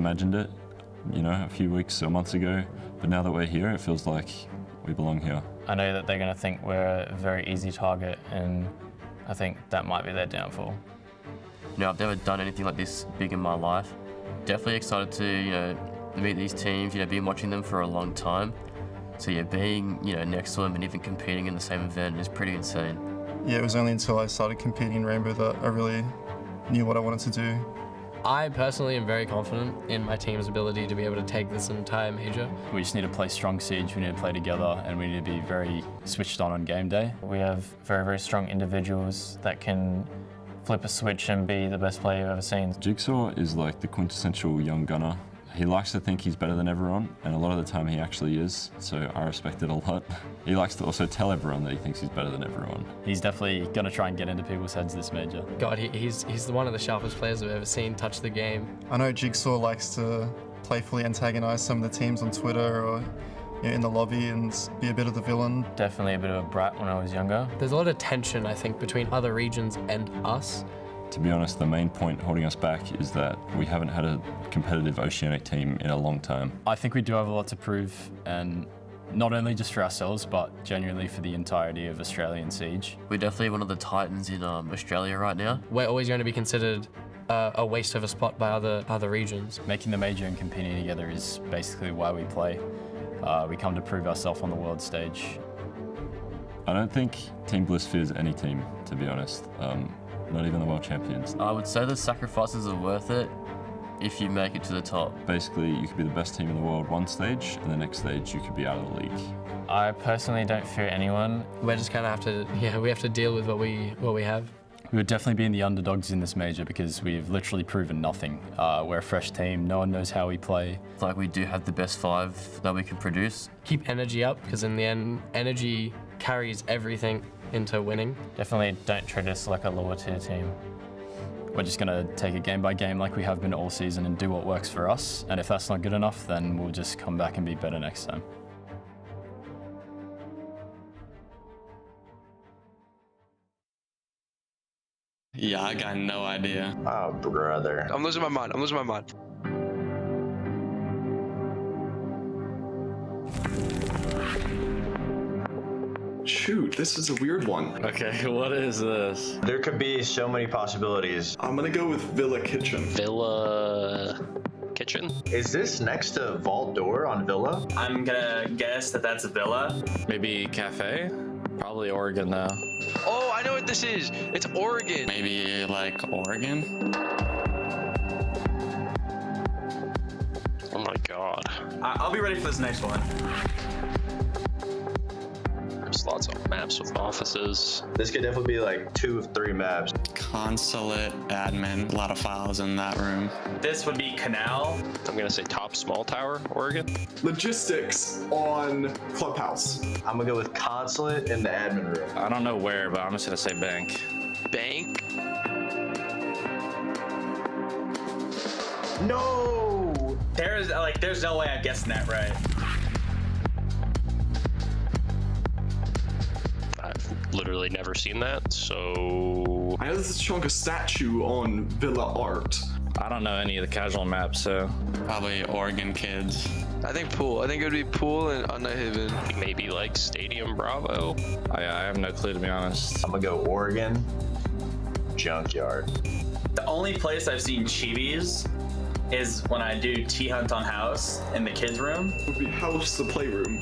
imagined it, you know, a few weeks or months ago. But now that we're here, it feels like we belong here. I know that they're going to think we're a very easy target, and I think that might be their downfall. You know, I've never done anything like this big in my life. Definitely excited to, you know, meet these teams. You know, been watching them for a long time. So yeah, being, you know, next to them and even competing in the same event is pretty insane. Yeah, it was only until I started competing in Rainbow that I really knew what I wanted to do. I personally am very confident in my team's ability to be able to take this entire major. We just need to play strong siege, we need to play together, and we need to be very switched on game day. We have very, very strong individuals that can flip a switch and be the best player you've ever seen. Jigsaw is like the quintessential young gunner. He likes to think he's better than everyone, and a lot of the time he actually is, so I respect it a lot. He likes to also tell everyone that he thinks he's better than everyone. He's definitely going to try and get into people's heads this major. God, he's the one of the sharpest players I've ever seen touch the game. I know Jigsaw likes to playfully antagonize some of the teams on Twitter or, you know, in the lobby and be a bit of the villain. Definitely a bit of a brat when I was younger. There's a lot of tension, I think, between other regions and us. To be honest, the main point holding us back is that we haven't had a competitive Oceanic team in a long time. I think we do have a lot to prove, and not only just for ourselves, but genuinely for the entirety of Australian Siege. We're definitely one of the titans in Australia right now. We're always going to be considered a waste of a spot by other regions. Making the major and competing together is basically why we play. We come to prove ourselves on the world stage. I don't think Team Bliss fears any team, to be honest. Not even the world champions. I would say the sacrifices are worth it if you make it to the top. Basically, you could be the best team in the world one stage, and the next stage you could be out of the league. I personally don't fear anyone. We're just kind of we have to deal with what we have. We would definitely be in the underdogs in this major because we've literally proven nothing. We're a fresh team, no one knows how we play. It's like we do have the best 5 that we can produce. Keep energy up, because in the end, energy carries everything into winning. Definitely don't treat us like a lower tier team. We're just going to take it game by game like we have been all season and do what works for us. And if that's not good enough, then we'll just come back and be better next time. Yeah, I got no idea. Oh, brother. I'm losing my mind. Shoot, this is a weird one. Okay, what is this? There could be so many possibilities. I'm gonna go with Villa Kitchen. Villa Kitchen? Is this next to Vault Door on Villa? I'm gonna guess that that's a Villa. Maybe Cafe? Probably Oregon though. Oh, I know what this is. It's Oregon. Maybe like Oregon? Oh my god. I'll be ready for this next one. There's lots of maps with offices. This could definitely be like 2 of 3 maps. Consulate, admin, a lot of files in that room. This would be Canal. I'm gonna say top small tower, Oregon. Logistics on Clubhouse. I'm gonna go with Consulate in the admin room. I don't know where, but I'm just gonna say bank. Bank? No! There's no way I'm guessing that right. I've literally never seen that, so... I know there's a chunk of statue on Villa Art. I don't know any of the casual maps, so... Probably Oregon kids. I think Pool. I think it would be Pool and on Night Haven. Maybe like Stadium Bravo? I have no clue, to be honest. I'm gonna go Oregon Junkyard. The only place I've seen chibis is when I do T-Hunt on House in the kids' room. It would be House the Playroom.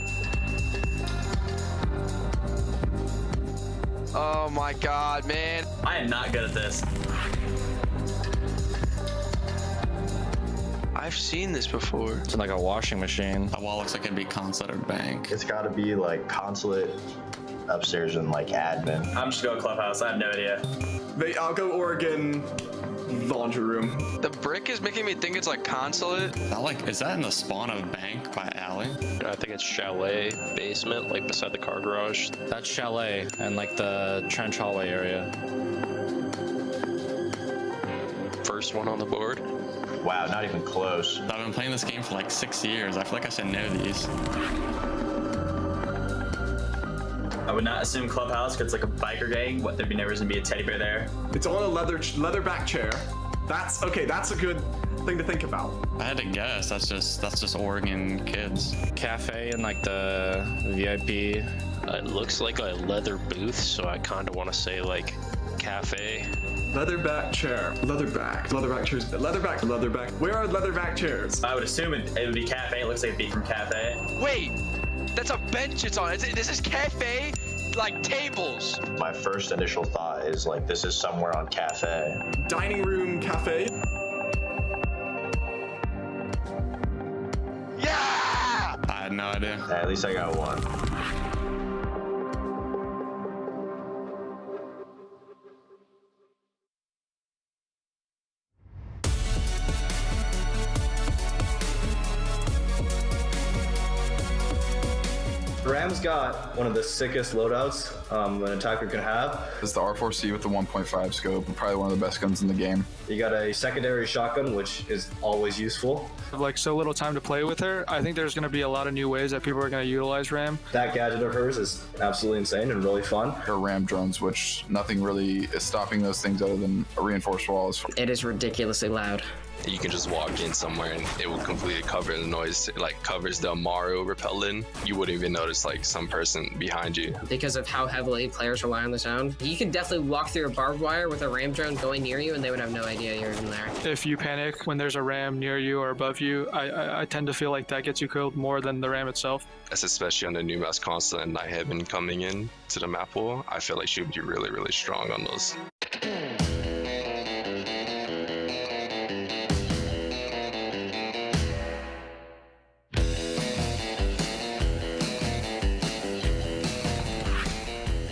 Oh my god, man. I am not good at this. I've seen this before. It's like a washing machine. The wall looks like it'd be consulate or bank. It's gotta be like Consulate upstairs and like admin. I'm just going Clubhouse. I have no idea. I'll go Oregon laundry room. The brick is making me think it's like Consulate. Is that in the spawn of bank by alley? I think it's Chalet basement, like beside the car garage. That's Chalet and like the trench hallway area. First one on the board. Wow, not even close. I've been playing this game for like 6 years. I feel like I should know these. I would not assume Clubhouse because it's like a biker gang. What, there'd be never gonna be a teddy bear there? It's on a leatherback chair. That's okay. That's a good thing to think about. I had to guess. That's just Oregon kids. Cafe and like the VIP. It looks like a leather booth, so I kind of want to say like cafe. Leatherback chair. Leatherback chairs. Leatherback. Where are leatherback chairs? I would assume it would be cafe. It looks like it'd be from cafe. Wait, that's a bench it's on. This is cafe, like tables. My first initial thought is like this is somewhere on cafe. Dining room cafe. Yeah! I had no idea. At least I got one. Ram's got one of the sickest loadouts an attacker can have. It's the R4C with the 1.5 scope, probably one of the best guns in the game. You got a secondary shotgun, which is always useful. Like so little time to play with her, I think there's going to be a lot of new ways that people are going to utilize Ram. That gadget of hers is absolutely insane and really fun. Her Ram drones, which nothing really is stopping those things other than a reinforced walls. It is ridiculously loud. You can just walk in somewhere and it will completely cover the noise. It like covers the Mario repellent. You wouldn't even notice like some person behind you. Because of how heavily players rely on the sound. You could definitely walk through a barbed wire with a Ram drone going near you and they would have no idea you're even there. If you panic when there's a Ram near you or above you, I tend to feel like that gets you killed more than the Ram itself. That's especially on the new mass console and Night Heaven coming in to the map pool. I feel like she would be really, really strong on those.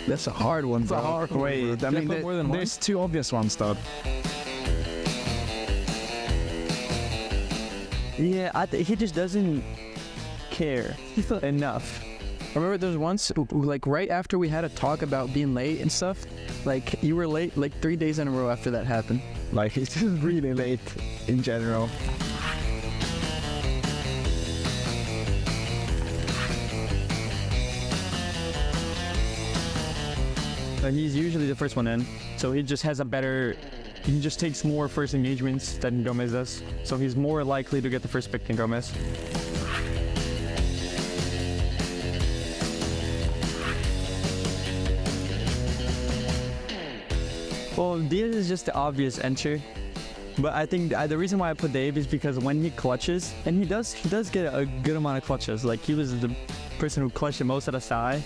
That's a hard one, bro. It's a hard way. I mean, there's two obvious ones, though. Yeah, he just doesn't care enough. I remember there was once, like right after we had a talk about being late and stuff, like you were late like 3 days in a row after that happened. Like he's just really late in general. He's usually the first one in, so he just has a better, he just takes more first engagements than Gomez does, so he's more likely to get the first pick than Gomez. Well, Diaz is just the obvious enter, but I think the reason why I put Dave is because when he clutches, and he does get a good amount of clutches, like he was the person who clutched the most at a SI.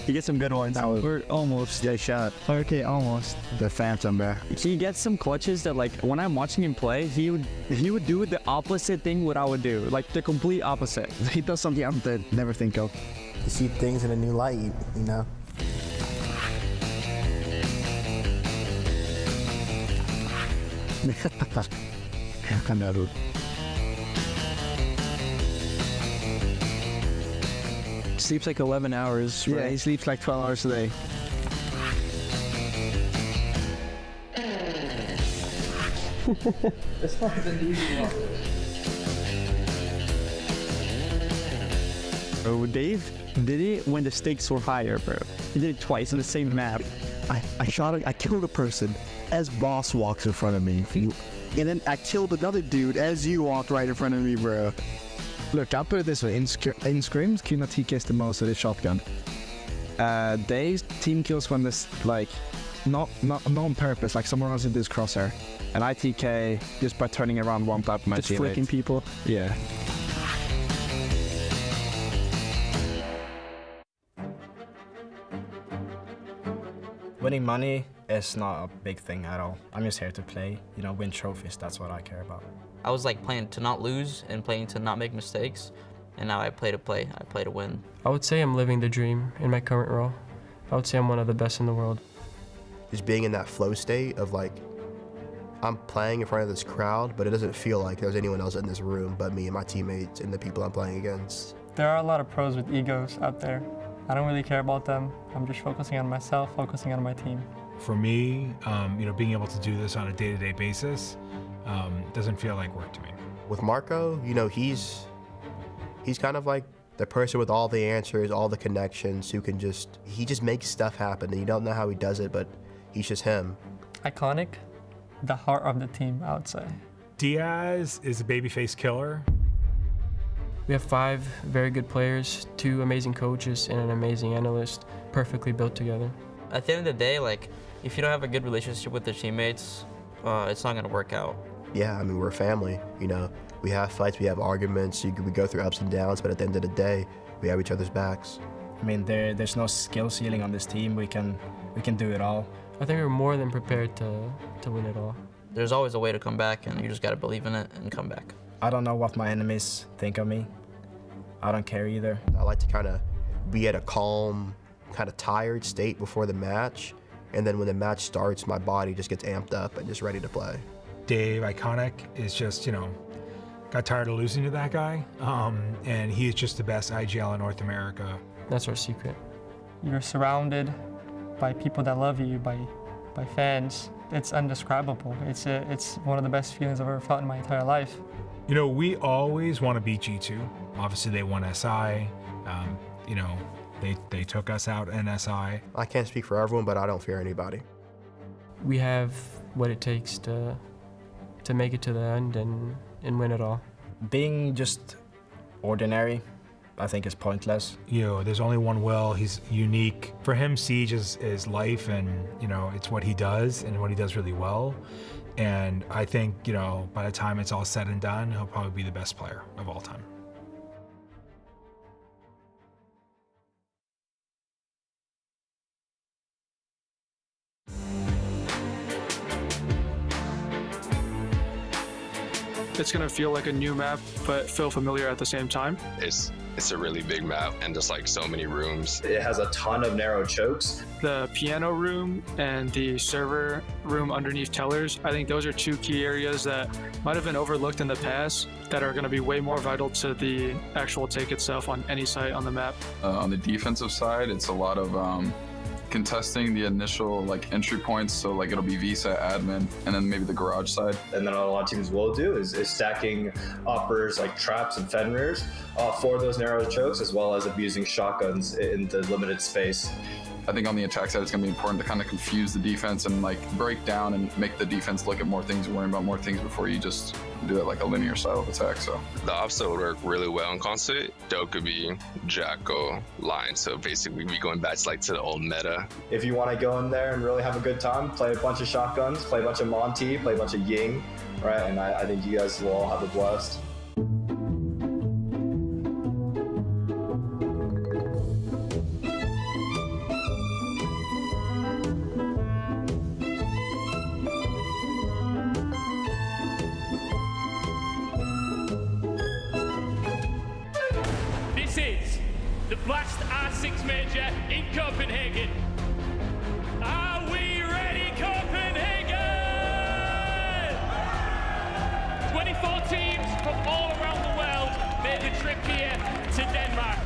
He gets some good ones. We're almost. Yeah, shot. Okay, almost. The Phantom, bro. He gets some clutches that, like, when I'm watching him play, he would do the opposite thing what I would do. Like, the complete opposite. He does something I would never think of. You see things in a new light, you know? Sleeps like 11 hours. Right? Yeah, he sleeps like 12 hours a day. That's not the easy one. Bro, Dave did it when the stakes were higher, bro. He did it twice on the same map. I killed a person as Boss walks in front of me. And then I killed another dude as you walked right in front of me, bro. Look, I'll put it this way. In scrims, Kuna TKs the most with his shotgun. Dave's team kills when this, like, not on purpose, like someone else in this crosshair. And I TK just by turning around one tap of my teammate. Just flicking people. Yeah. Winning money is not a big thing at all. I'm just here to play, win trophies. That's what I care about. I was like playing to not lose and playing to not make mistakes, and now I play to play. I play to win. I would say I'm living the dream in my current role. I would say I'm one of the best in the world. Just being in that flow state of like, I'm playing in front of this crowd, but it doesn't feel like there's anyone else in this room but me and my teammates and the people I'm playing against. There are a lot of pros with egos out there. I don't really care about them. I'm just focusing on myself, focusing on my team. For me, being able to do this on a day-to-day basis doesn't feel like work to me. With Marco, he's kind of like the person with all the answers, all the connections, he just makes stuff happen, and you don't know how he does it, but he's just him. Iconic, the heart of the team, I would say. Diaz is a babyface killer. We have 5 very good players, 2 amazing coaches, and an amazing analyst, perfectly built together. At the end of the day, like, if you don't have a good relationship with your teammates, it's not gonna work out. Yeah, I mean, we're a family, you know. We have fights, we have arguments, we go through ups and downs, but at the end of the day, we have each other's backs. I mean, there's no skill ceiling on this team. We can do it all. I think we're more than prepared to win it all. There's always a way to come back, and you just gotta believe in it and come back. I don't know what my enemies think of me. I don't care either. I like to kind of be at a calm, kind of tired state before the match, and then when the match starts, my body just gets amped up and just ready to play. Dave, iconic, is just, you know, got tired of losing to that guy, and he is just the best IGL in North America. That's our secret. You're surrounded by people that love you, by fans. It's indescribable. It's one of the best feelings I've ever felt in my entire life. You know, we always want to beat G2. Obviously, they won SI. You know, they took us out in SI. I can't speak for everyone, but I don't fear anybody. We have what it takes to make it to the end and win it all. Being just ordinary, I think, is pointless. You know, there's only one Will. He's unique. For him, Siege is life, and, you know, it's what he does and what he does really well. And I think, you know, by the time it's all said and done, he'll probably be the best player of all time. It's gonna feel like a new map, but feel familiar at the same time. It's a really big map and just like so many rooms. It has a ton of narrow chokes. The piano room and the server room underneath tellers, I think those are 2 key areas that might have been overlooked in the past that are going to be way more vital to the actual take itself on any site on the map. On the defensive side, it's a lot of contesting the initial like entry points, so like it'll be Visa, admin, and then maybe the garage side. And then what a lot of teams will do is stacking uppers like traps and Fenrirs for those narrow chokes, as well as abusing shotguns in the limited space. I think on the attack side, it's going to be important to kind of confuse the defense and like break down and make the defense look at more things and worry about more things before you just do it like a linear style of attack. So the opposite would work really well in concert. Doe could be Jacko line. So basically we going back to like to the old meta. If you want to go in there and really have a good time, play a bunch of shotguns, play a bunch of Monty, play a bunch of Ying, right? And I think you guys will all have a blast. The Blast R6 Major in Copenhagen. Are we ready, Copenhagen? 24 teams from all around the world made the trip here to Denmark.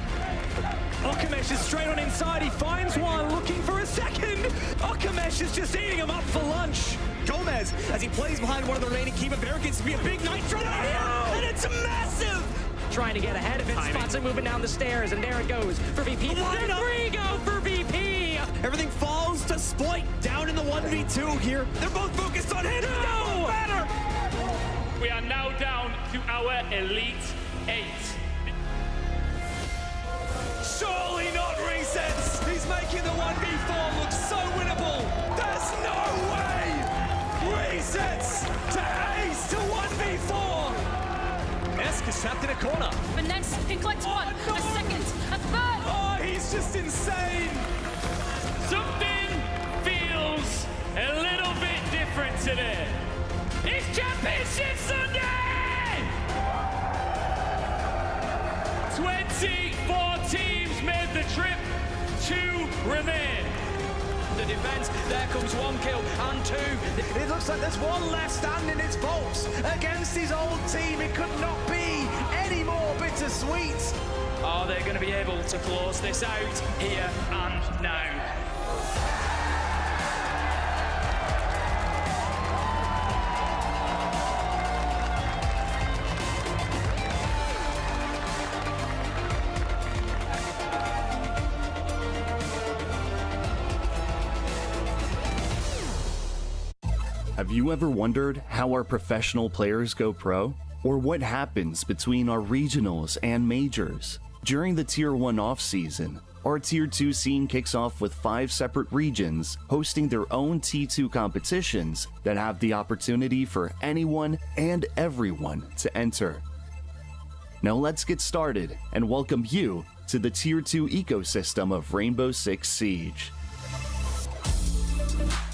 Okamesh is straight on inside. He finds one, looking for a second. Okamesh is just eating him up for lunch. Gomez, as he plays behind one of the remaining Kiva barricades, to be a big nitro out here, and it's massive. Trying to get ahead of it, spots it moving down the stairs, and there it goes for VP. 1-3 go for VP! Everything falls to Sploit, down in the 1v2 here. They're both focused on him. No matter! We are now down to our Elite 8. Surely not resets! He's making the 1v4 look so winnable! There's no way! Resets to ace to 1v4! Esk is trapped in a corner. The next can collect one, a second, a third. Oh, he's just insane. Something feels a little bit different today. It's Championship Sunday! 24 teams made the trip, 2 remain. The defense, there comes 1 kill and 2. It looks like there's one left standing. It's Volps against his old team. It could not be any more bittersweet. Are they going to be able to close this out here and now? Have you ever wondered how our professional players go pro? Or what happens between our regionals and majors? During the Tier 1 off-season, our Tier 2 scene kicks off with 5 separate regions hosting their own T2 competitions that have the opportunity for anyone and everyone to enter. Now let's get started and welcome you to the Tier 2 ecosystem of Rainbow Six Siege.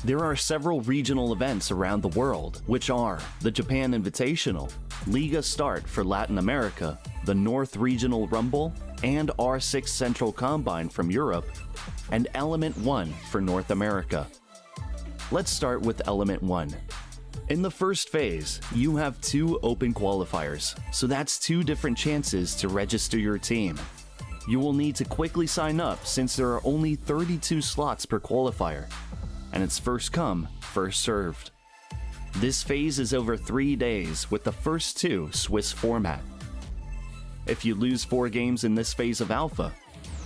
There are several regional events around the world, which are the Japan Invitational, Liga Start for Latin America, the North Regional Rumble, and R6 Central Combine from Europe, and Element 1 for North America. Let's start with Element 1. In the first phase, you have 2 open qualifiers, so that's 2 different chances to register your team. You will need to quickly sign up since there are only 32 slots per qualifier, and it's first come, first served. This phase is over 3 days with the first 2 Swiss format. If you lose 4 games in this phase of Alpha,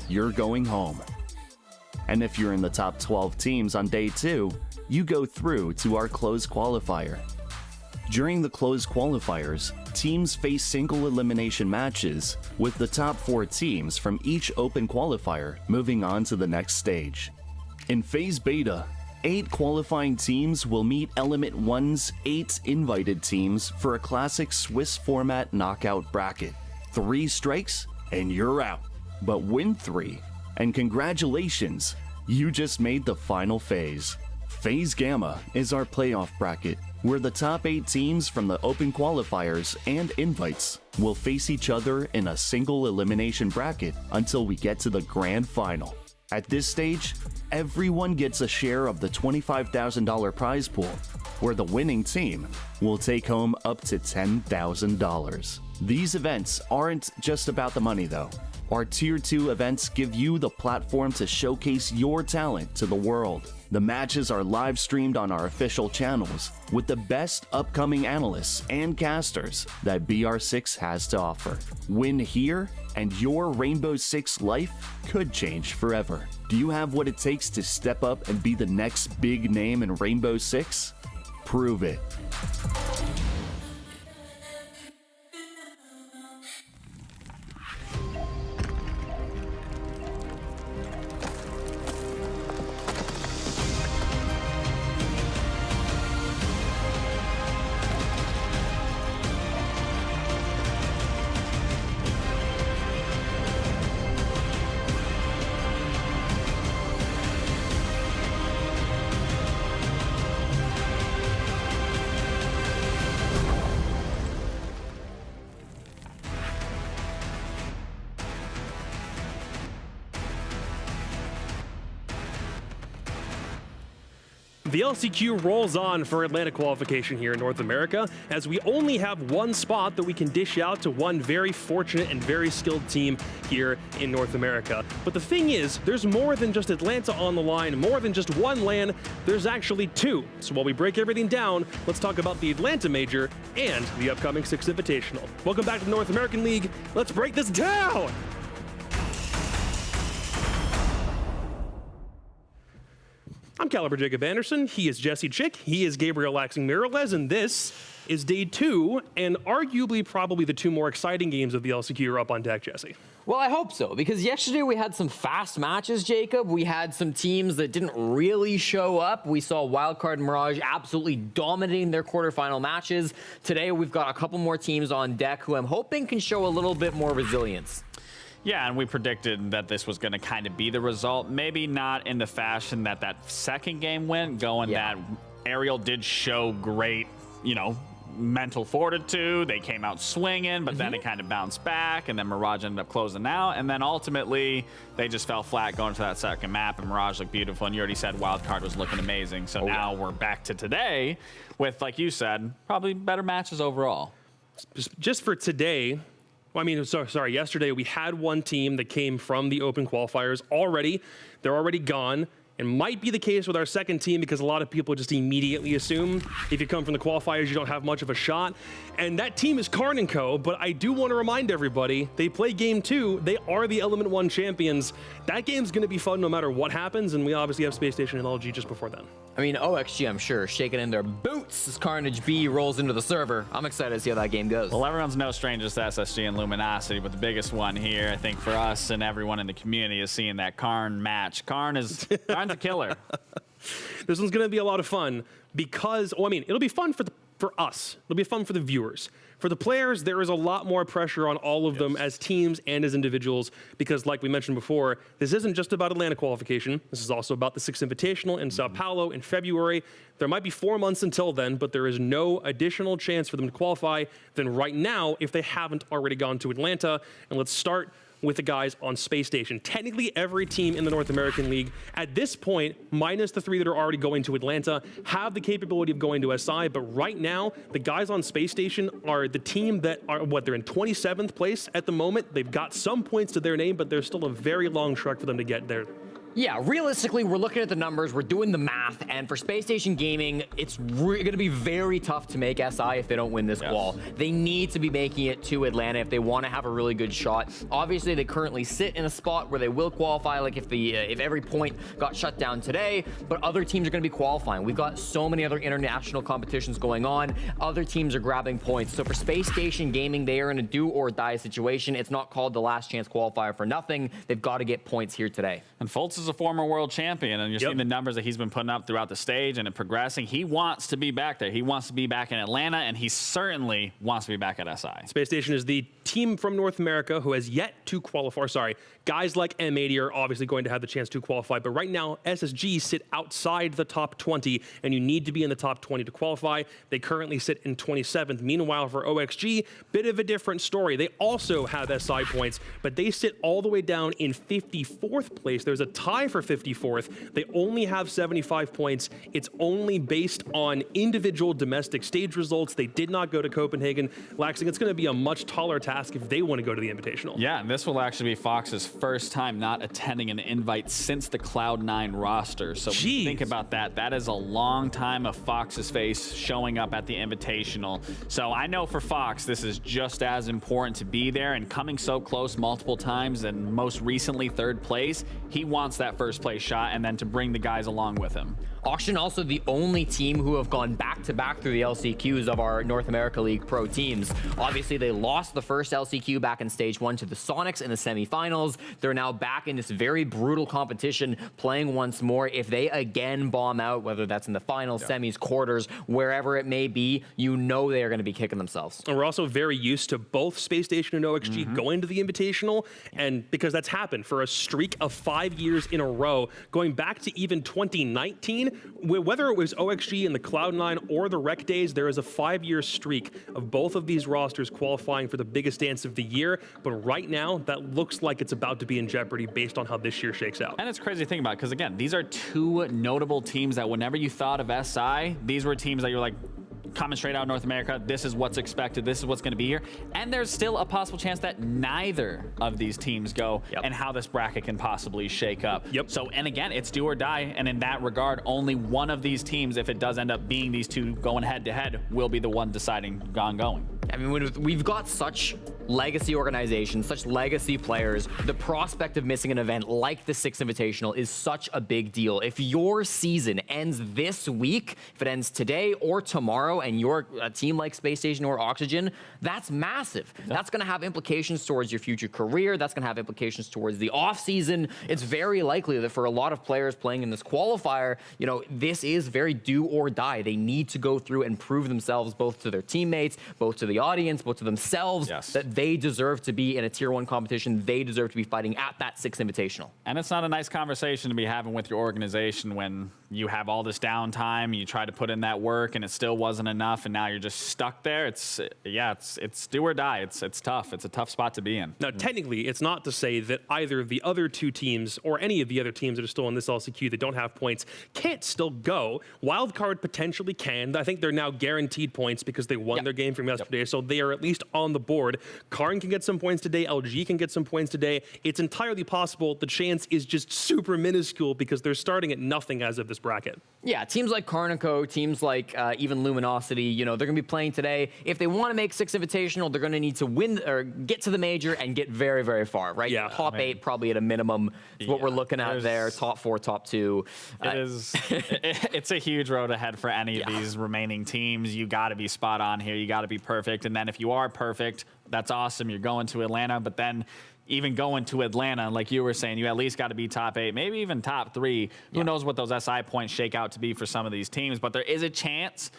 you're going home. And if you're in the top 12 teams on day 2, you go through to our closed qualifier. During the closed qualifiers, teams face single elimination matches, with the top 4 teams from each open qualifier moving on to the next stage. In phase beta, 8 qualifying teams will meet Element 1's 8 invited teams for a classic Swiss format knockout bracket. 3 strikes and you're out, but win 3, and congratulations, you just made the final phase. Phase Gamma is our playoff bracket, where the top 8 teams from the open qualifiers and invites will face each other in a single elimination bracket until we get to the grand final. At this stage, everyone gets a share of the $25,000 prize pool, where the winning team will take home up to $10,000. These events aren't just about the money though. Our Tier 2 events give you the platform to showcase your talent to the world. The matches are live streamed on our official channels with the best upcoming analysts and casters that BR6 has to offer. Win here and your Rainbow Six life could change forever. Do you have what it takes to step up and be the next big name in Rainbow Six? Prove it. The LCQ rolls on for Atlanta qualification here in North America, as we only have 1 spot that we can dish out to one very fortunate and very skilled team here in North America. But the thing is, there's more than just Atlanta on the line, more than just 1 LAN, there's actually 2. So while we break everything down, let's talk about the Atlanta Major and the upcoming 6 Invitational. Welcome back to the North American League. Let's break this down! I'm Caliber Jacob Anderson, he is Jesse Chick, he is Gabriel Laxing Miralez, and this is day 2, and arguably probably the 2 more exciting games of the LCQ are up on deck, Jesse. Well, I hope so, because yesterday we had some fast matches, Jacob. We had some teams that didn't really show up. We saw Wildcard Mirage absolutely dominating their quarterfinal matches. Today we've got a couple more teams on deck who I'm hoping can show a little bit more resilience. Yeah, and we predicted that this was going to kind of be the result. Maybe not in the fashion that that second game went, that Ariel did show great, mental fortitude. They came out swinging, but then it kind of bounced back, and then Mirage ended up closing out, and then ultimately they just fell flat going to that second map, and Mirage looked beautiful, and you already said Wildcard was looking amazing. So now we're back to today with, like you said, probably better matches overall. Just for today, yesterday we had 1 team that came from the open qualifiers already. They're already gone. And might be the case with our second team because a lot of people just immediately assume if you come from the qualifiers, you don't have much of a shot. And that team is Karnico, but I do want to remind everybody, they play game 2. They are the Element 1 champions. That game's going to be fun no matter what happens, and we obviously have Space Station and LG just before then. I mean, OXG, I'm sure, shaking in their boots as Carnage B rolls into the server. I'm excited to see how that game goes. Well, everyone's no strangers to SSG and Luminosity, but the biggest one here, I think, for us and everyone in the community is seeing that Karn match. Karn's a killer. This one's going to be a lot of fun because, well, I mean, it'll be fun for us. It'll be fun for the viewers. For the players, there is a lot more pressure on all of them as teams and as individuals because, like we mentioned before, this isn't just about Atlanta qualification. This is also about the 6th Invitational in Sao Paulo in February. There might be 4 months until then, but there is no additional chance for them to qualify than right now if they haven't already gone to Atlanta. And let's start with the guys on Space Station. Technically, every team in the North American League, at this point, minus the 3 that are already going to Atlanta, have the capability of going to SI, but right now, the guys on Space Station are the team that are, they're in 27th place at the moment. They've got some points to their name, but there's still a very long trek for them to get there. Yeah, realistically, we're looking at the numbers, we're doing the math, and for Space Station Gaming, it's going to be very tough to make SI if they don't win this qual. They need to be making it to Atlanta if they want to have a really good shot. Obviously, they currently sit in a spot where they will qualify, like if every point got shut down today, but other teams are going to be qualifying. We've got so many other international competitions going on. Other teams are grabbing points. So for Space Station Gaming, they are in a do-or-die situation. It's not called the last chance qualifier for nothing. They've got to get points here today. And Fultz is a former world champion, and you're seeing the numbers that he's been putting up throughout the stage and progressing. He wants to be back there. He wants to be back in Atlanta, and he certainly wants to be back at SI. Space Station is the team from North America who has yet to qualify. Sorry, guys like M80 are obviously going to have the chance to qualify, but right now, SSG sit outside the top 20, and you need to be in the top 20 to qualify. They currently sit in 27th. Meanwhile, for OXG, bit of a different story. They also have SI points, but they sit all the way down in 54th place. There's a tie for 54th. They only have 75 points. It's only based on individual domestic stage results. They did not go to Copenhagen. Laxing, it's going to be a much taller task if they want to go to the Invitational. Yeah, and this will actually be Fox's first time not attending an invite since the Cloud9 roster. So when you think about that, that is a long time of Fox's face showing up at the Invitational. So I know for Fox, this is just as important to be there, and coming so close multiple times, and most recently 3rd place, he wants that first place shot and then to bring the guys along with him. Auction also the only team who have gone back-to-back through the LCQs of our North America League pro teams. Obviously, they lost the first LCQ back in Stage 1 to the Sonics in the semifinals. They're now back in this very brutal competition, playing once more. If they again bomb out, whether that's in the finals, semis, quarters, wherever it may be, you know they are going to be kicking themselves. And we're also very used to both Space Station and OXG going to the Invitational, and because that's happened for a streak of 5 years in a row, going back to even 2019, whether it was OXG in the Cloud9 or the Rec Days, there is a 5-year streak of both of these rosters qualifying for the biggest dance of the year. But right now, that looks like it's about to be in jeopardy based on how this year shakes out. And it's crazy to think about, because again, these are 2 notable teams that whenever you thought of SI, these were teams that you're like, coming straight out of North America, this is what's expected, this is what's going to be here. And there's still a possible chance that neither of these teams go, and how this bracket can possibly shake up. So, and again, it's do or die, and in that regard, only one of these teams, if it does end up being these 2 going head-to-head, will be the one deciding ongoing. I mean, we've got such legacy organizations, such legacy players. The prospect of missing an event like the 6th Invitational is such a big deal. If your season ends this week, if it ends today or tomorrow, and you're a team like Space Station or Oxygen, that's massive. That's going to have implications towards your future career. That's going to have implications towards the off season. It's very likely that for a lot of players playing in this qualifier, you know, this is very do or die. They need to go through and prove themselves both to their teammates, both to the audience, both to themselves, that they deserve to be in a tier 1 competition. They deserve to be fighting at that 6th Invitational. And it's not a nice conversation to be having with your organization when you have all this downtime, you try to put in that work and it still wasn't enough, and now you're just stuck there. It's do or die. It's tough. It's a tough spot to be in. Now, technically, it's not to say that either of the other 2 teams or any of the other teams that are still in this LCQ that don't have points can't still go. Wildcard potentially can. I think they're now guaranteed points because they won their game from yesterday, so they are at least on the board. Karn can get some points today. LG can get some points today. It's entirely possible. The chance is just super minuscule because they're starting at nothing as of this bracket. Yeah, teams like Karnico, teams like even Luminosity, you know, they're going to be playing today. If they want to make 6 Invitational, they're going to need to win or get to the major and get very, very far, right? Yeah, top 8 probably at a minimum is what we're looking at there. Top 4, top 2. It's a huge road ahead for any of these remaining teams. You got to be spot on here. You got to be perfect. And then if you are perfect, that's awesome. You're going to Atlanta, but then even going to Atlanta, like you were saying, you at least got to be top 8, maybe even top 3. Who knows what those SI points shake out to be for some of these teams, but there is a chance,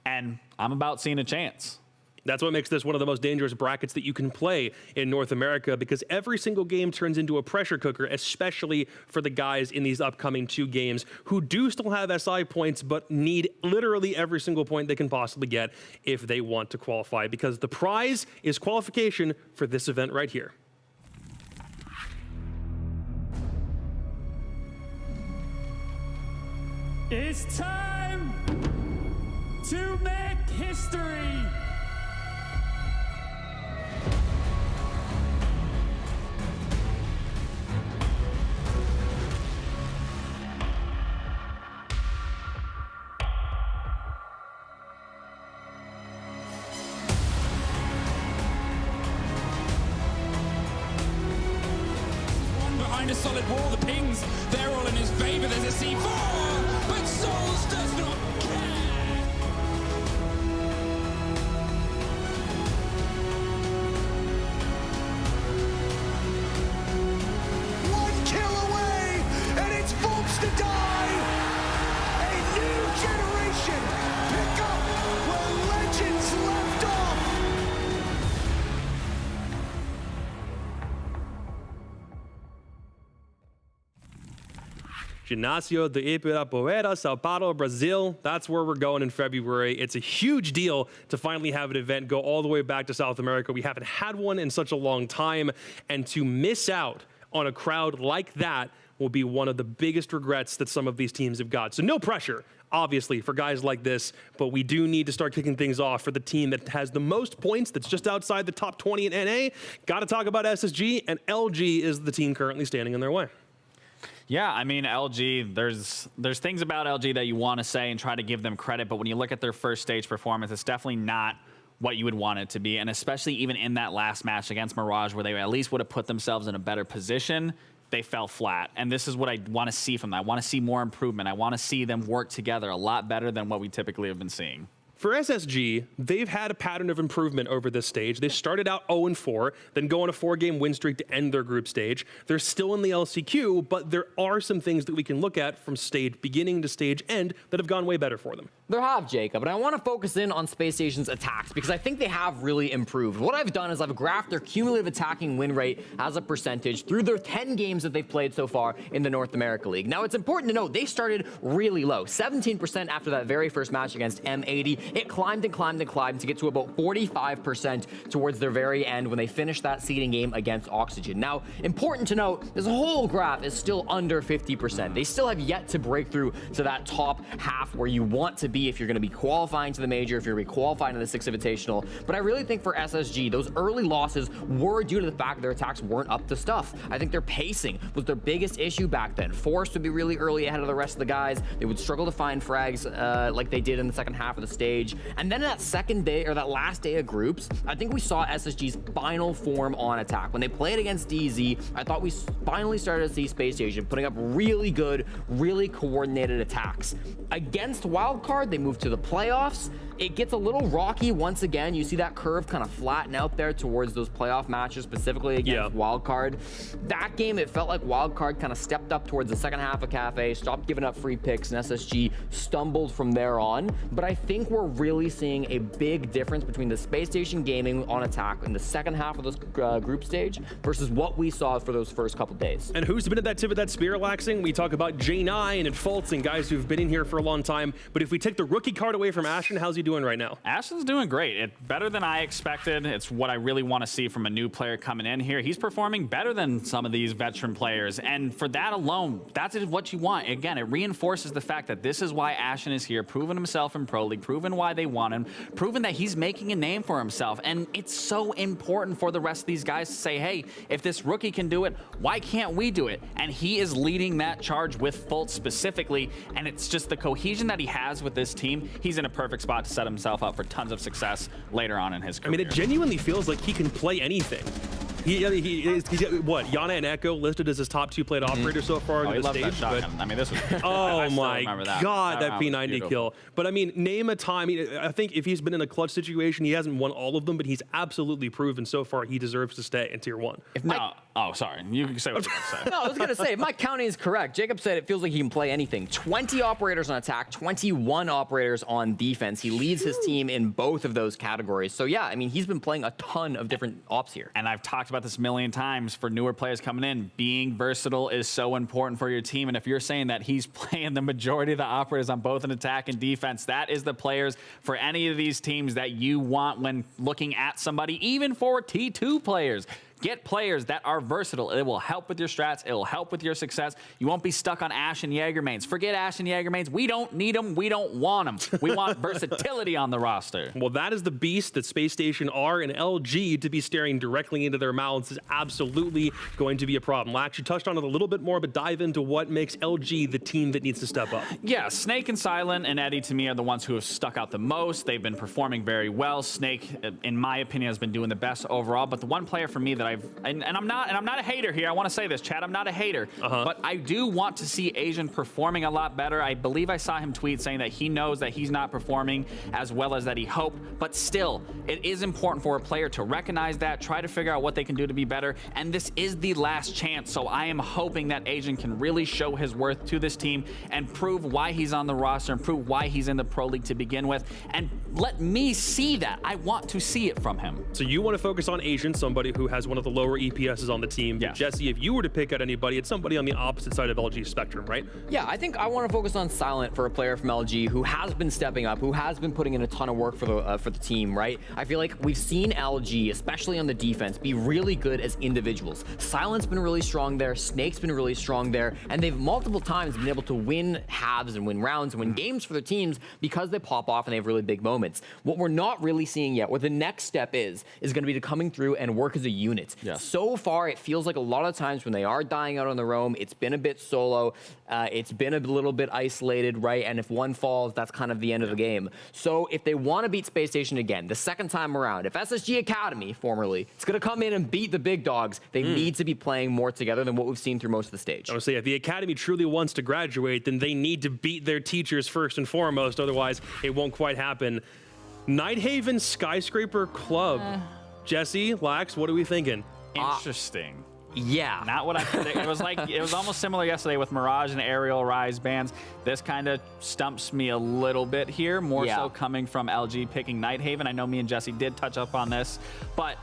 and I'm about seeing a chance. That's what makes this one of the most dangerous brackets that you can play in North America, because every single game turns into a pressure cooker, especially for the guys in these upcoming 2 games who do still have SI points but need literally every single point they can possibly get if they want to qualify, because the prize is qualification for this event right here. It's time to make history. One behind a solid wall, the pings, they're all in his favor. There's a C4, but Souls does not care. One kill away, and it's Volts to die. A new generation pick up where legends left off. Ginásio de Ibirapuera, Sao Paulo, Brazil. That's where we're going in February. It's a huge deal to finally have an event go all the way back to South America. We haven't had one in such a long time, and to miss out on a crowd like that will be one of the biggest regrets that some of these teams have got. So no pressure, obviously, for guys like this, but we do need to start kicking things off for the team that has the most points, that's just outside the top 20 in NA. Got to talk about SSG, and LG is the team currently standing in their way. Yeah, I mean, LG, there's things about LG that you want to say and try to give them credit, but when you look at their first stage performance, it's definitely not what you would want it to be, and especially even in that last match against Mirage, where they at least would have put themselves in a better position, they fell flat. And this is what I want to see from them. I want to see more improvement. I want to see them work together a lot better than what we typically have been seeing. For SSG, they've had a pattern of improvement over this stage. They started out 0-4, then go on a 4-game win streak to end their group stage. They're still in the LCQ, but there are some things that we can look at from stage beginning to stage end that have gone way better for them. There have, Jacob, and I want to focus in on Space Station's attacks because I think they have really improved. What I've done is I've graphed their cumulative attacking win rate as a percentage through their 10 games that they've played so far in the North America League. Now, it's important to note they started really low, 17% after that very first match against M80. It climbed and climbed and climbed to get to about 45% towards their very end when they finished that seeding game against Oxygen. Now, important to note, this whole graph is still under 50%. They still have yet to break through to that top half where you want to be if you're going to be qualifying to the major, if you're going to be qualifying to the 6 Invitational. But I really think for SSG, those early losses were due to the fact that their attacks weren't up to stuff. I think their pacing was their biggest issue back then. Forced to be really early ahead of the rest of the guys. They would struggle to find frags like they did in the second half of the stage. And then that second day, or that last day of groups, I think we saw SSG's final form on attack. When they played against DZ, I thought we finally started to see Space Station putting up really good, really coordinated attacks. Against Wildcard, they moved to the playoffs. It gets a little rocky once again. You see that curve kind of flatten out there towards those playoff matches, specifically against Wildcard. That game, it felt like Wildcard kind of stepped up towards the second half of Cafe, stopped giving up free picks, and SSG stumbled from there on. But I think we're really seeing a big difference between the Space Station gaming on attack in the second half of this group stage versus what we saw for those first couple days. And who's been at that tip of that spear relaxing? We talk about J9 and Fultz and guys who've been in here for a long time. But if we take the rookie card away from Ashton, how's he doing right now? Ashton's doing great. It's better than I expected. It's what I really want to see from a new player coming in here. He's performing better than some of these veteran players. And for that alone, that's what you want. Again, it reinforces the fact that this is why Ashton is here, proving himself in Pro League, proving why they want him, proving that he's making a name for himself. And it's so important for the rest of these guys to say, hey, if this rookie can do it, why can't we do it? And he is leading that charge with Fultz specifically. And it's just the cohesion that he has with this team. He's in a perfect spot to set himself up for tons of success later on in his career. I mean, it genuinely feels like he can play anything. He's what, Yana and Echo listed as his top 2 played operators so far on the stage. But, I mean, this was. Oh my God, that P90 beautiful kill. But I mean, name a time. I mean, I think if he's been in a clutch situation, he hasn't won all of them, but he's absolutely proven so far he deserves to stay in Tier 1. Oh, sorry. You can say what you want to say. No, I was going to say, if my counting is correct, Jacob said it feels like he can play anything. 20 operators on attack, 21 operators on defense. He leads his team in both of those categories. So yeah, I mean, he's been playing a ton of different ops here. And I've talked about this a million times for newer players coming in. Being versatile is so important for your team. And if you're saying that he's playing the majority of the operators on both an attack and defense, that is the players for any of these teams that you want when looking at somebody, even for T2 players. Get players that are versatile. It will help with your strats. It will help with your success. You won't be stuck on Ashe and Jaeger mains. Forget Ashe and Jaeger mains. We don't need them. We don't want them. We want versatility on the roster. Well, that is the beast that Space Station are, and LG to be staring directly into their mouths is absolutely going to be a problem. Lax, you touched on it a little bit more, but dive into what makes LG the team that needs to step up. Yeah, Snake and Silent and Eddie to me are the ones who have stuck out the most. They've been performing very well. Snake, in my opinion, has been doing the best overall, but the one player for me that and I'm not a hater here. I want to say this, Chad. I'm not a hater, but I do want to see Asian performing a lot better. I believe I saw him tweet saying that he knows that he's not performing as well as that he hoped, but still, it is important for a player to recognize that, try to figure out what they can do to be better, and this is the last chance. So I am hoping that Asian can really show his worth to this team and prove why he's on the roster and prove why he's in the Pro League to begin with, and let me see that. I want to see it from him. So you want to focus on Asian, somebody who has one of the lower EPSs on the team. Yes. Jesse, if you were to pick out anybody, it's somebody on the opposite side of LG's spectrum, right? Yeah, I think I want to focus on Silent for a player from LG who has been stepping up, who has been putting in a ton of work for the team, right? I feel like we've seen LG, especially on the defense, be really good as individuals. Silent's been really strong there, Snake's been really strong there, and they've multiple times been able to win halves and win rounds and win games for their teams because they pop off and they have really big moments. What we're not really seeing yet, what the next step is going to be to coming through and work as a unit. Yes. So far, it feels like a lot of times when they are dying out on their own, it's been a bit solo, it's been a little bit isolated, right? And if one falls, that's kind of the end of the game. So if they want to beat Space Station again, the second time around, if SSG Academy, formerly, it's going to come in and beat the big dogs, they need to be playing more together than what we've seen through most of the stage. I would say if the Academy truly wants to graduate, then they need to beat their teachers first and foremost, otherwise it won't quite happen. Nighthaven Skyscraper Club. Jesse, Lax, what are we thinking? Interesting. Yeah. Not what I predicted. It was almost similar yesterday with Mirage and Aerial Rise bans. This kind of stumps me a little bit here, more so coming from LG picking Nighthaven. I know me and Jesse did touch up on this, but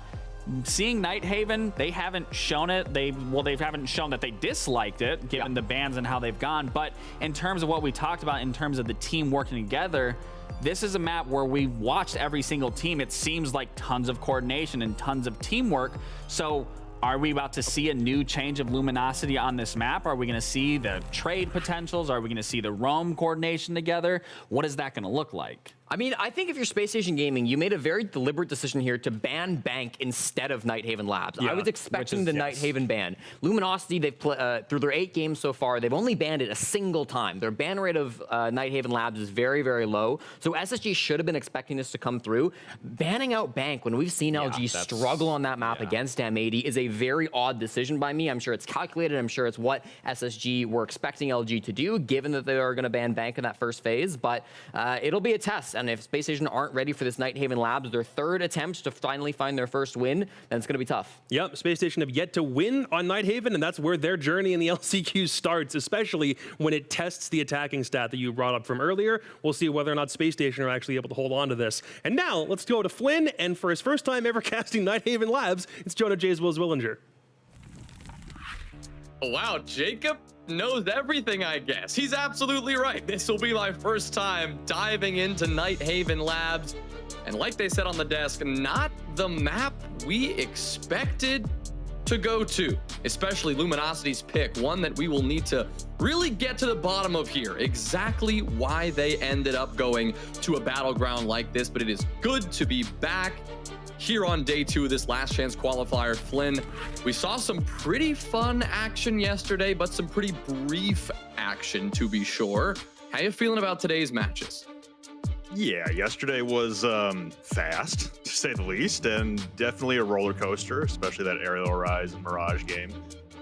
seeing Nighthaven, they haven't shown it. They haven't shown that they disliked it, given the bans and how they've gone. But in terms of what we talked about, in terms of the team working together, this is a map where we've watched every single team. It seems like tons of coordination and tons of teamwork. So are we about to see a new change of luminosity on this map? Are we going to see the trade potentials? Are we going to see the roam coordination together? What is that going to look like? I mean, I think if you're Space Station Gaming, you made a very deliberate decision here to ban Bank instead of Nighthaven Labs. I was expecting the Nighthaven ban. Luminosity, they've through their 8 games so far, they've only banned it a single time. Their ban rate of Nighthaven Labs is very, very low. So SSG should have been expecting this to come through. Banning out Bank when we've seen LG struggle on that map against M80 is a very odd decision by me. I'm sure it's calculated. I'm sure it's what SSG were expecting LG to do, given that they are going to ban Bank in that first phase. But it'll be a test. And if Space Station aren't ready for this Nighthaven Labs, their third attempt to finally find their first win, then it's going to be tough. Yep, Space Station have yet to win on Nighthaven, and that's where their journey in the LCQ starts, especially when it tests the attacking stat that you brought up from earlier. We'll see whether or not Space Station are actually able to hold on to this. And now, let's go to Flynn, and for his first time ever casting Nighthaven Labs, it's Jonah Jays Wills Willinger. Wow, Jacob knows everything, I guess. He's absolutely right. This will be my first time diving into Nighthaven Labs. And like they said on the desk, not the map we expected to go to, especially Luminosity's pick, one that we will need to really get to the bottom of here, exactly why they ended up going to a battleground like this. But it is good to be back here on day 2 of this last chance qualifier. Flynn, we saw some pretty fun action yesterday, but some pretty brief action to be sure. How you feeling about today's matches? Yeah, yesterday was fast, to say the least, and definitely a roller coaster, especially that Aerial Rise and Mirage game.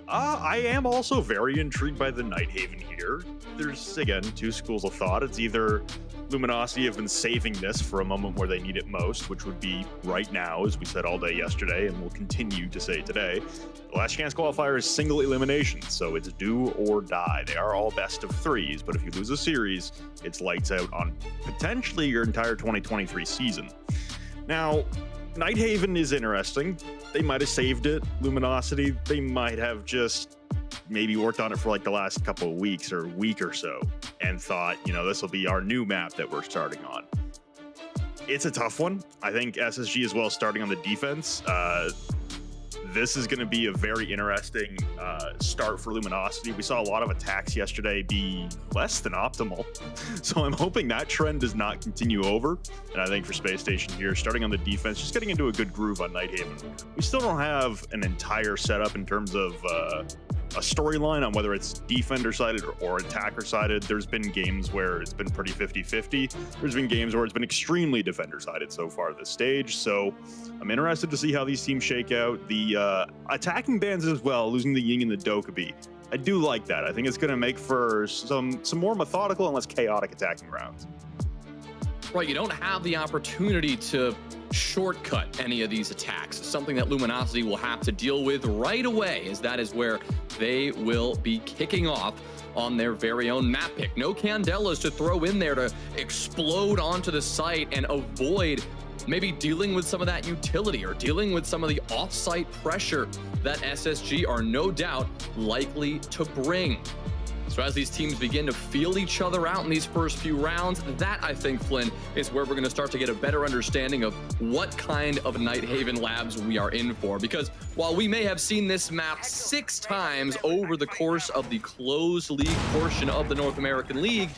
I am also very intrigued by the Nighthaven here. There's, again, 2 schools of thought. It's either Luminosity have been saving this for a moment where they need it most, which would be right now, as we said all day yesterday, and will continue to say today. The last chance qualifier is single elimination, so it's do or die. They are all best of 3s, but if you lose a series, it's lights out on potentially your entire 2023 season. Now, Nighthaven is interesting. They might have saved it. Luminosity, they might have just maybe worked on it for like the last couple of weeks or week or so and thought, you know, this will be our new map that we're starting on. It's a tough one. I think SSG as well starting on the defense. This is going to be a very interesting start for Luminosity. We saw a lot of attacks yesterday be less than optimal. So I'm hoping that trend does not continue over. And I think for Space Station here, starting on the defense, just getting into a good groove on Nighthaven. We still don't have an entire setup in terms of a storyline on whether it's defender-sided or attacker-sided. There's been games where it's been pretty 50-50. There's been games where it's been extremely defender-sided so far this stage. So I'm interested to see how these teams shake out. The attacking bans as well, losing the Ying and the Dokkaebi. I do like that. I think it's going to make for some more methodical and less chaotic attacking rounds. Right, you don't have the opportunity to shortcut any of these attacks, something that Luminosity will have to deal with right away, as that is where they will be kicking off on their very own map pick. No Candelas to throw in there to explode onto the site and avoid maybe dealing with some of that utility or dealing with some of the off-site pressure that SSG are no doubt likely to bring. So as these teams begin to feel each other out in these first few rounds, that, I think, Flynn, is where we're going to start to get a better understanding of what kind of Nighthaven Labs we are in for. Because while we may have seen this map 6 times over the course of the closed league portion of the North American League,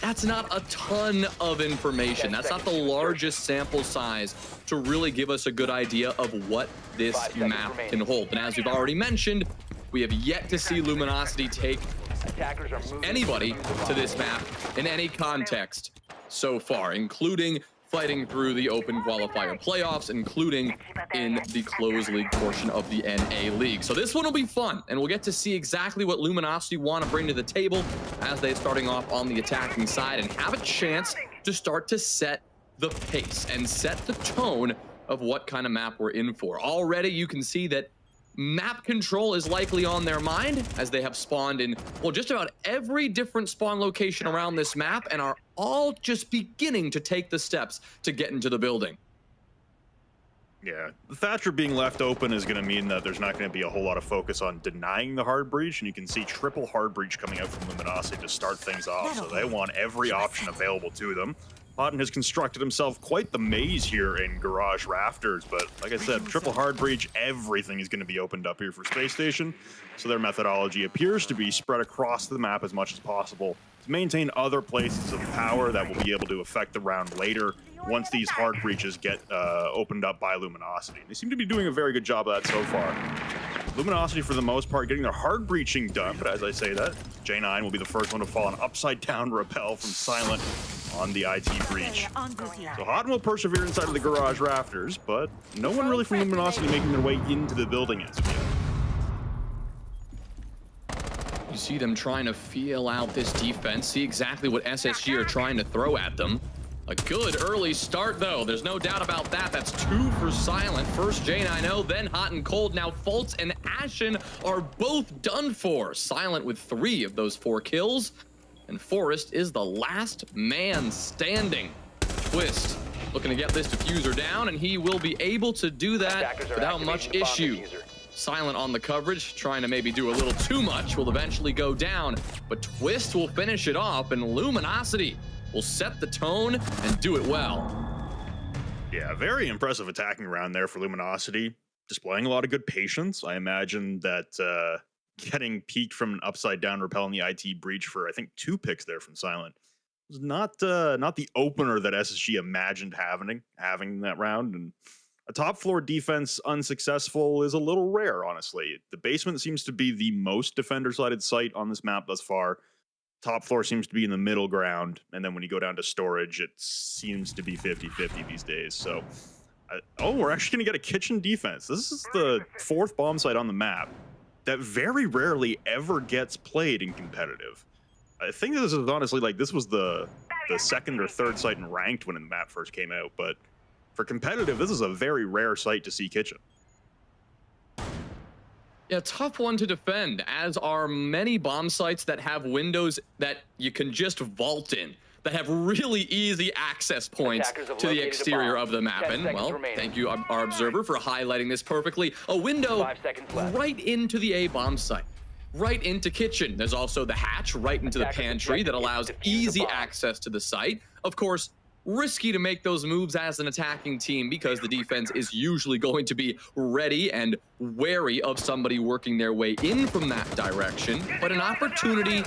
that's not a ton of information. That's not the largest sample size to really give us a good idea of what this map can hold. And as we've already mentioned, we have yet to see Luminosity take anybody to this map in any context so far, including fighting through the open qualifier playoffs, including in the closed league portion of the NA League. So this one will be fun, and we'll get to see exactly what Luminosity want to bring to the table as they're starting off on the attacking side and have a chance to start to set the pace and set the tone of what kind of map we're in for. Already you can see that map control is likely on their mind, as they have spawned in, well, just about every different spawn location around this map and are all just beginning to take the steps to get into the building. Yeah, the Thatcher being left open is going to mean that there's not going to be a whole lot of focus on denying the hard breach, and you can see triple hard breach coming out from Luminosity to start things off, so they want every option available to them. Houghton has constructed himself quite the maze here in Garage Rafters, but like I said, triple hard breach, everything is going to be opened up here for Space Station. So their methodology appears to be spread across the map as much as possible to maintain other places of power that will be able to affect the round later once these hard breaches get opened up by Luminosity. They seem to be doing a very good job of that so far. Luminosity, for the most part, getting their hard breaching done, but as I say that, J9 will be the first one to fall an upside down rappel from Silent on the IT breach. So Houghton will persevere inside of the Garage Rafters, but no one really from Luminosity making their way into the building as of yet. You see them trying to feel out this defense, see exactly what SSG are trying to throw at them. A good early start, though. There's no doubt about that. That's 2 for Silent. First J9O, then Hot and Cold. Now Fultz and Ashen are both done for. Silent with 3 of those 4 kills. And Forrest is the last man standing. Twist looking to get this diffuser down, and he will be able to do that without much issue. Silent on the coverage, trying to maybe do a little too much, will eventually go down, but Twist will finish it off, and Luminosity will set the tone and do it well. Yeah, very impressive attacking round there for Luminosity, displaying a lot of good patience. I imagine that getting peeked from an upside down repel in the IT breach for, I think, 2 picks there from Silent was not the opener that SSG imagined having that round, and a top floor defense unsuccessful is a little rare, honestly. The basement seems to be the most defender-sided site on this map thus far. Top floor seems to be in the middle ground, and then when you go down to storage, it seems to be 50-50 these days. So, we're actually going to get a kitchen defense. This is the 4th bomb site on the map that very rarely ever gets played in competitive. I think this is honestly, like, this was the 2nd or 3rd site in ranked when the map first came out, but for competitive, this is a very rare site to see kitchen. Yeah, tough one to defend, as are many bomb sites that have windows that you can just vault in, that have really easy access points to the exterior of the map. And, well, thank you, our observer, for highlighting this perfectly. A window right into the A bomb site, right into kitchen. There's also the hatch right into the pantry that allows easy access to the site. Of course, risky to make those moves as an attacking team because the defense is usually going to be ready and wary of somebody working their way in from that direction, but an opportunity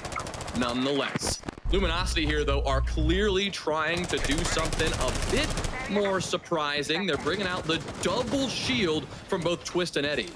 nonetheless. Luminosity here, though, are clearly trying to do something a bit more surprising. They're bringing out the double shield from both Twist and Eddie.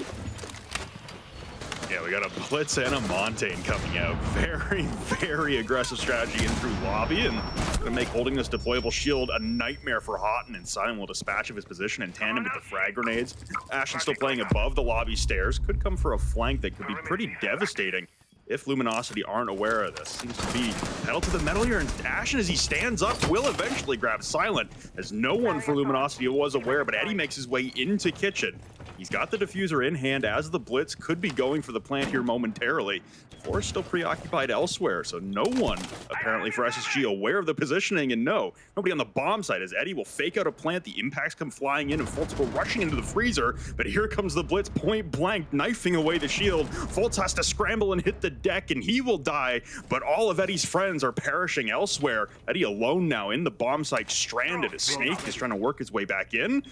Yeah, we got a Blitz and a Montaigne coming out. Very, very aggressive strategy in through lobby, and gonna make holding this deployable shield a nightmare for Houghton, and Silent will dispatch of his position in tandem with the frag grenades. Ashen still playing above the lobby stairs. Could come for a flank that could be pretty devastating if Luminosity aren't aware of this. Seems to be pedal to the metal here, and Ashen, as he stands up, will eventually grab Silent, as no one for Luminosity was aware, but Eddie makes his way into kitchen. He's got the diffuser in hand as the Blitz could be going for the plant here momentarily. Forrest still preoccupied elsewhere, so no one apparently for SSG aware of the positioning, and no, nobody on the bomb site as Eddie will fake out a plant. The impacts come flying in and Fultz go rushing into the freezer, but here comes the Blitz point blank, knifing away the shield. Fultz has to scramble and hit the deck, and he will die, but all of Eddie's friends are perishing elsewhere. Eddie alone now in the bomb site, stranded as Snake is trying to work his way back in.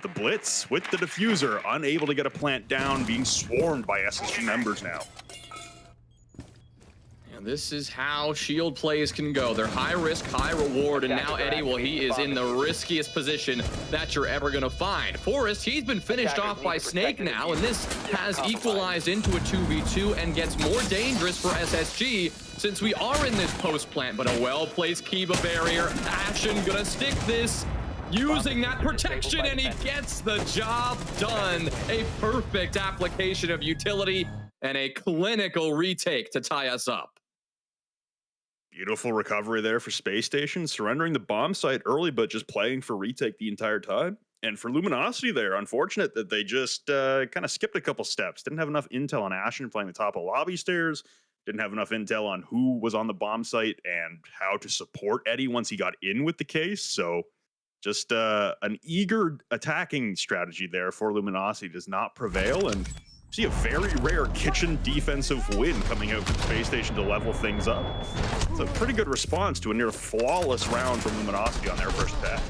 The Blitz with the diffuser, unable to get a plant down, being swarmed by SSG members now. And this is how shield plays can go. They're high risk, high reward, and now Eddie, well, he is in the riskiest position that you're ever gonna find. Forrest, he's been finished off by Snake now, and this has equalized into a 2v2 and gets more dangerous for SSG since we are in this post plant, but a well-placed Kiba barrier. Ashen gonna stick this, using that protection, and he gets the job done. A perfect application of utility and a clinical retake to tie us up. Beautiful recovery there for Space Station, surrendering the bomb site early, but just playing for retake the entire time. And for Luminosity there, unfortunate that they just kind of skipped a couple steps. Didn't have enough intel on Ashen playing the top of lobby stairs. Didn't have enough intel on who was on the bomb site and how to support Eddie once he got in with the case. So just an eager attacking strategy there for Luminosity does not prevail, and see a very rare kitchen defensive win coming out from Space Station to level things up. It's a pretty good response to a near flawless round from Luminosity on their first attack.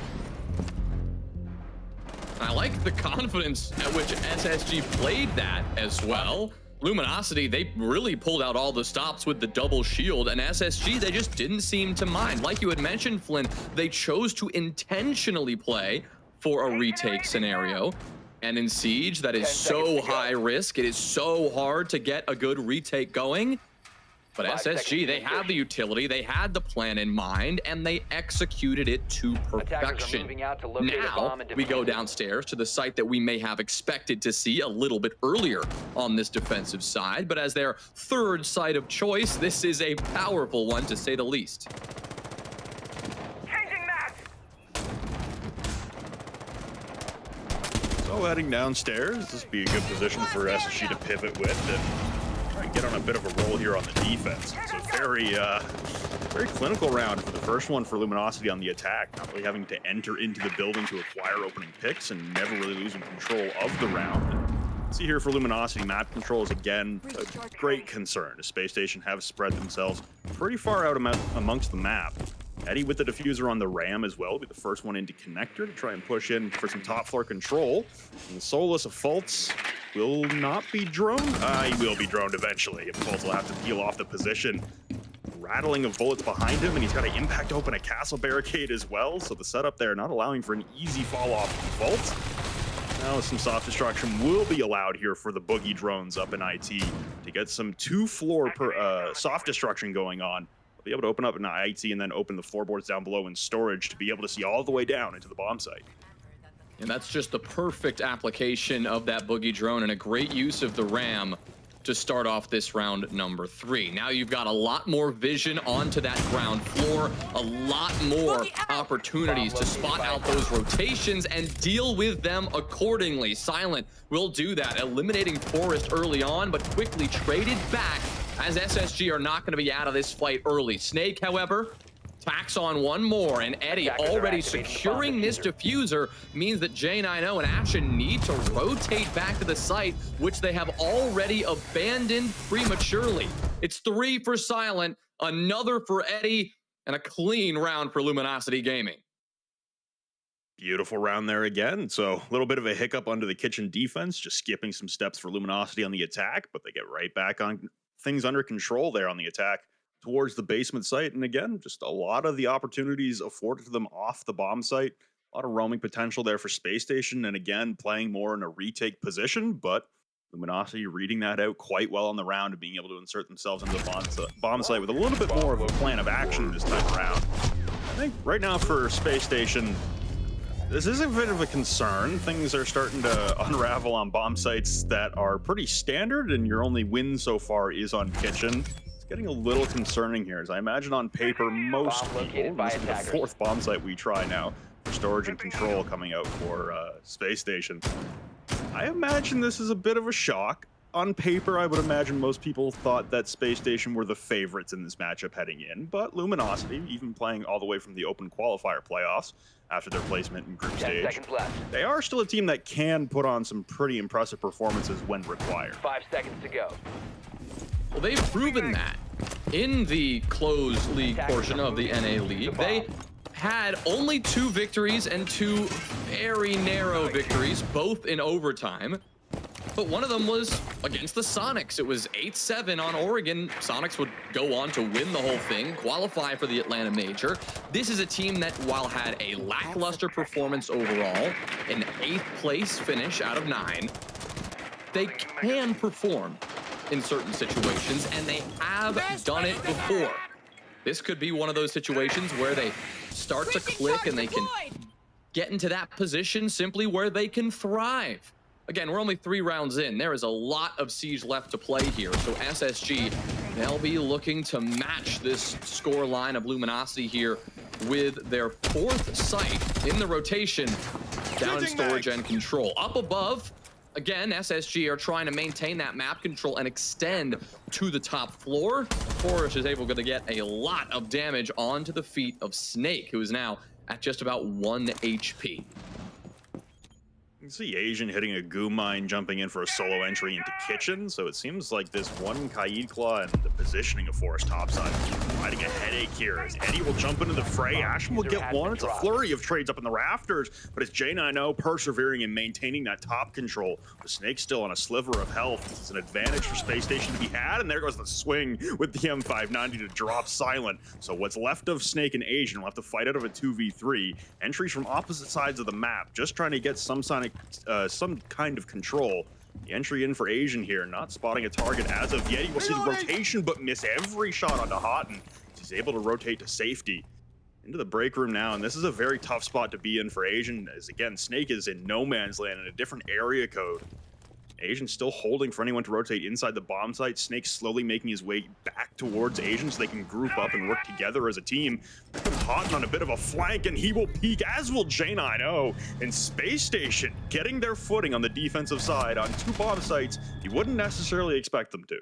I like the confidence at which SSG played that as well. Luminosity, they really pulled out all the stops with the double shield, and SSG, they just didn't seem to mind. Like you had mentioned, Flynn, they chose to intentionally play for a retake scenario. And in Siege, that is so high risk. It is so hard to get a good retake going. But SSG, they had the utility, they had the plan in mind, and they executed it to perfection. Now, we go downstairs to the site that we may have expected to see a little bit earlier on this defensive side, but as their third site of choice, this is a powerful one to say the least. So heading downstairs, this would be a good position for SSG to pivot with and try and get on a bit of a roll here on the defense. So very clinical round for the first one for Luminosity on the attack, not really having to enter into the building to acquire opening picks and never really losing control of the round. See here for Luminosity, map control is again a great concern. The Space Station have spread themselves pretty far out amongst the map. Eddie with the diffuser on the Ram as well will be the first one into connector to try and push in for some top floor control. And the Soulless of Fultz will not be droned. He will be droned eventually. Fultz will have to peel off the position. Rattling of bullets behind him, and he's got to impact open a castle barricade as well. So the setup there not allowing for an easy fall off from Fultz. Now some soft destruction will be allowed here for the boogie drones up in IT to get some 2-floor per soft destruction going on. They'll be able to open up an IT and then open the floorboards down below in storage to be able to see all the way down into the bomb site. And that's just the perfect application of that boogie drone and a great use of the Ram to start off this round number 3. Now you've got a lot more vision onto that ground floor, a lot more opportunities to spot out those rotations and deal with them accordingly. Silent will do that, eliminating Forest early on, but quickly traded back as SSG are not going to be out of this fight early. Snake, however, tacks on one more, and Eddie already securing this diffuser means that J90 and Ashen need to rotate back to the site, which they have already abandoned prematurely. It's 3 for Silent, another for Eddie, and a clean round for Luminosity Gaming. Beautiful round there again. So a little bit of a hiccup under the kitchen defense, just skipping some steps for Luminosity on the attack, but they get right back on things under control there on the attack towards the basement site. And again, just a lot of the opportunities afforded to them off the bomb site. A lot of roaming potential there for Space Station. And again, playing more in a retake position, but Luminosity reading that out quite well on the round and being able to insert themselves into the bomb site with a little bit more of a plan of action this time around. I think right now for Space Station, this is a bit of a concern. Things are starting to unravel on bomb sites that are pretty standard, and your only win so far is on kitchen. Getting a little concerning here, as I imagine on paper, most people, this is the 4th bomb site we try now for storage and control coming out for Space Station. I imagine this is a bit of a shock. On paper, I would imagine most people thought that Space Station were the favorites in this matchup heading in, but Luminosity, even playing all the way from the open qualifier playoffs after their placement in group stage, they are still a team that can put on some pretty impressive performances when required. 5 seconds to go. Well, they've proven that in the closed league portion of the NA League. They had only 2 victories and 2 very narrow victories, both in overtime. But one of them was against the Sonics. It was 8-7 on Oregon. Sonics would go on to win the whole thing, qualify for the Atlanta Major. This is a team that, while had a lackluster performance overall, an 8th place finish out of 9, they can perform in certain situations, and they have done it before. This could be one of those situations where they start to click and they can get into that position simply where they can thrive. Again, we're only 3 rounds in. There is a lot of siege left to play here, so SSG, they'll be looking to match this score line of Luminosity here with their 4th site in the rotation down in storage and control. Up above, again, SSG are trying to maintain that map control and extend to the top floor. Forrest is able to get a lot of damage onto the feet of Snake, who is now at just about 1 HP. You can see Asian hitting a goo mine, jumping in for a solo entry into kitchen. So it seems like this one Kaid Claw and the positioning of Forest topside providing a headache here. As Eddie will jump into the fray, Ashen will get one. It's a flurry of trades up in the rafters, but it's J90 persevering and maintaining that top control. The Snake still on a sliver of health. This is an advantage for Space Station to be had, and there goes the swing with the M590 to drop Silent. So what's left of Snake and Asian will have to fight out of a 2v3. Entries from opposite sides of the map, just trying to get some kind of control. The entry in for Asian here, not spotting a target as of yet. He will see the rotation, but miss every shot onto Houghton. He's able to rotate to safety. Into the break room now, and this is a very tough spot to be in for Asian, as again, Snake is in no man's land in a different area code. Asian still holding for anyone to rotate inside the bomb site. Snake slowly making his way back towards Asian so they can group up and work together as a team. Houghton on a bit of a flank, and he will peek, as will J90. And Space Station getting their footing on the defensive side on 2 bomb sites you wouldn't necessarily expect them to.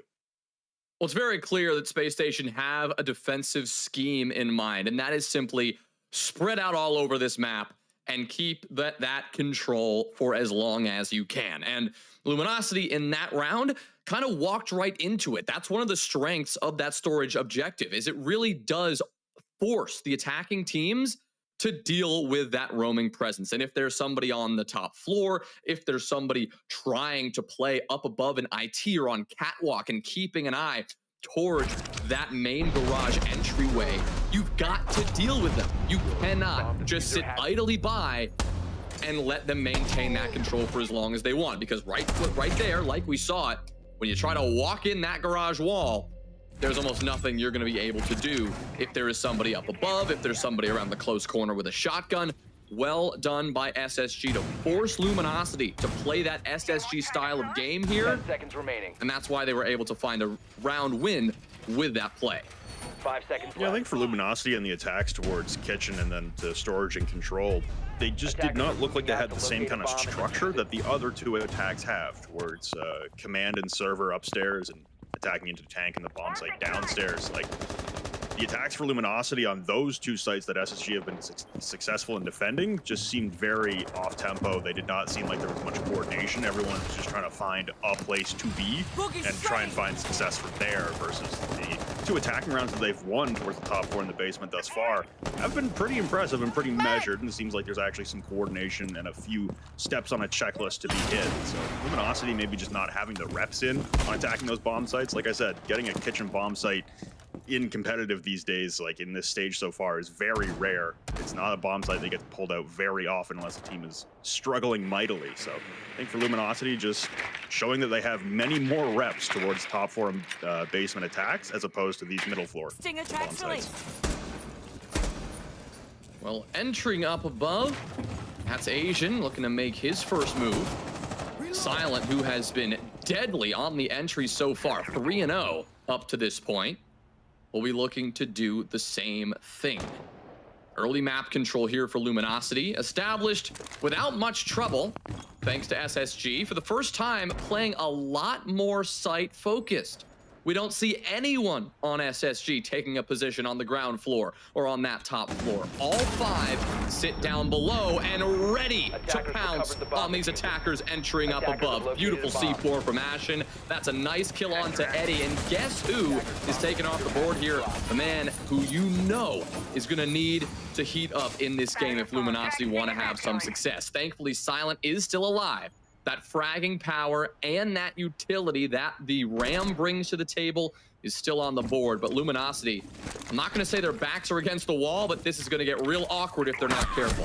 Well, it's very clear that Space Station have a defensive scheme in mind, and that is simply spread out all over this map and keep that control for as long as you can. And Luminosity in that round kind of walked right into it. That's one of the strengths of that storage objective, is it really does force the attacking teams to deal with that roaming presence. And if there's somebody on the top floor, if there's somebody trying to play up above an IT or on catwalk and keeping an eye towards that main garage entryway, you've got to deal with them. You cannot just sit idly by and let them maintain that control for as long as they want, because right there, like we saw it, when you try to walk in that garage wall, there's almost nothing you're going to be able to do if there is somebody up above, if there's somebody around the close corner with a shotgun. Well done by SSG to force Luminosity to play that SSG style of game here. 10 seconds remaining. And that's why they were able to find a round win with that play. 5 seconds Yeah, I think for Luminosity and the attacks towards Kitchen and then to storage and control, they just did not look like they had the same kind of structure that the other two attacks have towards command and server upstairs and attacking into the tank and the bomb site downstairs. Like, the attacks for Luminosity on those two sites that SSG have been successful in defending just seemed very off-tempo. They did not seem like there was much coordination. Everyone was just trying to find a place to be and try and find success from there, versus the two attacking rounds that they've won towards the top four in the basement thus far have been pretty impressive and pretty measured, and it seems like there's actually some coordination and a few steps on a checklist to be hit. So Luminosity maybe just not having the reps in on attacking those bomb sites. Like I said, getting a kitchen bomb site in competitive these days, like in this stage so far, is very rare. It's not a bomb site that gets pulled out very often unless the team is struggling mightily. So I think for Luminosity, just showing that they have many more reps towards top four basement attacks as opposed to these middle floor bomb sites. Well, entering up above, that's Asian looking to make his first move. Silent, who has been deadly on the entry so far, 3-0 up to this point, will be looking to do the same thing. Early map control here for Luminosity, established without much trouble, thanks to SSG, for the first time playing a lot more site focused. We don't see anyone on SSG taking a position on the ground floor or on that top floor. All five sit down below and ready to pounce on these attackers entering up above. Beautiful C4 from Ashen. That's a nice kill on to Eddie. And guess who is taking off the board here? The man who you know is going to need to heat up in this game if Luminosity want to have some success. Thankfully, Silent is still alive. That fragging power and that utility that the Ram brings to the table is still on the board. But Luminosity, I'm not going to say their backs are against the wall, but this is going to get real awkward if they're not careful.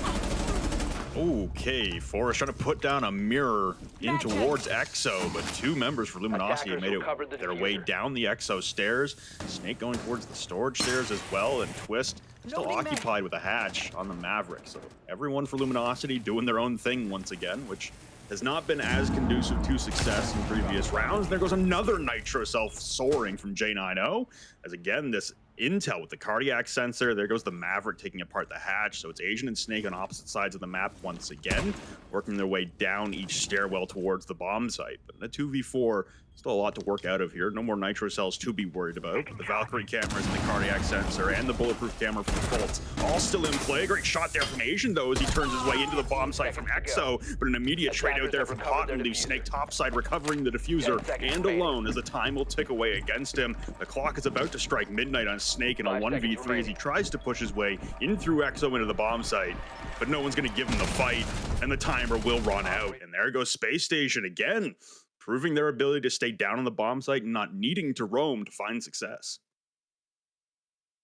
Okay, Forrest trying to put down a mirror in towards EXO, but two members for Luminosity have made it their way down the EXO stairs. Snake going towards the storage stairs as well, and Twist still occupied with a hatch on the Maverick. So everyone for Luminosity doing their own thing once again, which has not been as conducive to success in previous rounds. There goes another Nitro self-soaring from J90, as again, this intel with the cardiac sensor. There goes the Maverick taking apart the hatch. So it's Asian and Snake on opposite sides of the map once again, working their way down each stairwell towards the bomb site. But in a 2v4, still a lot to work out of here. No more Nitro cells to be worried about. The Valkyrie cameras and the cardiac sensor and the bulletproof camera from Colts all still in play. Great shot there from Asian, though, as he turns his way into the bomb site from EXO. But an immediate trade out there from Cotton leaves Snake topside, recovering the diffuser and alone as the time will tick away against him. The clock is about to strike midnight on Snake in a 1v3 as he tries to push his way in through EXO into the bomb site. But no one's going to give him the fight, and the timer will run out. And there goes Space Station again, proving their ability to stay down on the bomb site and not needing to roam to find success.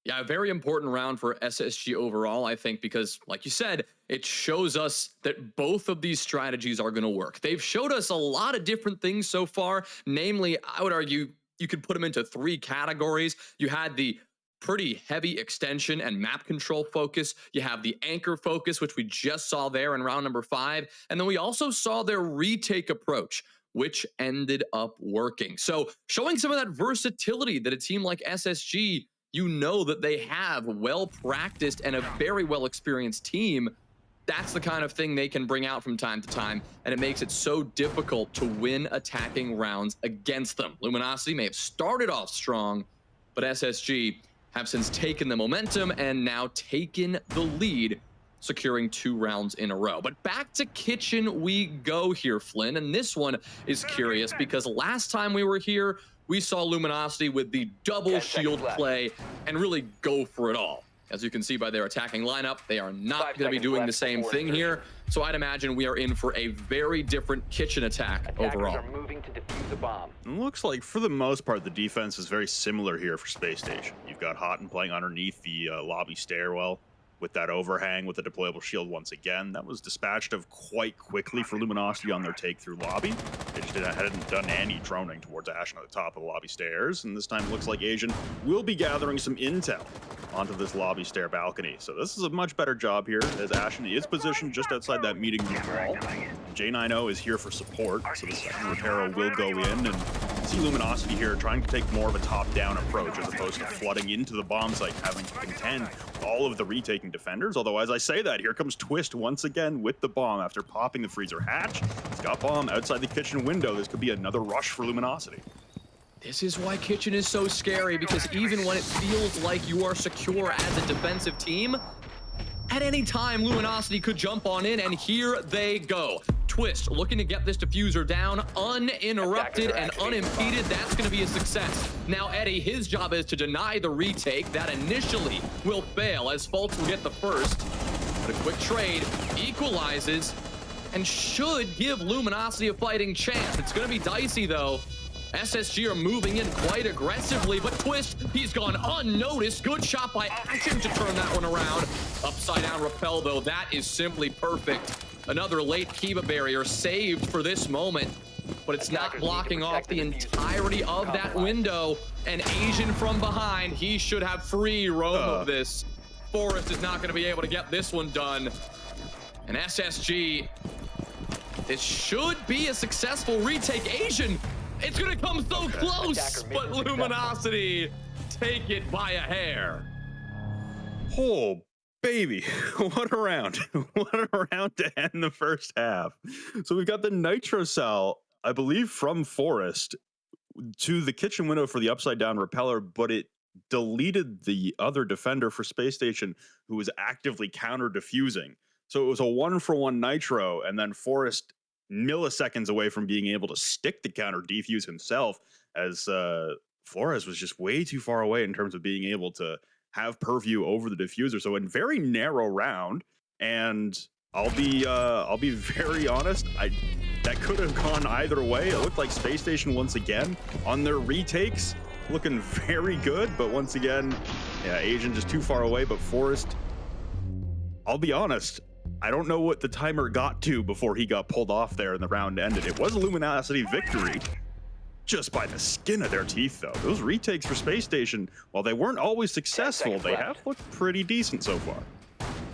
Yeah, a very important round for SSG overall, I think, because, like you said, it shows us that both of these strategies are going to work. They've showed us a lot of different things so far. Namely, I would argue you could put them into three categories. You had the pretty heavy extension and map control focus. You have the anchor focus, which we just saw there in round number 5. And then we also saw their retake approach, which ended up working. So showing some of that versatility that a team like SSG, you know that they have well-practiced and a very well-experienced team. That's the kind of thing they can bring out from time to time, and it makes it so difficult to win attacking rounds against them. Luminosity may have started off strong, but SSG have since taken the momentum and now taken the lead securing 2 rounds in a row. But back to Kitchen we go here, Flynn, and this one is curious because last time we were here, we saw Luminosity with the double shield play and really go for it all. As you can see by their attacking lineup, they are not going to be doing the same thing here. So I'd imagine we are in for a very different Kitchen attack overall. Are moving to defuse the bomb. It looks like, for the most part, the defense is very similar here for Space Station. You've got Houghton playing underneath the lobby stairwell with that overhang with the deployable shield once again. That was dispatched of quite quickly for Luminosity on their take through lobby. They just hadn't done any droning towards Ashen at the top of the lobby stairs, and this time it looks like Asian will be gathering some intel onto this lobby stair balcony. So this is a much better job here, as Ashen is positioned just outside that meeting room wall. J90 is here for support, so the second Reparo will go in, and see Luminosity here trying to take more of a top-down approach as opposed to flooding into the bomb site, having to contend with all of the retaking defenders. Although, as I say that, here comes Twist once again with the bomb after popping the freezer hatch. He's got bomb outside the kitchen window. This could be another rush for Luminosity. This is why Kitchen is so scary, because even when it feels like you are secure as a defensive team, at any time Luminosity could jump on in, and here they go. Twist looking to get this diffuser down uninterrupted and unimpeded. That's going to be a success. Now Eddie, his job is to deny the retake. That initially will fail as Fultz will get the first, but a quick trade equalizes and should give Luminosity a fighting chance. It's going to be dicey though. SSG are moving in quite aggressively, but Twist, he's gone unnoticed. Good shot by Ashen to turn that one around. Upside down rappel though, that is simply perfect. Another late Kiba barrier saved for this moment, but it's not blocking off the entirety of that window. And Asian from behind, he should have free roam of this. Forrest is not gonna be able to get this one done. And SSG, this should be a successful retake. Asian, it's gonna come so close, but Luminosity take it by a hair. Oh, baby, what a round. What a round to end the first half. So we've got the Nitro Cell, I believe, from Forest to the kitchen window for the upside down repeller, but it deleted the other defender for Space Station who was actively counter diffusing. So it was a 1-for-1 Nitro, and then Forest milliseconds away from being able to stick the counter defuse himself, as Flores was just way too far away in terms of being able to have purview over the diffuser. So in very narrow round, and I'll be very honest, that could have gone either way. It looked like Space Station once again on their retakes looking very good, but once again, yeah, Asian just too far away. But Forrest, I'll be honest, I don't know what the timer got to before he got pulled off there and the round ended. It was a Luminosity victory, just by the skin of their teeth, though. Those retakes for Space Station, while they weren't always successful, they have looked pretty decent so far.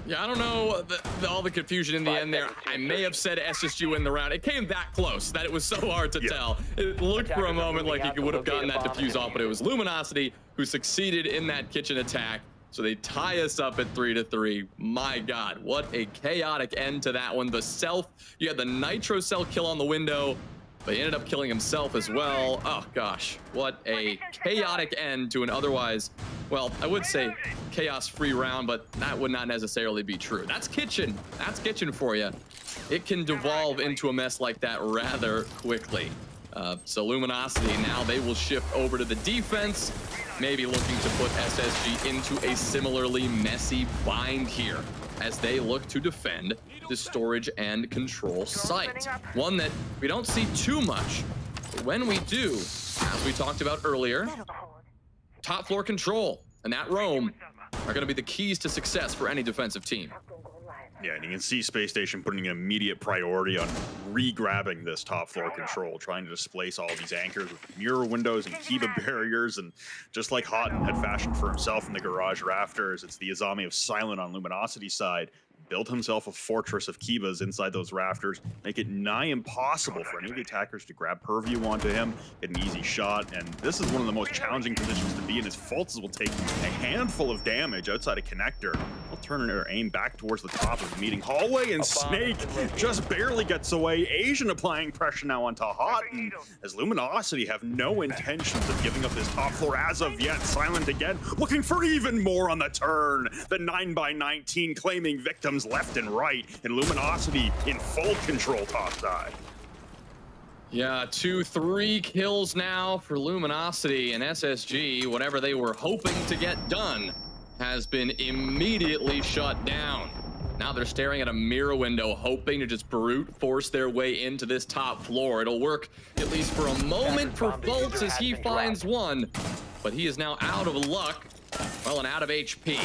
Yeah, I don't know all the confusion in the end there. I may have said SSG win the round. It came that close that it was so hard to tell. It looked for a moment like he would have gotten that diffuse off, but it was Luminosity who succeeded in that kitchen attack. So they tie us up at 3-3. My God, what a chaotic end to that one. You had the Nitro Cell kill on the window, but he ended up killing himself as well. Oh gosh, what a chaotic end to an otherwise, well, I would say chaos-free round, but that would not necessarily be true. That's Kitchen. That's Kitchen for you. It can devolve into a mess like that rather quickly. So Luminosity, now they will shift over to the defense, maybe looking to put SSG into a similarly messy bind here as they look to defend the storage and control site. One that we don't see too much, but when we do, as we talked about earlier, top floor control and that roam are going to be the keys to success for any defensive team. Yeah, and you can see Space Station putting an immediate priority on re-grabbing this top floor control, trying to displace all these anchors with mirror windows and Kiba barriers, and just like Houghton had fashioned for himself in the garage rafters, it's the Izami of Silent on Luminosity's side. Built himself a fortress of Kibas inside those rafters, make it nigh impossible for any of the attackers to grab purview onto him, get an easy shot, and this is one of the most challenging positions to be in, as Fultz will take a handful of damage outside a connector. He'll turn their aim back towards the top of the meeting hallway, and Snake just barely gets away. Asian applying pressure now onto Houghton, as Luminosity have no intentions of giving up this top floor as of yet. Silent again, looking for even more on the turn. The 9x19 claiming victims left and right, and Luminosity in full control top side. Yeah, 2-3 kills now for Luminosity, and SSG, whatever they were hoping to get done, has been immediately shut down. Now they're staring at a mirror window, hoping to just brute force their way into this top floor. It'll work, at least for a moment, for Fultz as he finds one, but he is now out of luck, well, and out of HP.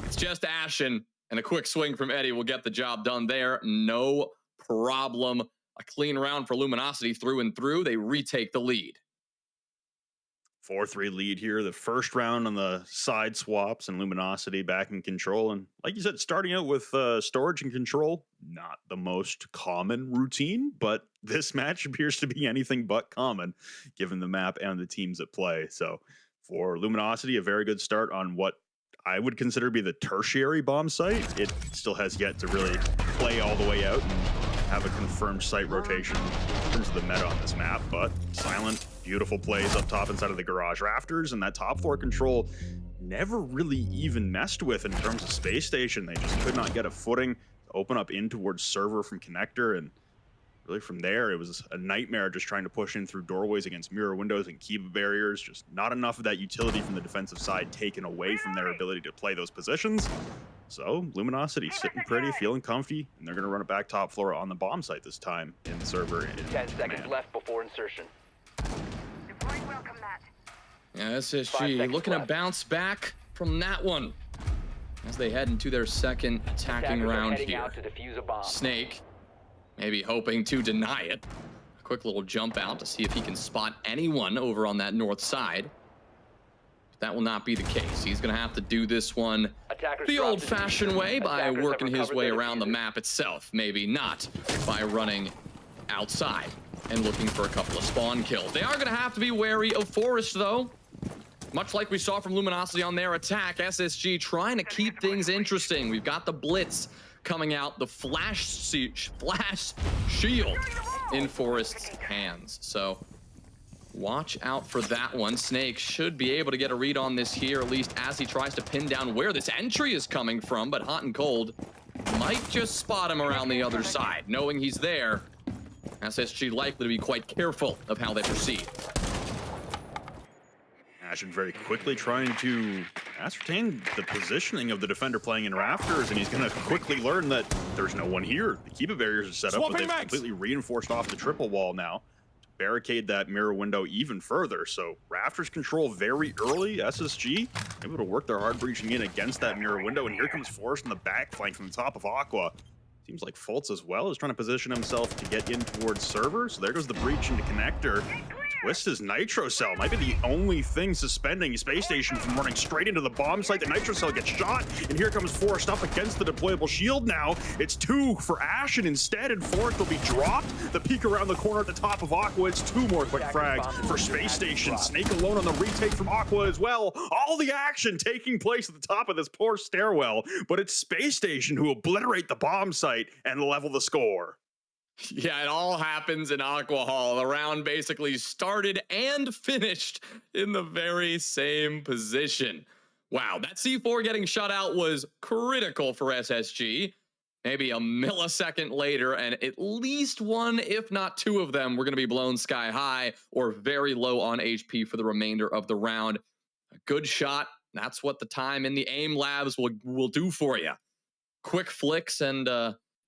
It's just Ashen, and a quick swing from Eddie will get the job done there. No problem. A clean round for Luminosity through and through. They retake the lead. 4-3 lead here. The first round on the side swaps, and Luminosity back in control. And like you said, starting out with storage and control, not the most common routine, but this match appears to be anything but common given the map and the teams at play. So for Luminosity, a very good start on what I would consider to be the tertiary bomb site. It still has yet to really play all the way out and have a confirmed site rotation in terms of the meta on this map, but Silent, beautiful plays up top inside of the garage rafters, and that top floor control never really even messed with in terms of Space Station. They just could not get a footing to open up in towards server from connector, and really from there it was a nightmare just trying to push in through doorways against mirror windows and key barriers. Just not enough of that utility from the defensive side taken away from their ability to play those positions. So Luminosity sitting pretty, feeling comfy, and they're going to run it back top floor on the bomb site this time in the server. 10 seconds left before insertion. Yeah, SSG looking to bounce back from that one as they head into their second attacking round here. Snake maybe hoping to deny it. A quick little jump out to see if he can spot anyone over on that north side. That will not be the case. He's going to have to do this one the old-fashioned way by working his way around the map itself. Maybe not by running outside and looking for a couple of spawn kills. They are going to have to be wary of Forest, though. Much like we saw from Luminosity on their attack, SSG trying to keep things interesting. We've got the Blitz coming out, the flash shield in Forest's hands. So watch out for that one. Snake should be able to get a read on this here, at least as he tries to pin down where this entry is coming from, but Hot and Cold might just spot him around the other side. Knowing he's there, SSG likely to be quite careful of how they proceed. Ashen very quickly trying to ascertain the positioning of the defender playing in rafters, and he's going to quickly learn that there's no one here. The Kiba barriers are set up, but they've completely reinforced off the triple wall now to barricade that mirror window even further. So rafters control very early. SSG able to work their hard breaching in against that mirror window, and here comes Forrest in the back flank from the top of Aqua. Seems like Fultz as well is trying to position himself to get in towards server. So there goes the breach into connector. Twist his Nitro Cell. Might be the only thing suspending Space Station from running straight into the bomb site. The Nitro Cell gets shot, and here comes Forrest up against the deployable shield now. It's 2 for Ashen instead, and Forrest will be dropped. The peek around the corner at the top of Aqua. It's 2 more quick frags for Space Station. Snake alone on the retake from Aqua as well. All the action taking place at the top of this poor stairwell, but it's Space Station who obliterate the bomb site and level the score. Yeah, it all happens in Aqua Hall. The round basically started and finished in the very same position. Wow, that C4 getting shut out was critical for SSG. Maybe a millisecond later, and at least one, if not 2 of them, were going to be blown sky high or very low on HP for the remainder of the round. A good shot. That's what the time in the aim labs will do for you. Quick flicks and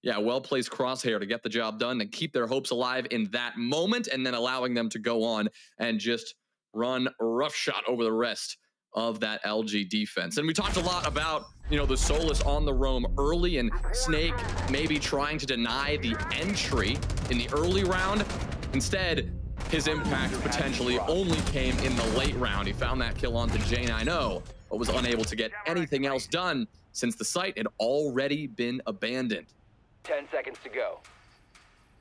yeah, well-placed crosshair to get the job done and keep their hopes alive in that moment, and then allowing them to go on and just run roughshod over the rest of that LG defense. And we talked a lot about, you know, the Solus on the roam early, and Snake maybe trying to deny the entry in the early round. Instead, his impact potentially only came in the late round. He found that kill onto J90, but was unable to get anything else done since the site had already been abandoned. 10 seconds to go.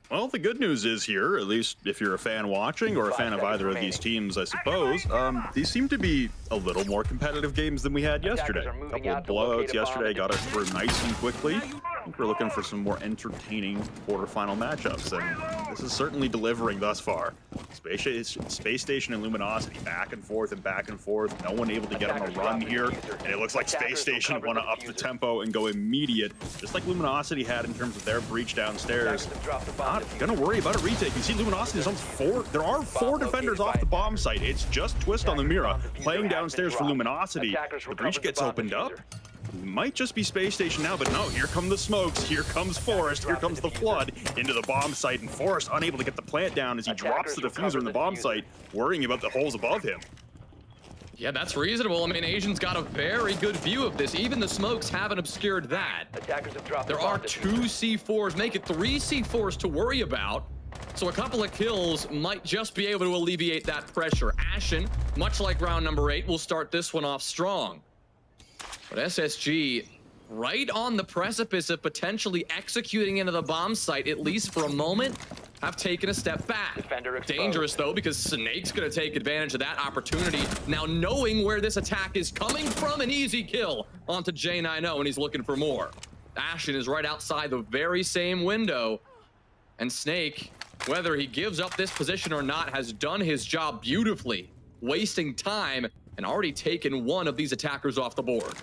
Well, the good news is here, at least if you're a fan watching or a fan of either of these teams, I suppose, these seem to be a little more competitive games than we had yesterday. A couple of blowouts yesterday got us through nice and quickly. I think we're looking for some more entertaining quarterfinal matchups, and this is certainly delivering thus far. Space Station and Luminosity back and forth and back and forth. No one able to get on a run here, and it looks like Space Station want to up the tempo and go immediate, just like Luminosity had in terms of their breach downstairs. Not gonna worry about a retake. You see Luminosity is on 4. There are 4 defenders off the bomb site. It's just Twist on the Mira playing downstairs for Luminosity. The breach gets opened up. Might just be Space Station now, but no, here come the smokes, here comes Forrest, here comes the flood into the bomb site, and Forrest unable to get the plant down as he drops the diffuser in the bomb site, worrying about the holes above him. Yeah, that's reasonable. I mean, Asian's got a very good view of this. Even the smokes haven't obscured that. There are 2 C4s, make it 3 C4s to worry about. So a couple of kills might just be able to alleviate that pressure. Ashen, much like round number 8, will start this one off strong. But SSG, right on the precipice of potentially executing into the bomb site, at least for a moment, have taken a step back. Dangerous, though, because Snake's going to take advantage of that opportunity. Now, knowing where this attack is coming from, an easy kill onto J90, and he's looking for more. Ashen is right outside the very same window. And Snake, whether he gives up this position or not, has done his job beautifully, wasting time and already taken one of these attackers off the board.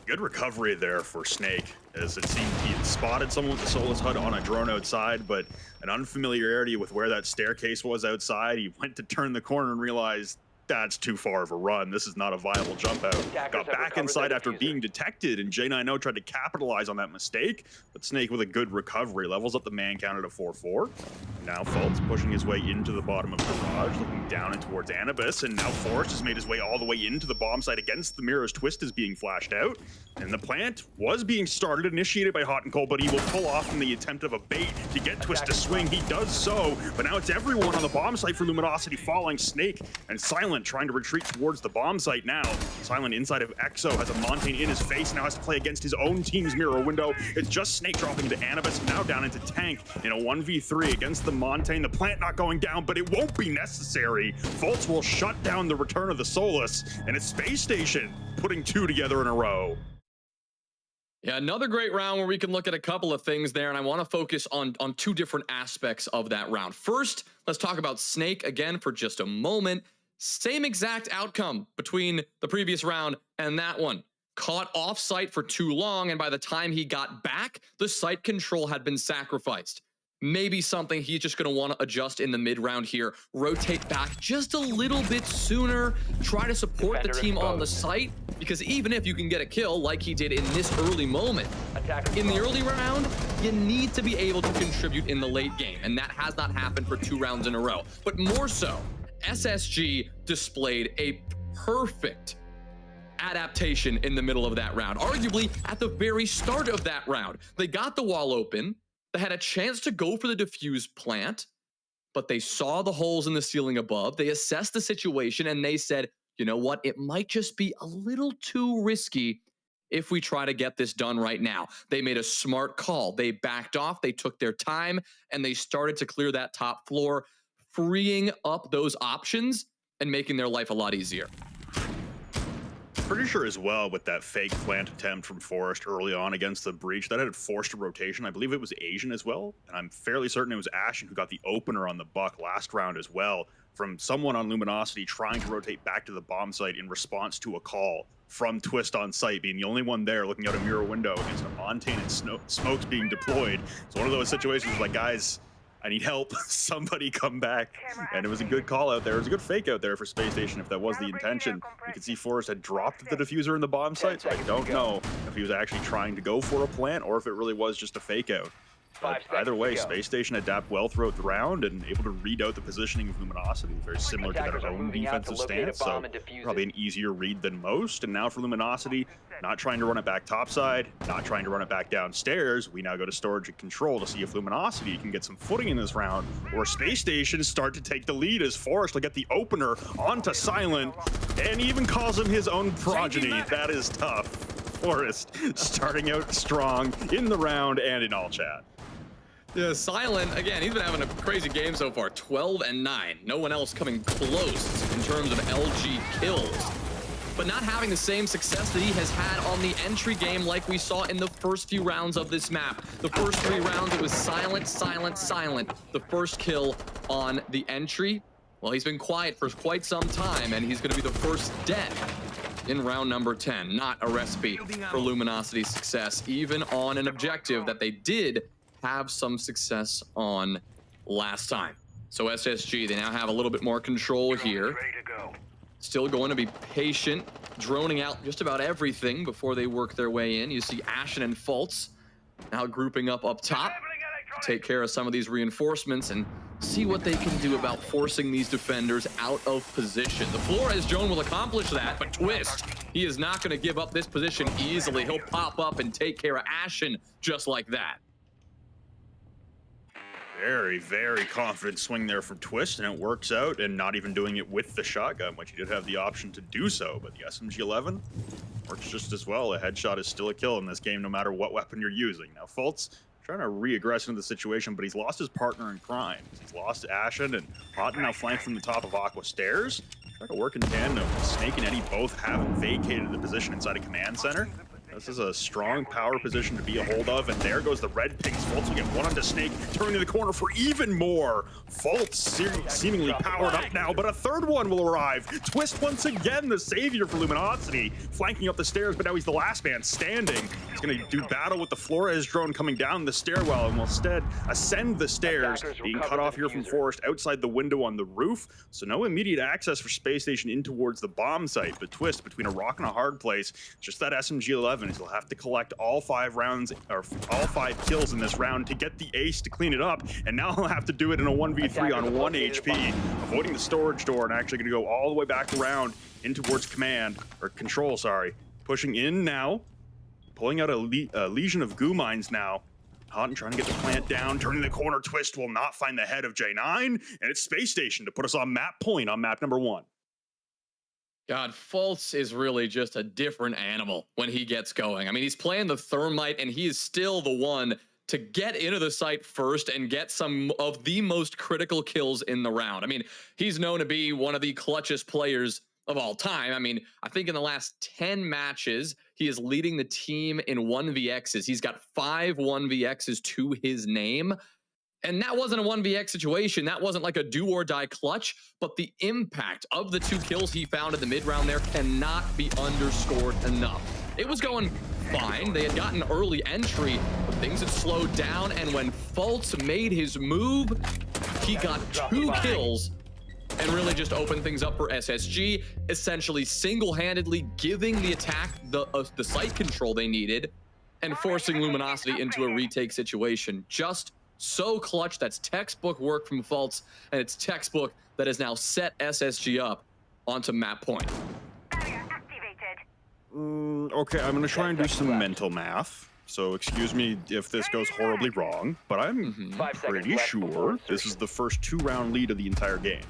Good recovery there for Snake, as it seemed he had spotted someone with the Solus HUD on a drone outside, but an unfamiliarity with where that staircase was outside. He went to turn the corner and realized that's too far of a run. This is not a viable jump out. Got back inside after being detected, and J90 tried to capitalize on that mistake, but Snake with a good recovery levels up the man counter to 4-4. Now Fultz pushing his way into the bottom of Garage, looking down and towards Anubis, and now Forrest has made his way all the way into the bomb site against the Mirror's Twist is being flashed out. And the plant was being started, initiated by Hot and Cold, but he will pull off in the attempt of a bait to get Twist to swing. He does so, but now it's everyone on the bomb site for Luminosity falling. Snake and Silent trying to retreat towards the bomb site now. Silent inside of Exo has a Montaigne in his face, now has to play against his own team's mirror window. It's just Snake dropping into Anubis, now down into Tank in a 1v3 against the Montaigne. The plant not going down, but it won't be necessary. Fultz will shut down the return of the Solus, and it's Space Station putting 2 together in a row. Yeah, another great round where we can look at a couple of things there, and I want to focus on 2 different aspects of that round. First, let's talk about Snake again for just a moment. Same exact outcome between the previous round and that one. Caught off site for too long, and by the time he got back, the site control had been sacrificed. Maybe something he's just going to want to adjust in the mid-round here. Rotate back just a little bit sooner. Try to support the team on the site, because even if you can get a kill like he did in this early moment, in the early round, you need to be able to contribute in the late game, and that has not happened for 2 rounds in a row. But more so, SSG displayed a perfect adaptation in the middle of that round. Arguably, at the very start of that round, they got the wall open. They had a chance to go for the diffuse plant, but they saw the holes in the ceiling above. They assessed the situation, and they said, you know what? It might just be a little too risky if we try to get this done right now. They made a smart call. They backed off. They took their time, and they started to clear that top floor, freeing up those options and making their life a lot easier. Pretty sure as well with that fake plant attempt from Forrest early on against the breach, that had forced a rotation. I believe it was Asian as well, and I'm fairly certain it was Ashen who got the opener on the buck last round as well, from someone on Luminosity trying to rotate back to the bomb site in response to a call from Twist on site, being the only one there looking out a mirror window against a Montaigne and smokes being deployed. It's one of those situations like, guys, I need help. Somebody come back. And it was a good call out there. It was a good fake out there for Space Station if that was the intention. You can see Forrest had dropped the diffuser in the bomb site, so I don't know if he was actually trying to go for a plant or if it really was just a fake out. But either way, Space Station adapt well throughout the round and able to read out the positioning of Luminosity, very similar to their own defensive stance, so probably an easier read than most. And now for Luminosity, not trying to run it back topside, not trying to run it back downstairs, we now go to storage and control to see if Luminosity can get some footing in this round, or Space Station start to take the lead as Forrest will get the opener onto Silent, and even calls him his own progeny. That is tough. Forrest starting out strong in the round and in all chat. Yeah, Silent, again, he's been having a crazy game so far. 12 and 9. No one else coming close in terms of LG kills. But not having the same success that he has had on the entry game like we saw in the first few rounds of this map. The first 3 rounds, it was Silent, Silent, Silent. The first kill on the entry. Well, he's been quiet for quite some time, and he's going to be the first death in round number 10. Not a recipe for Luminosity's success, even on an objective that they did have some success on last time. So SSG, they now have a little bit more control here. Still going to be patient, droning out just about everything before they work their way in. You see Ashen and Fultz now grouping up top to take care of some of these reinforcements and see what they can do about forcing these defenders out of position. The Flores drone will accomplish that, but Twist, he is not going to give up this position easily. He'll pop up and take care of Ashen just like that. Very, very confident swing there from Twist, and it works out, and not even doing it with the shotgun, which he did have the option to do so, but the SMG-11 works just as well. A headshot is still a kill in this game, no matter what weapon you're using. Now, Fultz trying to re-aggress into the situation, but he's lost his partner in crime. He's lost Ashen, and Houghton now flanked from the top of Aqua Stairs. Trying to work in tandem. Snake and Eddie both haven't vacated the position inside a command center. This is a strong power position to be a hold of, and there goes the red pings. Fultz will get one onto Snake, turning the corner for even more. Fultz seemingly powered up now, but a third one will arrive. Twist once again, the savior for Luminosity, flanking up the stairs, but now he's the last man standing. He's going to do battle with the Flores drone coming down the stairwell, and will instead ascend the stairs, being cut off here from Forest outside the window on the roof. So no immediate access for Space Station in towards the bomb site, but Twist between a rock and a hard place. Just that SMG-11. He'll have to collect all 5 rounds, or all 5 kills in this round to get the ace to clean it up, and now he'll have to do it in a 1v3 on 1 HP, avoiding the storage door, and actually going to go all the way back around in towards control, sorry. Pushing in now, pulling out a legion of goo mines now. Houghton trying to get the plant down, turning the corner. Twist will not find the head of J9, and it's Space Station to put us on map point on map number 1. God, Fultz is really just a different animal when he gets going. I mean, he's playing the Thermite, and he is still the one to get into the site first and get some of the most critical kills in the round. I mean, he's known to be one of the clutchest players of all time. I mean, I think in the last 10 matches, he is leading the team in 1vx's. He's got 5 1vx's to his name. And that wasn't a 1vx situation. That wasn't like a do or die clutch, but the impact of the 2 kills he found in the mid round there cannot be underscored enough. It was going fine. They had gotten early entry, but things had slowed down. And when Fultz made his move, he got 2 kills and really just opened things up for SSG, essentially single-handedly giving the attack the site control they needed and forcing Luminosity into a retake situation. Just so clutch. That's textbook work from Fultz, and it's textbook that has now set SSG up onto map point. Okay, I'm going to try and do some mental math. So excuse me if this goes horribly wrong, but I'm pretty sure this is the first 2-round lead of the entire game.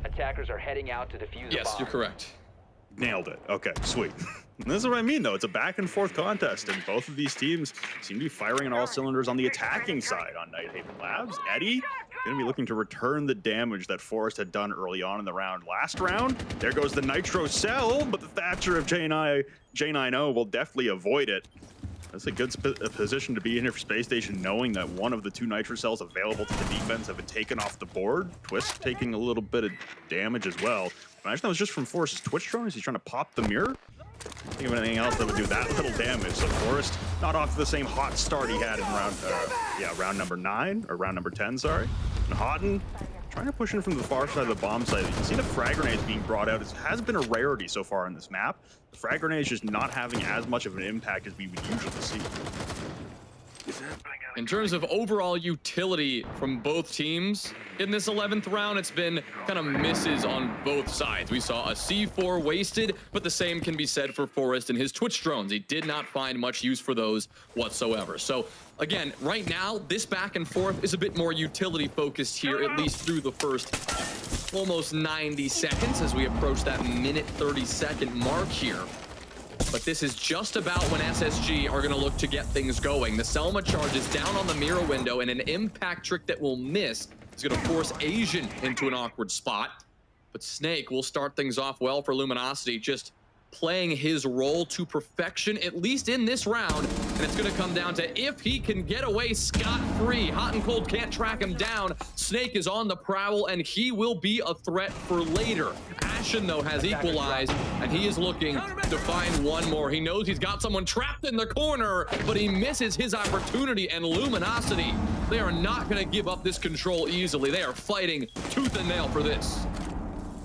Attackers are heading out to defuse the bomb. Yes, you're correct. Nailed it. Okay, sweet. This is what I mean, though. It's a back-and-forth contest, and both of these teams seem to be firing on all cylinders on the attacking side on Nighthaven Labs. Eddie going to be looking to return the damage that Forrest had done early on in the round. Last round, there goes the Nitro Cell, but the Thatcher of J90 will definitely avoid it. That's a good position to be in here for Space Station, knowing that one of the 2 Nitro Cells available to the defense have been taken off the board. Twist taking a little bit of damage as well. Imagine that was just from Forrest's Twitch drone as he's trying to pop the mirror. Think of anything else that would do that little damage. So Forrest not off to the same hot start he had in round number 9, or round number 10, sorry. And Houghton trying to push in from the far side of the bomb site. You can see the frag grenades being brought out. It has been a rarity so far in this map. The frag grenades just not having as much of an impact as we would usually see. In terms of overall utility from both teams in this 11th round, it's been kind of misses on both sides. We saw a C4 wasted, but the same can be said for Forrest and his Twitch drones. He did not find much use for those whatsoever. So again, right now, this back and forth is a bit more utility focused here, at least through the first almost 90 seconds as we approach that minute 30-second mark here. but this is just about when SSG are gonna look to get things going. The Selma charge is down on the mirror window, and an impact trick that will miss is gonna force Asian into an awkward spot. But Snake will start things off well for Luminosity, just playing his role to perfection, at least in this round. And it's gonna come down to if he can get away scot-free. Hot and Cold can't track him down. Snake is on the prowl, and he will be a threat for later. Ashen, though, has equalized, and he is looking to find one more. He knows he's got someone trapped in the corner, but he misses his opportunity, and Luminosity, they are not gonna give up this control easily. They are fighting tooth and nail for this.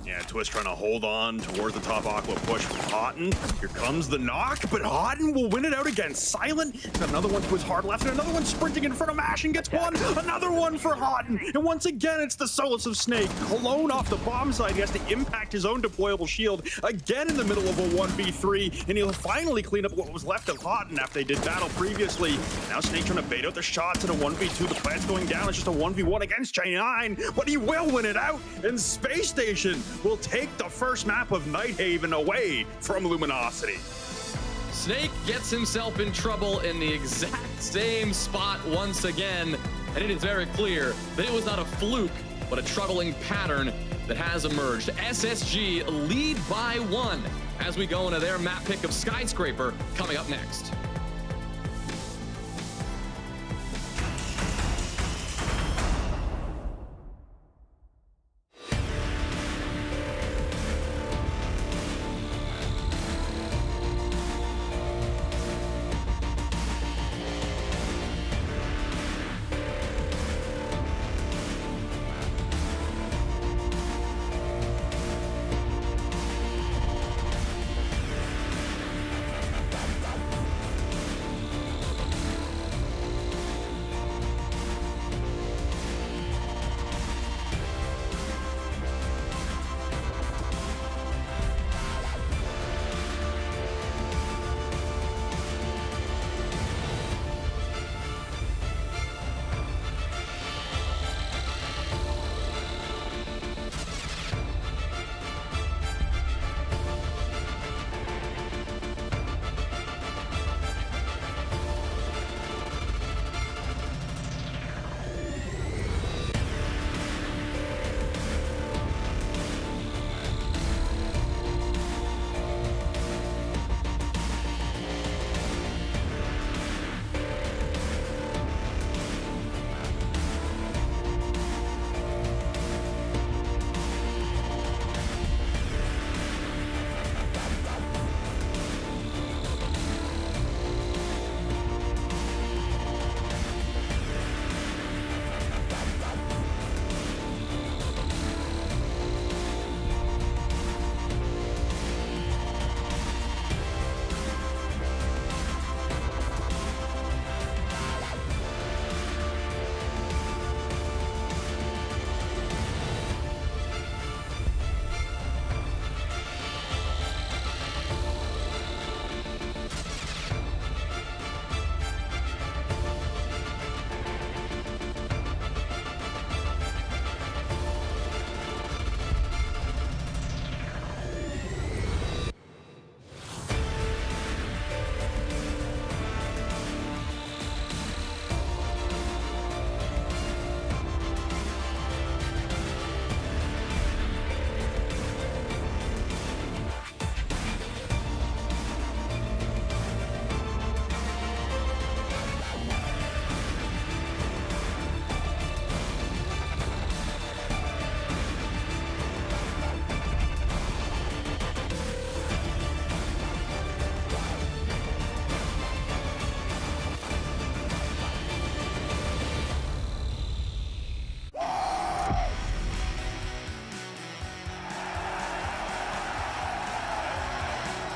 Yeah, Twist trying to hold on towards the top Aqua push from Houghton. Here comes the knock, but Houghton will win it out against Silent. He's got another one to his hard left, and another one sprinting in front of Mash and gets one. Another one for Houghton. And once again, it's the Solace of Snake. Alone off the bomb side, he has to impact his own deployable shield. Again in the middle of a 1v3, and he'll finally clean up what was left of Houghton after they did battle previously. Now Snake trying to bait out the shots in a 1v2. The plant's going down. It's just a 1v1 against J9, but he will win it out. And Space Station will take the first map of Nighthaven away from Luminosity. Snake gets himself in trouble in the exact same spot once again, and it is very clear that it was not a fluke, but a troubling pattern that has emerged. SSG lead by 1 as we go into their map pick of Skyscraper coming up next.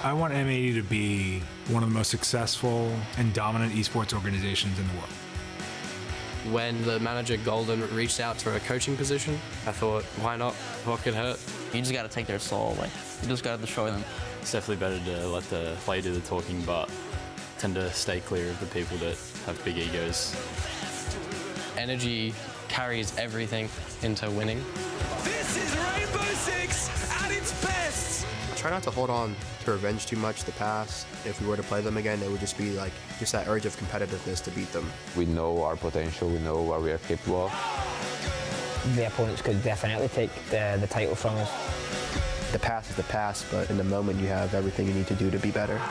I want M80 to be one of the most successful and dominant esports organizations in the world. When the manager Golden reached out for a coaching position, I thought, why not? What could hurt? You just got to take their soul away. You just got to destroy them. It's definitely better to let the player do the talking, but tend to stay clear of the people that have big egos. Energy carries everything into winning. This is Rainbow Six at its best. try not to hold on to revenge too much the past. If we were to play them again, it would just be like just that urge of competitiveness to beat them. We know our potential, we know what we are capable of. The opponents could definitely take the title from us. The past is the past, but in the moment you have everything you need to do to be better.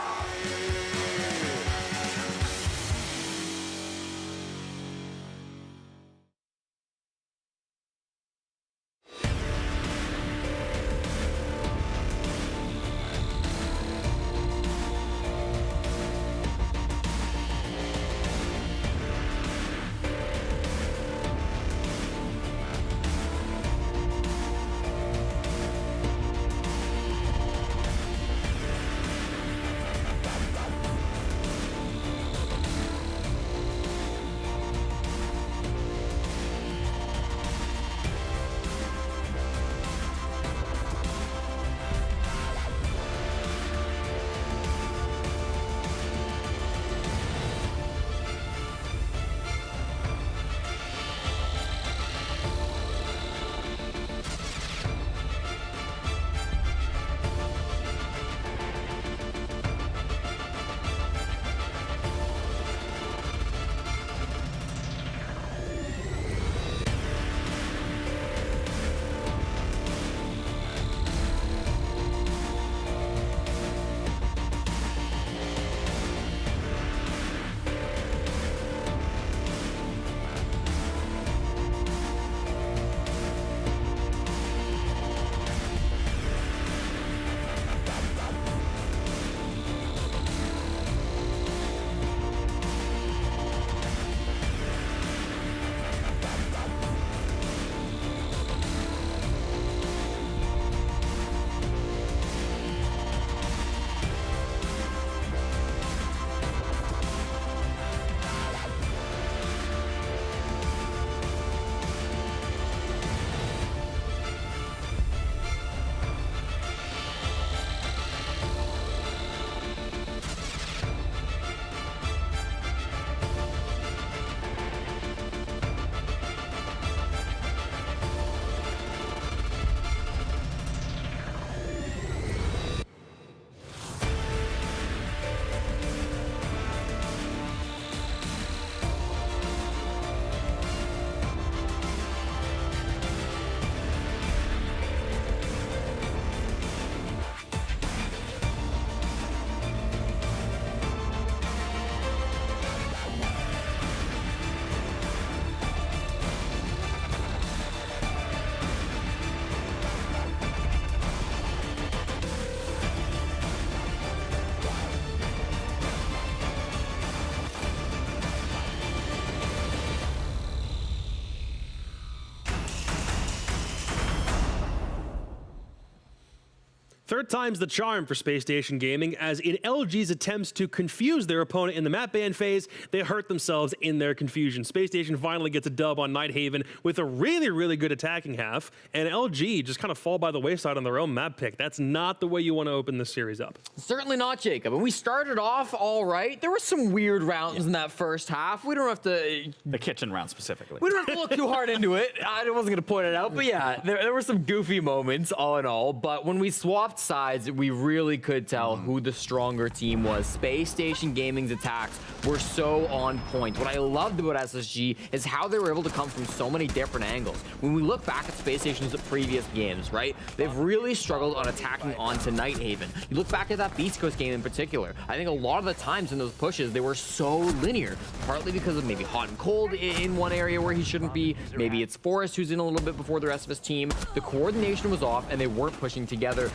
Third time's the charm for Space Station Gaming, as in LG's attempts to confuse their opponent in the map ban phase, they hurt themselves in their confusion. Space Station finally gets a dub on Nighthaven with a really, really good attacking half, and LG just kind of fall by the wayside on their own map pick. That's not the way you want to open this series up. Certainly not, Jacob. And we started off all right. There were some weird rounds in that first half. We don't have to... The kitchen round specifically. We don't have to look too hard into it. I wasn't going to point it out, but yeah, there were some goofy moments all in all. But when we swapped sides, we really could tell who the stronger team was. Space Station Gaming's attacks were so on point. What I loved about SSG is how they were able to come from so many different angles. When we look back at Space Station's previous games, right, they've really struggled on attacking onto Nighthaven. You look back at that Beast Coast game in particular, I think a lot of the times in those pushes, they were so linear, partly because of maybe hot and cold in one area where he shouldn't be. Maybe it's Forrest who's in a little bit before the rest of his team. The coordination was off and they weren't pushing together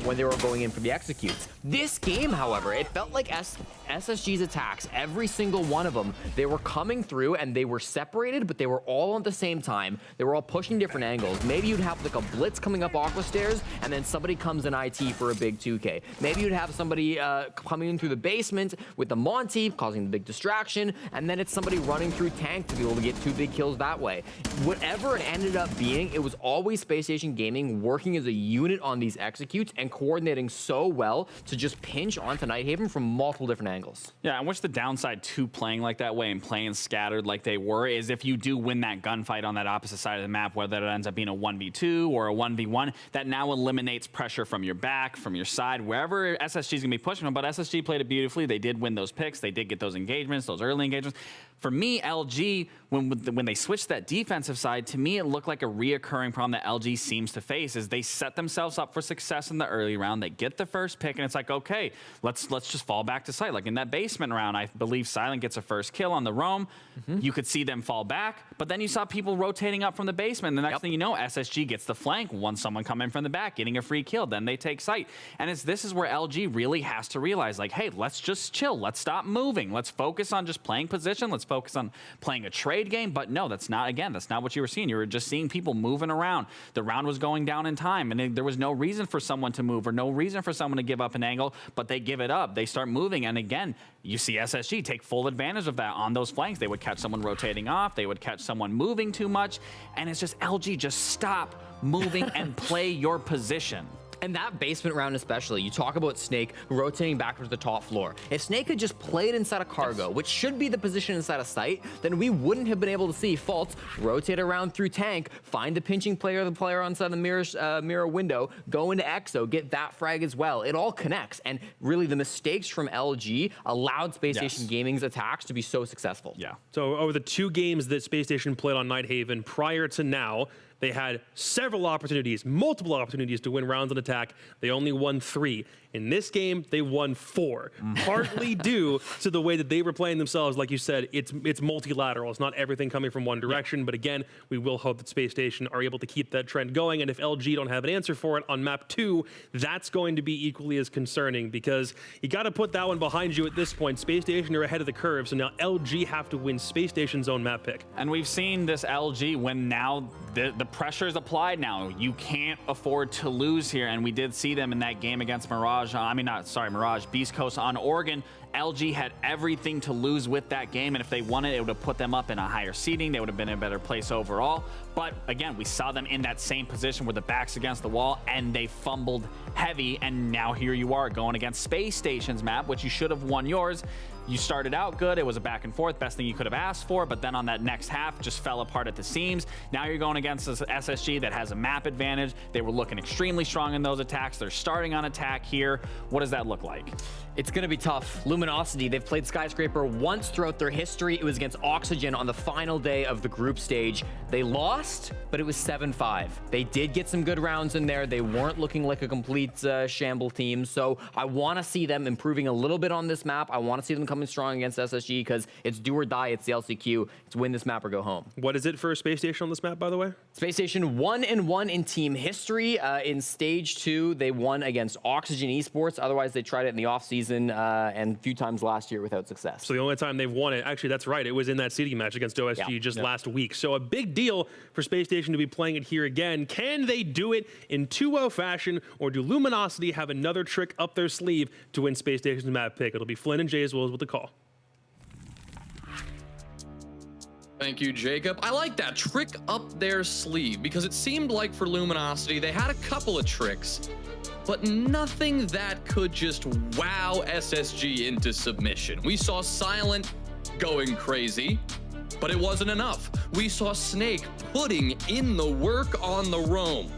when they were going in for the executes. This game, however, it felt like SSG's attacks, every single one of them, they were coming through and they were separated, but they were all at the same time. They were all pushing different angles. Maybe you'd have like a blitz coming up Aqua Stairs and then somebody comes in IT for a big 2K. Maybe you'd have somebody coming in through the basement with the Monty, causing the big distraction, and then it's somebody running through tank to be able to get 2 big kills that way. Whatever it ended up being, it was always Space Station Gaming working as a unit on these executes executes and coordinating so well to just pinch onto Nighthaven from multiple different angles. Yeah, and what's the downside to playing like that way and playing scattered like they were is if you do win that gunfight on that opposite side of the map, whether it ends up being a 1v2 or a 1v1, that now eliminates pressure from your back, from your side, wherever SSG is going to be pushing them. But SSG played it beautifully. They did win those picks. They did get those engagements, those early engagements. For me, LG, when they switched that defensive side, to me, it looked like a reoccurring problem that LG seems to face is they set themselves up for success in the early round. They get the first pick, and it's like, okay, let's just fall back to site. Like in that basement round, I believe Silent gets a first kill on the roam. You could see them fall back, but then you saw people rotating up from the basement. And the next thing you know, SSG gets the flank. Once someone come in from the back, getting a free kill, then they take site. And this is where LG really has to realize, like, hey, let's just chill. Let's stop moving. Let's focus on just playing position. Let's focus on playing a trade game. But no, that's not what you were seeing. You were just seeing people moving around. The round was going down in time, and there was no reason for someone to move or no reason for someone to give up an angle, but they give it up. They start moving, and again, you see SSG take full advantage of that on those flanks. They would catch someone rotating off. They would catch someone moving too much, and it's just LG, just stop moving and play your position. And that basement round especially, you talk about Snake rotating back to the top floor. If Snake had just played inside of cargo, which should be the position inside of sight, then we wouldn't have been able to see Faults rotate around through tank, find the pinching player, the player inside the mirror window, go into Exo, get that frag as well. It all connects. And really the mistakes from LG allowed Space Station Gaming's attacks to be so successful. Yeah. So over the 2 games that Space Station played on Nighthaven prior to now, they had several opportunities, multiple opportunities to win rounds on attack. They only won 3. In this game, they won 4, partly due to the way that they were playing themselves. Like you said, it's multilateral. It's not everything coming from one direction. But again, we will hope that Space Station are able to keep that trend going. And if LG don't have an answer for it on map 2, that's going to be equally as concerning because you got to put that one behind you at this point. Space Station are ahead of the curve, so now LG have to win Space Station's own map pick. And we've seen this LG when now the pressure is applied now. You can't afford to lose here, and we did see them in that game against Mirage, Beast Coast on Oregon. LG had everything to lose with that game, and if they won it would have put them up in a higher seeding. They would have been in a better place overall. But again, we saw them in that same position where the back's against the wall, and they fumbled heavy, and now here you are going against Space Station's map, which you should have won yours. You started out good. It was a back and forth, best thing you could have asked for, but then on that next half, just fell apart at the seams. Now you're going against this SSG that has a map advantage. They were looking extremely strong in those attacks. They're starting on attack here. What does that look like? It's going to be tough. Luminosity, they've played Skyscraper once throughout their history. It was against Oxygen on the final day of the group stage. They lost, but it was 7-5. They did get some good rounds in there. They weren't looking like a complete shamble team. So I want to see them improving a little bit on this map. I want to see them coming strong against SSG because it's do or die. It's the LCQ. It's win this map or go home. What is it for Space Station on this map, by the way? Space Station 1-1 in team history. In stage 2, they won against Oxygen Esports. Otherwise, they tried it in the offseason and a few times last year without success. So the only time they've won it, actually, that's right. It was in that seeding match against OSG just last week. So a big deal for Space Station to be playing it here again. Can they do it in 2-0 fashion, or do Luminosity have another trick up their sleeve to win Space Station's map pick? It'll be Flynn and Jay as well as with the call. Thank you, Jacob. I like that trick up their sleeve because it seemed like for Luminosity, they had a couple of tricks, but nothing that could just wow SSG into submission. We saw Silent going crazy, but it wasn't enough. We saw Snake putting in the work on the roam,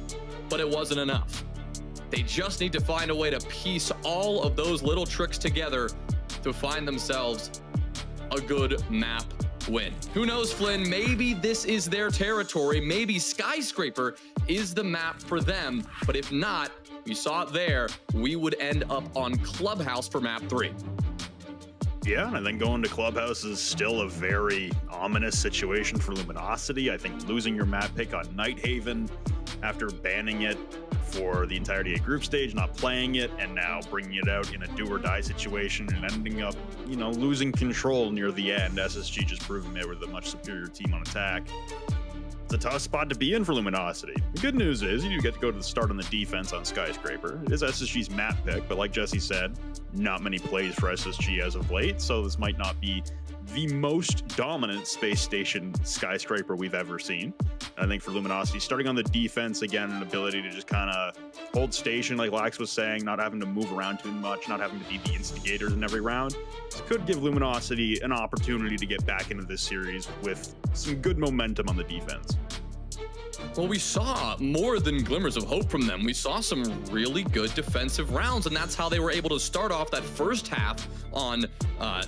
but it wasn't enough. They just need to find a way to piece all of those little tricks together to find themselves a good map win. Who knows, Flynn? Maybe this is their territory. Maybe Skyscraper is the map for them. But if not, we saw it there, we would end up on Clubhouse for map 3. Yeah, and then going to Clubhouse is still a very ominous situation for Luminosity. I think losing your map pick on Nighthaven after banning it for the entirety of group stage, not playing it, and now bringing it out in a do-or-die situation and ending up, losing control near the end. SSG just proving they were the much superior team on attack. It's a tough spot to be in for Luminosity. The good news is you get to go to the start on the defense on Skyscraper. It is SSG's map pick, but like Jesse said, not many plays for SSG as of late, so this might not be the most dominant Space Station Skyscraper we've ever seen. I think for Luminosity, starting on the defense again, an ability to just kind of hold station, like Lax was saying, not having to move around too much, not having to be the instigators in every round. This could give Luminosity an opportunity to get back into this series with some good momentum on the defense. Well, we saw more than glimmers of hope from them. We saw some really good defensive rounds, and that's how they were able to start off that first half on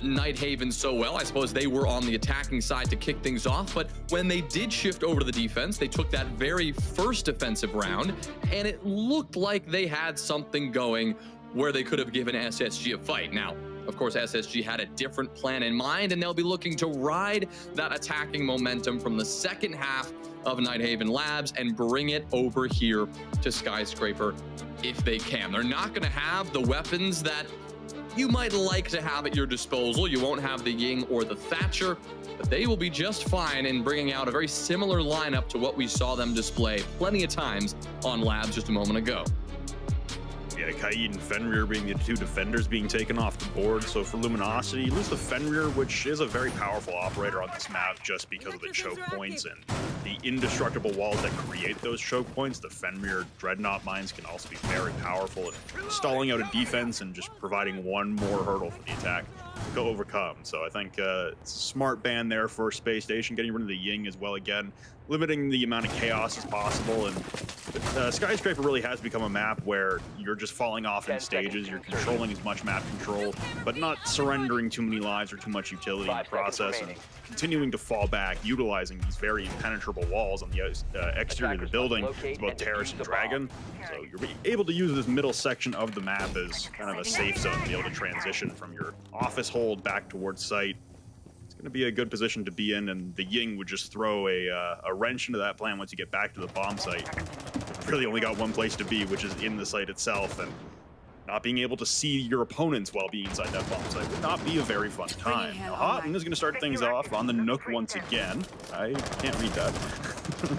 Nighthaven so well. I suppose they were on the attacking side to kick things off, but when they did shift over to the defense, they took that very first defensive round, and it looked like they had something going where they could have given SSG a fight. Now, of course, SSG had a different plan in mind, and they'll be looking to ride that attacking momentum from the second half of Nighthaven Labs and bring it over here to Skyscraper if they can. They're not going to have the weapons that you might like to have at your disposal. You won't have the Ying or the Thatcher, but they will be just fine in bringing out a very similar lineup to what we saw them display plenty of times on Labs just a moment ago. Yeah, Kaid and Fenrir being the two defenders being taken off the board. So for Luminosity, you lose the Fenrir, which is a very powerful operator on this map just because of the choke points and the indestructible walls that create those choke points. The Fenrir Dreadnought mines can also be very powerful at stalling out a defense and just providing one more hurdle for the attack to go overcome. So I think it's a smart ban there for Space Station, getting rid of the Ying as well again, limiting the amount of chaos as possible. And Skyscraper really has become a map where you're just falling off in stages, you're controlling as much map control, but not surrendering too many lives or too much utility in the process, and continuing to fall back, utilizing these very impenetrable walls on the exterior of the building. It's about Terrace and Dragon. So you're able to use this middle section of the map as kind of a safe zone to be able to transition from your office hold back towards site. Going to be a good position to be in, and the Ying would just throw a wrench into that plan once you get back to the bomb site. Really only got one place to be, which is in the site itself, and not being able to see your opponents while being inside that bomb site would not be a very fun time. Now, Houghton is going to start things off on the Nook once again. I can't read that.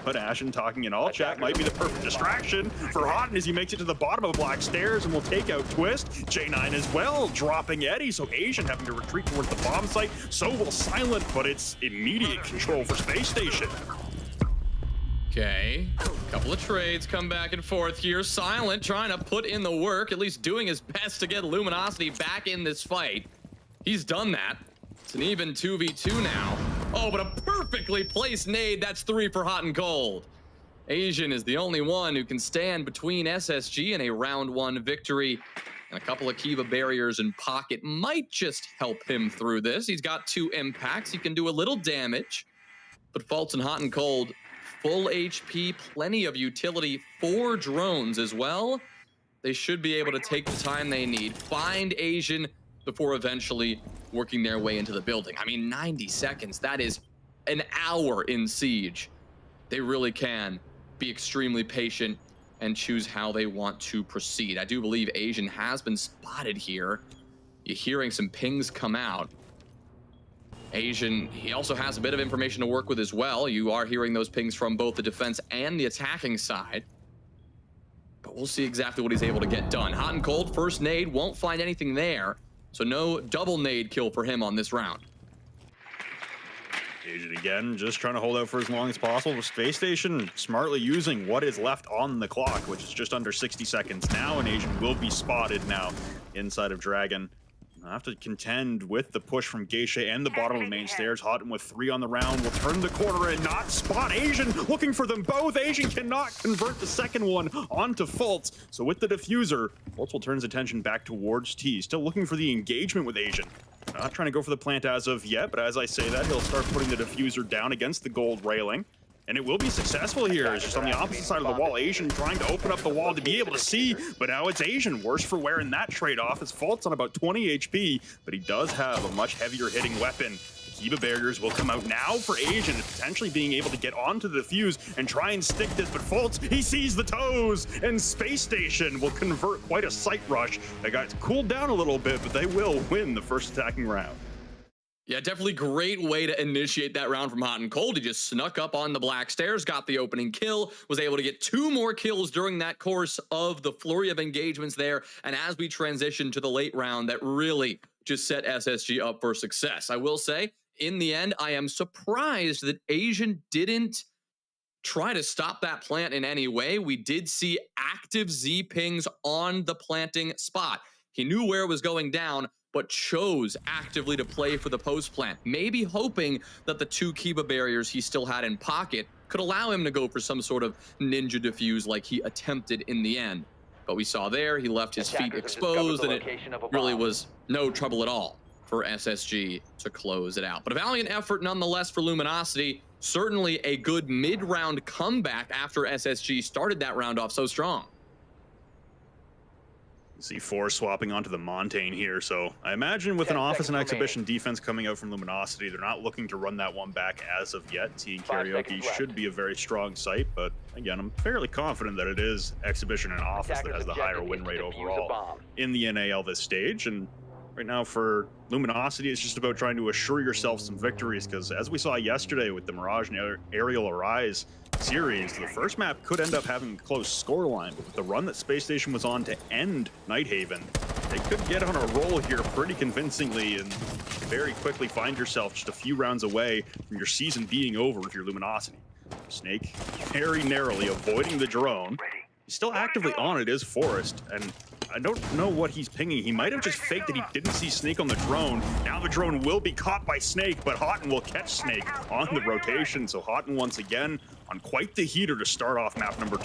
But Ashen talking in all chat might be the perfect distraction for Houghton as he makes it to the bottom of the Black Stairs and will take out Twist. J9 as well, dropping Eddie, so Asian having to retreat towards the bomb site. So will Silent, but it's immediate control for Space Station. Okay, a couple of trades come back and forth here. Silent trying to put in the work, at least doing his best to get Luminosity back in this fight. He's done that. It's an even 2v2 now. Oh, but a perfectly placed nade. That's 3 for Hot and Cold. Asian is the only one who can stand between SSG and a round 1 victory. And a couple of Kiva barriers in pocket might just help him through this. He's got 2 impacts. He can do a little damage. But Faults and Hot and Cold, full HP, plenty of utility, 4 drones as well. They should be able to take the time they need, find Asian before eventually working their way into the building. I mean, 90 seconds, that is an hour in Siege. They really can be extremely patient and choose how they want to proceed. I do believe Asian has been spotted here. You're hearing some pings come out. Asian, he also has a bit of information to work with as well. You are hearing those pings from both the defense and the attacking side. But we'll see exactly what he's able to get done. Hot and Cold, first nade, won't find anything there. So no double nade kill for him on this round. Asian again, just trying to hold out for as long as possible. With Space Station smartly using what is left on the clock, which is just under 60 seconds now, and Asian will be spotted now inside of Dragon. I have to contend with the push from Geisha and the bottom of the main stairs. Houghton with 3 on the round will turn the corner and not spot Asian. Looking for them both. Asian cannot convert the second one onto Fultz. So with the diffuser, Fultz will turn his attention back towards T. Still looking for the engagement with Asian. Not trying to go for the plant as of yet, but as I say that, he'll start putting the diffuser down against the gold railing. And it will be successful here. It's just on the opposite side of the wall. Asian trying to open up the wall to be able to see, but now it's Asian. Worse for wear in that trade-off. His Fault's on about 20 HP, but he does have a much heavier hitting weapon. The Kiva barriers will come out now for Asian, potentially being able to get onto the defuse and try and stick this, but Faults, he sees the toes, and Space Station will convert quite a sight rush. They got cooled down a little bit, but they will win the first attacking round. Yeah, definitely great way to initiate that round from Hot and Cold. He just snuck up on the Black Stairs, got the opening kill, was able to get 2 more kills during that course of the flurry of engagements there. And as we transition to the late round, that really just set SSG up for success. I will say, in the end, I am surprised that Asian didn't try to stop that plant in any way. We did see active Z pings on the planting spot. He knew where it was going down, but chose actively to play for the post plant, maybe hoping that the 2 Kiba barriers he still had in pocket could allow him to go for some sort of ninja defuse like he attempted in the end. But we saw there, he left his feet exposed, and it really was no trouble at all for SSG to close it out. But a valiant effort nonetheless for Luminosity. Certainly a good mid-round comeback after SSG started that round off so strong. See Force swapping onto the Montaigne here, so I imagine with an office and exhibition defense coming out from Luminosity, they're not looking to run that one back as of yet. Teen Karaoke should be a very strong site, but again, I'm fairly confident that it is exhibition and office that has the higher win rate overall in the NAL this stage. And right now for Luminosity, it's just about trying to assure yourself some victories, because as we saw yesterday with the Mirage and Aerial Arise series, the first map could end up having a close scoreline, but with the run that Space Station was on to end Nighthaven, they could get on a roll here pretty convincingly and very quickly find yourself just a few rounds away from your season being over if you're Luminosity. Snake very narrowly avoiding the drone. He's still actively on it, is Forrest, and I don't know what he's pinging. He might have just faked that he didn't see Snake on the drone. Now the drone will be caught by Snake, but Houghton will catch Snake on the rotation. So Houghton once again on quite the heater to start off map number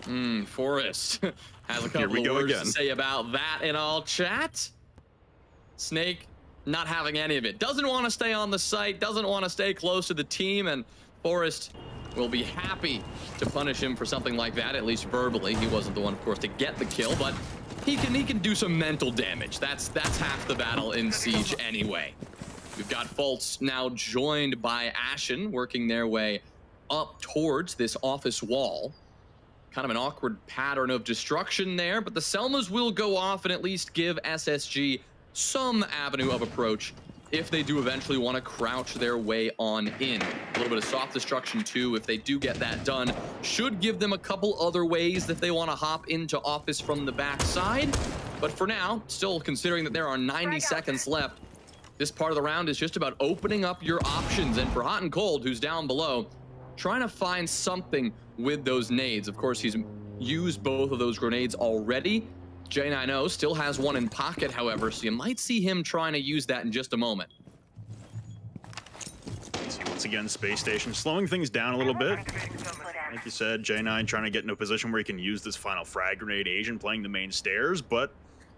2. Forrest has a couple of words to say about that in all chat. Snake not having any of it. Doesn't want to stay on the site, doesn't want to stay close to the team, and Forrest will be happy to punish him for something like that, at least verbally. He wasn't the one, of course, to get the kill, but he can do some mental damage. That's half the battle in Siege anyway. We've got Fultz now joined by Ashen, working their way up towards this office wall. Kind of an awkward pattern of destruction there, but the Selmas will go off and at least give SSG some avenue of approach if they do eventually want to crouch their way on in. A little bit of soft destruction too, if they do get that done, should give them a couple other ways that they want to hop into office from the backside. But for now, still considering that there are 90 seconds left, this part of the round is just about opening up your options. And for Hot and Cold, who's down below, trying to find something with those nades. Of course, he's used both of those grenades already. J90 still has one in pocket, however, so you might see him trying to use that in just a moment. So once again, Space Station slowing things down a little bit. Like you said, J9 trying to get into a position where he can use this final frag grenade agent playing the main stairs, but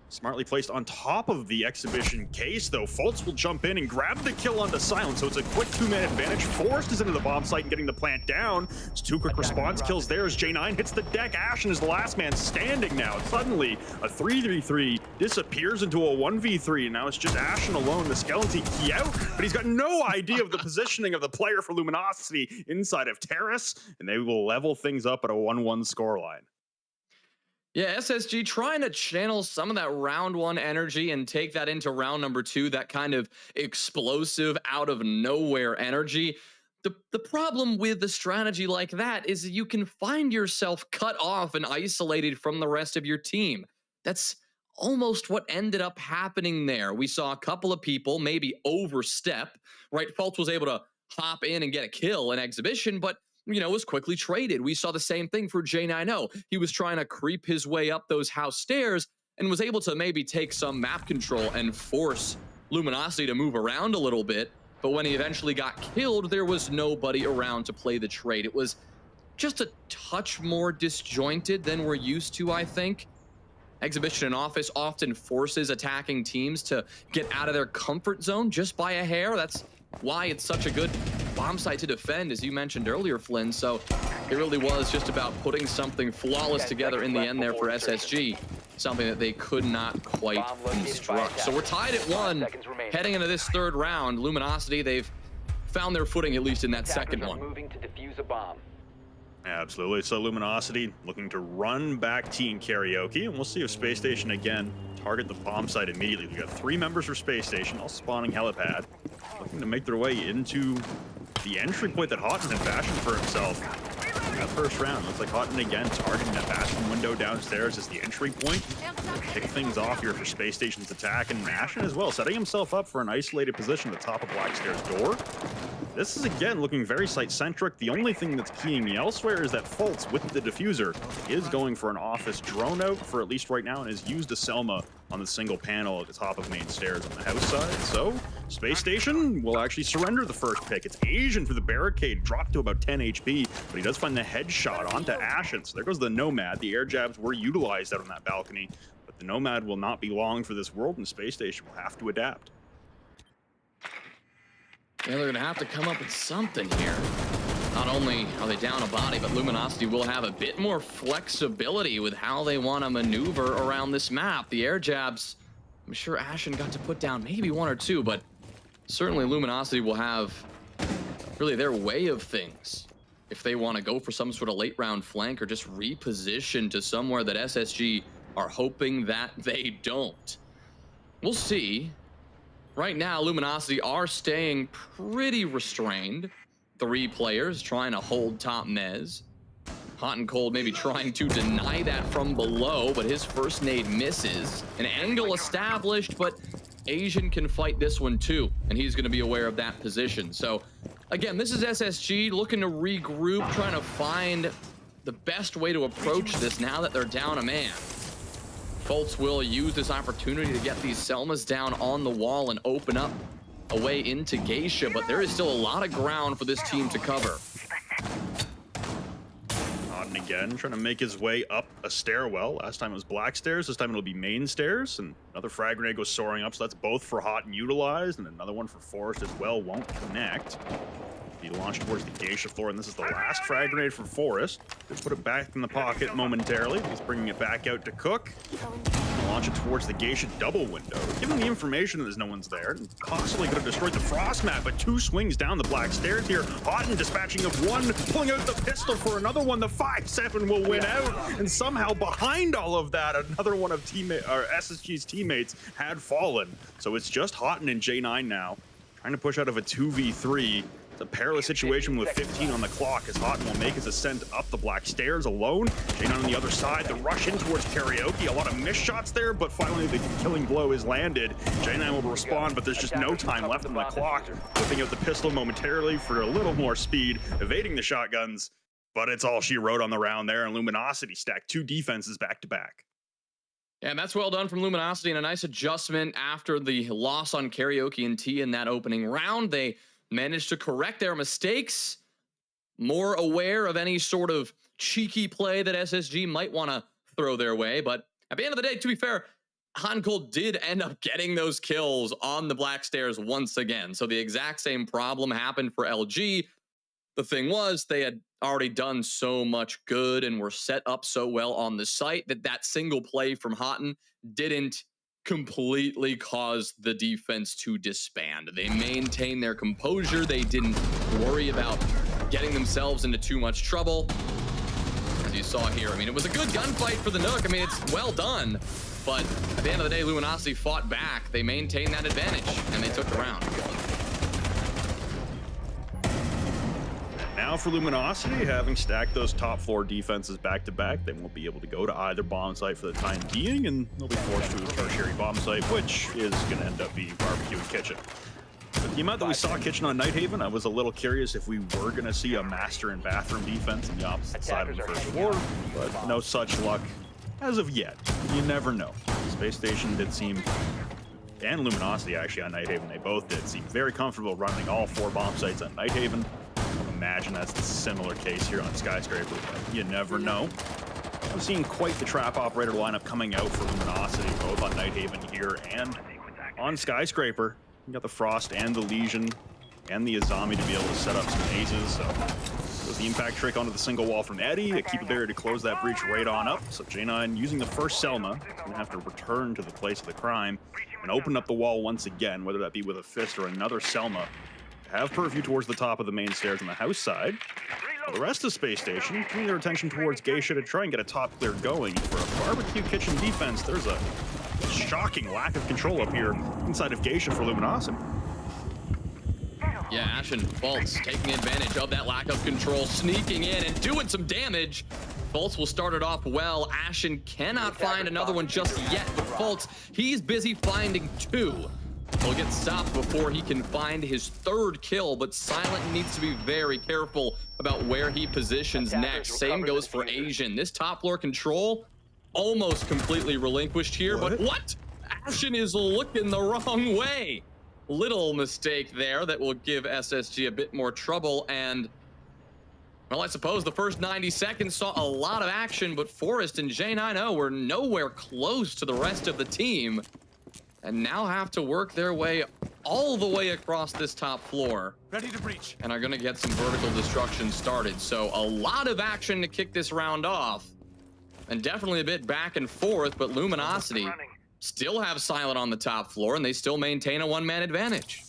smartly placed on top of the exhibition case, though. Fultz will jump in and grab the kill onto Silence, so it's a quick 2-man advantage. Forrest is into the bomb site and getting the plant down. It's 2 quick response kills there as J9 hits the deck. Ashen is the last man standing now. Suddenly, a 3v3 disappears into a 1v3, and now it's just Ashen alone. The skeleton key out, but he's got no idea of the positioning of the player for Luminosity inside of Terrace, and they will level things up at a 1-1 scoreline. Yeah, SSG trying to channel some of that round 1 energy and take that into round number 2, that kind of explosive out of nowhere energy. The problem with the strategy like that is you can find yourself cut off and isolated from the rest of your team. That's almost what ended up happening there. We saw a couple of people maybe overstep, right? Fultz was able to hop in and get a kill in exhibition, but was quickly traded. We saw the same thing for J90. He was trying to creep his way up those house stairs and was able to maybe take some map control and force Luminosity to move around a little bit. But when he eventually got killed, there was nobody around to play the trade. It was just a touch more disjointed than we're used to, I think. Exhibition and Office often forces attacking teams to get out of their comfort zone just by a hair. That's why it's such a good bomb site to defend, as you mentioned earlier, Flynn. So it really was just about putting something flawless together in the end there for SSG, something that they could not quite construct. So we're tied at 1 heading into this 3rd round. Luminosity, they've found their footing, at least in that second one. Moving to defuse a bomb. Absolutely. So Luminosity looking to run back Teen Karaoke, and we'll see if Space Station again target the bomb site immediately. We got 3 members for Space Station, all spawning helipad, looking to make their way into the entry point that Houghton had fashioned for himself. That first round looks like Houghton again targeting that bastion window downstairs as the entry point. Kick things off here for Space Station's attack, and Ashen as well, setting himself up for an isolated position at the top of Black Stairs door. This is again looking very site-centric. The only thing that's keying me elsewhere is that Fultz with the diffuser is going for an office drone out for at least right now and has used a Selma on the single panel at the top of main stairs on the house side. So Space Station will actually surrender the first pick. It's Asian for the barricade, dropped to about 10 HP, but he does find the headshot onto Ashen. So there goes the Nomad. The air jabs were utilized out on that balcony, but the Nomad will not be long for this world, and Space Station will have to adapt. Yeah, they're gonna have to come up with something here. Not only are they down a body, but Luminosity will have a bit more flexibility with how they want to maneuver around this map. The air jabs, I'm sure Ashen got to put down maybe one or two, but certainly Luminosity will have really their way of things if they want to go for some sort of late round flank or just reposition to somewhere that SSG are hoping that they don't. We'll see. Right now, Luminosity are staying pretty restrained. 3 players trying to hold top Mez. Hot and Cold maybe trying to deny that from below, but his first nade misses. An angle established, but Asian can fight this one too, and he's going to be aware of that position. So, again, this is SSG looking to regroup, trying to find the best way to approach this now that they're down a man. Fultz will use this opportunity to get these Selmas down on the wall and open up a way into Geisha, but there is still a lot of ground for this team to cover. Auden again, trying to make his way up a stairwell. Last time it was black stairs, this time it'll be main stairs, and another frag grenade goes soaring up, so that's both for Hot and utilized, and another one for Forest as well, won't connect. He launched towards the Geisha floor, and this is the last frag grenade for Forest. Just put it back in the pocket momentarily. He's bringing it back out to Cook. Launch it towards the Geisha double window. Given the information that there's no one's there, and possibly could have destroyed the frost map, but 2 swings down the black stairs here. Houghton dispatching of one, pulling out the pistol for another one. The 5-7 will win out, and somehow behind all of that, another one of SSG's teammates had fallen. So it's just Houghton and J9 now, trying to push out of a 2v3. It's a perilous situation with 15 on the clock as Houghton will make his ascent up the black stairs alone. J9 on the other side, the rush in towards Karaoke. A lot of missed shots there, but finally the killing blow is landed. J9 will respond, but there's just no time left on the clock. Whipping out the pistol momentarily for a little more speed, evading the shotguns, but it's all she wrote on the round there, and Luminosity stacked 2 defenses back to back. Yeah, and that's well done from Luminosity, and a nice adjustment after the loss on Karaoke and T in that opening round. They managed to correct their mistakes, more aware of any sort of cheeky play that SSG might want to throw their way. But at the end of the day, to be fair, Hot and Cold did end up getting those kills on the black stairs once again. So the exact same problem happened for LG. The thing was, they had already done so much good and were set up so well on the site that that single play from Houghton didn't completely caused the defense to disband. They maintained their composure. They didn't worry about getting themselves into too much trouble. As you saw here, I mean, it was a good gunfight for the Nook. I mean, it's well done. But at the end of the day, Luminosity fought back. They maintained that advantage, and they took the round. Now for Luminosity, having stacked those top floor defenses back to back, they won't be able to go to either bomb site for the time being, and they'll be forced to a tertiary bomb site, which is going to end up being barbecue and kitchen. But the amount that we saw kitchen on Nighthaven, I was a little curious if we were going to see a master and bathroom defense on the opposite side of the first floor, but no such luck as of yet. You never know. Space Station did seem, and Luminosity actually on Nighthaven, they both did seem very comfortable running all 4 bomb sites on Nighthaven. Imagine that's the similar case here on Skyscraper, but you never know. I'm seeing quite the trap operator lineup coming out for Luminosity, both on Nighthaven here and on Skyscraper. You got the Frost and the Legion and the Azami to be able to set up some mazes. So goes the impact trick onto the single wall from Eddie to keep a barrier to close that breach right on up. So J9 using the first Selma, going to have to return to the place of the crime and open up the wall once again, whether that be with a fist or another Selma. Have purview towards the top of the main stairs on the house side. The rest of Space Station turning their attention towards Geisha to try and get a top clear going. For a barbecue kitchen defense, there's a shocking lack of control up here inside of Geisha for Luminosity. Yeah, Ashen Fultz taking advantage of that lack of control, sneaking in and doing some damage. Fultz will start it off well. Ashen cannot find another one just yet, but Fultz, he's busy finding 2. He'll get stopped before he can find his third kill, but Silent needs to be very careful about where he positions next. Same goes for Asian. This top floor control almost completely relinquished here, but what? Ashen is looking the wrong way. Little mistake there that will give SSG a bit more trouble. And well, I suppose the first 90 seconds saw a lot of action, but Forrest and J90 were nowhere close to the rest of the team, and now have to work their way all the way across this top floor. Ready to breach. And are gonna get some vertical destruction started. So a lot of action to kick this round off, and definitely a bit back and forth, but Luminosity still have Silent on the top floor, and they still maintain a one-man advantage.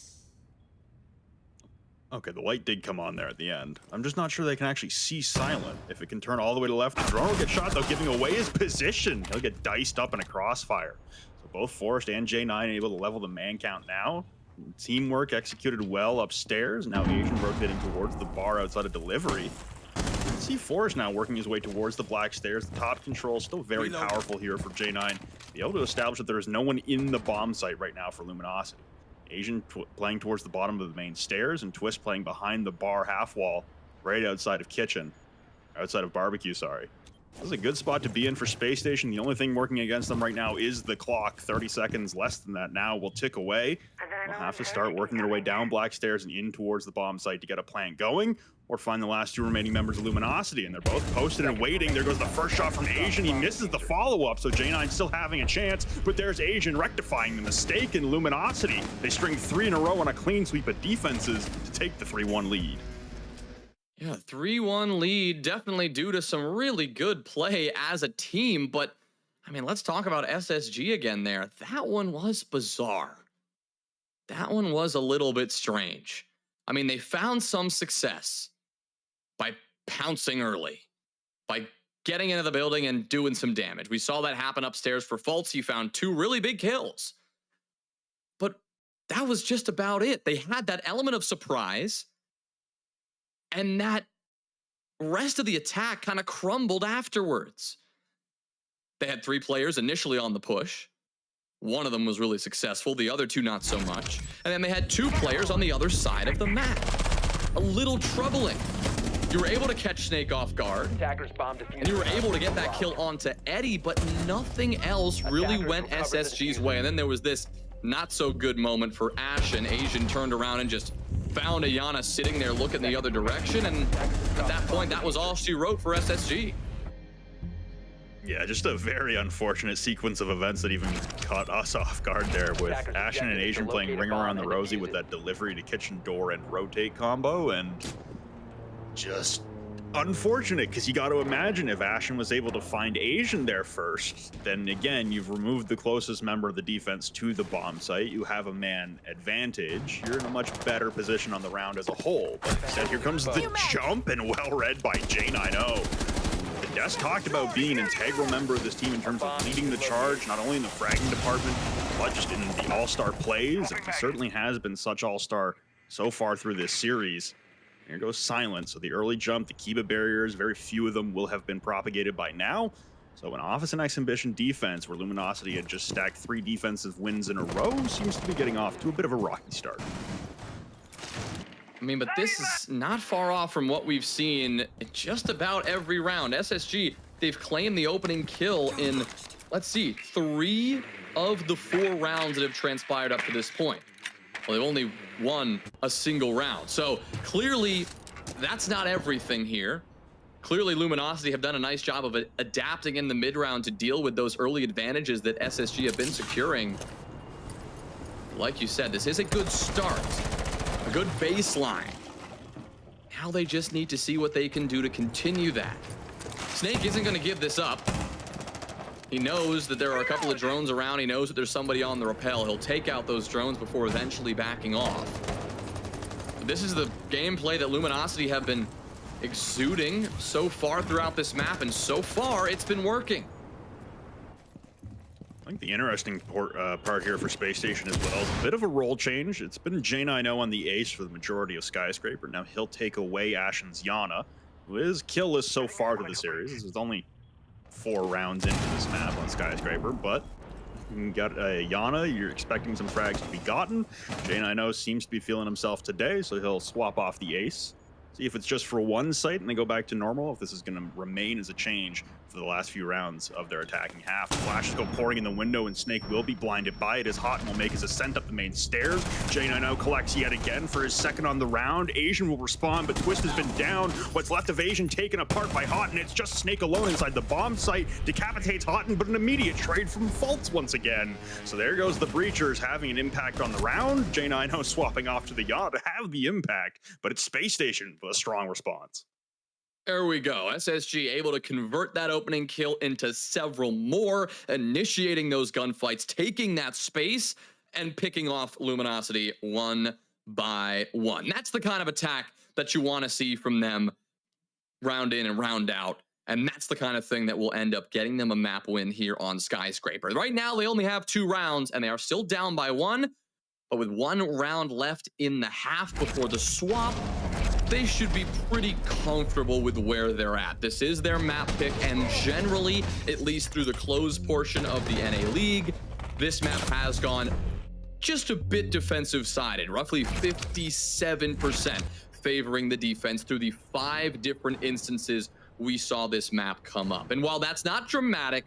Okay, the light did come on there at the end. I'm just not sure they can actually see Silent. If it can turn all the way to the left, the drone will get shot, though, giving away his position. He'll get diced up in a crossfire. So both Forrest and J9 able to level the man count now. Teamwork executed well upstairs. Now Asian rotating towards the bar outside of delivery. You can see Forrest now working his way towards the black stairs. The top control still very powerful here for J9. Be able to establish that there is no one in the bomb site right now for Luminosity. Asian playing towards the bottom of the main stairs, and Twist playing behind the bar half wall, right outside of kitchen, outside of barbecue, sorry. This is a good spot to be in for Space Station. The only thing working against them right now is the clock. 30 seconds less than that now will tick away. They'll have to start working their way down black stairs and in towards the bomb site to get a plant going, or find the last two remaining members of Luminosity, and they're both posted and waiting. There goes the first shot from Asian. He misses the follow-up, so J9 still having a chance, but there's Asian rectifying the mistake in Luminosity. They string 3 in a row on a clean sweep of defenses to take the 3-1 lead. Yeah, 3-1 lead, definitely due to some really good play as a team, but I mean, let's talk about SSG again there. That one was bizarre. That one was a little bit strange. I mean, they found some success by pouncing early, by getting into the building and doing some damage. We saw that happen upstairs for Fultz. He found 2 really big kills. But that was just about it. They had that element of surprise, and that rest of the attack kind of crumbled afterwards. They had 3 players initially on the push. One of them was really successful, the other 2 not so much. And then they had 2 players on the other side of the map. A little troubling. You were able to catch Snake off guard, and you were able to get that kill onto Eddie, but nothing else really went SSG's way. And then there was this not so good moment for Ashen. Asian turned around and just found Ayana sitting there looking the other direction, and at that point, that was all she wrote for SSG. Yeah, just a very unfortunate sequence of events that even caught us off guard there, with Ashen and Asian playing Ring Around the Rosie with that delivery to kitchen door and rotate combo, and just unfortunate, because you got to imagine if Ashen was able to find Asian there first, then again, you've removed the closest member of the defense to the bomb site. You have a man advantage. You're in a much better position on the round as a whole. But instead, here comes the jump, and well read by J90. Des talked about being an integral member of this team in terms of leading the charge, not only in the fragging department, but just in the all-star plays. And he certainly has been such all-star so far through this series. Here goes Silent. So the early jump, the Kiba barriers, very few of them will have been propagated by now. So an office and exhibition defense where Luminosity had just stacked 3 defensive wins in a row seems to be getting off to a bit of a rocky start. I mean, but this is not far off from what we've seen in just about every round. SSG, they've claimed the opening kill in, let's see, 3 of the 4 rounds that have transpired up to this point. Well, they've only won a single round. So clearly, that's not everything here. Clearly, Luminosity have done a nice job of adapting in the mid-round to deal with those early advantages that SSG have been securing. Like you said, this is a good start, a good baseline. Now they just need to see what they can do to continue that. Snake isn't going to give this up. He knows that there are a couple of drones around. He knows that there's somebody on the rappel. He'll take out those drones before eventually backing off. But this is the gameplay that Luminosity have been exuding so far throughout this map, and so far it's been working. I think the interesting part here for Space Station as well is a bit of a role change. It's been J90 on the ace for the majority of Skyscraper. Now he'll take away Ashen's Yana, who is killless so far to the series. This is only 4 rounds into this map on Skyscraper, but You got Yana, you're expecting some frags to be gotten. J9O seems to be feeling himself today, so he'll swap off the ace. See if it's just for one site and they go back to normal, if this is going to remain as a change for the last few rounds of their attacking half. Flashes go pouring in the window and Snake will be blinded by it as Hot will make his ascent up the main stairs. J9O collects yet again for his second on the round. Asian will respond, but Twist has been down. What's left of Asian taken apart by Hot, and it's just Snake alone inside the bomb site. Decapitates Hot, but an immediate trade from Faults once again. So there goes the Breachers having an impact on the round. J9O swapping off to the Yacht to have the impact, but it's Space Station with a strong response. There we go. SSG able to convert that opening kill into several more, initiating those gunfights, taking that space, and picking off Luminosity one by one. That's the kind of attack that you want to see from them round in and round out. And that's the kind of thing that will end up getting them a map win here on Skyscraper. Right now, they only have 2 rounds, and they are still down by 1. But with 1 round left in the half before the swap, they should be pretty comfortable with where they're at. This is their map pick, and generally, at least through the closed portion of the NA League, this map has gone just a bit defensive-sided, roughly 57% favoring the defense through the 5 different instances we saw this map come up. And while that's not dramatic,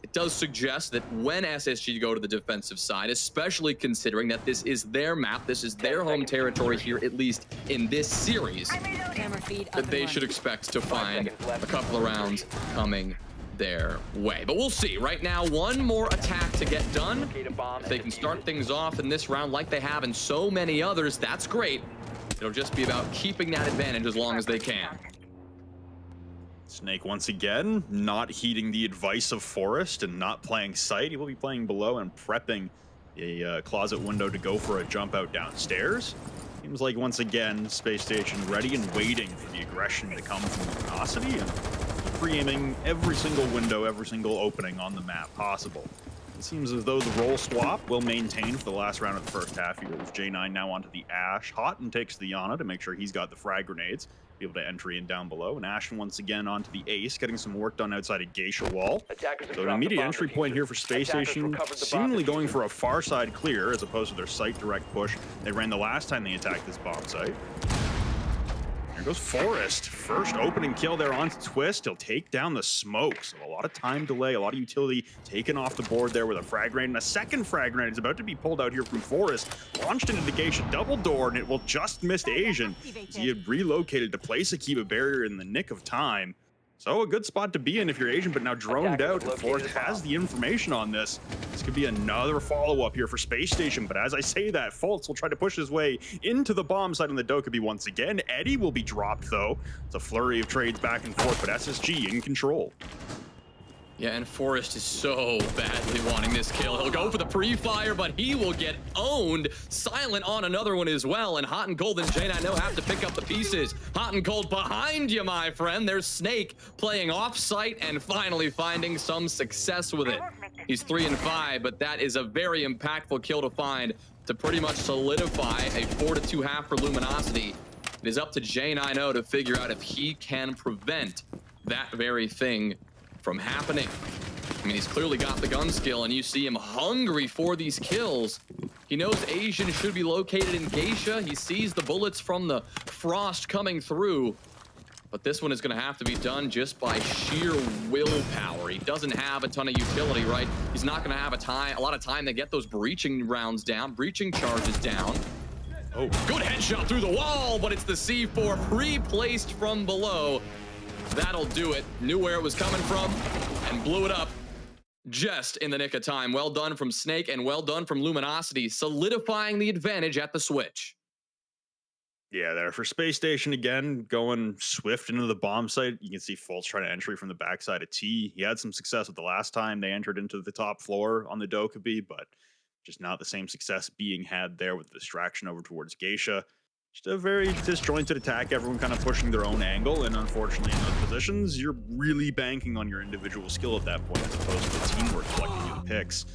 it does suggest that when SSG go to the defensive side, especially considering that this is their map, this is their home territory here, at least in this series, that they should expect to find a couple of rounds coming their way. But we'll see. Right now, 1 more attack to get done. If they can start things off in this round like they have in so many others, that's great. It'll just be about keeping that advantage as long as they can. Snake once again not heeding the advice of Forest and not playing sight. He will be playing below and prepping a closet window to go for a jump out downstairs. Seems like once again Space Station ready and waiting for the aggression to come from Luminosity and pre-aiming every single window, every single opening on the map possible. It seems as though the role swap will maintain for the last round of the first half here. With J9 now onto the Ash. Hot and takes the Yana to make sure he's got the frag grenades. Be able to entry in down below. And Ashton once again onto the Ace, getting some work done outside of Geisha Wall. So an immediate entry point here for Space Station, seemingly going for a far side clear as opposed to their site direct push they ran the last time they attacked this bomb site. There goes Forest. First opening kill there onto Twist. He'll take down the smoke. So a lot of time delay, a lot of utility taken off the board there with a frag grenade. And a second frag grenade is about to be pulled out here from Forest. Launched into the Geisha double door, and it will just miss Asian. He had relocated to place a Kiba barrier in the nick of time. So a good spot to be in if you're Asian, but now droned out. And Forest has the information on this. This could be another follow-up here for Space Station. But as I say that, Faults will try to push his way into the bomb site on the Dokkaebi once again. Eddie will be dropped, though. It's a flurry of trades back and forth, but SSG in control. Yeah, and Forest is so badly wanting this kill. He'll go for the pre-fire, but he will get owned. Silent on another one as well, and Hot and Cold and J9O have to pick up the pieces. Hot and Cold behind you, my friend. There's Snake playing off-site and finally finding some success with it. He's 3 and 5, but that is a very impactful kill to find to pretty much solidify a 4-2 half for Luminosity. It is up to J9O to figure out if he can prevent that very thing from happening. I mean, he's clearly got the gun skill, and you see him hungry for these kills. He knows Asian should be located in Geisha. He sees the bullets from the frost coming through, but this one is going to have to be done just by sheer willpower. He doesn't have a ton of utility, right? He's not going to have a lot of time to get those breaching rounds down, breaching charges down. Oh, good headshot through the wall, but it's the C4 pre-placed from below. That'll do it. Knew where it was coming from and blew it up just in the nick of time. Well done from Snake and well done from Luminosity, solidifying the advantage at the switch. Yeah, there for Space Station again, going swift into the bomb site. You can see Faults trying to entry from the backside of T. He had some success with the last time they entered into the top floor on the Dokkaebi, but just not the same success being had there with the distraction over towards Geisha. Just a very disjointed attack, everyone kind of pushing their own angle, and unfortunately in those positions, you're really banking on your individual skill at that point as opposed to the teamwork collecting you the picks.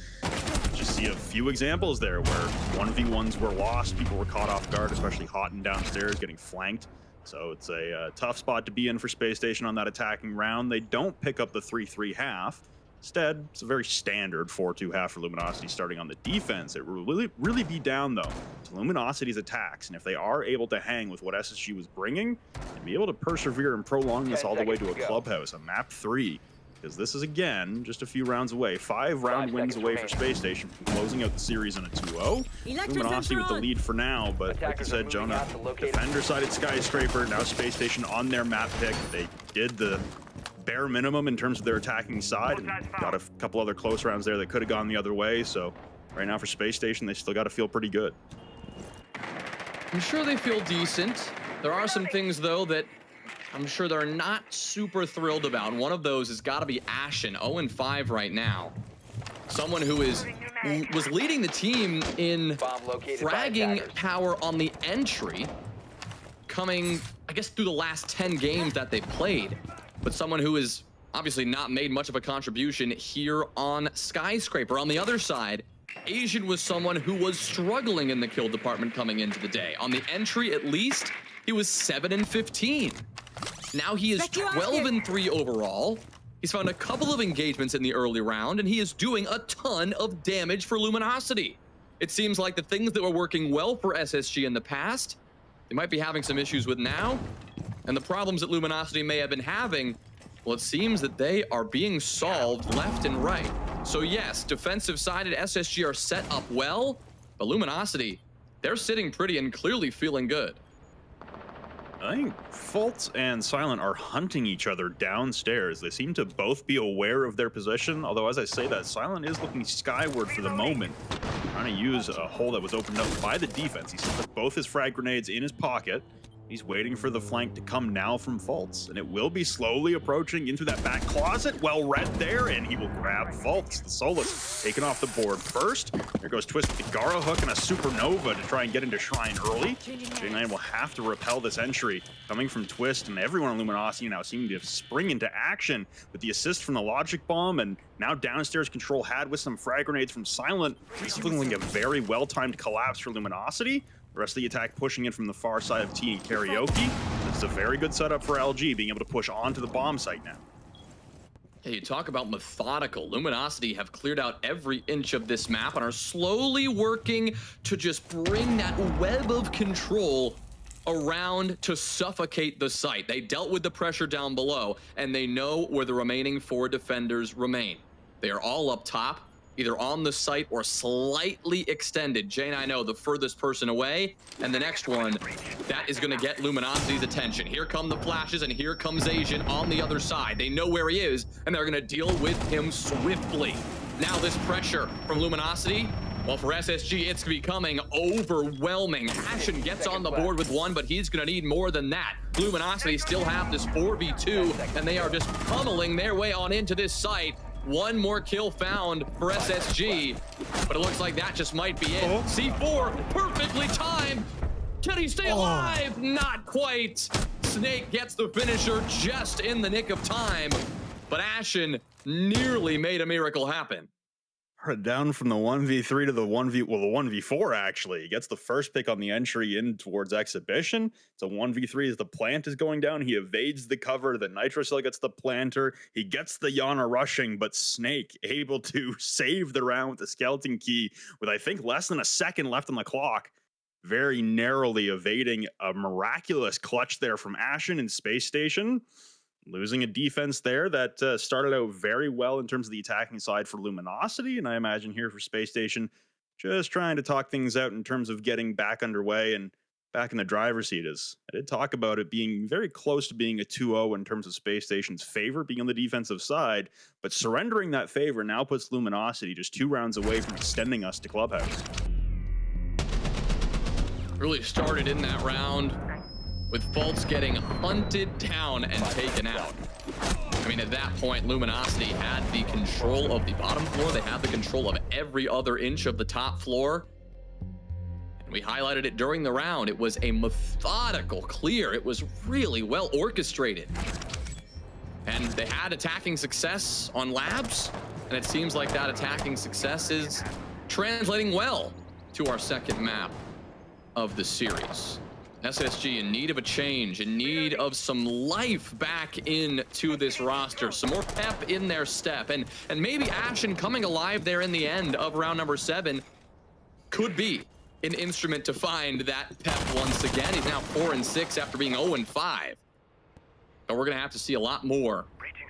Just see a few examples there where 1v1s were lost, people were caught off guard, especially Hot and downstairs getting flanked. So it's a tough spot to be in for Space Station on that attacking round. They don't pick up the 3-3 half, Instead, it's a very standard 4-2 half for Luminosity starting on the defense. It will really be down, though, to Luminosity's attacks. And if they are able to hang with what SSG was bringing, and be able to persevere and prolong this all the way to a clubhouse, a map 3, because this is, again, just a few rounds away. 5-round wins away for Space Station from closing out the series on a 2-0. Luminosity with the lead for now, but like I said, Jonah, defender-sided Skyscraper, now Space Station on their map pick. They did the bare minimum in terms of their attacking side, and got a couple other close rounds there that could have gone the other way. So right now for Space Station, they still got to feel pretty good. I'm sure they feel decent. There are some things, though, that I'm sure they're not super thrilled about. One of those has got to be Ashen, 0-5 right now. Someone who was leading the team in fragging power on the entry, coming, I guess, through the last 10 games that they played. But someone who has obviously not made much of a contribution here on Skyscraper. On the other side, Asian was someone who was struggling in the kill department coming into the day. On the entry, at least, he was 7-15. Now he is 12-3 overall. He's found a couple of engagements in the early round, and he is doing a ton of damage for Luminosity. It seems like the things that were working well for SSG in the past, they might be having some issues with now. And the problems that Luminosity may have been having, well, it seems that they are being solved left and right. So yes, defensive-sided SSG are set up well, but Luminosity, they're sitting pretty and clearly feeling good. I think Fultz and Silent are hunting each other downstairs. They seem to both be aware of their position, although as I say that, Silent is looking skyward for the moment, trying to use a hole that was opened up by the defense. He's put both his frag grenades in his pocket. He's waiting for the flank to come now from Fultz, and it will be slowly approaching into that back closet. Well read there, and he will grab Fultz. The Solus taken off the board first. There goes Twist with the Gara hook and a Supernova to try and get into Shrine early. J9 will have to repel this entry coming from Twist, and everyone on Luminosity now seeming to spring into action with the assist from the Logic Bomb, and now downstairs control had with some frag grenades from Silent. This is looking like a very well-timed collapse for Luminosity. The rest of the attack pushing in from the far side of T and Karaoke. This is a very good setup for LG, being able to push onto the bomb site now. Hey, you talk about methodical. Luminosity have cleared out every inch of this map and are slowly working to just bring that web of control around to suffocate the site. They dealt with the pressure down below, and they know where the remaining 4 defenders remain. They are all up top, either on the site or slightly extended. J9O, the furthest person away, and the next one, that is gonna get Luminosity's attention. Here come the flashes, and here comes Asian on the other side. They know where he is, and they're gonna deal with him swiftly. Now this pressure from Luminosity, well, for SSG, it's becoming overwhelming. Ashen gets on the board with one, but he's gonna need more than that. Luminosity still have this 4v2, and they are just pummeling their way on into this site. One more kill found for SSG, but it looks like that just might be it. C4, perfectly timed. Can he stay alive? Not quite. Snake gets the finisher just in the nick of time, but Ashen nearly made a miracle happen. Down from the 1v3 to the 1v4 actually. He gets the first pick on the entry in towards Exhibition. It's a 1v3 as the plant is going down. He evades the cover. The Nitrocell gets the planter. He gets the Yana rushing, but Snake able to save the round with the Skeleton Key with I think less than a second left on the clock. Very narrowly evading a miraculous clutch there from Ashen and Space Station. Losing a defense there that started out very well in terms of the attacking side for Luminosity, and I imagine here for Space Station, just trying to talk things out in terms of getting back underway and back in the driver's seat. As I did talk about it being very close to being a 2-0 in terms of Space Station's favor, being on the defensive side, but surrendering that favor now puts Luminosity just 2 rounds away from extending us to Clubhouse. Really started in that round with Fultz getting hunted down and taken out. I mean, at that point, Luminosity had the control of the bottom floor. They had the control of every other inch of the top floor. And we highlighted it during the round. It was a methodical clear. It was really well orchestrated. And they had attacking success on labs. And it seems like that attacking success is translating well to our second map of the series. SSG in need of a change, in need of some life back into this roster, some more pep in their step, and maybe Ashen coming alive there in the end of round number 7 could be an instrument to find that pep once again. He's now 4-6 after being 0-5. But we're gonna have to see a lot more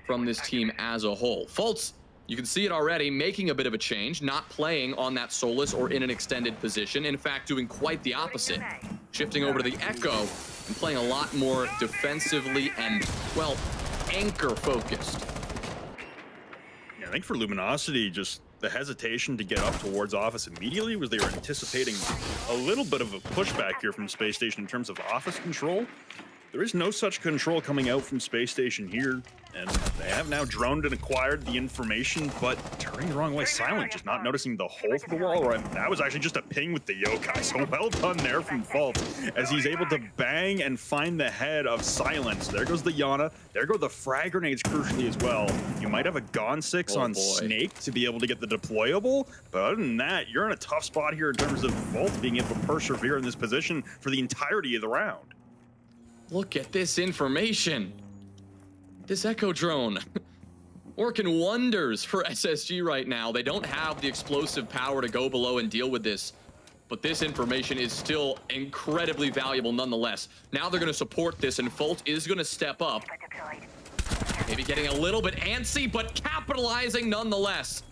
from this team as a whole. Fultz, you can see it already, making a bit of a change, not playing on that Solus or in an extended position. In fact, doing quite the opposite. Shifting over to the Echo and playing a lot more defensively and, well, anchor focused. Yeah, I think for Luminosity, just the hesitation to get up towards Office immediately was they were anticipating a little bit of a pushback here from Space Station in terms of Office control. There is no such control coming out from Space Station here, and they have now droned and acquired the information, but turning the wrong way. Silent, just not noticing the hole through the wall. That was actually just a ping with the Yokai, so well done there from Fultz, as he's able to bang and find the head of Silent. So there goes the Yana, there go the frag grenades crucially as well. You might have a Gone 6 on Snake to be able to get the deployable, but other than that, you're in a tough spot here in terms of Fultz being able to persevere in this position for the entirety of the round. Look at this information. This Echo drone working wonders for SSG right now. They don't have the explosive power to go below and deal with this, but this information is still incredibly valuable nonetheless. Now they're going to support this, and Fultz is going to step up. Maybe getting a little bit antsy, but capitalizing nonetheless.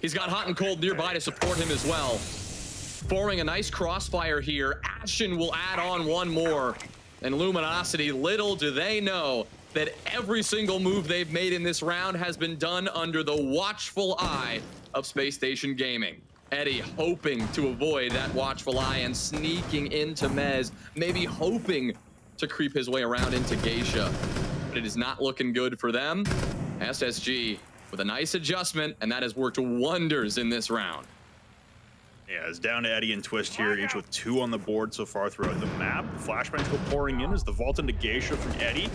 He's got Hot and Cold nearby to support him as well. Forming a nice crossfire here. Ashen will add on one more. And Luminosity, little do they know that every single move they've made in this round has been done under the watchful eye of Space Station Gaming. Eddie hoping to avoid that watchful eye and sneaking into Mez, maybe hoping to creep his way around into Geisha. But it is not looking good for them. SSG with a nice adjustment, and that has worked wonders in this round. Yeah, it's down to Eddie and Twist here, each with 2 on the board so far throughout the map. The flashbangs go pouring in as the vault into Geisha from Eddie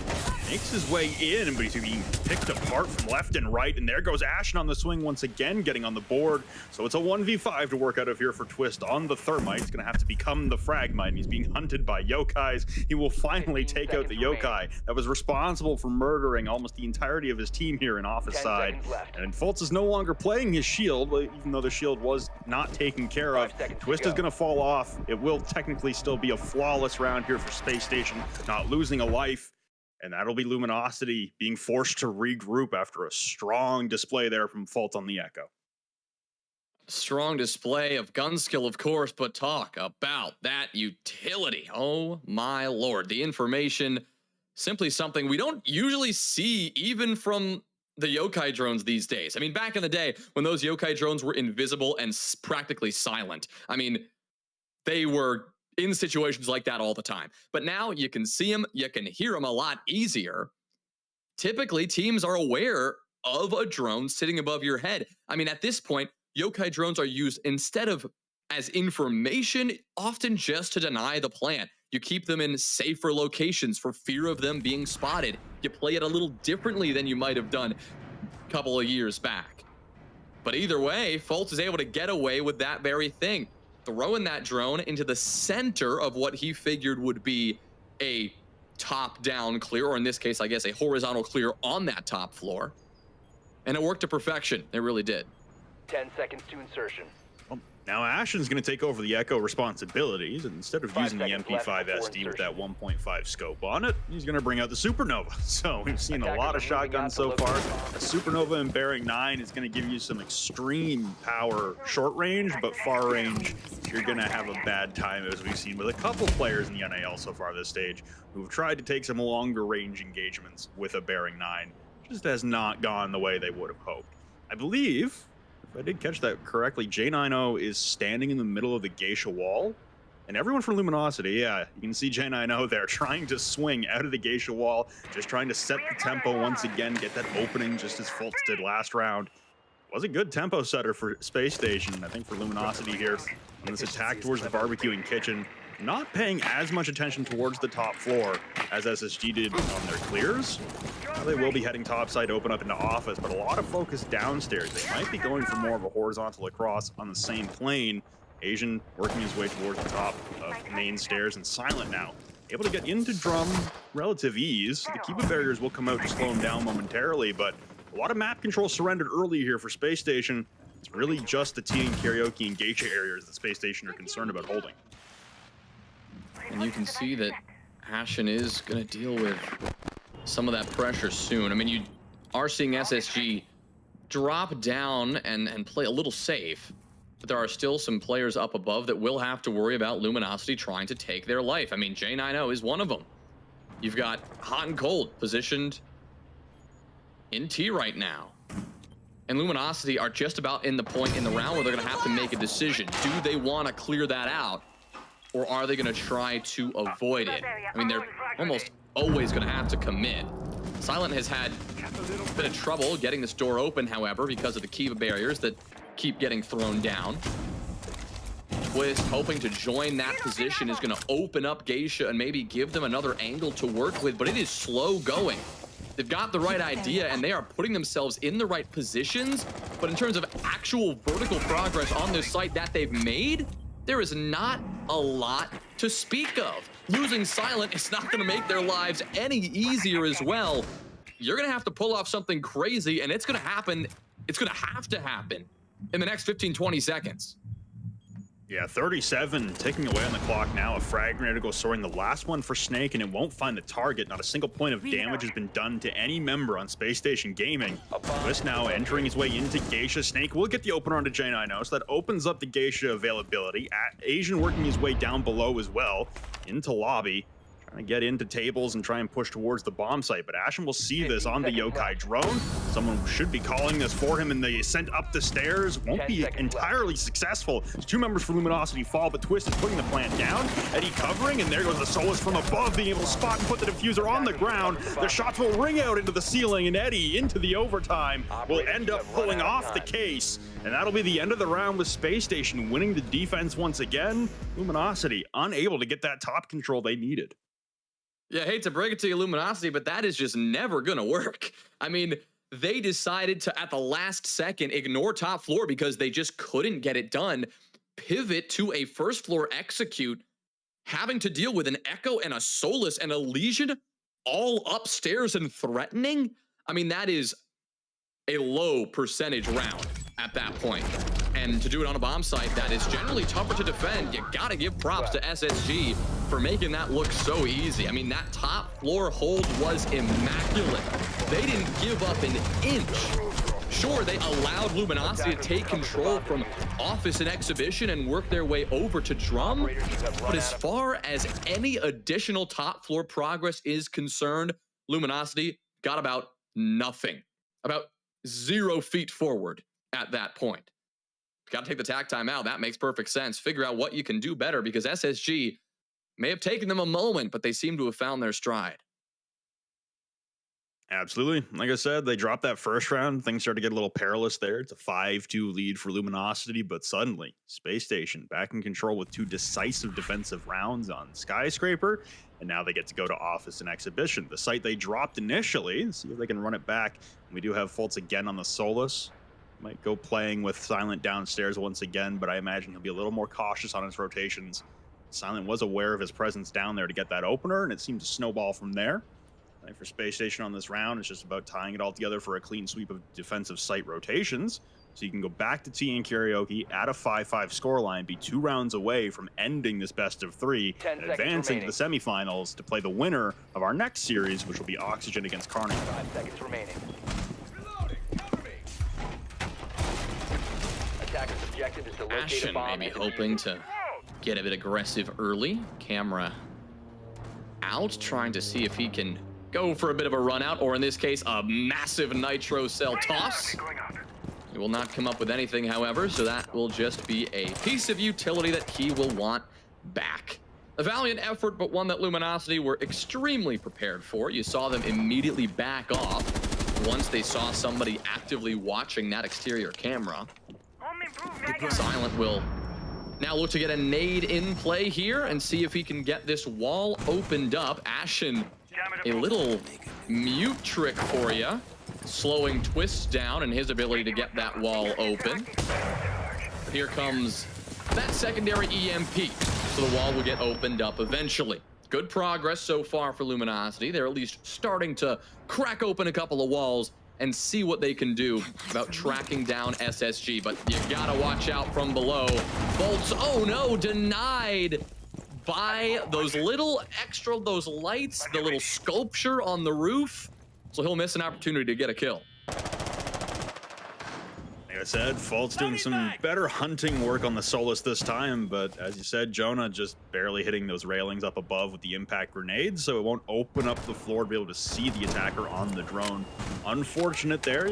makes his way in, but he's being picked apart from left and right. And there goes Ashen on the swing once again, getting on the board. So it's a 1v5 to work out of here for Twist on the Thermite. He's going to have to become the Fragmite, and he's being hunted by Yokais. He will finally take out the Yokai that was responsible for murdering almost the entirety of his team here in Office side. And Fultz is no longer playing his shield, even though the shield was not taken care of. Twist is going to fall off. It will technically still be a flawless round here for Space Station, not losing a life. And that'll be Luminosity being forced to regroup after a strong display there from Fultz on the Echo. Strong display of gun skill, of course, but talk about that utility. Oh my lord. The information, simply something we don't usually see even from the Yokai drones these days. I mean, back in the day when those Yokai drones were invisible and practically silent, I mean, they were in situations like that all the time. But now you can see them, you can hear them a lot easier. Typically, teams are aware of a drone sitting above your head. I mean, at this point, Yokai drones are used instead of as information, often just to deny the plan. You keep them in safer locations for fear of them being spotted. You play it a little differently than you might have done a couple of years back. But either way, Fultz is able to get away with that very thing. Throwing that drone into the center of what he figured would be a top-down clear, or in this case, I guess, a horizontal clear on that top floor. And it worked to perfection. It really did. 10 seconds to insertion. Now Ashen's going to take over the Echo responsibilities, and instead of using the MP5 SD with that 1.5 scope on it, he's going to bring out the Supernova. So we've seen a lot of shotguns so far. A Supernova and Bearing 9 is going to give you some extreme power short range, but far range, you're going to have a bad time, as we've seen with a couple players in the NAL so far this stage who have tried to take some longer range engagements with a Bearing 9. Just has not gone the way they would have hoped. I believe, if I did catch that correctly, J90 is standing in the middle of the Geisha wall. And everyone from Luminosity, yeah, you can see J90 there trying to swing out of the Geisha wall, just trying to set the tempo once again, get that opening just as Fultz did last round. Was a good tempo setter for Space Station, I think, for Luminosity here on this attack towards the barbecuing kitchen. Not paying as much attention towards the top floor as SSG did on their clears. Now they will be heading topside, open up into Office, but a lot of focus downstairs. They might be going for more of a horizontal across on the same plane. Asian working his way towards the top of main stairs, and Silent now able to get into Drum relative ease. The Kiva barriers will come out to slow him down momentarily, but a lot of map control surrendered early here for Space Station. It's really just the T and Karaoke and Geisha areas that Space Station are concerned about holding. And you can see that Ashen is going to deal with some of that pressure soon. I mean, you are seeing SSG drop down and play a little safe, but there are still some players up above that will have to worry about Luminosity trying to take their life. I mean, J90 is one of them. You've got Hot and Cold positioned in T right now. And Luminosity are just about in the point in the round where they're going to have to make a decision. Do they want to clear that out, or are they going to try to avoid it? I mean, they're almost always going to have to commit. Silent has had a bit of trouble getting this door open, however, because of the Kiva barriers that keep getting thrown down. Twist, hoping to join that position, is going to open up Geisha and maybe give them another angle to work with, but it is slow going. They've got the right idea, and they are putting themselves in the right positions, but in terms of actual vertical progress on this site that they've made, there is not a lot to speak of. Losing Silent is not going to make their lives any easier as well. You're going to have to pull off something crazy, and it's going to happen. It's going to have to happen in the next 15, 20 seconds. Yeah, 37 ticking away on the clock now. A frag grenade to go soaring, the last one for Snake, and it won't find the target. Not a single point of damage has been done to any member on Space Station Gaming. Twist now entering his way into Geisha. Snake will get the opener onto J90, so that opens up the Geisha availability. Asian working his way down below as well into lobby, trying to get into tables and try and push towards the bomb site, but Ashen will see this on the Yokai drone. Someone should be calling this for him, and the ascent up the stairs won't be entirely successful. There's two members for Luminosity fall, but Twist is putting the plant down. Eddie covering, and there goes the Solus from above, being able to spot and put the diffuser on the ground. The shots will ring out into the ceiling, and Eddie into the overtime will end up pulling off the case. And that'll be the end of the round with Space Station winning the defense once again. Luminosity unable to get that top control they needed. Yeah, I hate to break it to you, Luminosity, but that is just never gonna work. I mean, they decided to, at the last second, ignore top floor because they just couldn't get it done. Pivot to a first floor execute, having to deal with an Echo and a Solus and a Legion all upstairs and threatening. I mean, that is a low percentage round at that point. And to do it on a bomb site that is generally tougher to defend, you gotta give props to SSG for making that look so easy. I mean, that top floor hold was immaculate. They didn't give up an inch. Sure, they allowed Luminosity to take control from Office and Exhibition and work their way over to Drum, but as far as any additional top floor progress is concerned, Luminosity got about nothing, about 0 feet forward at that point. Got to take the tack time out. That makes perfect sense. Figure out what you can do better, because SSG may have taken them a moment, but they seem to have found their stride. Absolutely. Like I said, they dropped that first round. Things started to get a little perilous there. It's a 5-2 lead for Luminosity, but suddenly Space Station back in control with 2 decisive defensive rounds on Skyscraper, and now they get to go to Office and Exhibition, the site they dropped initially. See if they can run it back. We do have faults again on the Solus. Might go playing with Silent downstairs once again, but I imagine he'll be a little more cautious on his rotations. Silent was aware of his presence down there to get that opener, and it seemed to snowball from there. And for Space Station on this round, it's just about tying it all together for a clean sweep of defensive site rotations. So you can go back to T and Karaoke at a 5-5 scoreline, be 2 rounds away from ending this best of 3, and advance into the semifinals to play the winner of our next series, which will be Oxygen against Karnico. 5 seconds remaining. Ashen maybe hoping to get a bit aggressive early. Camera out, trying to see if he can go for a bit of a run out, or in this case, a massive nitro cell toss. He will not come up with anything, however, so that will just be a piece of utility that he will want back. A valiant effort, but one that Luminosity were extremely prepared for. You saw them immediately back off once they saw somebody actively watching that exterior camera. Silent will now look to get a nade in play here and see if he can get this wall opened up. Ashen, a little mute trick for you, slowing Twist down and his ability to get that wall open. Here comes that secondary EMP, so the wall will get opened up eventually. good progress so far for Luminosity. They're at least starting to crack open a couple of walls and see what they can do about tracking down SSG. But you gotta watch out from below. Bolts, oh no, denied by those little extra, those lights, the little sculpture on the roof. So he'll miss an opportunity to get a kill. Like I said, Fault's doing some better hunting work on the Solus this time, but as you said, Jonah just barely hitting those railings up above with the impact grenades, so it won't open up the floor to be able to see the attacker on the drone. Unfortunate there.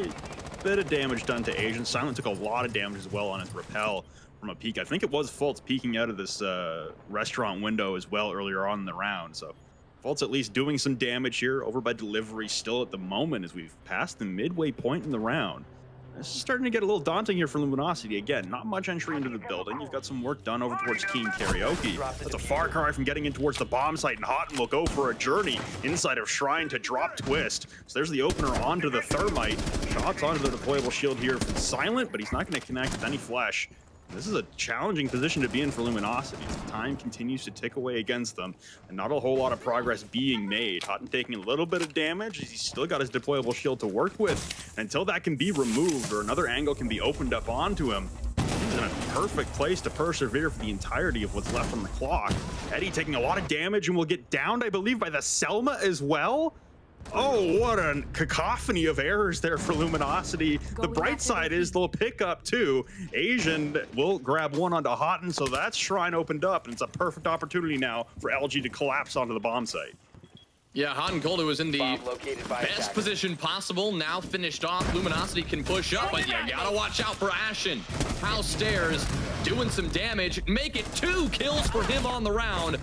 Bit of damage done to Asian. Silent took a lot of damage as well on his rappel from a peek. I think it was Fault's peeking out of this restaurant window as well earlier on in the round, so Fault's at least doing some damage here over by delivery still at the moment as we've passed the midway point in the round. This is starting to get a little daunting here for Luminosity. Again, not much entry into the building. You've got some work done over towards King Karaoke. That's a far cry from getting in towards the bomb site, and Houghton will go for a journey inside of Shrine to drop Twist. So there's the opener onto the Thermite. Shots onto the deployable shield here from Silent, but he's not going to connect with any flesh. This is a challenging position to be in for Luminosity. Time continues to tick away against them, and not a whole lot of progress being made. Houghton taking a little bit of damage as he's still got his deployable shield to work with. Until that can be removed or another angle can be opened up onto him, he's in a perfect place to persevere for the entirety of what's left on the clock. Eddie taking a lot of damage and will get downed, I believe, by the Selma as well. Oh, what a cacophony of errors there for Luminosity. The bright side is they'll pick up two. Asian will grab one onto Houghton, so that's Shrine opened up, and it's a perfect opportunity now for LG to collapse onto the bomb site. Yeah, Houghton Golden was in the best position possible. Now finished off. Luminosity can push up, but you gotta watch out for Ashen. House Stairs doing some damage. Make it 2 kills for him on the round.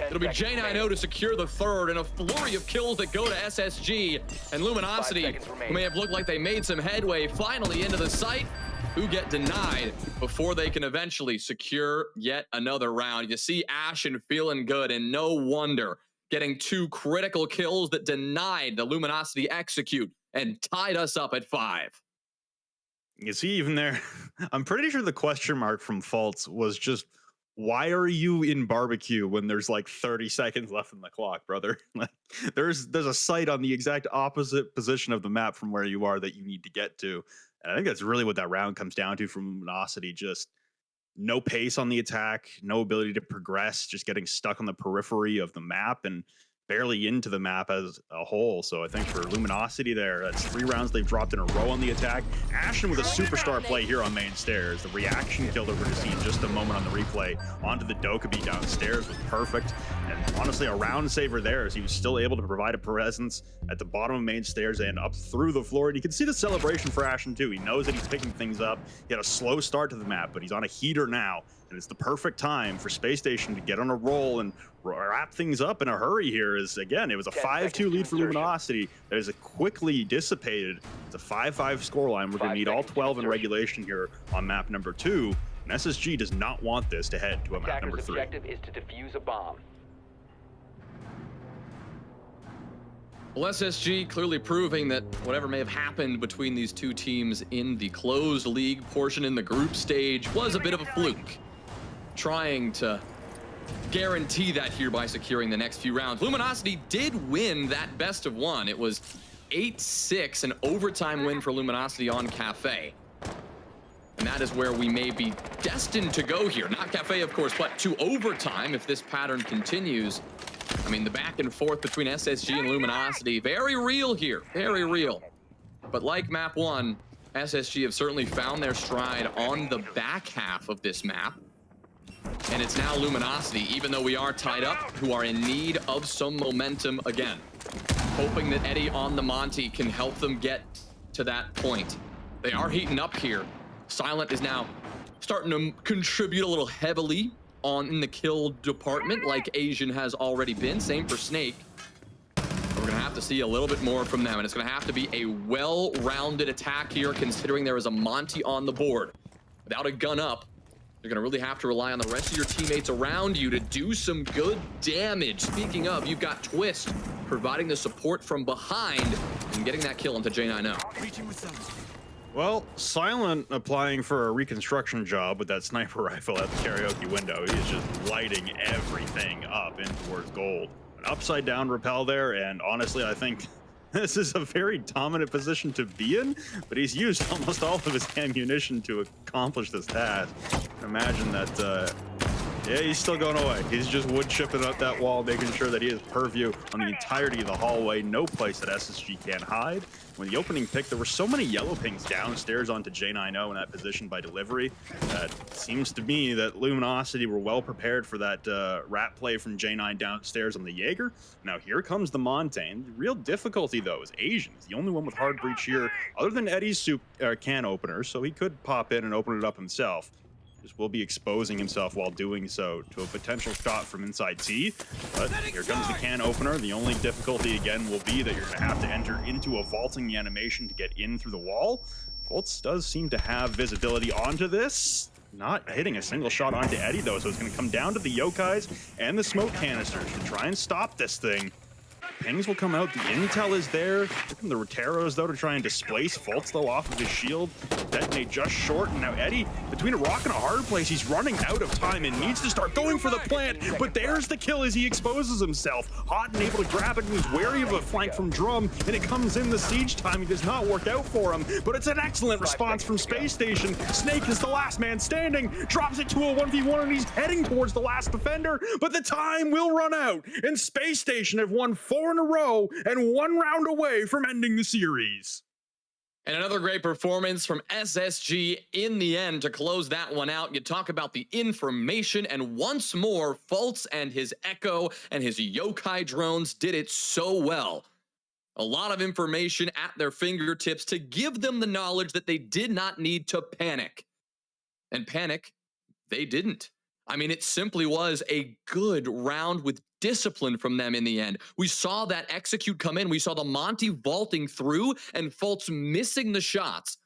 It'll be J9O to secure the third, and a flurry of kills that go to SSG. And Luminosity, who may have looked like they made some headway, finally into the site, who get denied before they can eventually secure yet another round. You see Ashen feeling good, and no wonder, getting 2 critical kills that denied the Luminosity execute and tied us up at 5. You see even there, I'm pretty sure the question mark from Faults was just, why are you in barbecue when there's like 30 seconds left in the clock, brother? Like, there's a site on the exact opposite position of the map from where you are that you need to get to. And I think that's really what that round comes down to from Luminosity. Just no pace on the attack, no ability to progress, just getting stuck on the periphery of the map and barely into the map as a whole. So I think for Luminosity there, that's 3 rounds they've dropped in a row on the attack. Ashen with a superstar play here on main stairs. The reaction kill that we're going to see in just a moment on the replay onto the Dokkaebi downstairs was perfect. And honestly, a round saver there as he was still able to provide a presence at the bottom of main stairs and up through the floor. And you can see the celebration for Ashen too. He knows that he's picking things up. He had a slow start to the map, but he's on a heater now. And it's the perfect time for Space Station to get on a roll and wrap things up in a hurry here. Is again, it was a 5-2 lead for Luminosity that is quickly dissipated. It's a 5-5 scoreline. We're going to need all 12 in regulation here on map number 2. And SSG does not want this to head to a map number 3. Objective is to defuse a bomb. Well, SSG clearly proving that whatever may have happened between these two teams in the closed league portion in the group stage was a bit of a fluke. Trying to guarantee that here by securing the next few rounds. Luminosity did win that best of 1. It was 8-6, an overtime win for Luminosity on Cafe. And that is where we may be destined to go here. Not Cafe, of course, but to overtime if this pattern continues. I mean, the back and forth between SSG and Luminosity, very real here, very real. But like map 1, SSG have certainly found their stride on the back half of this map. And it's now Luminosity, even though we are tied up, who are in need of some momentum again. Hoping that Eddie on the Monty can help them get to that point. They are heating up here. Silent is now starting to contribute a little heavily in the kill department, like Asian has already been. Same for Snake. We're gonna have to see a little bit more from them, and it's gonna have to be a well-rounded attack here, considering there is a Monty on the board. Without a gun up, you're gonna really have to rely on the rest of your teammates around you to do some good damage. Speaking of, you've got Twist providing the support from behind and getting that kill into J9O. Well, Silent applying for a reconstruction job with that sniper rifle at the karaoke window. He is just lighting everything up in towards gold. An upside down repel there, and honestly, I think this is a very dominant position to be in, but he's used almost all of his ammunition to accomplish this task. Imagine that, yeah, he's still going away. He's just wood chipping up that wall, making sure that he has purview on the entirety of the hallway. No place that SSG can hide. When the opening pick, there were so many yellow pings downstairs onto J90 in that position by delivery. That seems to me that Luminosity were well prepared for that rat play from J9 downstairs on the Jaeger. Now here comes the Montaigne. The real difficulty though is Asian. He's the only one with hard breach here, other than Eddie's can opener, so he could pop in and open it up himself. Just will be exposing himself while doing so to a potential shot from inside T. But here comes the can opener. The only difficulty again will be that you're going to have to enter into a vaulting animation to get in through the wall. Fultz does seem to have visibility onto this. Not hitting a single shot onto Eddie though, so it's going to come down to the yokais and the smoke canisters to try and stop this thing. Pings will come out, the intel is there. The Roteros though to try and displace Fultz though off of his shield. Detonate just short, and now Eddie, between a rock and a hard place, he's running out of time and needs to start going for the plant, but there's the kill as he exposes himself. Hot and able to grab it, and he's wary of a flank from Drum, and it comes in the siege time. It does not work out for him, but it's an excellent response from Space Station. Snake is the last man standing, drops it to a 1v1, and he's heading towards the last defender, but the time will run out, and Space Station have won 4 in a row and 1 round away from ending the series. And another great performance from SSG in the end to close that one out. You talk about the information, and once more, Fultz and his Echo and his Yokai drones did it so well. A lot of information at their fingertips to give them the knowledge that they did not need to panic. And panic, they didn't. I mean, it simply was a good round with discipline from them in the end. We saw that execute come in. We saw the Monty vaulting through and Fultz missing the shots.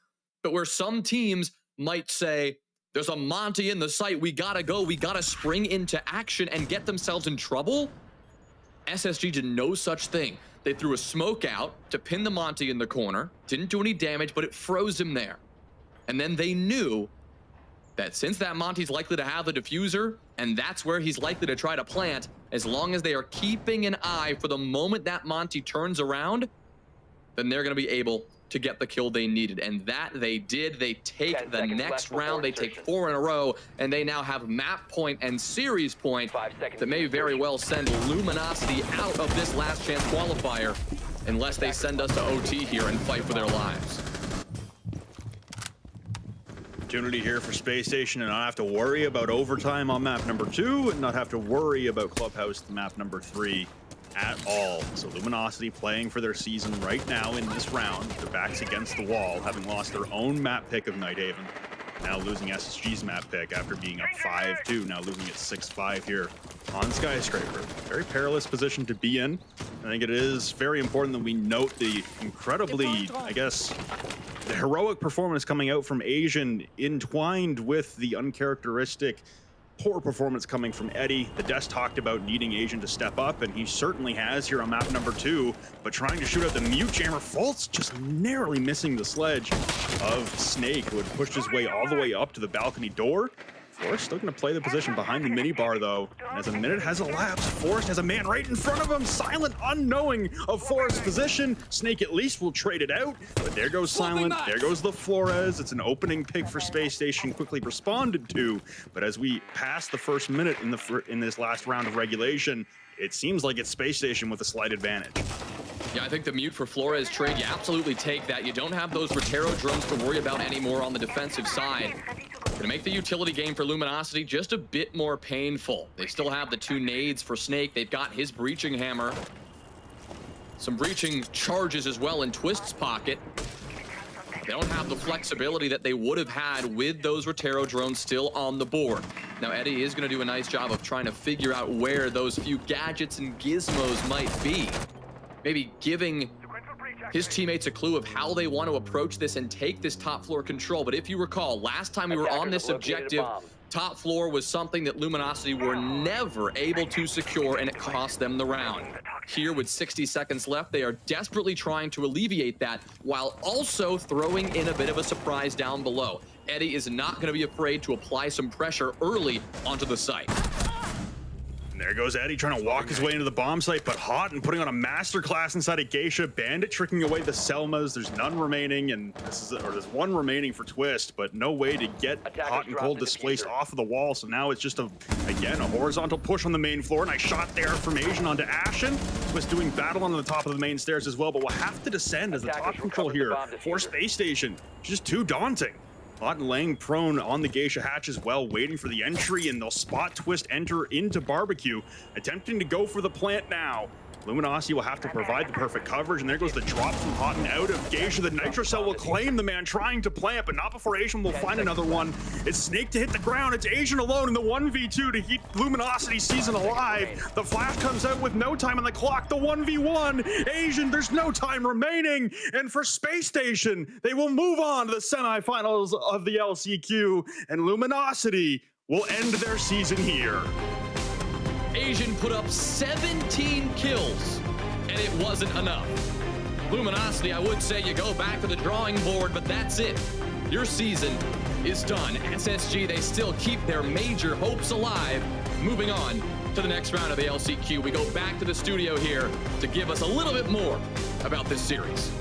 But where some teams might say, there's a Monty in the site, we gotta go, we gotta spring into action and get themselves in trouble, SSG did no such thing. They threw a smoke out to pin the Monty in the corner, didn't do any damage, but it froze him there. And then they knew that since that Monty's likely to have the diffuser, and that's where he's likely to try to plant, as long as they are keeping an eye for the moment that Monty turns around, then they're going to be able to get the kill they needed. And that they did. They take the next round, they take 4 in a row, and they now have map point and series point that may very well send Luminosity out of this last chance qualifier, unless they send us to OT here and fight for their lives. Opportunity here for Space Station and not have to worry about overtime on map number 2 and not have to worry about Clubhouse map number 3 at all. So Luminosity playing for their season right now in this round. Their backs against the wall, having lost their own map pick of Nighthaven. Now losing SSG's map pick after being up 5-2, now losing at 6-5 here on Skyscraper. Very perilous position to be in. I think it is very important that we note the incredibly, I guess, the heroic performance coming out from Asian, entwined with the uncharacteristic poor performance coming from Eddie. The desk talked about needing Asian to step up, and he certainly has here on map number 2, but trying to shoot out the mute jammer. Fultz just narrowly missing the sledge of Snake, who had pushed his way all the way up to the balcony door. Forrest still going to play the position behind the minibar, though. And as a minute has elapsed, Forrest has a man right in front of him, Silent, unknowing of Forrest's position. Snake at least will trade it out, but there goes Silent, there goes the Flores. It's an opening pick for Space Station, quickly responded to. But as we pass the first minute in this last round of regulation, it seems like it's Space Station with a slight advantage. Yeah, I think the mute for Flores trade, you absolutely take that. You don't have those Rotero drones to worry about anymore on the defensive side. Gonna make the utility game for Luminosity just a bit more painful. They still have the 2 nades for Snake. They've got his breaching hammer. Some breaching charges as well in Twist's pocket. They don't have the flexibility that they would have had with those Rotero drones still on the board. Now, Eddie is gonna do a nice job of trying to figure out where those few gadgets and gizmos might be. Maybe giving his teammates a clue of how they want to approach this and take this top floor control. But if you recall, last time we were on this objective, top floor was something that Luminosity were never able to secure, and it cost them the round. Here, with 60 seconds left, they are desperately trying to alleviate that while also throwing in a bit of a surprise down below. Eddie is not going to be afraid to apply some pressure early onto the site. And there goes Eddie trying to walk his way into the bomb site, but Hot and putting on a masterclass inside of Geisha. Bandit tricking away the Selmas. There's none remaining, and there's one remaining for Twist, but no way to get Hot and Cold displaced off of the wall. So now it's just again a horizontal push on the main floor. Nice shot there from Asian onto Ashen. Twist doing battle on the top of the main stairs as well, but will have to descend as the top control here for Space Station. Just too daunting. Hot and laying prone on the Geisha hatch as well, waiting for the entry, and they'll spot Twist enter into Barbecue, attempting to go for the plant now. Luminosity will have to provide the perfect coverage, and there goes the drop from Hot and out of Geisha. The Nitro Cell will claim the man trying to plant, but not before Asian will find another one. It's Snake to hit the ground. It's Asian alone in the 1v2 to keep Luminosity season alive. The flash comes out with no time on the clock. The 1v1. Asian, there's no time remaining. And for Space Station, they will move on to the semifinals of the LCQ, and Luminosity will end their season here. Asian put up 17 kills, and it wasn't enough. Luminosity, I would say you go back to the drawing board, but that's it. Your season is done. SSG, they still keep their major hopes alive. Moving on to the next round of the LCQ, we go back to the studio here to give us a little bit more about this series.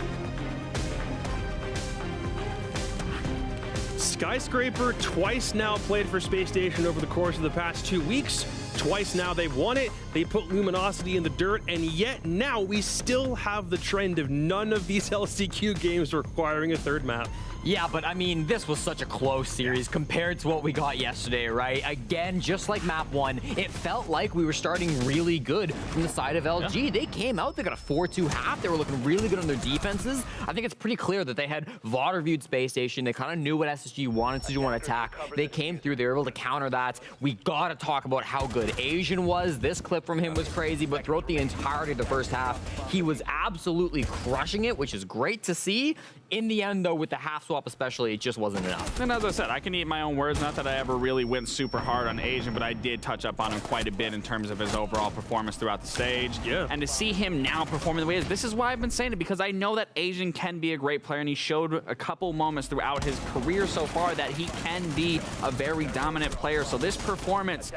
Skyscraper twice now played for Space Station over the course of the past 2 weeks. Twice now they've won it. They put Luminosity in the dirt, and yet now we still have the trend of none of these LCQ games requiring a third map. Yeah, but I mean, this was such a close series compared to what we got yesterday, right? Again, just like map 1, it felt like we were starting really good from the side of LG. Yeah. They came out, they got a 4-2 half. They were looking really good on their defenses. I think it's pretty clear that they had VOD reviewed Space Station. They kind of knew what SSG wanted to do on attack. They came through, they were able to counter that. We got to talk about how good Asian was. This clip from him was crazy, but throughout the entirety of the first half, he was absolutely crushing it, which is great to see. In the end, though, with the half swap especially, it just wasn't enough. And as I said, I can eat my own words. Not that I ever really went super hard on Asian, but I did touch up on him quite a bit in terms of his overall performance throughout the stage. Yeah. And to see him now performing the way he is, this is why I've been saying it, because I know that Asian can be a great player, and he showed a couple moments throughout his career so far that he can be a very dominant player. So this performance,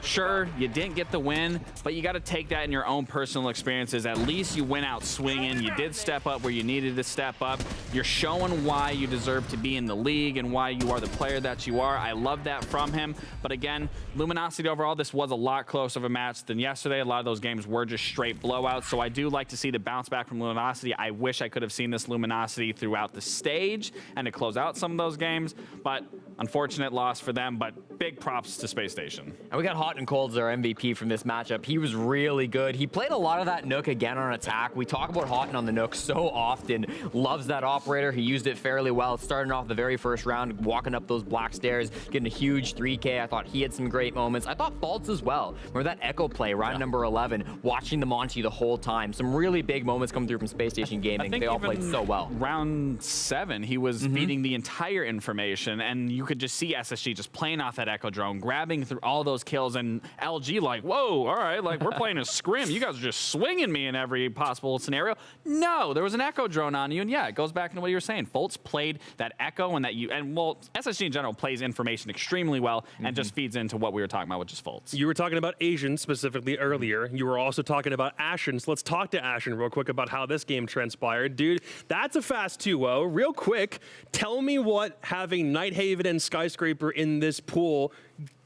sure, you didn't get the win, but you got to take that in your own personal experiences. At least you went out swinging. You did step up where you needed to step up. You're showing why you deserve to be in the league and why you are the player that you are. I love that from him. But again, Luminosity overall, this was a lot closer of a match than yesterday. A lot of those games were just straight blowouts. So I do like to see the bounce back from Luminosity. I wish I could have seen this Luminosity throughout the stage and to close out some of those games. But unfortunate loss for them, but big props to Space Station. And we got Hot and Cold as our MVP from this matchup. He was really good. He played a lot of that Nook again on attack. We talk about Hot on the Nook so often. Loves that operator. He used it fairly well. Starting off the very first round, walking up those black stairs, getting a huge 3K. I thought he had some great moments. I thought Faults as well. Remember that Echo play, round number 11, watching the Monty the whole time. Some really big moments come through from Space Station Gaming. They all played so well. Round 7, he was feeding the entire information, and you could just see SSG just playing off that Echo drone, grabbing through all those kills, and LG like, whoa, all right, like we're playing a scrim. You guys are just swinging me in every possible scenario. No, there was an Echo drone on you, and yeah, it goes back into what you were saying. Fultz played that Echo, and SSG in general plays information extremely well, and just feeds into what we were talking about, which is Fultz. You were talking about Asian specifically earlier. You were also talking about Ashen, so let's talk to Ashen real quick about how this game transpired. Dude, that's a fast 2-0. Real quick, tell me what having Nighthaven and Skyscraper in this pool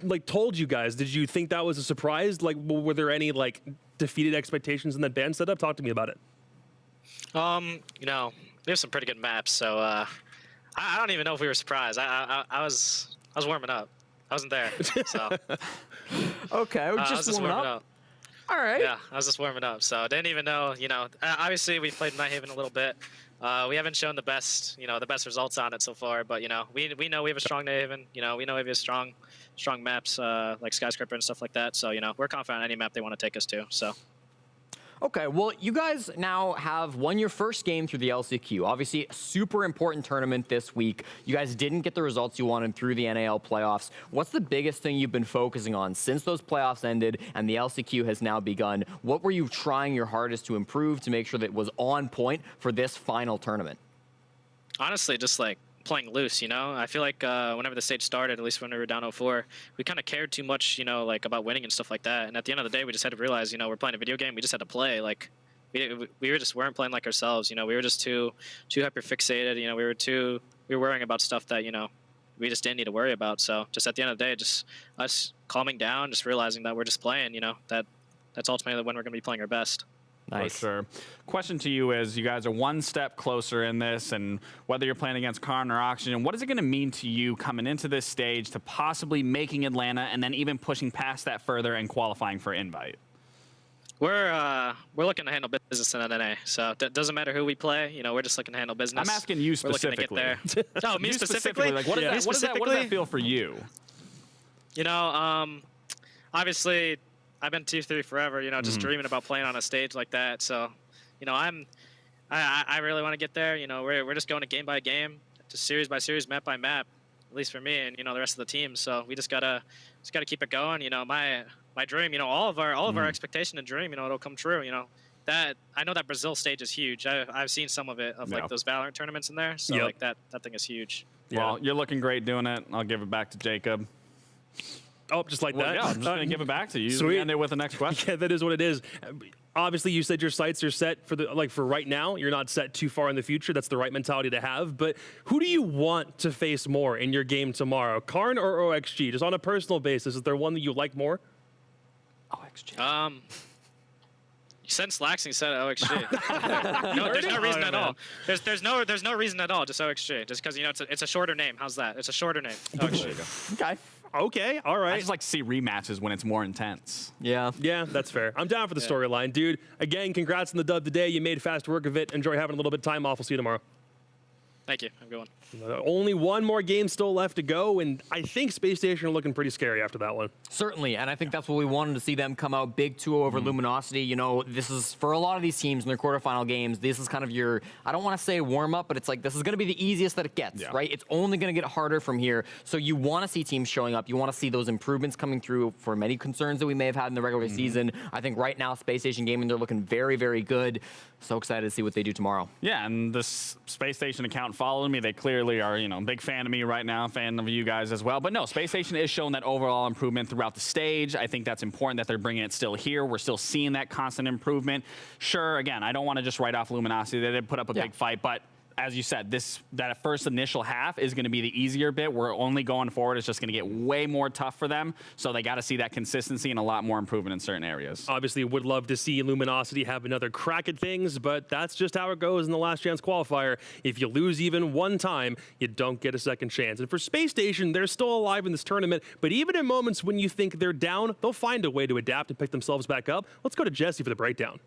like told you guys. Did you think that was a surprise? Like, were there any like defeated expectations in that band setup? Talk to me about it. You know, we have some pretty good maps, so I don't even know if we were surprised. I was warming up. I wasn't there, so. Okay, we're just warming up. All right. Yeah, I was just warming up, so I didn't even know. You know, obviously we played Nighthaven a little bit. We haven't shown the best results on it so far, but you know, we know we have a strong Nighthaven. You know, we know we have strong maps like Skyscraper and stuff like that. So you know, we're confident on any map they want to take us to. So. Okay, well, you guys now have won your first game through the LCQ. Obviously, a super important tournament this week. You guys didn't get the results you wanted through the NAL playoffs. What's the biggest thing you've been focusing on since those playoffs ended and the LCQ has now begun? What were you trying your hardest to improve to make sure that it was on point for this final tournament? Honestly, just like playing loose, you know? I feel like whenever the stage started, at least when we were down 0-4, we kind of cared too much, you know, like about winning and stuff like that. And at the end of the day, we just had to realize, you know, we're playing a video game. We just had to play. Like, we weren't playing like ourselves, you know? We were just too hyper fixated, you know? We were worrying about stuff that, you know, we just didn't need to worry about. So just at the end of the day, just us calming down, just realizing that we're just playing, you know, that's ultimately when we're going to be playing our best. Nice. For sure. Question to you is, you guys are one step closer in this, and whether you're playing against Karn or Oxygen, what is it going to mean to you coming into this stage to possibly making Atlanta and then even pushing past that further and qualifying for Invite? We're looking to handle business in NNA, so it doesn't matter who we play. You know, we're just looking to handle business. I'm asking you specifically. We're looking to get there. Oh, me specifically? Like, what does that feel for you? You know, obviously, I've been T3 forever. You know, just dreaming about playing on a stage like that. So, you know, I really want to get there. You know, we're just going to game by game, just series by series, map by map. At least for me, and you know, the rest of the team. So we just gotta keep it going. You know, my dream. You know, all of our expectation and dream. You know, it'll come true. You know, that I know that Brazil stage is huge. I've seen some of it, of like those Valorant tournaments in there. So like that thing is huge. Well, you're looking great doing it. I'll give it back to Jacob. Oh, just like that? Yeah, I'm just going to give it back to you. Sweet. End it with the next question. Yeah, that is what it is. Obviously, you said your sights are set for right now. You're not set too far in the future. That's the right mentality to have. But who do you want to face more in your game tomorrow? Karn or OXG? Just on a personal basis, is there one that you like more? OXG. Since Laxing said OXG. No, there's no reason at all. There's no reason at all. Just OXG. Just because, you know, it's a shorter name. How's that? It's a shorter name. OXG. Okay, all right. I just like to see rematches when it's more intense. Yeah, that's fair. I'm down for the storyline, dude. Again, congrats on the dub today. You made fast work of it. Enjoy having a little bit of time off. We'll see you tomorrow. Thank you. Have a good one. Only one more game still left to go, and I think Space Station are looking pretty scary after that one. Certainly, and I think that's what we wanted to see them come out big 2-0 over Luminosity. You know, this is, for a lot of these teams in their quarterfinal games, this is kind of your, I don't want to say warm-up, but it's like, this is going to be the easiest that it gets, right? It's only going to get harder from here. So you want to see teams showing up. You want to see those improvements coming through for many concerns that we may have had in the regular season. I think right now, Space Station Gaming, they're looking very, very good. So excited to see what they do tomorrow. Yeah, and this Space Station account following me, they clearly are, you know, big fan of me right now, fan of you guys as well. But no, Space Station is showing that overall improvement throughout the stage. I think that's important that they're bringing it still here. We're still seeing that constant improvement. Sure, again, I don't want to just write off Luminosity. They did put up a big fight, but as you said, that first initial half is going to be the easier bit. We're only going forward. It's just going to get way more tough for them. So they got to see that consistency and a lot more improvement in certain areas. Obviously, would love to see Luminosity have another crack at things, but that's just how it goes in the last chance qualifier. If you lose even one time, you don't get a second chance. And for Space Station, they're still alive in this tournament, but even in moments when you think they're down, they'll find a way to adapt and pick themselves back up. Let's go to Jesse for the breakdown.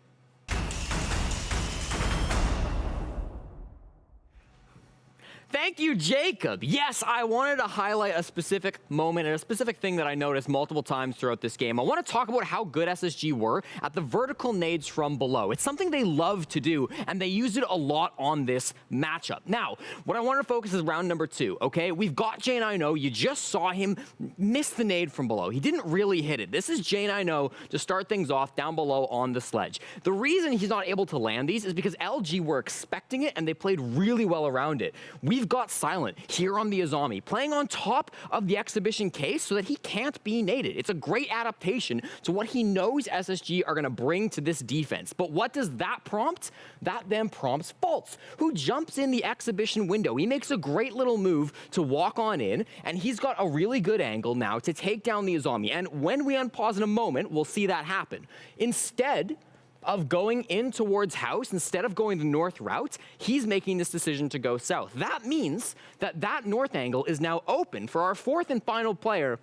Thank you, Jacob. Yes, I wanted to highlight a specific moment and a specific thing that I noticed multiple times throughout this game. I want to talk about how good SSG were at the vertical nades from below. It's something they love to do, and they used it a lot on this matchup. Now, what I want to focus is round number 2, okay? We've got J9O. You just saw him miss the nade from below. He didn't really hit it. This is J9O to start things off down below on the sledge. The reason he's not able to land these is because LG were expecting it, and they played really well around it. We've got Silent here on the Azami, playing on top of the exhibition case so that he can't be naded. It's a great adaptation to what he knows SSG are going to bring to this defense. But what does that prompt? That then prompts Faltz, who jumps in the exhibition window. He makes a great little move to walk on in, and he's got a really good angle now to take down the Azami. And when we unpause in a moment, we'll see that happen. Instead of going in towards house, instead of going the north route, he's making this decision to go south. That means that north angle is now open for our fourth and final player,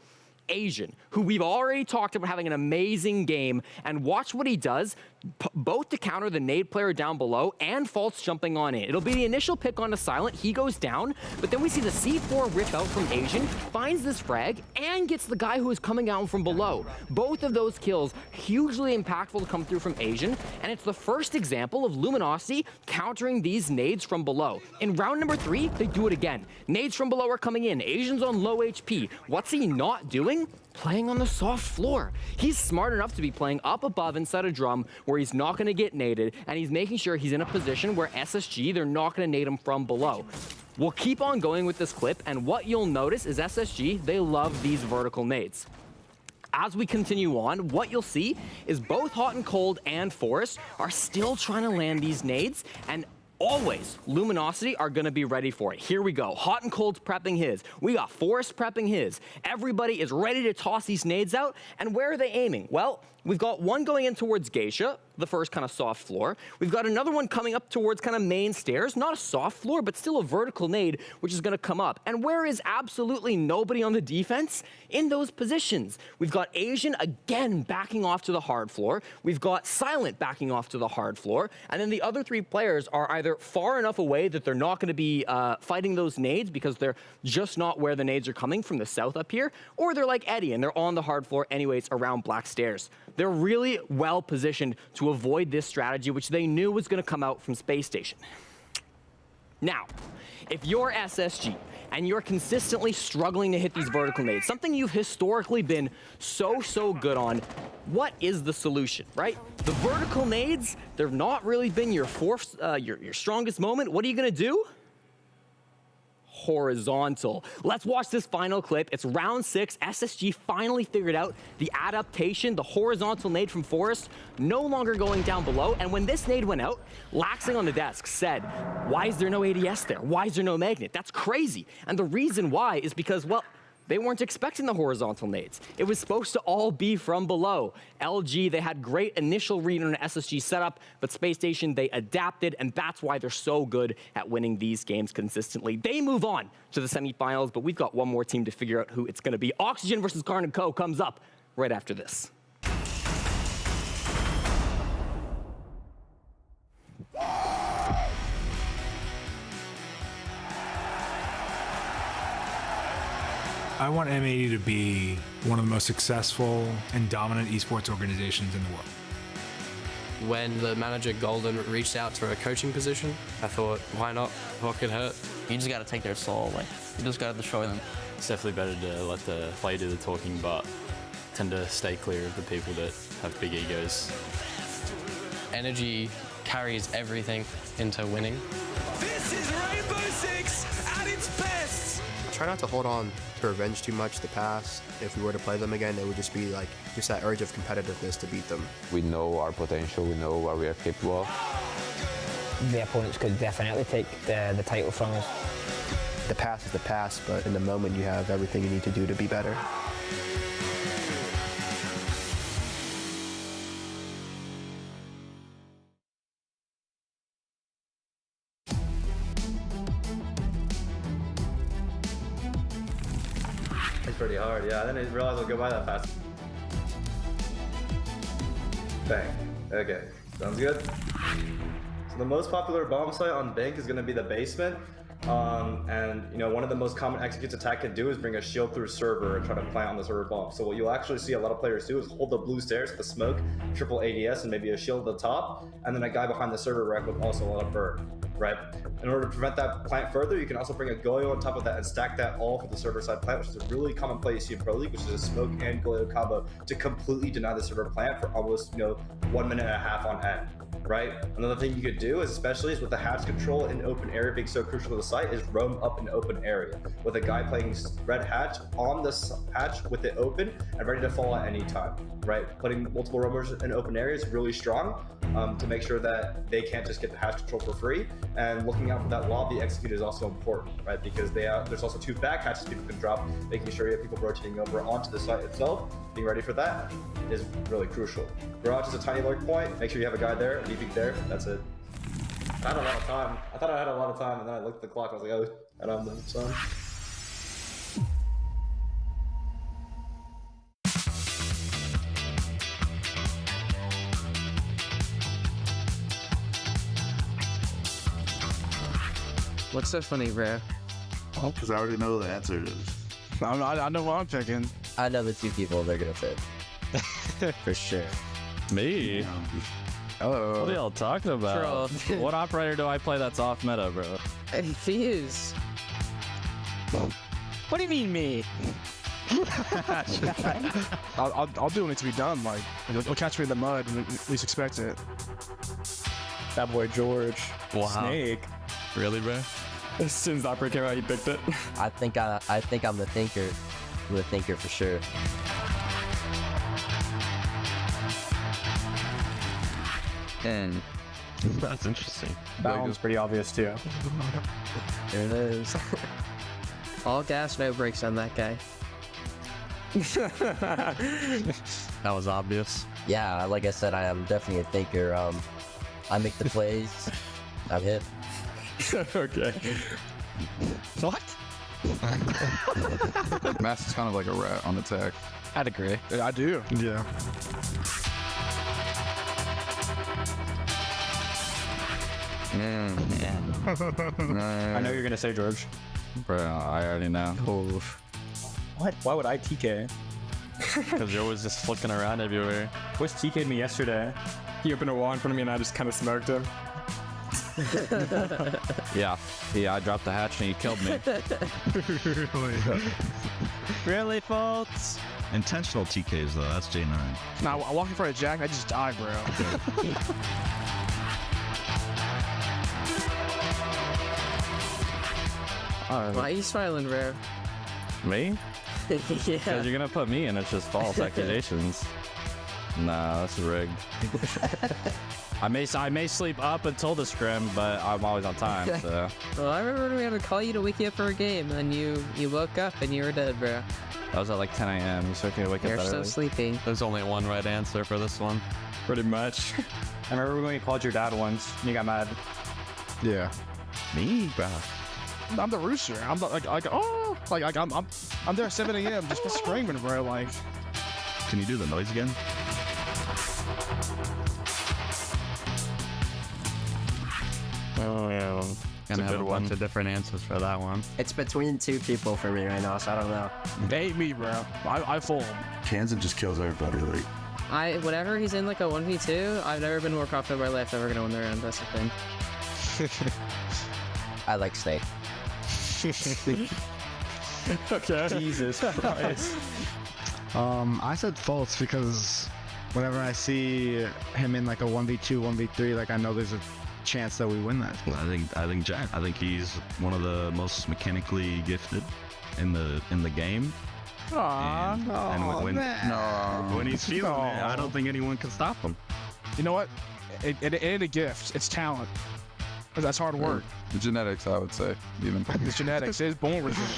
Asian, who we've already talked about having an amazing game, and watch what he does, both to counter the nade player down below and Faltz jumping on in. It'll be the initial pick onto Silent. He goes down, but then we see the C4 rip out from Asian, finds this frag, and gets the guy who is coming out from below. Both of those kills, hugely impactful to come through from Asian, and it's the first example of Luminosity countering these nades from below. In round number 3, they do it again. Nades from below are coming in. Asian's on low HP. What's he not doing? Playing on the soft floor. He's smart enough to be playing up above inside a drum where he's not going to get naded, and he's making sure he's in a position where SSG, they're not going to nade him from below. We'll keep on going with this clip, and what you'll notice is SSG, they love these vertical nades. As we continue on, what you'll see is both Hot and Cold and Forest are still trying to land these nades, and always, Luminosity are gonna be ready for it. Here we go. Hot and Cold's prepping his. We got Forest prepping his. Everybody is ready to toss these nades out, and where are they aiming? Well, we've got one going in towards Geisha, the first kind of soft floor. We've got another one coming up towards kind of main stairs, not a soft floor, but still a vertical nade, which is gonna come up. And where is absolutely nobody on the defense? In those positions. We've got Asian again backing off to the hard floor. We've got Silent backing off to the hard floor. And then the other three players are either far enough away that they're not gonna be fighting those nades because they're just not where the nades are coming from the south up here, or they're like Eddie and they're on the hard floor anyways around black stairs. They're really well positioned to avoid this strategy, which they knew was going to come out from Space Station. Now, if you're SSG and you're consistently struggling to hit these vertical nades, something you've historically been so good on, what is the solution, right? The vertical nades, they've not really been your strongest moment. What are you going to do? Horizontal. Let's watch this final clip. It's round 6. SSG finally figured out the adaptation, the horizontal nade from Forest, no longer going down below. And when this nade went out, Laxing on the desk said, why is there no ADS there? Why is there no magnet? That's crazy. And the reason why is because, well, they weren't expecting the horizontal nades. It was supposed to all be from below. LG, they had great initial read on an SSG setup, but Space Station, they adapted, and that's why they're so good at winning these games consistently. They move on to the semifinals, but we've got one more team to figure out who it's gonna be. Oxygen versus Karnico comes up right after this. I want M80 to be one of the most successful and dominant esports organizations in the world. When the manager Golden reached out for a coaching position, I thought, why not? What could hurt? You just got to take their soul. Like, you just got to destroy them. It's definitely better to let the play do the talking, but tend to stay clear of the people that have big egos. Energy carries everything into winning. This is Rainbow Six at its best. Try not to hold on to revenge too much the past. If we were to play them again, it would just be like just that urge of competitiveness to beat them. We know our potential, we know what we are capable of. The opponents could definitely take the title from us. The past is the past, but in the moment you have everything you need to do to be better. It's pretty hard, yeah. I didn't realize it'll go by that fast. Bang. Okay, sounds good. So the most popular bomb site on Bank is going to be the basement. And you know, one of the most common executes attack can do is bring a shield through server and try to plant on the server bomb. So what you'll actually see a lot of players do is hold the blue stairs with the smoke, triple ADS, and maybe a shield at the top, and then a guy behind the server rack with also a lot of burn, right? In order to prevent that plant further, you can also bring a Goyo on top of that and stack that all for the server side plant, which is a really common play you see in Pro League, which is a smoke and Goyo combo to completely deny the server plant for almost, you know, 1.5 minutes on end. Right? Another thing you could do is, especially is with the hatch control in open area being so crucial to the site, is roam up an open area with a guy playing red hatch on this hatch with it open and ready to fall at any time. Right? Putting multiple roamers in open areas is really strong to make sure that they can't just get the hatch control for free. And looking out for that lobby execute is also important, right? Because there's also 2 back hatches people can drop, making sure you have people rotating over onto the site itself. Being ready for that is really crucial. Garage is a tiny lurk point. Make sure you have a guy there, a DP there. That's it. I had a lot of time. I thought I had a lot of time, and then I looked at the clock. I was like, oh, I don't have enough time. What's so funny, Rare? Well, because I already know the answer is. I know what I'm picking. I know the 2 people they're gonna pick. For sure. Me? Oh. What are y'all talking about? What operator do I play that's off meta, bro? He is. What do you mean, me? I'll do what needs to be done. Like, you'll catch me in the mud and at least expect it. That boy George. Wow. Snake. Really, bro? As soon as that break came out, he picked it. I think I'm the thinker. I'm the thinker for sure. And that's interesting. That one's pretty obvious too. There it is. All gas, no brakes on that guy. That was obvious. Yeah, like I said, I am definitely a thinker. I make the plays. I'm hit. Okay. What? Mass is kind of like a rat on attack. I'd agree. I do. Yeah. I know you're gonna say George. Bro, I already know. What? Why would I TK? Because you're always just flicking around everywhere. Wish TK'd me yesterday. He opened a wall in front of me and I just kind of smoked him. Yeah, I dropped the hatch and he killed me. Really, folks? Intentional TKs though, that's J9. Nah, I walk in front of Jack, I just die, bro. Why are you smiling, Rare? Me? Yeah. Because you're gonna put me in, it's just false accusations. Nah, that's rigged. I may sleep up until the scrim, but I'm always on time, so. Well, I remember we had to call you to wake you up for a game, and you woke up and you were dead, bro. That was at like 10 a.m. You expect me to wake up You're that so early? sleepy. There's only one right answer for this one. Pretty much. I remember when you called your dad once and you got mad. Yeah. Me, bro. I'm the rooster. I'm the, I'm there at 7 a.m. just screaming, bro. Like, Can you do the noise again? Oh, yeah. Gonna have a bunch of different answers for that one. It's between two people for me right now, so I don't know. they ain't me, bro. I fold. Kansan just kills everybody. Like, Whenever he's in like a 1v2, I've never been more confident in my life that we're gonna win the round. That's the thing. I like Snake. Okay. Jesus Christ. I said false because whenever I see him in like a 1v2, 1v3, like I know there's a chance that we win that. I think Jack. I think he's one of the most mechanically gifted in the game. Aw, When he's feeling it, I don't think anyone can stop him. You know what? It ain't a gift. It's talent. But that's hard work. The genetics, I would say, even. It's genetics. It's born with it.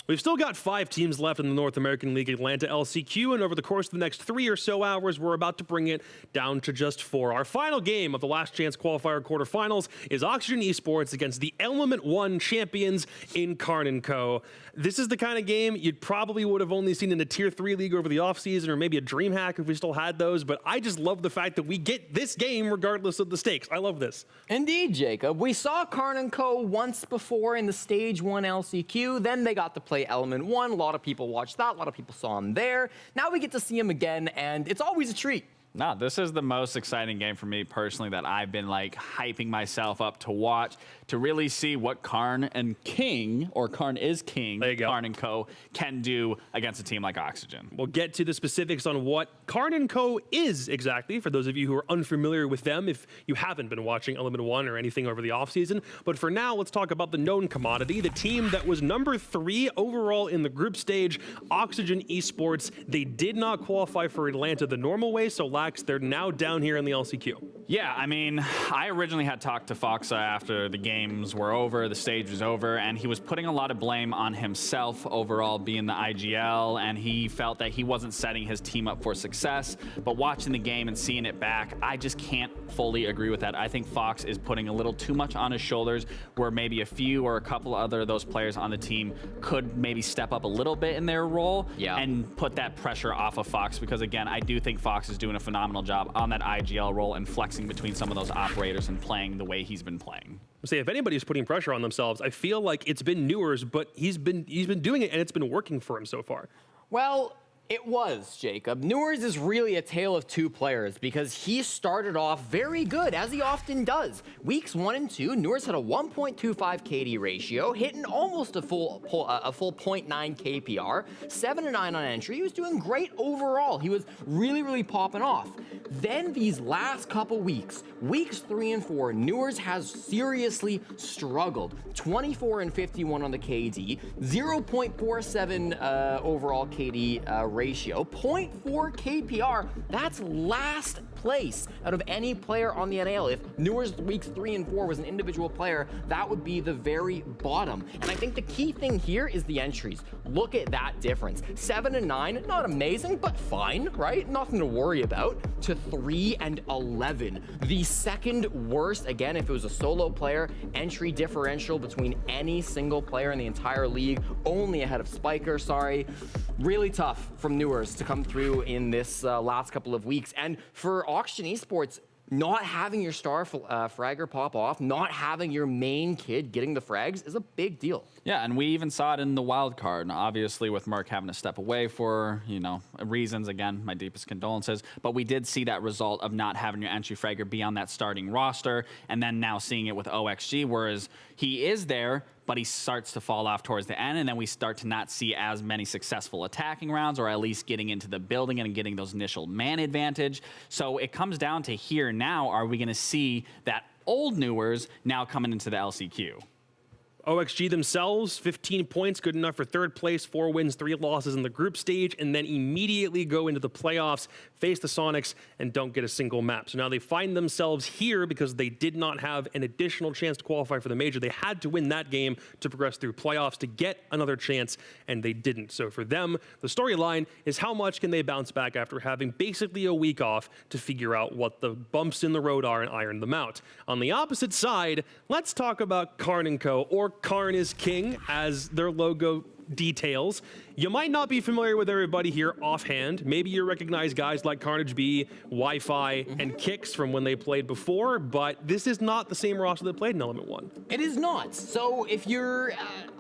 We've still got 5 teams left in the North American League Atlanta LCQ, and over the course of the next 3 or so hours, we're about to bring it down to just 4. Our final game of the Last Chance Qualifier quarterfinals is Oxygen Esports against the Element 1 champions in Karnico. This is the kind of game you probably would have only seen in a Tier 3 league over the offseason, or maybe a DreamHack if we still had those, but I just love the fact that we get this game regardless of the stakes. I love this. Indeed, Jacob. We saw Karnico once before in the Stage 1 LCQ, then they got to play Element 1. A lot of people watched that. A lot of people saw him there. Now we get to see him again, and it's always a treat. No, this is the most exciting game for me personally that I've been like hyping myself up to watch, to really see what Karn and King, or Karn is King, Karn and Co. can do against a team like Oxygen. We'll get to the specifics on what Karn & Co. is exactly, for those of you who are unfamiliar with them, if you haven't been watching Element 1 or anything over the offseason. But for now, let's talk about the known commodity, the team that was number 3 overall in the group stage, Oxygen Esports. They did not qualify for Atlanta the normal way, so they're now down here in the LCQ. Yeah, I mean, I originally had talked to Foxa after the games were over, the stage was over, and he was putting a lot of blame on himself overall being the IGL, and he felt that he wasn't setting his team up for success. But watching the game and seeing it back, I just can't fully agree with that. I think Fox is putting a little too much on his shoulders, where maybe a few or a couple other of those players on the team could maybe step up a little bit in their role and put that pressure off of Fox, because again, I do think Fox is doing a phenomenal job on that IGL role and flexing between some of those operators and playing the way he's been playing. Say, if anybody's putting pressure on themselves, I feel like it's been Newers, but he's been doing it and it's been working for him so far. Well, it was, Jacob. Newers is really a tale of two players because he started off very good, as he often does. Weeks 1 and 2, Newers had a 1.25 KD ratio, hitting almost a full 0.9 KPR, 7 and 9 on entry. He was doing great overall. He was really popping off. Then these last couple weeks, weeks 3 and 4, Newers has seriously struggled. 24 and 51 on the KD, 0.47 overall KD ratio, 0.4 KPR. That's last place out of any player on the NAL. If Newers weeks 3 and 4 was an individual player, that would be the very bottom. And I think the key thing here is the entries. Look at that difference. 7 and 9, not amazing, but fine, right? Nothing to worry about. To 3 and 11, the second worst, again, if it was a solo player, entry differential between any single player in the entire league, only ahead of Spiker, sorry. Really tough from Newers to come through in this last couple of weeks. And for Auction Esports, not having your star fragger pop off, not having your main kid getting the frags is a big deal. Yeah, and we even saw it in the wild card. Obviously, with Merc having to step away for, reasons. Again, my deepest condolences. But we did see that result of not having your entry fragger be on that starting roster, and then now seeing it with OXG, whereas he is there, but he starts to fall off towards the end, and then we start to not see as many successful attacking rounds, or at least getting into the building and getting those initial man advantage. So it comes down to here now, are we going to see that old Newers now coming into the LCQ? OXG themselves, 15 points, good enough for third place, 4 wins, 3 losses in the group stage, and then immediately go into the playoffs, face the Sonics, and don't get a single map. So now they find themselves here because they did not have an additional chance to qualify for the major. They had to win that game to progress through playoffs to get another chance, and they didn't. So for them, the storyline is how much can they bounce back after having basically a week off to figure out what the bumps in the road are and iron them out. On the opposite side, let's talk about Karnico, or Karn is King, as their logo details. You might not be familiar with everybody here offhand. Maybe you recognize guys like Carnage B, Wi-Fi, and Kicks from when they played before, but this is not the same roster that played in Element 1. It is not. So if you're,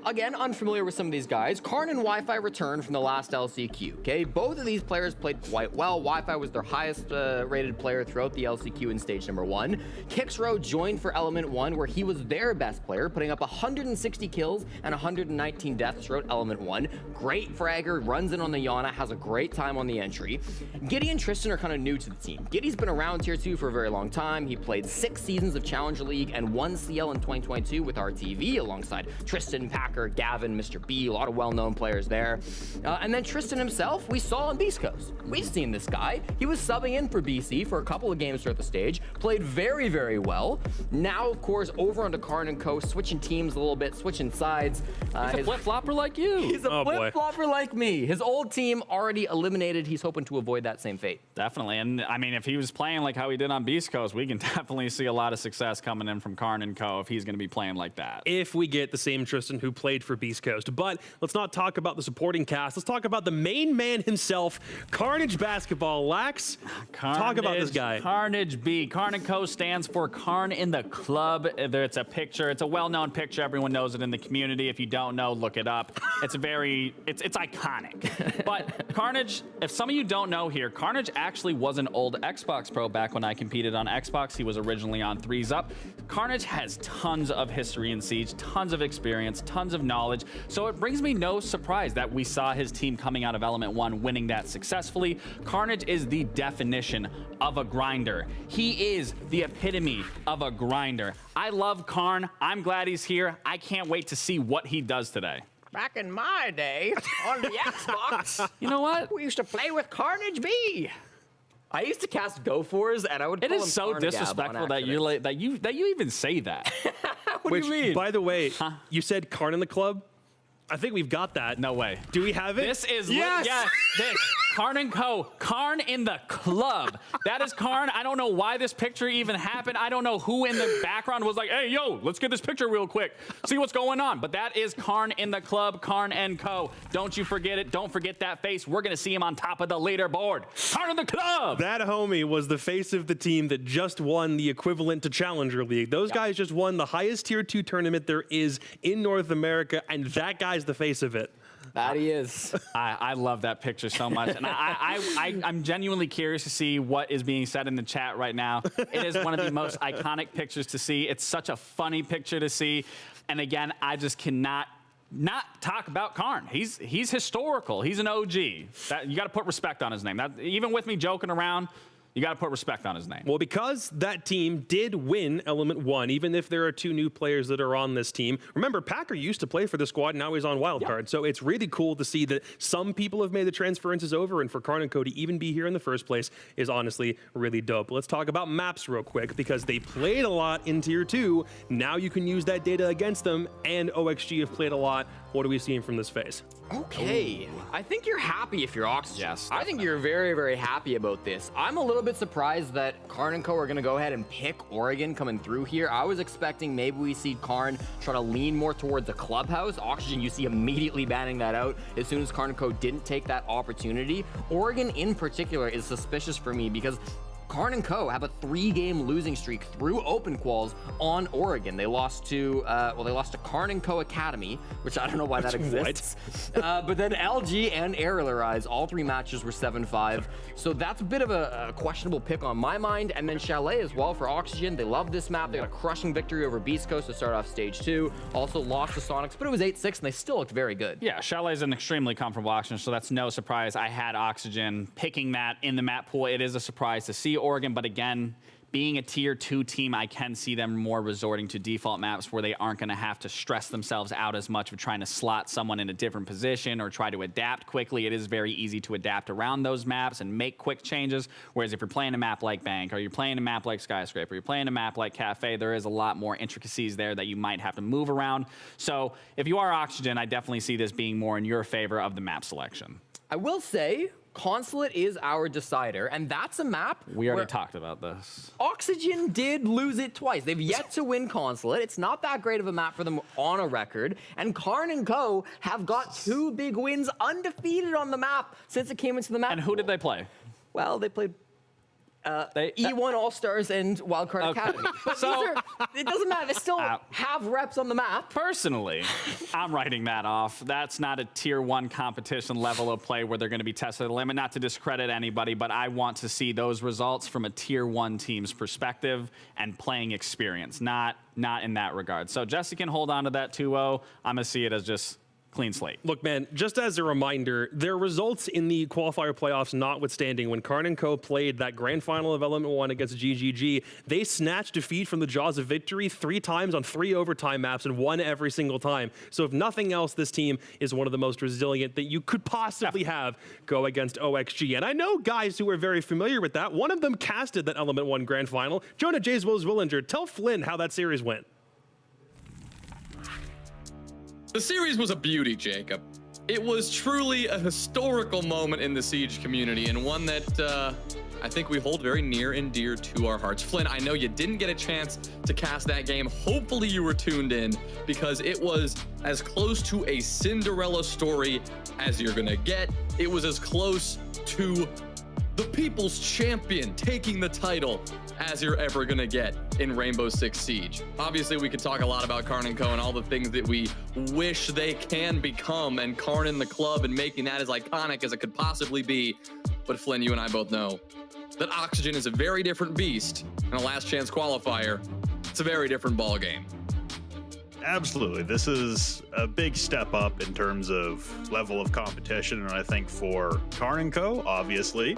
again, unfamiliar with some of these guys, Karn and Wi-Fi returned from the last LCQ, okay? Both of these players played quite well. Wi-Fi was their highest rated player throughout the LCQ in stage number 1. Kixrow joined for Element 1, where he was their best player, putting up 160 kills and 119 deaths throughout Element 1. Great fragger, runs in on the Yana, has a great time on the entry. Giddy and Tristan are kind of new to the team. Giddy's been around Tier 2 for a very long time. He played 6 seasons of Challenger League and 1 CL in 2022 with RTV alongside Tristan, Packer, Gavin, Mr. B, a lot of well-known players there. And then Tristan himself, we saw on Beast Coast. We've seen this guy. He was subbing in for BC for a couple of games throughout the stage, played very, very well. Now, of course, over onto Karnico, switching teams a little bit, switching sides. He's a flip-flopper like you. He's a flip-flopper like me. His old team already eliminated. He's hoping to avoid that same fate. Definitely. And I mean, if he was playing like how he did on Beast Coast, we can definitely see a lot of success coming in from Karnico if he's going to be playing like that. If we get the same Tristan who played for Beast Coast. But let's not talk about the supporting cast. Let's talk about the main man himself, Carnage Basketball. Lax, talk about this guy. Carnage B. Karnico stands for Karn in the Club. It's a picture. It's a well-known picture. Everyone knows it in the community. If you don't know, look it up. It's iconic. But Carnage, if some of you don't know here, Carnage actually was an old Xbox pro back when I competed on Xbox. He was originally on 3s Up. Carnage has tons of history in Siege, tons of experience, tons of knowledge. So it brings me no surprise that we saw his team coming out of Element 1 winning that successfully. Carnage is the definition of a grinder. He is the epitome of a grinder. I love Karn. I'm glad he's here. I can't wait to see what he does today. Back in my day, on the Xbox, you know what? We used to play with Carnage B. I used to cast Go4s, and I would. It call is him so Karnigab disrespectful on that you're like that you even say that. What do you mean? By the way, you said Karn in the club. I think we've got that. No way. Do we have it? This is yes. This Karn and Co. Karn in the club. That is Karn. I don't know why this picture even happened. I don't know who in the background was like, "Hey, yo, let's get this picture real quick. See what's going on." But that is Karn in the club. Karn and Co. Don't you forget it. Don't forget that face. We're gonna see him on top of the leaderboard. Karn in the club. That homie was the face of the team that just won the equivalent to Challenger League. Those guys just won the highest tier 2 tournament there is in North America, and that guy's the face of it. That he is. I love that picture so much, and I'm genuinely curious to see what is being said in the chat right now. It is one of the most iconic pictures to see. It's such a funny picture to see, and again, I just cannot not talk about Karn. He's historical. He's an OG. You got to put respect on his name. Even with me joking around, you got to put respect on his name. Well, because that team did win Element 1, even if there are 2 new players that are on this team. Remember, Packer used to play for the squad, now he's on Wildcard. So it's really cool to see that some people have made the transferences over, and for Karnico to even be here in the first place is honestly really dope. Let's talk about maps real quick, because they played a lot in Tier 2. Now you can use that data against them, and OXG have played a lot. What are we seeing from this phase? Okay, I think you're happy if you're Oxygen. Yes, I think you're very, very happy about this. I'm a little bit surprised that Karn and Co are going to go ahead and pick Oregon coming through here. I was expecting maybe we see Karn try to lean more towards a clubhouse. Oxygen, you see immediately banning that out as soon as Karn and Co didn't take that opportunity. Oregon in particular is suspicious for me because Karn and Co have a 3-game losing streak through open quals on Oregon. They lost to Karn and Co Academy, which I don't know why that exists. But then LG and Aerialize, all 3 matches were 7-5. So that's a bit of a questionable pick on my mind. And then Chalet as well for Oxygen. They love this map. They got a crushing victory over Beast Coast to start off stage 2. Also lost to Sonics, but it was 8-6 and they still looked very good. Yeah, Chalet's an extremely comfortable option, so that's no surprise. I had Oxygen picking that in the map pool. It is a surprise to see Oregon, but again, being a tier 2 team, I can see them more resorting to default maps where they aren't going to have to stress themselves out as much with trying to slot someone in a different position or try to adapt quickly. It is very easy to adapt around those maps and make quick changes. Whereas if you're playing a map like Bank, or you're playing a map like Skyscraper, or you're playing a map like Cafe, there is a lot more intricacies there that you might have to move around. So if you are Oxygen, I definitely see this being more in your favor of the map selection. I will say, Consulate is our decider, and that's a map. We already talked about this. Oxygen did lose it twice. They've yet to win Consulate. It's not that great of a map for them on a record. And Karn and Co have got 2 big wins undefeated on the map since it came into the map. And who did they play? Well, they played E1 All-Stars and Wildcard Academy. But it doesn't matter. They still have reps on the map. Personally, I'm writing that off. That's not a tier 1 competition level of play where they're going to be tested to the limit. Not to discredit anybody, but I want to see those results from a tier 1 team's perspective and playing experience, not in that regard. So Jesse can hold on to that 2-0. I'm going to see it as just clean slate. Look, man, just as a reminder, their results in the qualifier playoffs notwithstanding, when Karn and Co played that grand final of Element 1 against GGG, they snatched defeat from the jaws of victory 3 times on 3 overtime maps and won every single time. So if nothing else, this team is one of the most resilient that you could possibly have go against OXG. And I know guys who are very familiar with that. One of them casted that Element 1 grand final. Jonah Jays Wills Willinger, tell Flynn how that series went. The series was a beauty, Jacob. It was truly a historical moment in the Siege community, and one that I think we hold very near and dear to our hearts. Flynn, I know you didn't get a chance to cast that game. Hopefully you were tuned in, because it was as close to a Cinderella story as you're gonna get. It was as close to the People's Champion taking the title as you're ever gonna get in Rainbow Six Siege. Obviously, we could talk a lot about Karn and Co and all the things that we wish they can become, and Karn in the club and making that as iconic as it could possibly be. But Flynn, you and I both know that Oxygen is a very different beast, and a last chance qualifier, it's a very different ball game. Absolutely. This is a big step up in terms of level of competition, and I think for Karn and Co, obviously,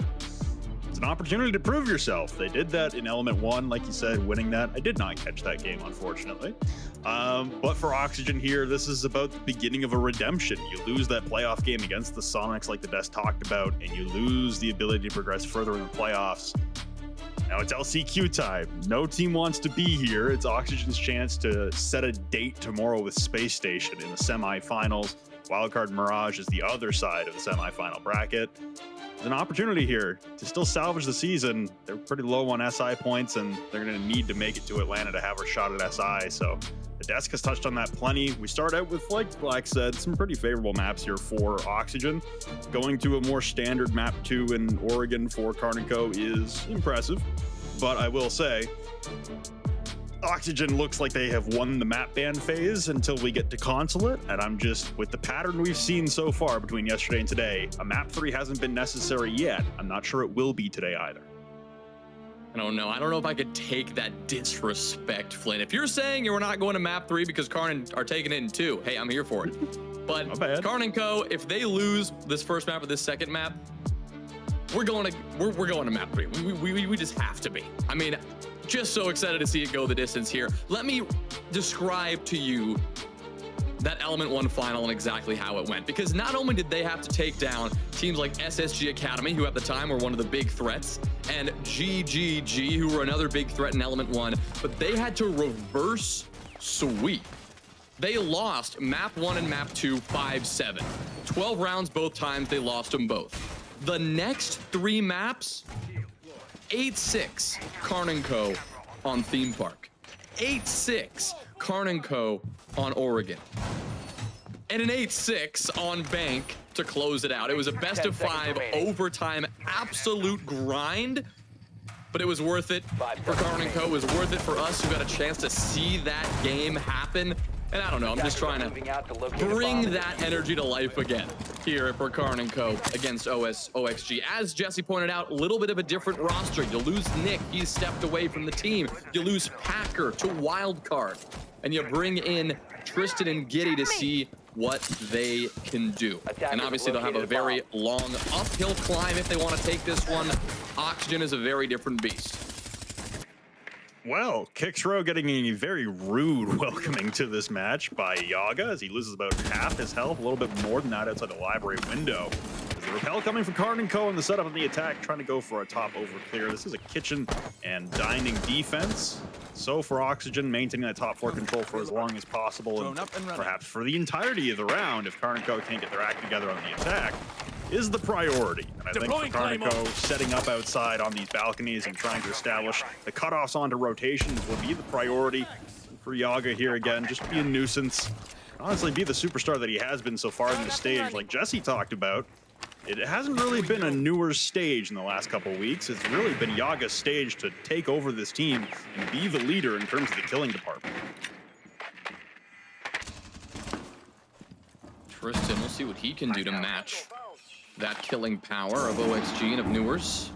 It's an opportunity to prove yourself. They did that in Element 1, like you said, winning that. I did not catch that game, unfortunately. But for Oxygen here, this is about the beginning of a redemption. You lose that playoff game against the Sonics, like the Des talked about, and you lose the ability to progress further in the playoffs. Now it's LCQ time. No team wants to be here. It's Oxygen's chance to set a date tomorrow with Space Station in the semifinals. Wildcard Mirage is the other side of the semifinal bracket. There's an opportunity here to still salvage the season. They're pretty low on SI points, and they're going to need to make it to Atlanta to have a shot at SI. So the desk has touched on that plenty. We start out with, like Black said, some pretty favorable maps here for Oxygen. Going to a more standard map 2 in Oregon for Karnico is impressive, but I will say, Oxygen looks like they have won the map ban phase until we get to Consulate, and I'm just, with the pattern we've seen so far between yesterday and today, a map 3 hasn't been necessary yet. I'm not sure it will be today either. I don't know. I don't know if I could take that disrespect, Flynn. If you're saying you're not going to map 3 because Karn are taking it in 2, hey, I'm here for it. But Karn and Co, if they lose this first map or this second map, we're going to map 3. We just have to be. I mean, just so excited to see it go the distance here. Let me describe to you that Element 1 final and exactly how it went. Because not only did they have to take down teams like SSG Academy, who at the time were one of the big threats, and GGG, who were another big threat in Element 1, but they had to reverse sweep. They lost map 1 and map 2 5-7. 12 rounds both times, they lost them both. The next 3 maps, 8-6 Karn & Co on Theme Park, 8-6 Karn & Co on Oregon, and an 8-6 on Bank to close it out. It was a best of 5 overtime absolute grind, but it was worth it for Karn & Co. It was worth it for us who got a chance to see that game happen. And I don't know, I'm just trying to bring that energy to life again here for Karn & Co. against OXG. As Jesse pointed out, a little bit of a different roster. You lose Nick, he's stepped away from the team. You lose Packer to Wildcard. And you bring in Tristan and Giddy to see what they can do. And obviously they'll have a very long uphill climb if they want to take this one. Oxygen is a very different beast. Well, Kixrow getting a very rude welcoming to this match by Yaga as he loses about half his health, a little bit more than that outside the library window. As the repel coming from Karn & Co in the setup of the attack, trying to go for a top over clear. This is a kitchen and dining defense. So for Oxygen, maintaining that top 4 control for as long as possible, and perhaps for the entirety of the round, if Karn & Co can't get their act together on the attack, is the priority. And I think for Karn & Co, setting up outside on these balconies and trying to establish the cutoffs onto rotations will be the priority. For Yaga here again, just be a nuisance. Honestly, be the superstar that he has been so far in the stage, like Jesse talked about. It hasn't really been a newer stage in the last couple of weeks. It's really been Yaga's stage to take over this team and be the leader in terms of the killing department. Tristan, we'll see what he can do to match that killing power of OXG and of Newers.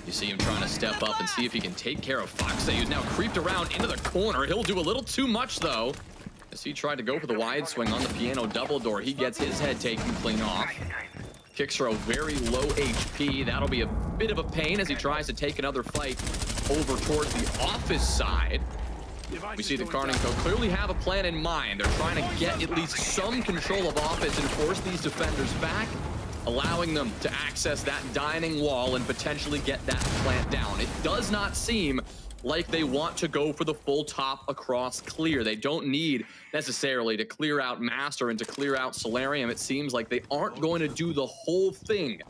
You see him trying to step up and see if he can take care of Foxay, who's now creeped around into the corner. He'll do a little too much, though, as he tried to go for the wide swing on the piano double door. He gets his head taken clean off. Kixrow very low HP. That'll be a bit of a pain as he tries to take another fight over towards the office side. We see the Karn & Co clearly have a plan in mind. They're trying to get at least some control of office and force these defenders back, allowing them to access that dining wall and potentially get that plant down. It does not seem like they want to go for the full top across clear. They don't need necessarily to clear out Master and to clear out Solarium. It seems like they aren't going to do the whole thing.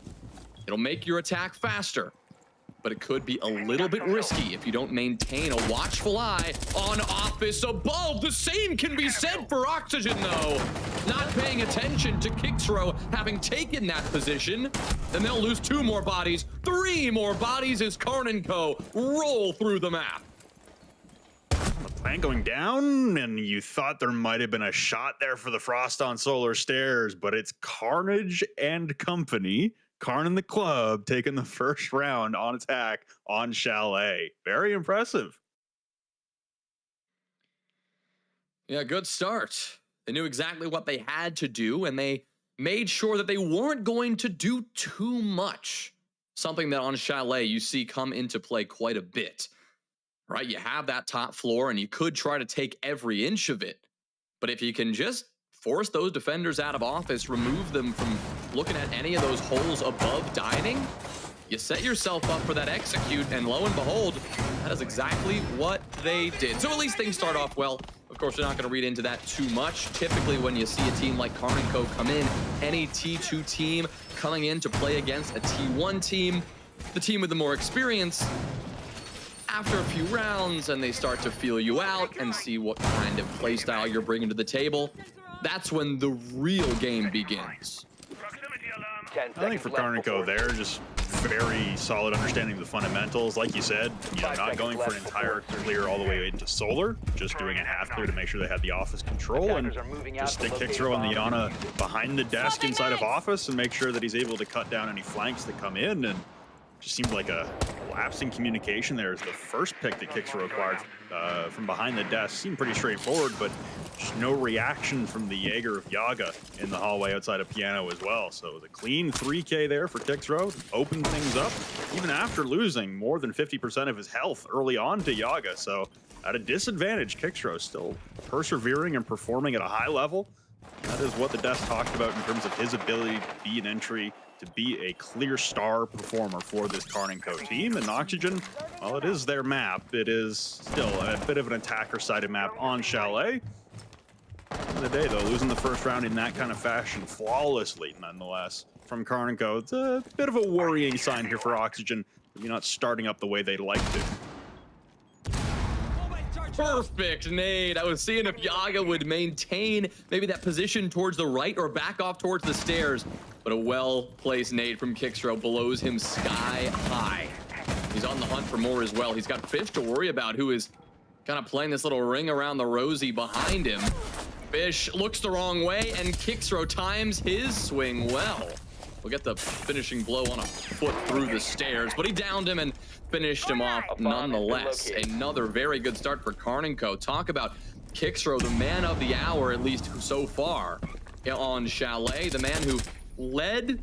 It'll make your attack faster, but it could be a little bit risky if you don't maintain a watchful eye on office above. The same can be said for Oxygen, though. Not paying attention to Kixrow having taken that position. Then they'll lose 2 more bodies, 3 more bodies as Karn & Co roll through the map. The plan going down, and you thought there might have been a shot there for the Frost on Solar Stairs, but it's Carnage and company. Karn and the club taking the first round on attack on Chalet. Very impressive. Yeah, good start. They knew exactly what they had to do, and they made sure that they weren't going to do too much. something that on Chalet you see come into play quite a bit, right? You have that top floor and you could try to take every inch of it. But if you can just force those defenders out of office, remove them from looking at any of those holes above dining, you set yourself up for that execute, and lo and behold, that is exactly what they did. So at least things start off well. Of course, you're not going to read into that too much. Typically, when you see a team like Karnico come in, any T2 team coming in to play against a T1 team, the team with the more experience, after a few rounds and they start to feel you out and see what kind of play style you're bringing to the table, that's when the real game begins. I think for Karnico there, just very solid understanding of the fundamentals. Like you said, not going for an entire clear all the way into solar, just doing a half clear to make sure they had the office control, and just stick Kixro and the Yana behind the desk inside of office and make sure that he's able to cut down any flanks that come in. And just seemed like a lapse in communication there. Is the first pick that Kixro acquired from behind the desk. Seemed pretty straightforward, but just no reaction from the Jaeger of Yaga in the hallway outside of Piano as well. So the clean 3K there for Kixro opened things up, even after losing more than 50% of his health early on to Yaga. So at a disadvantage, Kixro still persevering and performing at a high level. That is what the desk talked about in terms of his ability to be an entry, to be a clear star performer for this Karnico team. And Oxygen, well, it is their map. It is still a bit of an attacker-sided map on Chalet. At the end of the day, though, losing the first round in that kind of fashion flawlessly, nonetheless, from Karnico, it's a bit of a worrying sign here for Oxygen. Maybe not starting up the way they'd like to. Perfect nade. I was seeing if Yaga would maintain maybe that position towards the right or back off towards the stairs, but a well-placed nade from Kixro blows him sky high. He's on the hunt for more as well. He's got Fish to worry about, who is kind of playing this little ring around the rosy behind him. Fish looks the wrong way, and Kixro times his swing well. We'll get the finishing blow on a foot through the stairs, but he downed him and finished him off nonetheless. Another very good start for Karnico. Talk about Kixro, the man of the hour, at least so far on Chalet, the man who led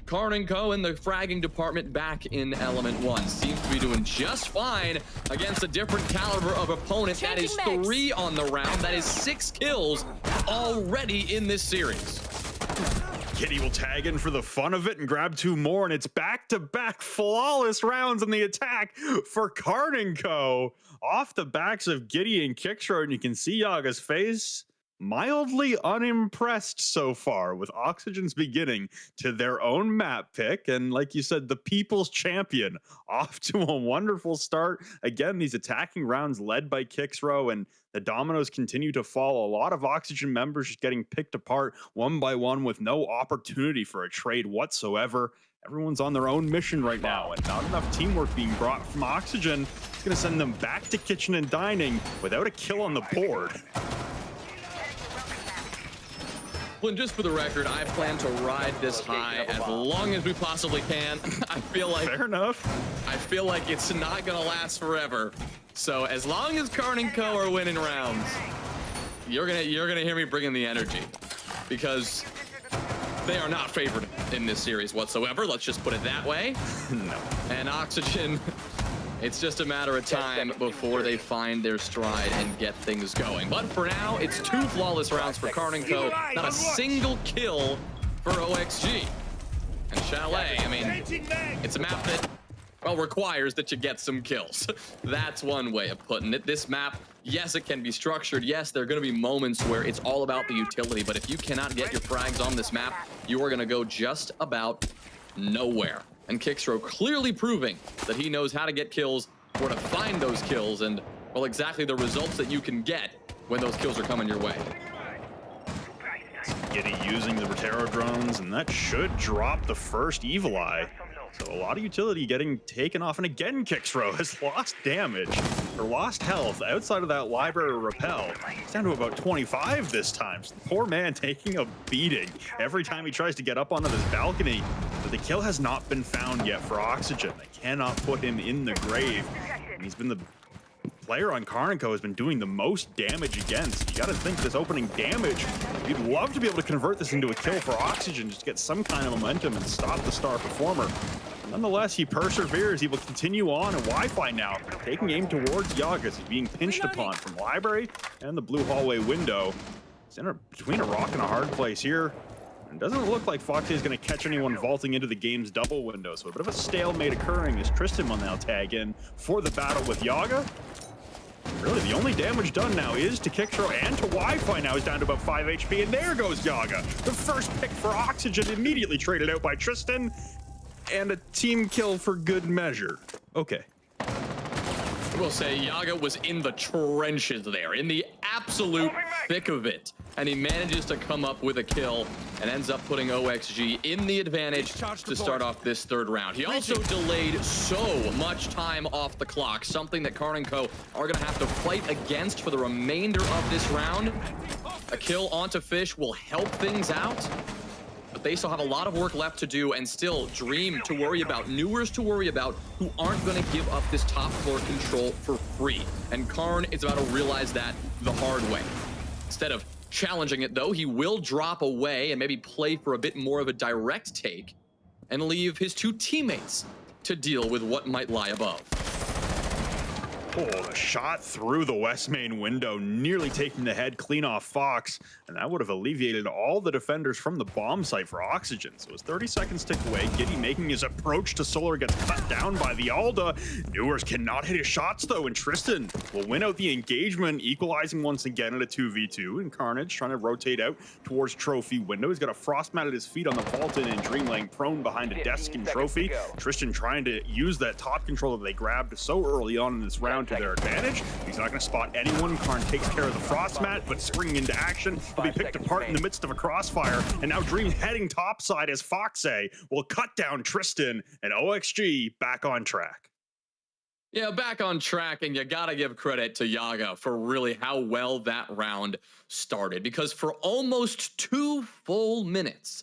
Karnico in the fragging department back in Element 1. Seems to be doing just fine against a different caliber of opponent. That is 3 on the round. That is 6 kills already in this series. Kitty will tag in for the fun of it and grab 2 more, and it's back-to-back flawless rounds in the attack for Karnico. Off the backs of Giddy and Kixro, and you can see Yaga's face mildly unimpressed so far with Oxygen's beginning to their own map pick. And like you said, the people's champion off to a wonderful start. Again, these attacking rounds led by Kixro, and the dominoes continue to fall. A lot of Oxygen members just getting picked apart one by one with no opportunity for a trade whatsoever. Everyone's on their own mission right now, and not enough teamwork being brought from Oxygen. It's going to send them back to kitchen and dining without a kill on the board. Well, and just for the record, I plan to ride this high as long as we possibly can. I feel like fair enough. I feel like it's not gonna last forever. So as long as Karnico are winning rounds, you're gonna hear me bringing the energy, because they are not favored in this series whatsoever. Let's just put it that way. No. And Oxygen, it's just a matter of time before they find their stride and get things going. But for now, it's 2 flawless rounds for Karnico, not a single kill for OXG. And Chalet, I mean, it's a map that, well, requires that you get some kills. That's one way of putting it. This map, yes, it can be structured. Yes, there are going to be moments where it's all about the utility. But if you cannot get your frags on this map, you are going to go just about nowhere. And Kixro clearly proving that he knows how to get kills, where to find those kills, and, well, exactly the results that you can get when those kills are coming your way. Giddy using the Rotero drones, and that should drop the first Evil Eye. So a lot of utility getting taken off, and again Kixro has lost damage, or lost health outside of that library repel. It's down to about 25 this time. So the poor man taking a beating every time he tries to get up onto this balcony. But the kill has not been found yet for Oxygen. They cannot put him in the grave. And he's been the player on Karnico has been doing the most damage against. You got to think this opening damage, you'd love to be able to convert this into a kill for Oxygen, just to get some kind of momentum and stop the star performer. Nonetheless, he perseveres. He will continue on, and Wi-Fi now taking aim towards Yaga as he's being pinched upon from Library and the blue hallway window. He's in between a rock and a hard place here. It doesn't look like Foxy is going to catch anyone vaulting into the game's double window, so a bit of a stalemate occurring as Tristan will now tag in for the battle with Yaga. Really, the only damage done now is to Kickthrow and to Wi-Fi now is down to about 5 HP, and there goes Yaga. The first pick for Oxygen immediately traded out by Tristan, and a team kill for good measure. Okay. I will say Yaga was in the trenches there, in the absolute thick of it. And he manages to come up with a kill and ends up putting OXG in the advantage to start off this third round. He also delayed so much time off the clock, something that Karnico are going to have to fight against for the remainder of this round. A kill onto Fish will help things out, but they still have a lot of work left to do, and still Dream to worry about, Newers to worry about, who aren't going to give up this top floor control for free. And Karn is about to realize that the hard way. Instead of challenging it, though, he will drop away and maybe play for a bit more of a direct take and leave his two teammates to deal with what might lie above. Oh, the shot through the west main window, nearly taking the head clean off Fox, and that would have alleviated all the defenders from the bomb site for Oxygen. So as 30 seconds tick away, Giddy making his approach to Solar gets cut down by the Alda. Newers cannot hit his shots though, and Tristan will win out the engagement, equalizing once again at a 2v2, and Carnage trying to rotate out towards Trophy window. He's got a frost mat at his feet on the vault-in, and Dream laying prone behind a desk in Trophy. Tristan trying to use that top control that they grabbed so early on in this round to their advantage. He's not going to spot anyone. Karn takes care of the frost mat, but springing into action, will be picked apart in the midst of a crossfire. And now Dream heading topside as Foxy will cut down Tristan, and OXG back on track. Yeah, back on track, and you gotta give credit to Yaga for really how well that round started, because for almost 2 full minutes,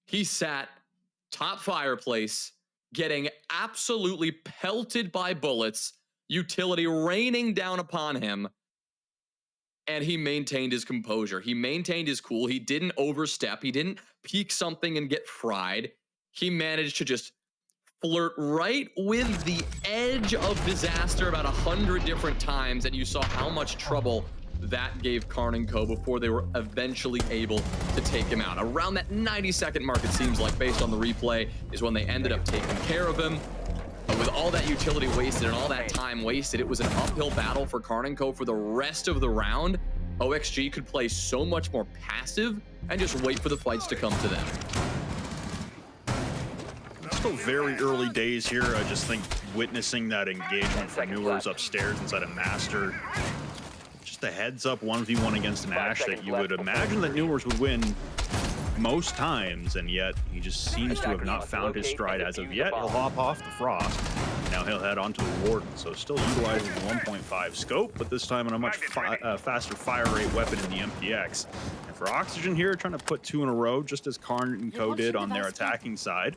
he sat top fireplace, getting absolutely pelted by bullets, utility raining down upon him, and he maintained his composure. He maintained his cool. He didn't overstep. He didn't peek something and get fried. He managed to just flirt right with the edge of disaster about 100 different times, and you saw how much trouble that gave Karnico before they were eventually able to take him out. Around that 90-second mark, it seems like, based on the replay, is when they ended up taking care of him. But with all that utility wasted and all that time wasted, it was an uphill battle for Karnico for the rest of the round. OXG could play so much more passive and just wait for the fights to come to them. Still very early days here. I just think witnessing that engagement from Newers upstairs inside a Master, just a heads up 1v1 against an Ash that you would imagine that Newers would win most times, and yet he just seems to have not found his stride as of yet. He'll hop off the Frost. Now he'll head onto the Warden, so still utilizing the 1.5 scope, but this time on a much faster fire rate weapon in the MPX. And for Oxygen here, trying to put 2 in a row, just as Karnico did on their attacking side.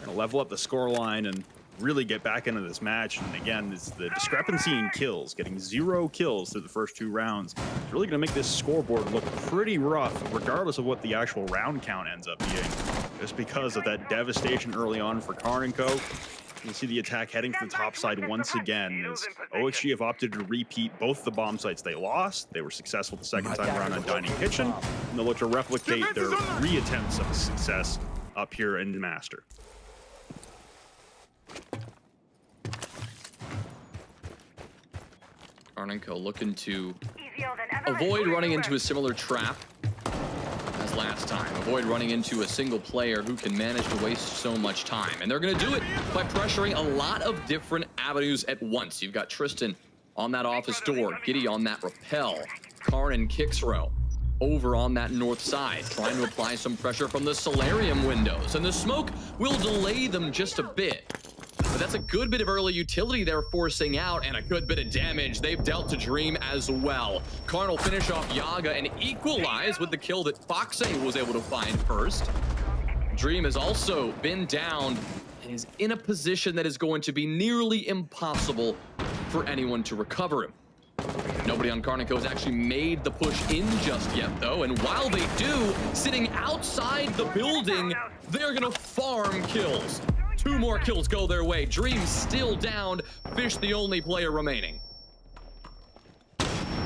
Gonna level up the scoreline and really get back into this match. And again, it's the discrepancy in kills, getting 0 kills through the first 2 rounds. It's really going to make this scoreboard look pretty rough, regardless of what the actual round count ends up being. Just because of that devastation early on for Karnico. You can see the attack heading to the top side once again, as OXG have opted to repeat both the bomb sites they lost. They were successful the second time around on Dining Kitchen, and they'll look to replicate their re-attempts of success up here in Master. Karnico looking to avoid running into a similar trap as last time. Avoid running into a single player who can manage to waste so much time. And they're going to do it by pressuring a lot of different avenues at once. You've got Tristan on that office door, Giddy on that rappel, Karn and Kicksrow over on that north side, trying to apply some pressure from the solarium windows. And the smoke will delay them just a bit. But that's a good bit of early utility they're forcing out, and a good bit of damage they've dealt to Dream as well. Karn will finish off Yaga and equalize with the kill that Foxy was able to find first. Dream has also been down and is in a position that is going to be nearly impossible for anyone to recover him. Nobody on Karnico has actually made the push in just yet, though, and while they do, sitting outside the building, they're gonna farm kills. 2 more kills go their way. Dream still down. Fish the only player remaining.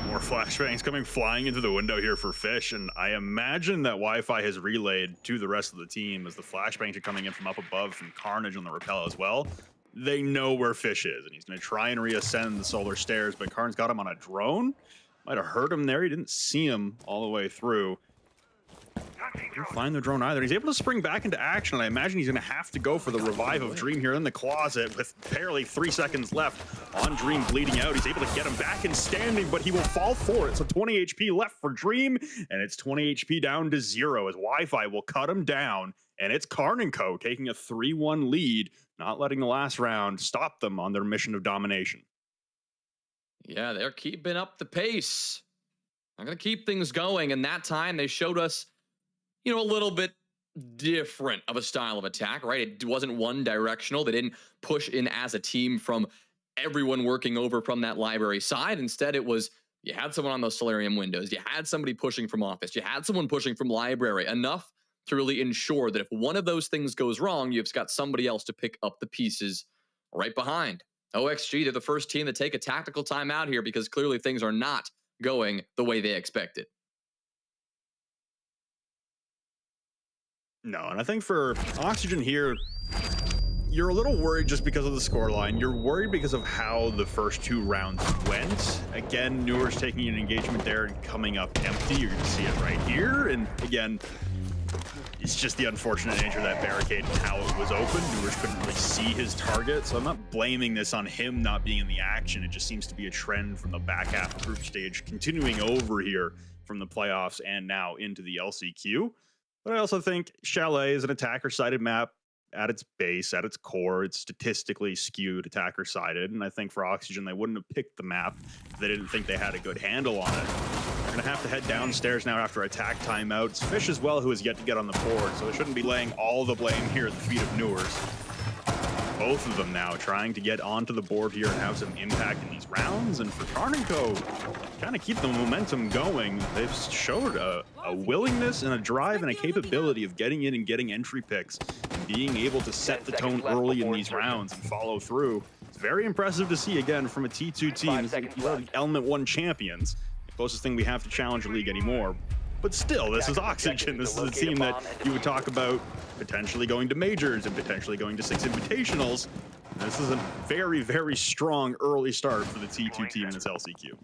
More flashbangs coming flying into the window here for Fish, and I imagine that Wi-Fi has relayed to the rest of the team as the flashbangs are coming in from up above from Carnage on the rappel as well. They know where Fish is, and he's going to try and reascend the solar stairs, but Karn's got him on a drone. Might have hurt him there. He didn't see him all the way through. Didn't find the drone either. He's able to spring back into action, and I imagine he's going to have to go for the revive of Dream here in the closet with barely 3 seconds left on Dream bleeding out. He's able to get him back and standing, but he will fall for it. So 20 HP left for Dream, and it's 20 HP down to 0 as Wi-Fi will cut him down, and it's Karnico taking a 3-1 lead, not letting the last round stop them on their mission of domination. Yeah, they're keeping up the pace. I'm going to keep things going, and that time they showed us, you know, a little bit different of a style of attack, right? It wasn't one directional. They didn't push in as a team from everyone working over from that library side. Instead, it was you had someone on those solarium windows. You had somebody pushing from office. You had someone pushing from library. Enough to really ensure that if one of those things goes wrong, you've got somebody else to pick up the pieces right behind. OXG, they're the first team to take a tactical timeout here because clearly things are not going the way they expected. No, and I think for Oxygen here, you're a little worried just because of the scoreline. You're worried because of how the first 2 rounds went. Again, Newer's taking an engagement there and coming up empty. You're going to see it right here. And again, it's just the unfortunate nature of that barricade and how it was open. Newer's couldn't really see his target, so I'm not blaming this on him not being in the action. It just seems to be a trend from the back half of group stage continuing over here from the playoffs and now into the LCQ. But I also think Chalet is an attacker-sided map at its base, at its core. It's statistically skewed attacker-sided, and I think for Oxygen, they wouldn't have picked the map if they didn't think they had a good handle on it. They're going to have to head downstairs now after attack timeout. It's Fish as well who has yet to get on the board, so they shouldn't be laying all the blame here at the feet of Newers. Both of them now trying to get onto the board here and have some impact in these rounds. And for Karnico, kind of keep the momentum going. They've showed a willingness and a drive and a capability of getting in and getting entry picks and being able to set the tone early in these rounds and follow through. It's very impressive to see again from a T2 team. These are the Element 1 champions. The closest thing we have to Challenger League anymore. But still, this is Oxygen. This is a team that you would talk about potentially going to majors and potentially going to 6 invitationals. This is a very, very strong early start for the T2 team in this LCQ.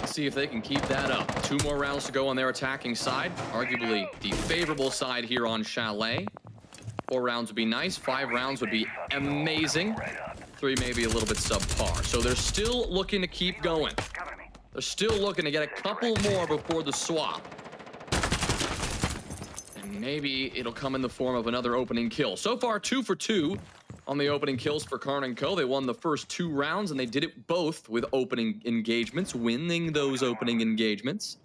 See if they can keep that up. 2 more rounds to go on their attacking side. Arguably the favorable side here on Chalet. 4 rounds would be nice. 5 rounds would be amazing. 3 maybe a little bit subpar. So they're still looking to keep going. They're still looking to get a couple more before the swap. And maybe it'll come in the form of another opening kill. So far, 2 for 2 on the opening kills for Karnico. They won the first 2 rounds, and they did it both with opening engagements, winning those opening engagements.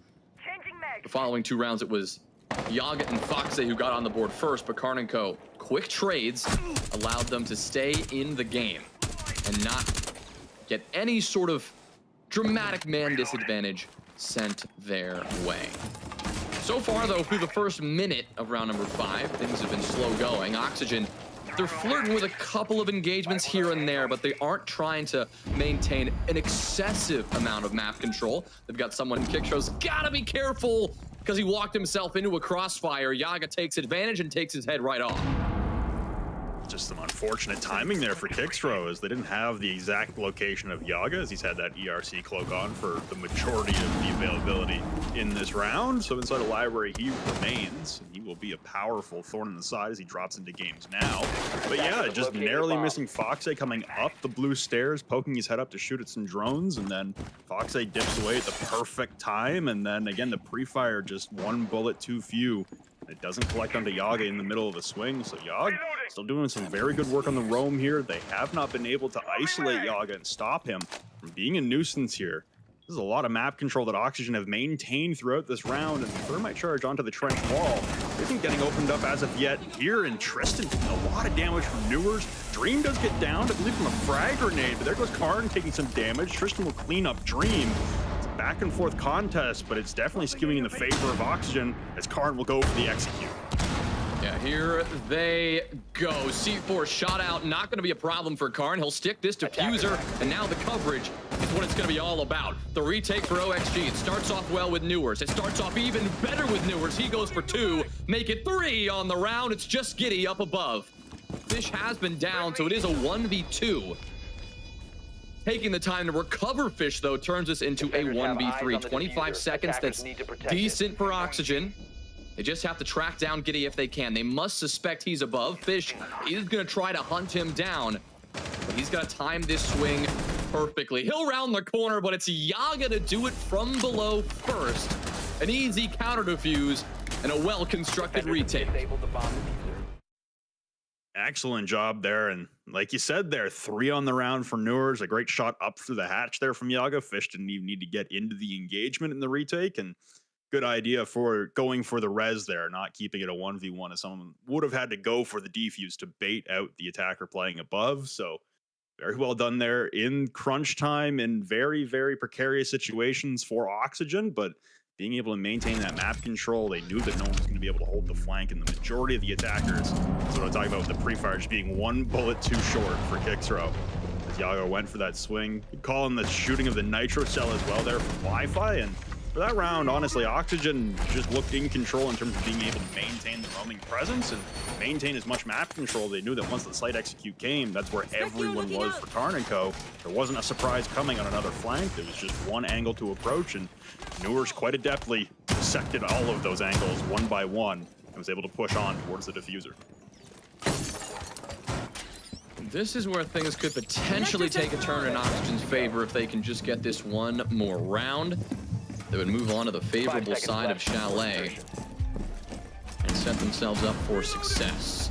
The following 2 rounds, it was Yaga and Foxe who got on the board first, but Karnico, quick trades allowed them to stay in the game and not get any sort of dramatic man disadvantage sent their way. So far, though, through the first minute of round number 5, things have been slow going. Oxygen, they're flirting with a couple of engagements here and there, but they aren't trying to maintain an excessive amount of map control. They've got someone in Kickshow's gotta be careful because he walked himself into a crossfire. Yaga takes advantage and takes his head right off. Just some unfortunate timing there for Kickstro as they didn't have the exact location of Yaga as he's had that ERC cloak on for the majority of the availability in this round. So inside the library, he remains. And he will be a powerful thorn in the side as he drops into games now. But yeah, just narrowly missing Foxe coming up the blue stairs, poking his head up to shoot at some drones. And then Foxe dips away at the perfect time. And then again, the pre-fire just 1 bullet too few. It doesn't collect onto Yaga in the middle of the swing, so Yaga still doing some very good work on the roam here. They have not been able to isolate Yaga and stop him from being a nuisance here. This is a lot of map control that Oxygen have maintained throughout this round, and Thermite charge onto the trench wall isn't getting opened up as of yet here, and Tristan taking a lot of damage from Newers. Dream does get downed, I believe, from a frag grenade, but there goes Karn taking some damage. Tristan will clean up Dream. Back and forth contest, but it's definitely skewing in the favor of Oxygen as Karn will go for the execute. Here they go. C4 shot out, not going to be a problem for Karn. He'll stick this diffuser, and now the coverage is what it's going to be all about. The retake for OXG. It starts off well with Newers. It starts off even better with Newers. He goes for 2, make it 3 on the round. It's just Giddy up above. Fish has been down, so it is a 1v2. Taking the time to recover Fish, though, turns us into a 1v3. 25 seconds, that's decent for Oxygen. They just have to track down Giddy if they can. They must suspect he's above. Fish is going to try to hunt him down, but he's got to time this swing perfectly. He'll round the corner, but it's Yaga to do it from below first. An easy counter defuse and a well-constructed retake. Excellent job there, and like you said there, 3 on the round for Newers. A great shot up through the hatch there from Yaga. Fish didn't even need to get into the engagement in the retake, and good idea for going for the res there, not keeping it a 1v1, as someone would have had to go for the defuse to bait out the attacker playing above. So very well done there in crunch time in very, very precarious situations for Oxygen, but being able to maintain that map control, they knew that no one was going to be able to hold the flank, and the majority of the attackers, that's what I'm talking about with the pre-fire, just being 1 bullet too short for kick throw. As Yaga went for that swing, good call on the shooting of the nitro cell as well there for Wi-Fi, and for that round, honestly, Oxygen just looked in control in terms of being able to maintain the roaming presence and maintain as much map control. They knew that once the site execute came, that's where everyone was for Karnico. There wasn't a surprise coming on another flank. There was just one angle to approach, and Newers quite adeptly dissected all of those angles one by one and was able to push on towards the diffuser. This is where things could potentially take a turn in Oxygen's favor if they can just get this one more round. They would move on to the favorable side of Chalet and set themselves up for success.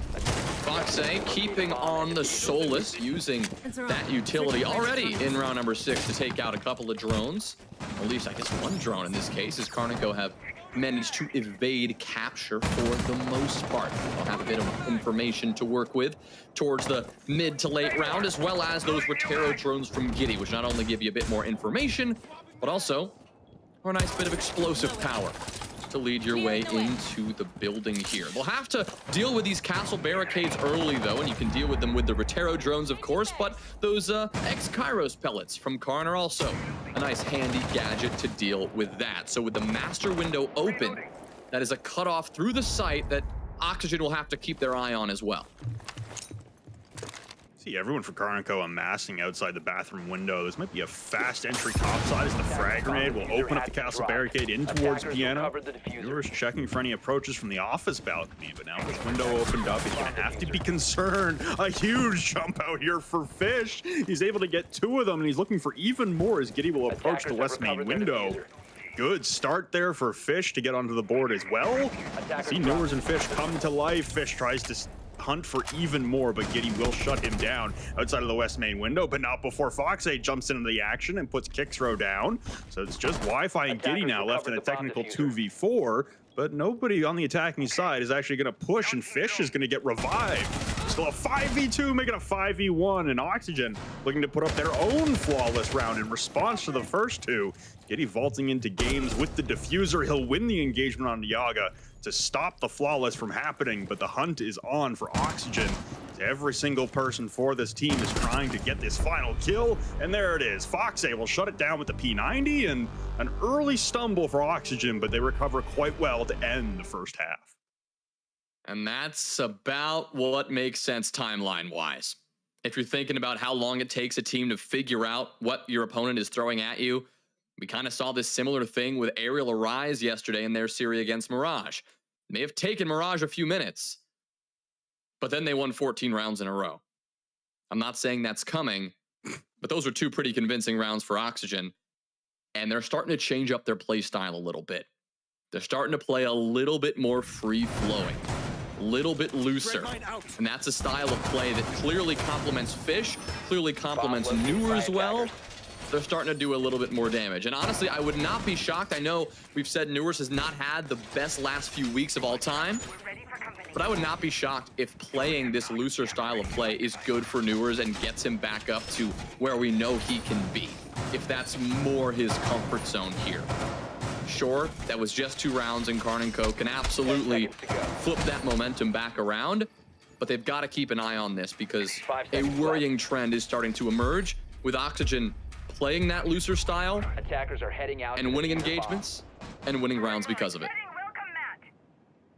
Foxay keeping on the Solus, using that utility already in round number 6 to take out a couple of drones. At least, I guess, 1 drone in this case, as Karnico have managed to evade capture for the most part. They'll have a bit of information to work with towards the mid to late round, as well as those Rotero drones from Giddy, which not only give you a bit more information, but also a nice bit of explosive power to lead your way into the building here. We'll have to deal with these castle barricades early, though, and you can deal with them with the Rotero drones, of course, but those X-Kairos pellets from Karn are also a nice handy gadget to deal with that. So with the master window open, that is a cutoff through the site that Oxygen will have to keep their eye on as well. See everyone for Karnico amassing outside the bathroom window. This might be a fast entry topside as the frag grenade will open up the castle barricade in towards Piano. Viewers checking for any approaches from the office balcony, but now this window opened up. He's going to have to be concerned. A huge jump out here for Fish. He's able to get 2 of them, and he's looking for even more as Giddy will approach the west main window. Good start there for Fish to get onto the board as well. See Newers and Fish come to life. Fish tries to hunt for even more, but Giddy will shut him down outside of the west main window, but not before Foxay jumps into the action and puts kick throw down. So it's just Wi-Fi and Giddy now left in a technical 2v4, but nobody on the attacking side is actually going to push, and Fish is going to get revived. Still a 5v2, making a 5v1, and Oxygen looking to put up their own flawless round in response to the first 2. Giddy vaulting into games with the diffuser. He'll win the engagement on Yaga to stop the flawless from happening, but the hunt is on for Oxygen. Every single person for this team is trying to get this final kill, and there it is. Foxay will shut it down with the P90, and an early stumble for Oxygen, but they recover quite well to end the first half. And that's about what makes sense timeline-wise. If you're thinking about how long it takes a team to figure out what your opponent is throwing at you, we kind of saw this similar thing with Aerial Arise yesterday in their series against Mirage. It may have taken Mirage a few minutes, but then they won 14 rounds in a row. I'm not saying that's coming, but those are 2 pretty convincing rounds for Oxygen, and they're starting to change up their play style a little bit. They're starting to play a little bit more free-flowing, a little bit looser, and that's a style of play that clearly complements Fish, clearly complements Newers well. They're starting to do a little bit more damage. And honestly, I would not be shocked. I know we've said Newers has not had the best last few weeks of all time, but I would not be shocked if playing this looser style of play is good for Newers and gets him back up to where we know he can be, if that's more his comfort zone here. Sure, that was just 2 rounds, and Karnico can absolutely flip that momentum back around, but they've got to keep an eye on this because a worrying trend is starting to emerge with Oxygen playing that looser style Attackers are heading out and winning engagements and winning rounds because of it.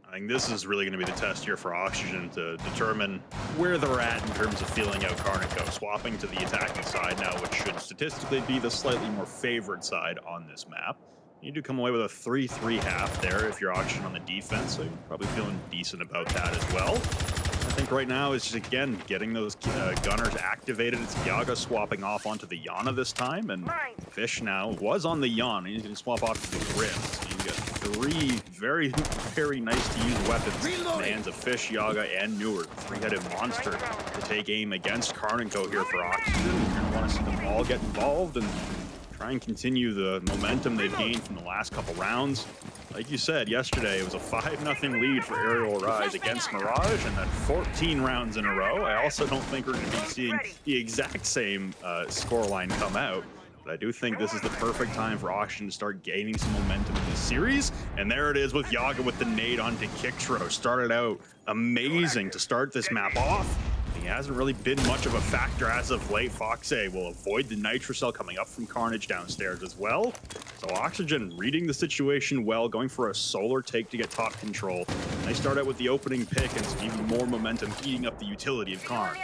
I think this is really going to be the test here for Oxygen to determine where they're at in terms of feeling out Karnico, swapping to the attacking side now, which should statistically be the slightly more favored side on this map. You do come away with a 3-3 half there if you're Oxygen on the defense, so you're probably feeling decent about that as well. I think right now is just, again, getting those gunners activated. It's Yaga swapping off onto the Yana this time, and Fish now was on the Yana. He's going to swap off to the Grim. So you got 3 very, very nice to use weapons in the hands of Fish, Yaga, and Newer. 3-headed monster to take aim against Karnico here for Oxygen. You're going to want to see them all get involved and try and continue the momentum they've gained from the last couple rounds. Like you said, yesterday it was a 5-0 lead for Aerial Rise against Mirage, and then 14 rounds in a row. I also don't think we're going to be seeing the exact same scoreline come out, but I do think this is the perfect time for Oxygen to start gaining some momentum in this series. And there it is with Yaga with the nade onto Kixro. Started out amazing to start this map off. He hasn't really been much of a factor as of late. Foxe will avoid the Nitro Cell coming up from Carnage downstairs as well. So Oxygen reading the situation well, going for a solar take to get top control. And they start out with the opening pick and some even more momentum eating up the utility of Karn.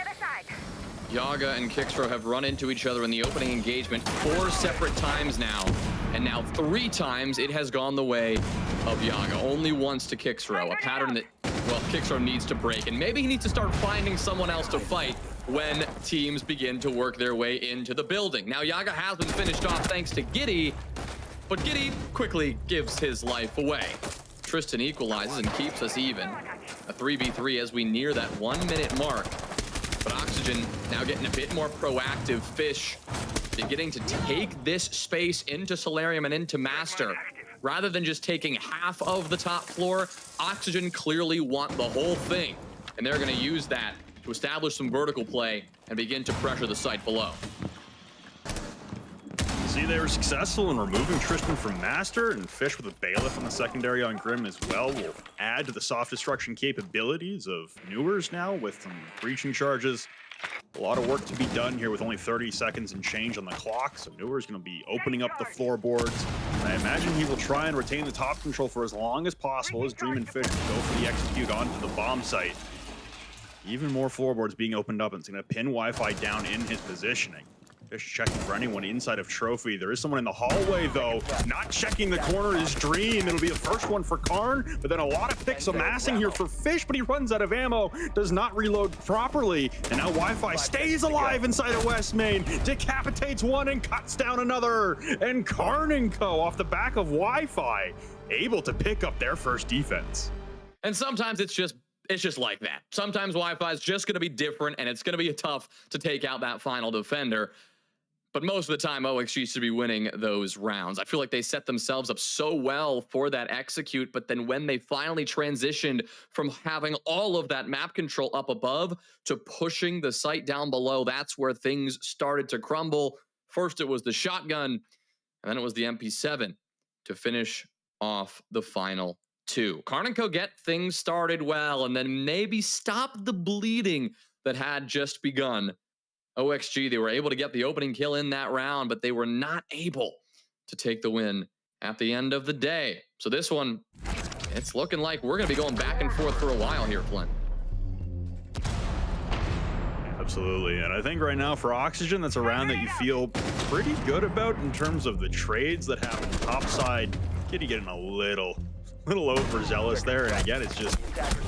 Yaga and Kixro have run into each other in the opening engagement 4 separate times now. And now 3 times it has gone the way of Yaga. Only once to Kixro, a pattern that, well, Kixro needs to break. And maybe he needs to start finding someone else to fight when teams begin to work their way into the building. Now Yaga has been finished off thanks to Giddy, but Giddy quickly gives his life away. Tristan equalizes and keeps us even. A 3v3 as we near that 1-minute mark. But Oxygen now getting a bit more proactive. Fish beginning to take this space into Solarium and into Master. Rather than just taking half of the top floor, Oxygen clearly want the whole thing. And they're going to use that to establish some vertical play and begin to pressure the site below. See, they were successful in removing Tristan from Master, and Fish with a Bailiff on the secondary on Grim as well will add to the soft destruction capabilities of Newers now with some breaching charges. A lot of work to be done here with only 30 seconds and change on the clock, so Newer's going to be opening up the floorboards. I imagine he will try and retain the top control for as long as possible as Dream and Fish will go for the execute onto the bomb site. Even more floorboards being opened up, and it's going to pin Wi-Fi down in his positioning. Fish checking for anyone inside of Trophy. There is someone in the hallway, though. Not checking the corner is Dream. It'll be the first one for Karn, but then a lot of picks amassing here for Fish, but he runs out of ammo, does not reload properly, and now Wi-Fi stays alive inside of West Main, decapitates one and cuts down another, and Karnico off the back of Wi-Fi, able to pick up their first defense. And sometimes it's just like that. Sometimes Wi-Fi is just going to be different, and it's going to be tough to take out that final defender. But most of the time, OXG should be winning those rounds. I feel like they set themselves up so well for that execute, but then when they finally transitioned from having all of that map control up above to pushing the site down below, that's where things started to crumble. First, it was the shotgun, and then it was the MP7 to finish off the final 2. Karnico get things started well, and then maybe stop the bleeding that had just begun. OXG, they were able to get the opening kill in that round, but they were not able to take the win at the end of the day. So this one, it's looking like we're going to be going back and forth for a while here, Flynn. Absolutely, and I think right now for Oxygen, that's a round that you feel pretty good about in terms of the trades that happen topside. Kitty getting a little overzealous there, and again, it's just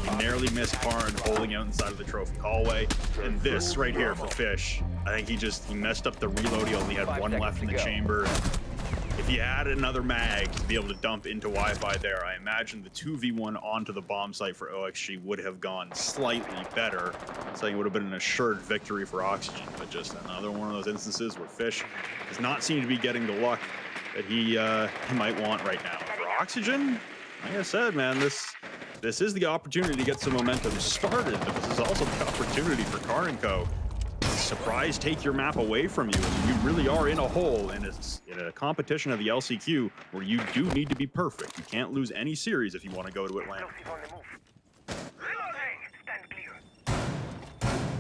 you narrowly missed Karn holding out inside of the trophy hallway. And this right here for Fish, I think he messed up the reload. He only had 1 left in the chamber. If he had another mag to be able to dump into Wi-Fi there, I imagine the 2v1 onto the bomb site for OXG would have gone slightly better. So it would have been an assured victory for Oxygen, but just another one of those instances where Fish does not seem to be getting the luck that he might want right now. For Oxygen, like I said, man, this is the opportunity to get some momentum started, but this is also the opportunity for Karnico to surprise take your map away from you. You really are in a hole, and it's in a competition of the LCQ where you do need to be perfect. You can't lose any series if you want to go to Atlanta.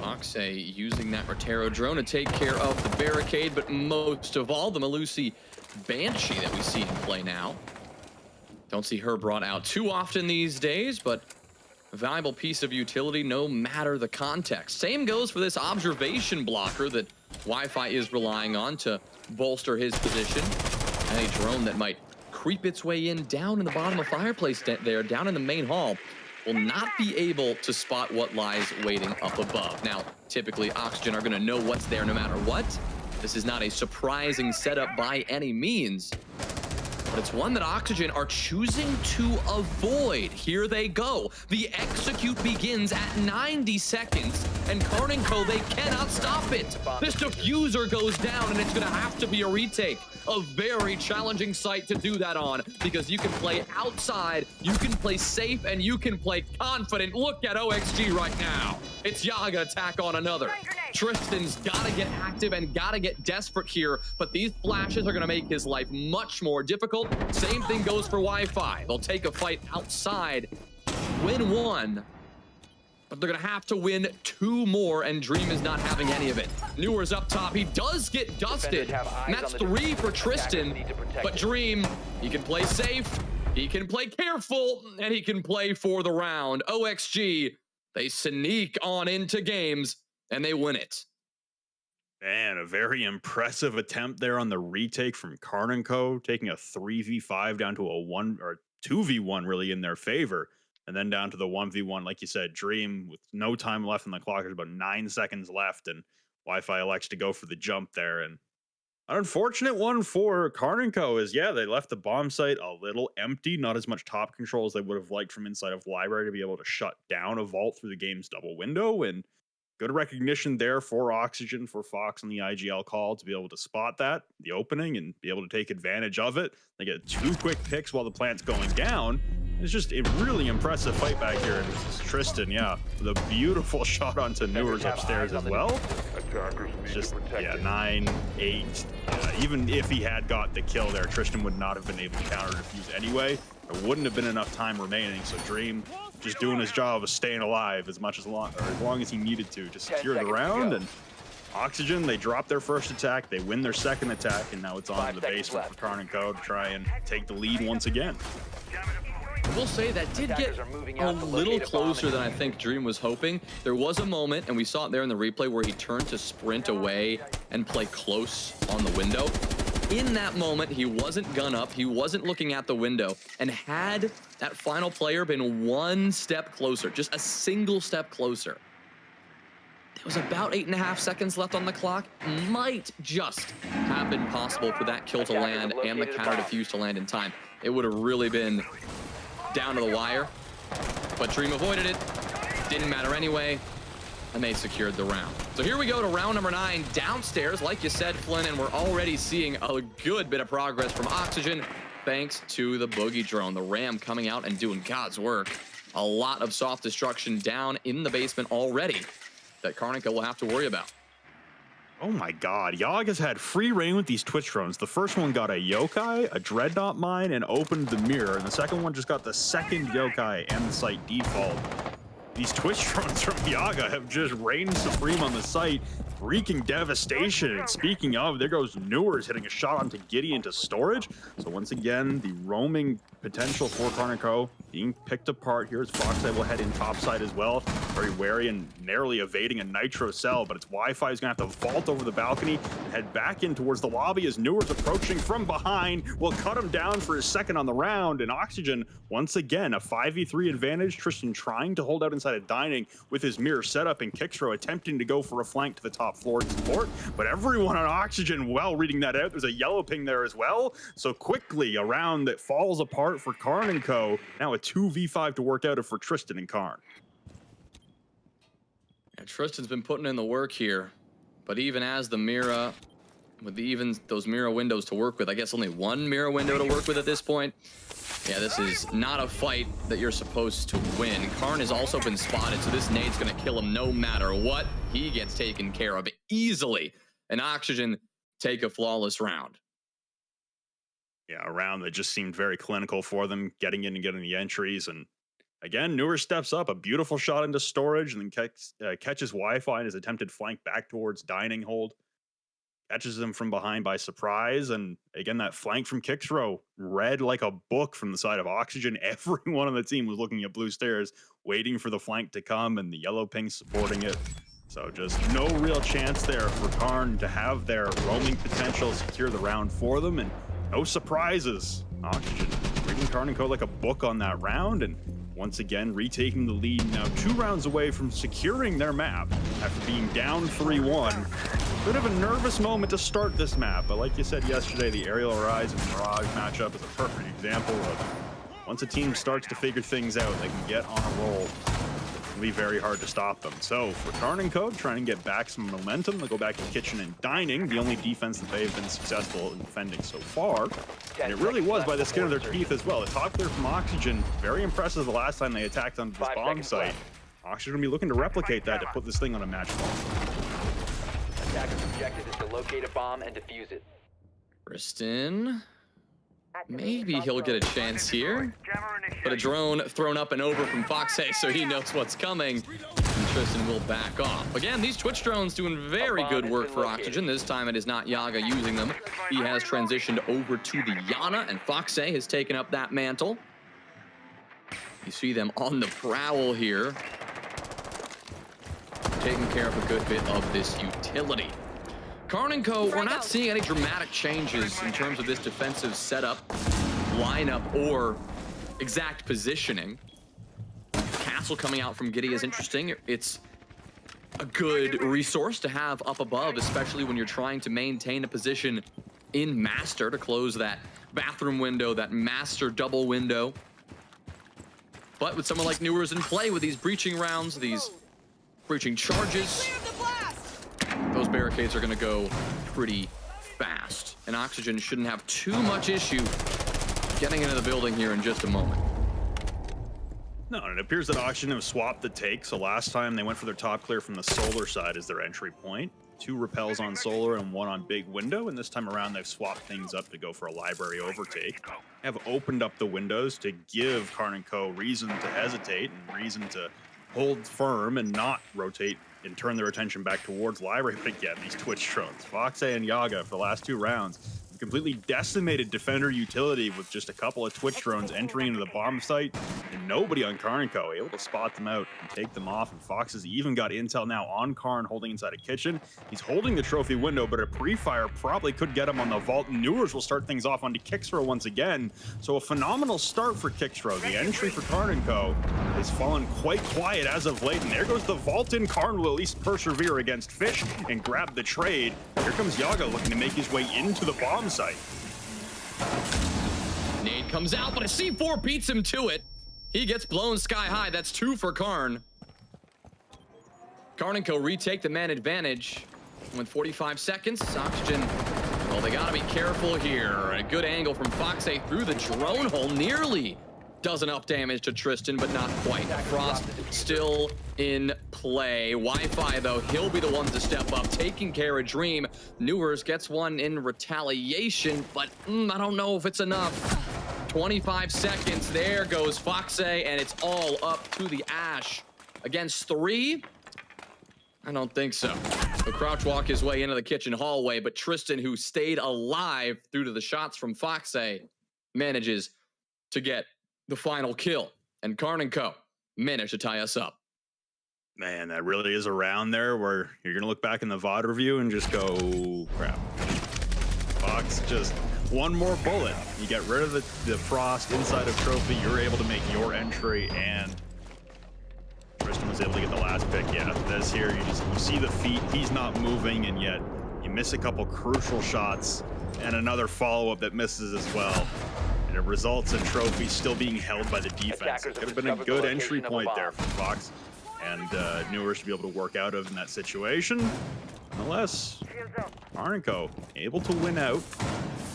Oxay using that Rotero drone to take care of the barricade, but most of all, the Malusi Banshee that we see in play now. Don't see her brought out too often these days, but a valuable piece of utility no matter the context. Same goes for this observation blocker that Wi-Fi is relying on to bolster his position. And a drone that might creep its way in down in the bottom of Fireplace there, down in the main hall, will not be able to spot what lies waiting up above. Now, typically Oxygen are gonna know what's there no matter what. This is not a surprising setup by any means, but it's one that Oxygen are choosing to avoid. Here they go. The execute begins at 90 seconds, and Karnico, they cannot stop it. This diffuser goes down, and it's gonna have to be a retake. A very challenging site to do that on, because you can play outside, you can play safe, and you can play confident. Look at OXG right now. It's Yaga attack on another. Tristan's gotta get active and gotta get desperate here, but these flashes are gonna make his life much more difficult. Same thing goes for Wi-Fi. They'll take a fight outside, win one, but they're gonna have to win two more, and Dream is not having any of it. Newer's up top. He does get dusted, and that's 3 for Tristan, but Dream, he can play safe, he can play careful, and he can play for the round. OXG, they sneak on into games, and they win it. Man, a very impressive attempt there on the retake from Karnico, taking a 3v5 down to a 2v1 really in their favor. And then down to the 1v1, like you said, Dream with no time left on the clock. There's about 9 seconds left, and Wi-Fi elects to go for the jump there. And an unfortunate one for Karnico is, yeah, they left the bomb site a little empty. Not as much top control as they would have liked from inside of Library to be able to shut down a vault through the game's double window. And good recognition there for Oxygen, for Fox on the IGL call to be able to spot that, the opening, and be able to take advantage of it. They get 2 quick picks while the plant's going down. It's just a really impressive fight back here. And this is Tristan, yeah, with a beautiful shot onto Newer's upstairs as well. It's just, yeah, 9, 8. Even if he had got the kill there, Tristan would not have been able to counter defuse anyway. There wouldn't have been enough time remaining, so Dream just doing his job of staying alive as long as he needed to secure the round. And Oxygen, they drop their first attack, they win their second attack, and now it's on to the basement for Karnico to try and take the lead once again. I will say that did get a little closer than I think Dream was hoping. There was a moment, and we saw it there in the replay, where he turned to sprint away and play close on the window. In that moment, he wasn't gun up, he wasn't looking at the window, and had that final player been 1 step closer, just a single step closer, there was about 8.5 seconds left on the clock. Might just have been possible for that kill to land and the counter defuse to land in time. It would have really been down to the wire, but Dream avoided it. Didn't matter anyway, and they secured the round. So here we go to round number 9 downstairs, like you said, Flynn, and we're already seeing a good bit of progress from Oxygen thanks to the Boogie drone. The Ram coming out and doing God's work. A lot of soft destruction down in the basement already that Karnico will have to worry about. Oh my god, Yog has had free reign with these Twitch drones. The first one got a yokai, a dreadnought mine, and opened the mirror, and the second one just got the second yokai and the site default. These Twitch drones from Yaga have just reigned supreme on the site, wreaking devastation. And speaking of, there goes Newer's hitting a shot onto Giddy into storage. So once again, the roaming potential for Karnico being picked apart. Here's Foxeye will head in topside as well. Very wary and narrowly evading a nitro cell, but it's Wi-Fi is gonna have to vault over the balcony and head back in towards the lobby as Newer's approaching from behind. Will cut him down for his second on the round, and Oxygen, once again, a 5v3 advantage. Tristan trying to hold out inside of Dining with his mirror setup, and Kickstro attempting to go for a flank to the top floor to support, but everyone on Oxygen well reading that out. There's a yellow ping there as well. So quickly a round that falls apart for Karn and Co. Now a 2v5 to work out for Tristan and Karn. Yeah, Tristan's been putting in the work here, but even as the Mira, with those Mira windows to work with, I guess only one Mira window to work with at this point, Yeah, this is not a fight that you're supposed to win. Karn has also been spotted, so this nade's gonna kill him no matter what. He gets taken care of easily. And Oxygen take a flawless round. Yeah, a round that just seemed very clinical for them, getting in and getting the entries. And again, Newer steps up, a beautiful shot into storage, and then catches Wi-Fi in his attempted flank back towards dining hold. Catches him from behind by surprise. And again, that flank from Kixrow read like a book from the side of Oxygen. Everyone on the team was looking at blue stairs, waiting for the flank to come, and the yellow ping supporting it. So just no real chance there for Karn to have their roaming potential secure the round for them, and no surprises. Oxygen reading Karnico like a book on that round, and once again retaking the lead, now 2 rounds away from securing their map after being down 3-1. Bit of a nervous moment to start this map, but like you said yesterday, the Aerial Rise and Mirage matchup is a perfect example of once a team starts to figure things out, they can get on a roll. It'll be very hard to stop them. So for Karnico, trying to get back some momentum, they'll go back to kitchen and dining, the only defense that they've been successful in defending so far. And it really was by the skin of their teeth as well. The top clear from Oxygen, very impressive the last time they attacked on this bomb site. Oxygen will be looking to replicate that to put this thing on a match ball. Attacker's objective is to locate a bomb and defuse it. Tristan, maybe he'll get a chance here. But a drone thrown up and over from Foxay, so he knows what's coming. And Tristan will back off. Again, these Twitch drones doing very good work for Oxygen. This time it is not Yaga using them. He has transitioned over to the Yana, and Foxay has taken up that mantle. You see them on the prowl here, taking care of a good bit of this utility. Karnico, we're not seeing any dramatic changes in terms of this defensive setup, lineup, or exact positioning. Castle coming out from Giddy is interesting. It's a good resource to have up above, especially when you're trying to maintain a position in Master to close that bathroom window, that Master double window. But with someone like Newer's in play with these breaching rounds, these breaching charges, those barricades are going to go pretty fast. And Oxygen shouldn't have too much issue getting into the building here in just a moment. No, and it appears that Oxygen have swapped the take. So last time they went for their top clear from the solar side as their entry point. 2 repels on solar and 1 on big window. And this time around, they've swapped things up to go for a library overtake. Have opened up the windows to give Karnico reason to hesitate and reason to hold firm and not rotate and turn their attention back towards library. But again, these Twitch drones, Foxay and Yaga for the last 2 rounds, completely decimated defender utility with just a couple of Twitch drones entering into the bomb site, and nobody on Karnico able to spot them out and take them off. And Fox has even got intel now on Karn holding inside a kitchen. He's holding the trophy window, but a pre-fire probably could get him on the vault. Newers will start things off onto Kixrow once again. So a phenomenal start for Kixrow. The entry for Karnico has fallen quite quiet as of late, and there goes the vault in. Karn will at least persevere against Fish and grab the trade. Here comes Yaga looking to make his way into the bomb site. Nade comes out, but a C4 beats him to it. He gets blown sky high. That's 2 for Karn. Karnico retake the man advantage with 45 seconds. Oxygen, well, they gotta be careful here. A good angle from Foxay through the drone hole. Nearly does enough damage to Tristan, but not quite. Frost still in play. Wi-Fi, though, he'll be the one to step up, taking care of Dream. Newers gets one in retaliation, but I don't know if it's enough. 25 seconds, there goes Foxay, and it's all up to the Ash. Against 3? I don't think so. He'll crouch walk his way into the kitchen hallway, but Tristan, who stayed alive due to the shots from Foxay, manages to get the final kill, and Karnico managed to tie us up. Man, that really is a round there where you're going to look back in the VOD review and just go, crap. Fox, just one more bullet. You get rid of the Frost inside of Trophy. You're able to make your entry, and Tristan was able to get the last pick. Yeah, this here, you see the feet. He's not moving, and yet you miss a couple crucial shots and another follow-up that misses as well. And it results in Trophy still being held by the defense. It could have been a good entry point there for Fox and Newers to be able to work out of in that situation. Nonetheless, Karnico able to win out.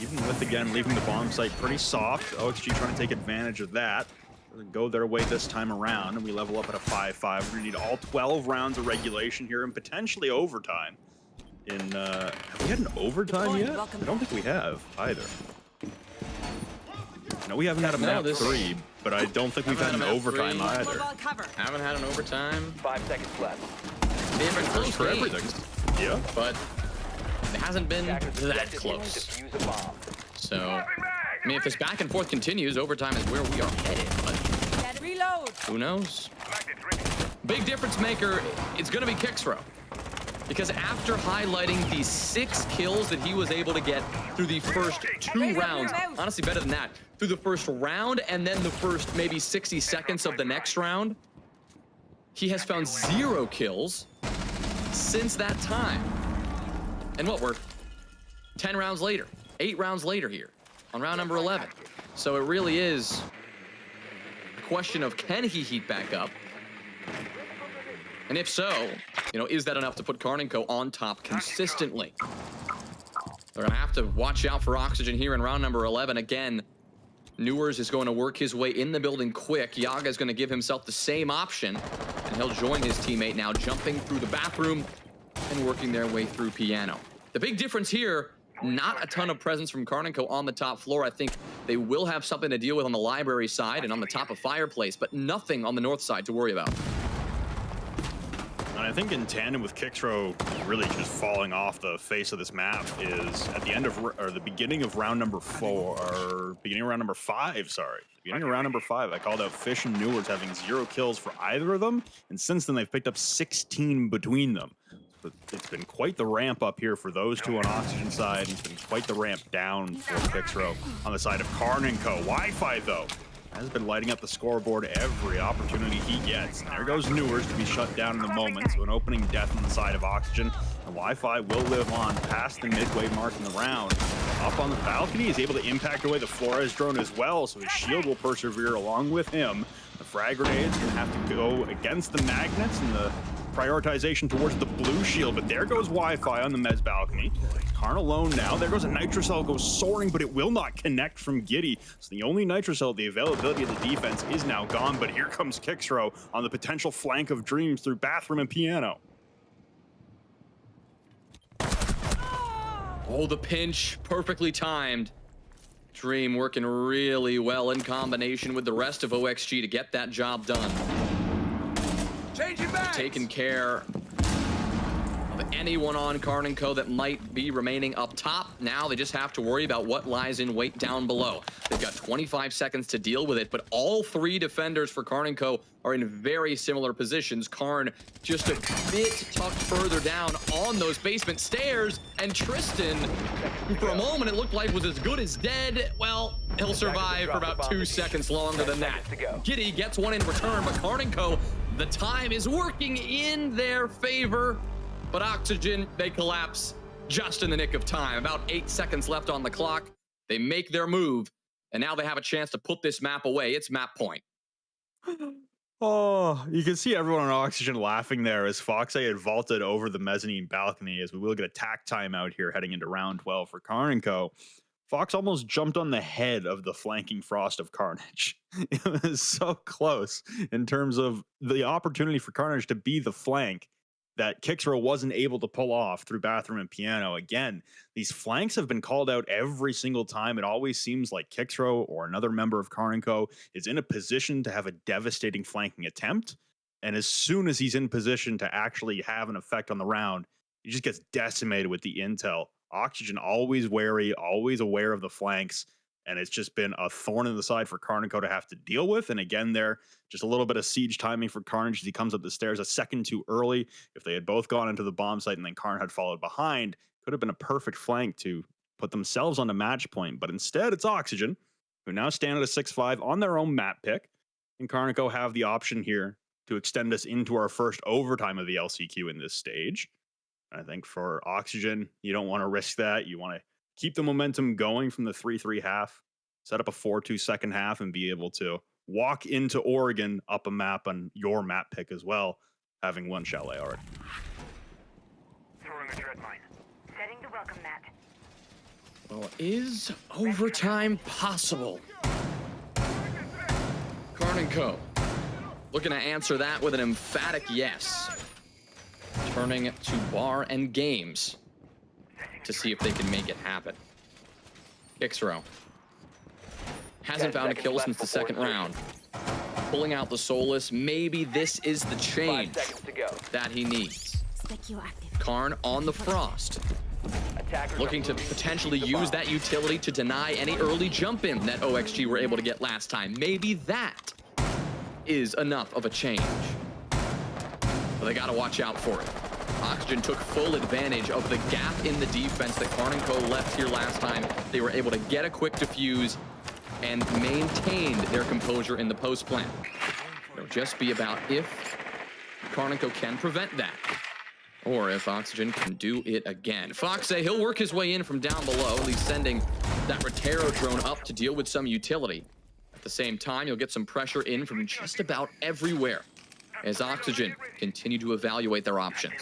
even with, again, leaving the bomb site pretty soft. OXG trying to take advantage of that. Go their way this time around, and we level up at a 5-5. We're gonna need all 12 rounds of regulation here and potentially overtime. Have we had an overtime yet? I don't think we have either. No, we haven't had a map 3, but I don't think we've had an overtime either. Haven't had an overtime. 5 seconds left. They've been close for everything. Yeah. But it hasn't been that close. So, I mean, if this back and forth continues, overtime is where we are headed. But who knows? Big difference maker, it's going to be Kixro. Because after highlighting the 6 kills that he was able to get through the first 2 rounds, honestly better than that, through the first round and then the first maybe 60 seconds of the next round, he has found 0 kills since that time. And what, we're 10 rounds later, 8 rounds later here on round number 11. So it really is a question of, can he heat back up? And if so, you know, is that enough to put Karnico on top consistently? They're gonna have to watch out for Oxygen here in round number 11. Again, Newers is going to work his way in the building quick. Yaga is gonna give himself the same option, and he'll join his teammate now, jumping through the bathroom and working their way through Piano. The big difference here, not a ton of presence from Karnico on the top floor. I think they will have something to deal with on the library side and on the top of Fireplace, but nothing on the north side to worry about. And I think in tandem with Kixro really just falling off the face of this map is at the end of, or the beginning of round number 4, or beginning of round number 5, sorry. Beginning of round number 5, I called out Fish and Newers having 0 kills for either of them, and since then they've picked up 16 between them. But it's been quite the ramp up here for those two on Oxygen side. It's been quite the ramp down for Kixro on the side of Karnico. Wi-Fi, though, has been lighting up the scoreboard every opportunity he gets. And there goes Newers to be shut down in the moment, so an opening death on the side of Oxygen. And Wi-Fi will live on past the midway mark in the round. Up on the balcony, he's able to impact away the Flores drone as well, so his shield will persevere along with him. The frag grenades gonna have to go against the magnets and the prioritization towards the blue shield, but there goes Wi-Fi on the Mez balcony. Karn alone now. There goes a Nitrocell, goes soaring, but it will not connect from Giddy. So the only Nitrocell, the availability of the defense is now gone, but here comes Kixro on the potential flank of Dreams through Bathroom and Piano. Oh, the pinch, perfectly timed. Dream working really well in combination with the rest of OXG to get that job done. Taking care of anyone on Karnico that might be remaining up top. Now they just have to worry about what lies in wait down below. They've got 25 seconds to deal with it, but all 3 defenders for Karnico are in very similar positions. Karn just a bit tucked further down on those basement stairs, and Tristan, who for a moment it looked like was as good as dead, well, he'll survive for about 2 seconds longer than that. Giddy gets one in return, but Karnico, the time is working in their favor, but Oxygen, they collapse just in the nick of time. About 8 seconds left on the clock. They make their move, and now they have a chance to put this map away. It's map point. Oh, you can see everyone on Oxygen laughing there as Foxay had vaulted over the mezzanine balcony, as we will get a tack time out here heading into round 12 for Karnico. Fox almost jumped on the head of the flanking Frost of Carnage. It was so close in terms of the opportunity for Carnage to be the flank that Kixro wasn't able to pull off through Bathroom and Piano. Again, these flanks have been called out every single time. It always seems like Kixro or another member of Karnico is in a position to have a devastating flanking attempt. And as soon as he's in position to actually have an effect on the round, he just gets decimated with the intel. Oxygen always wary, always aware of the flanks, and it's just been a thorn in the side for Karnico to have to deal with. And again, there, just a little bit of siege timing for Carnage as he comes up the stairs a second too early. If they had both gone into the bomb site and then Karn had followed behind, could have been a perfect flank to put themselves on a match point. But instead, it's Oxygen, who now stand at a 6-5 on their own map pick. And Karnico have the option here to extend us into our first overtime of the LCQ in this stage. I think for Oxygen, you don't want to risk that. You want to keep the momentum going from the 3-3 half, set up a 4-2 second half, and be able to walk into Oregon up a map on your map pick as well, having won Chalet already. Throwing a dread mine. Setting the welcome mat. Well, is overtime possible? Karnico looking to answer that with an emphatic yes. Turning to bar and games to see if they can make it happen. Ixro hasn't found a kill since the second round. Pulling out the Solus, maybe this is the change that he needs. Karn on the Frost. Looking to potentially use that utility to deny any early jump in that OXG were able to get last time. Maybe that is enough of a change. But they gotta watch out for it. Oxygen took full advantage of the gap in the defense that Karnico left here last time. They were able to get a quick defuse and maintained their composure in the post plant. It'll just be about if Karnico can prevent that, or if Oxygen can do it again. Foxe, he'll work his way in from down below. He's sending that Rotero drone up to deal with some utility. At the same time, you'll get some pressure in from just about everywhere as Oxygen continue to evaluate their options.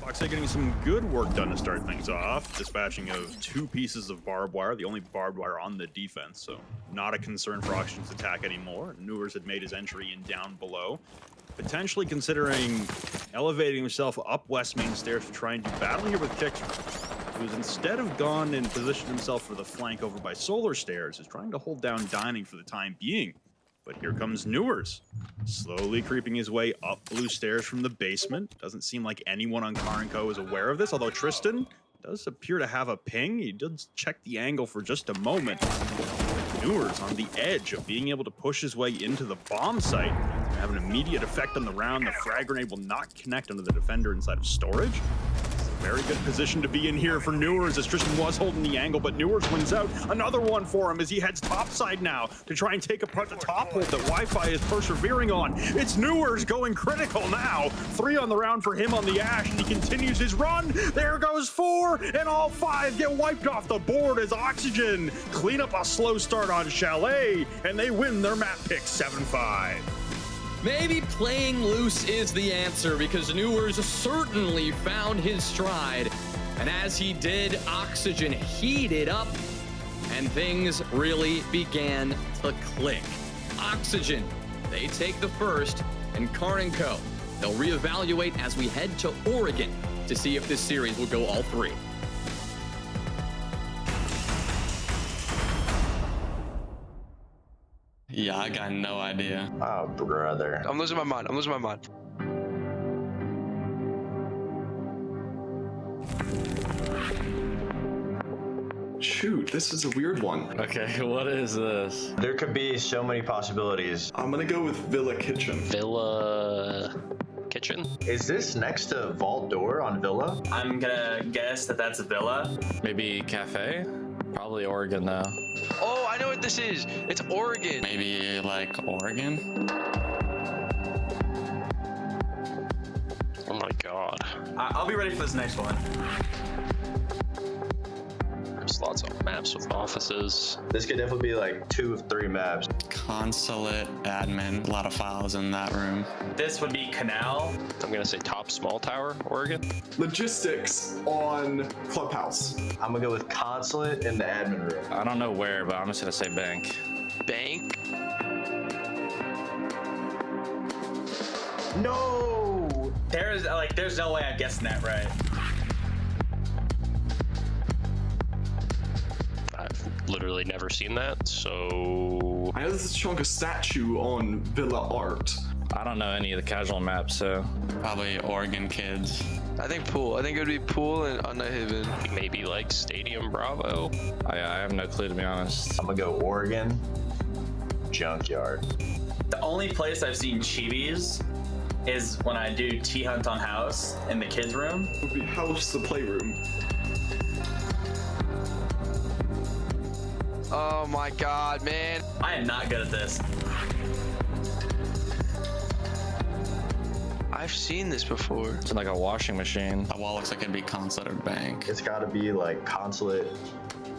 Foxe getting some good work done to start things off. Dispatching of 2 pieces of barbed wire, the only barbed wire on the defense, so not a concern for Oxygen's attack anymore. Newers had made his entry in down below, potentially considering elevating himself up West Main Stairs to try and do battle here with Kixer, who's instead of gone and positioned himself for the flank over by Solar Stairs, is trying to hold down Dining for the time being. But here comes Newers, slowly creeping his way up Blue Stairs from the basement. Doesn't seem like anyone on Karnico is aware of this, although Tristan does appear to have a ping. He does check the angle for just a moment. Newers on the edge of being able to push his way into the bomb site. Have an immediate effect on the round. The frag grenade will not connect onto the defender inside of storage. Very good position to be in here for Newers, as Tristan was holding the angle, but Newers wins out. Another one for him as he heads topside now to try and take apart the top hold that Wi-Fi is persevering on. It's Newers going critical now. 3 on the round for him on the Ash, and he continues his run. There goes 4, and all 5 get wiped off the board as Oxygen clean up a slow start on Chalet, and they win their map pick 7-5. Maybe playing loose is the answer, because Newers certainly found his stride. And as he did, Oxygen heated up and things really began to click. Oxygen, they take the first, and Karnico, they'll reevaluate as we head to Oregon to see if this series will go all 3. Yeah, I got no idea. Oh, brother. I'm losing my mind. I'm losing my mind. Shoot, this is a weird one. Okay, what is this? There could be so many possibilities. I'm gonna go with Villa Kitchen. Villa Kitchen? Is this next to Vault Door on Villa? I'm gonna guess that that's a villa. Maybe cafe? Probably Oregon though. Oh, I know what this is. It's Oregon. Maybe like Oregon? Oh my god. I'll be ready for this next one. There's lots of maps with offices. This could definitely be like 2 of 3 maps. Consulate, admin, a lot of files in that room. This would be Canal. I'm gonna say top small tower, Oregon. Logistics on Clubhouse. I'm gonna go with Consulate in the admin room. I don't know where, but I'm just gonna say bank. Bank? No! There's no way I'm guessing that right. I've literally never seen that, so... I know there's a chunk of statue on Villa Art. I don't know any of the casual maps, so... Probably Oregon kids. I think pool. I think it would be pool and Unhaven. Maybe like Stadium Bravo. I have no clue, to be honest. I'm gonna go Oregon Junkyard. The only place I've seen chibis is when I do T-Hunt on House in the kids' room. It would be House the Playroom. Oh my god, man. I am not good at this. I've seen this before. It's like a washing machine. The wall looks like it'd be consulate or bank. It's gotta be like Consulate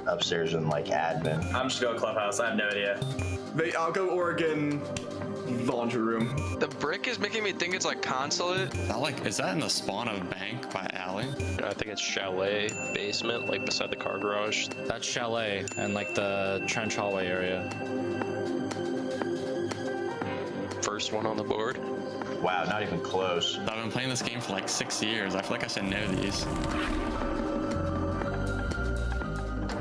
upstairs and like admin. I'm just going Clubhouse. I have no idea. I'll go Oregon Laundry Room. The brick is making me think it's like consulate. Is that in the spawn of bank by Alex? Chalet. I think it's Chalet basement, like beside the car garage. That's Chalet and like the trench hallway area. First one on the board. Wow, not even close. I've been playing this game for like 6 years. I feel like I should know these.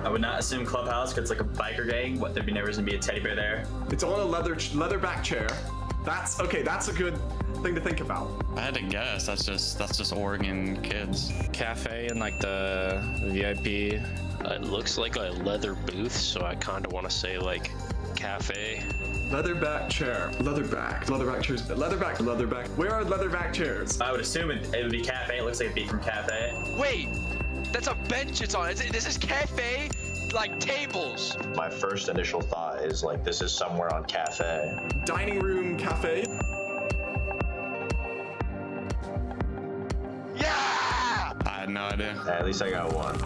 I would not assume clubhouse because it's like a biker gang. What, there'd be never gonna be a teddy bear there? It's on a leather back chair. That's okay. That's a good thing to think about. I had to guess. That's just Oregon kids. Cafe and like the VIP. It looks like a leather booth, so I kind of want to say like cafe. Leatherback chair. Leatherback chairs. Leatherback. Where are leatherback chairs? I would assume it would be cafe. It looks like it'd be from cafe. Wait, that's a bench it's on. This is cafe, like tables. My first initial thought is like this is somewhere on cafe. Dining room cafe. Yeah! I had no idea. Yeah, at least I got one.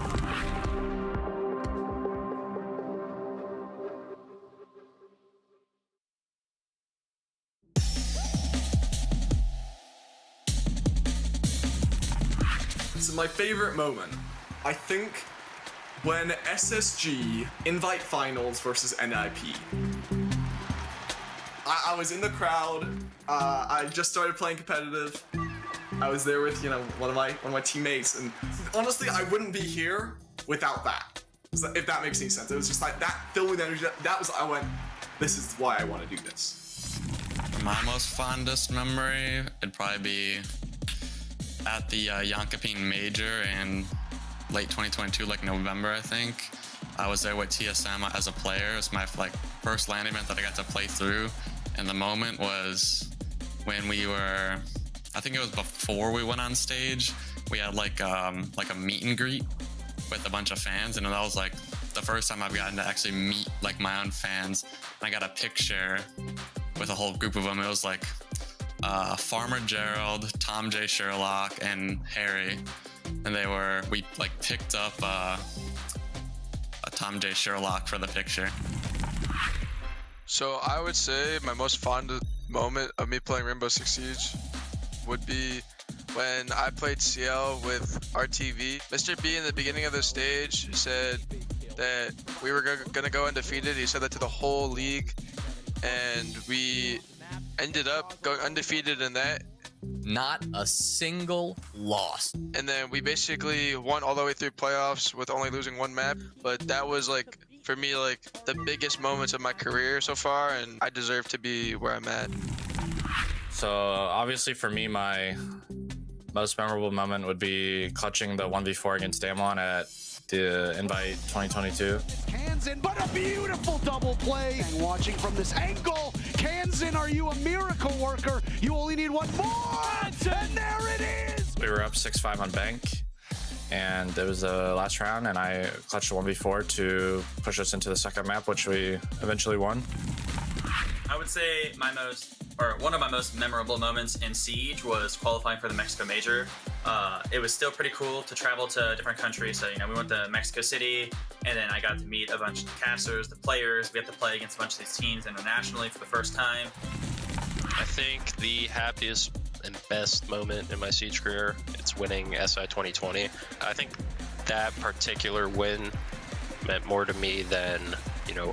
So my favorite moment, I think, when SSG invite finals versus NIP. I was in the crowd. I just started playing competitive. I was there with one of my teammates, and honestly, I wouldn't be here without that. If that makes any sense, it was just like that filled with energy. That was I went. This is why I want to do this. My most fondest memory it'd probably be at the Yonkapin Major in late 2022, like November, I think. I was there with TSM as a player. It was my first LAN event that I got to play through. And the moment was when we were, I think it was before we went on stage. We had like a meet and greet with a bunch of fans, and that was like the first time I've gotten to actually meet like my own fans. And I got a picture with a whole group of them. It was like Farmer Gerald, Tom J. Sherlock, and Harry. And we picked up a Tom J. Sherlock for the picture. So I would say my most fond moment of me playing Rainbow Six Siege would be when I played CL with RTV. Mr. B in the beginning of the stage said that we were gonna go undefeated. He said that to the whole league, and we ended up going undefeated in that. Not a single loss. And then we basically won all the way through playoffs with only losing one map. But that was like, for me, like the biggest moments of my career so far, and I deserve to be where I'm at. So obviously for me, my most memorable moment would be clutching the 1v4 against Damwon at the Invite 2022. Kansan, but a beautiful double play. And watching from this angle, Kansan, are you a miracle worker? You only need one more, and there it is! We were up 6-5 on bank, and it was the last round, and I clutched a 1v4 to push us into the second map, which we eventually won. I would say one of my most memorable moments in Siege was qualifying for the Mexico Major. It was still pretty cool to travel to different countries. So, we went to Mexico City, and then I got to meet a bunch of the casters, the players. We had to play against a bunch of these teams internationally for the first time. I think the happiest and best moment in my Siege career, it's winning SI 2020. I think that particular win meant more to me than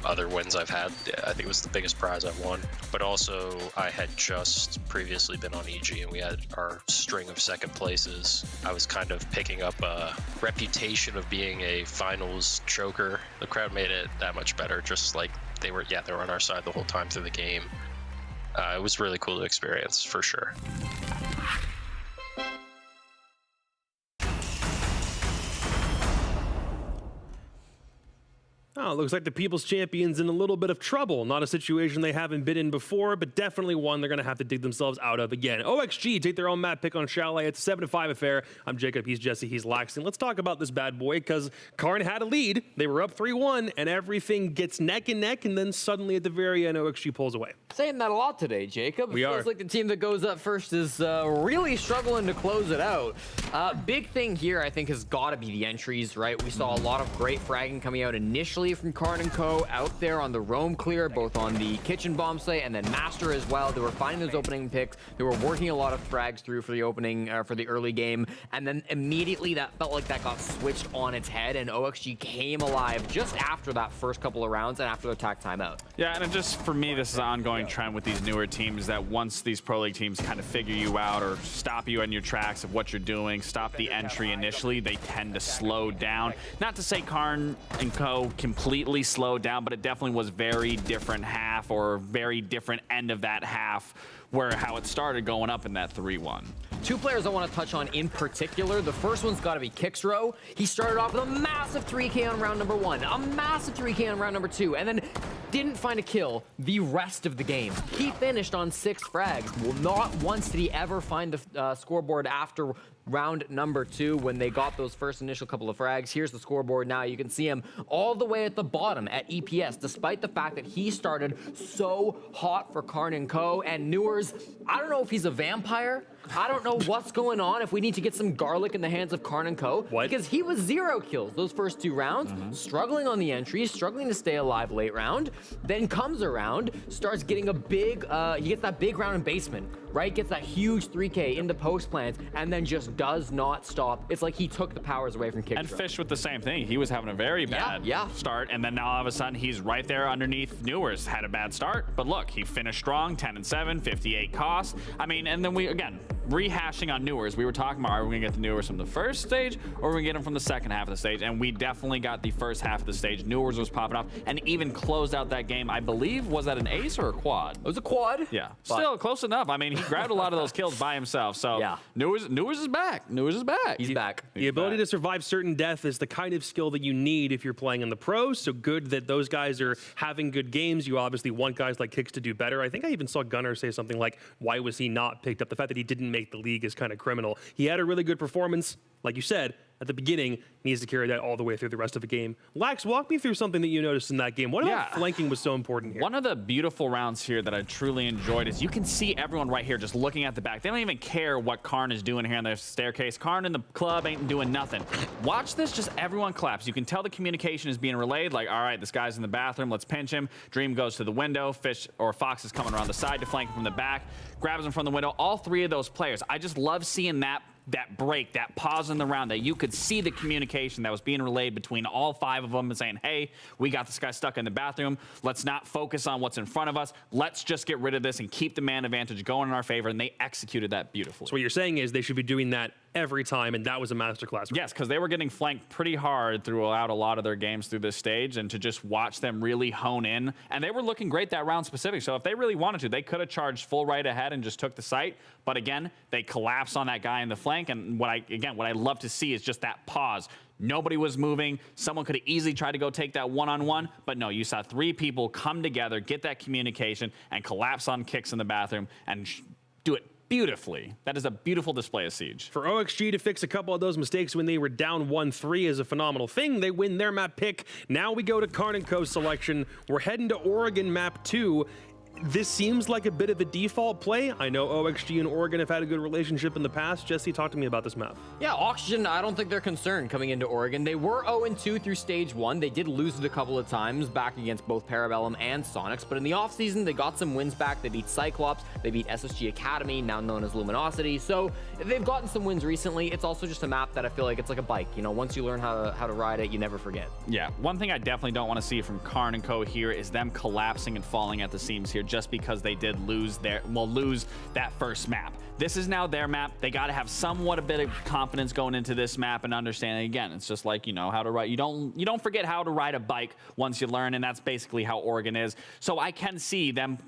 other wins I've had. I think it was the biggest prize I've won. But also, I had just previously been on EG, and we had our string of second places. I was kind of picking up a reputation of being a finals choker. The crowd made it that much better, just like they were on our side the whole time through the game. It was really cool to experience, for sure. Oh, it looks like the People's Champion's in a little bit of trouble. Not a situation they haven't been in before, but definitely one they're going to have to dig themselves out of again. OXG take their own map pick on Chalet. It's a 7-5 affair. I'm Jacob. He's Jesse. He's Laxton. Let's talk about this bad boy, because Karn had a lead. They were up 3-1, and everything gets neck and neck, and then suddenly at the very end, OXG pulls away. Saying that a lot today, Jacob. It feels like the team that goes up first is really struggling to close it out. Big thing here, I think, has got to be the entries, right? We saw a lot of great fragging coming out initially from Karnico out there on the roam clear, both on the kitchen bomb site and then master as well. They were finding those opening picks. They were working a lot of frags through for the opening, for the early game. And then immediately that felt like that got switched on its head, and OXG came alive just after that first couple of rounds and after the attack timeout. Yeah, and it just, for me, this is an ongoing trend with these newer teams that once these Pro League teams kind of figure you out or stop you in your tracks of what you're doing, stop the entry initially, they tend to slow down. Not to say Karnico completely slowed down, but it definitely was very different half or very different end of that half where how it started going up in that 3-1. Two players I want to touch on in particular. The first one's got to be Kixrow. He started off with a massive 3K on round number 1, a massive 3K on round number 2, and then didn't find a kill the rest of the game. He finished on 6 frags. Well, not once did he ever find the scoreboard after round number 2 when they got those first initial couple of frags. Here's the scoreboard now. You can see him all the way at the bottom at EPS, despite the fact that he started so hot for Karnico. And Newers, I don't know if he's a vampire. I don't know what's going on, if we need to get some garlic in the hands of Karnico. Because he was 0 kills those first 2 rounds, struggling on the entries, struggling to stay alive late round, then comes around, starts getting a big, he gets that big round in basement, right? Gets that huge 3K into post plants, and then just does not stop. It's like he took the powers away from Kixrow. And Fish with the same thing. He was having a very bad start, and then now all of a sudden he's right there underneath Newers. Had a bad start, but look, he finished strong, 10-7, 58 cost. I mean, and then we, again, rehashing on Newers, we were talking about, are we going to get the Newers from the first stage, or are we going to get them from the second half of the stage? And we definitely got the first half of the stage. Newers was popping off, and even closed out that game, I believe, was that an ace or a quad? It was a quad. Yeah, still close enough. I mean, he grabbed a lot of those kills by himself, so yeah. Newers is back. Newers is back. He's back. The ability to survive certain death is the kind of skill that you need if you're playing in the pros, so good that those guys are having good games. You obviously want guys like Kix to do better. I think I even saw Gunnar say something like, why was he not picked up? The fact that he didn't make the league is kind of criminal. He had a really good performance, like you said, at the beginning, needs to carry that all the way through the rest of the game. Lax, walk me through something that you noticed in that game. What about flanking was so important here? One of the beautiful rounds here that I truly enjoyed is you can see everyone right here just looking at the back. They don't even care what Karn is doing here on the staircase. Karn in the club ain't doing nothing. Watch this, just everyone collapse. You can tell the communication is being relayed, like, all right, this guy's in the bathroom, let's pinch him. Dream goes to the window. Fish or Fox is coming around the side to flank him from the back, grabs him from the window. All 3 of those players. I just love seeing that break, that pause in the round, that you could see the communication that was being relayed between all 5 of them and saying, hey, we got this guy stuck in the bathroom. Let's not focus on what's in front of us. Let's just get rid of this and keep the man advantage going in our favor. And they executed that beautifully. So what you're saying is they should be doing that every time, and that was a masterclass. Yes, because they were getting flanked pretty hard throughout a lot of their games through this stage, and to just watch them really hone in. And they were looking great that round specific, so if they really wanted to, they could have charged full right ahead and just took the site. But again, they collapsed on that guy in the flank, and what I love to see is just that pause. Nobody was moving. Someone could have easily tried to go take that one-on-one, but no, you saw 3 people come together, get that communication, and collapse on Kix in the bathroom and do it beautifully. That is a beautiful display of Siege. For OXG to fix a couple of those mistakes when they were down 1-3 is a phenomenal thing. They win their map pick. Now we go to Karnico's selection. We're heading to Oregon map 2. This seems like a bit of a default play. I know OXG and Oregon have had a good relationship in the past. Jesse, talk to me about this map. Yeah, Oxygen, I don't think they're concerned coming into Oregon. They were 0-2 through stage 1. They did lose it a couple of times back against both Parabellum and Sonics, but in the offseason, they got some wins back. They beat Cyclops, they beat SSG Academy, now known as Luminosity. So they've gotten some wins recently. It's also just a map that I feel like it's like a bike. You know, once you learn how to ride it, you never forget. Yeah, one thing I definitely don't want to see from Karnico here is them collapsing and falling at the seams here just because they did lose that first map. This is now their map. They got to have somewhat a bit of confidence going into this map and understanding, again, it's just like, you know, how to ride. You don't forget how to ride a bike once you learn, and that's basically how Oregon is. So I can see them,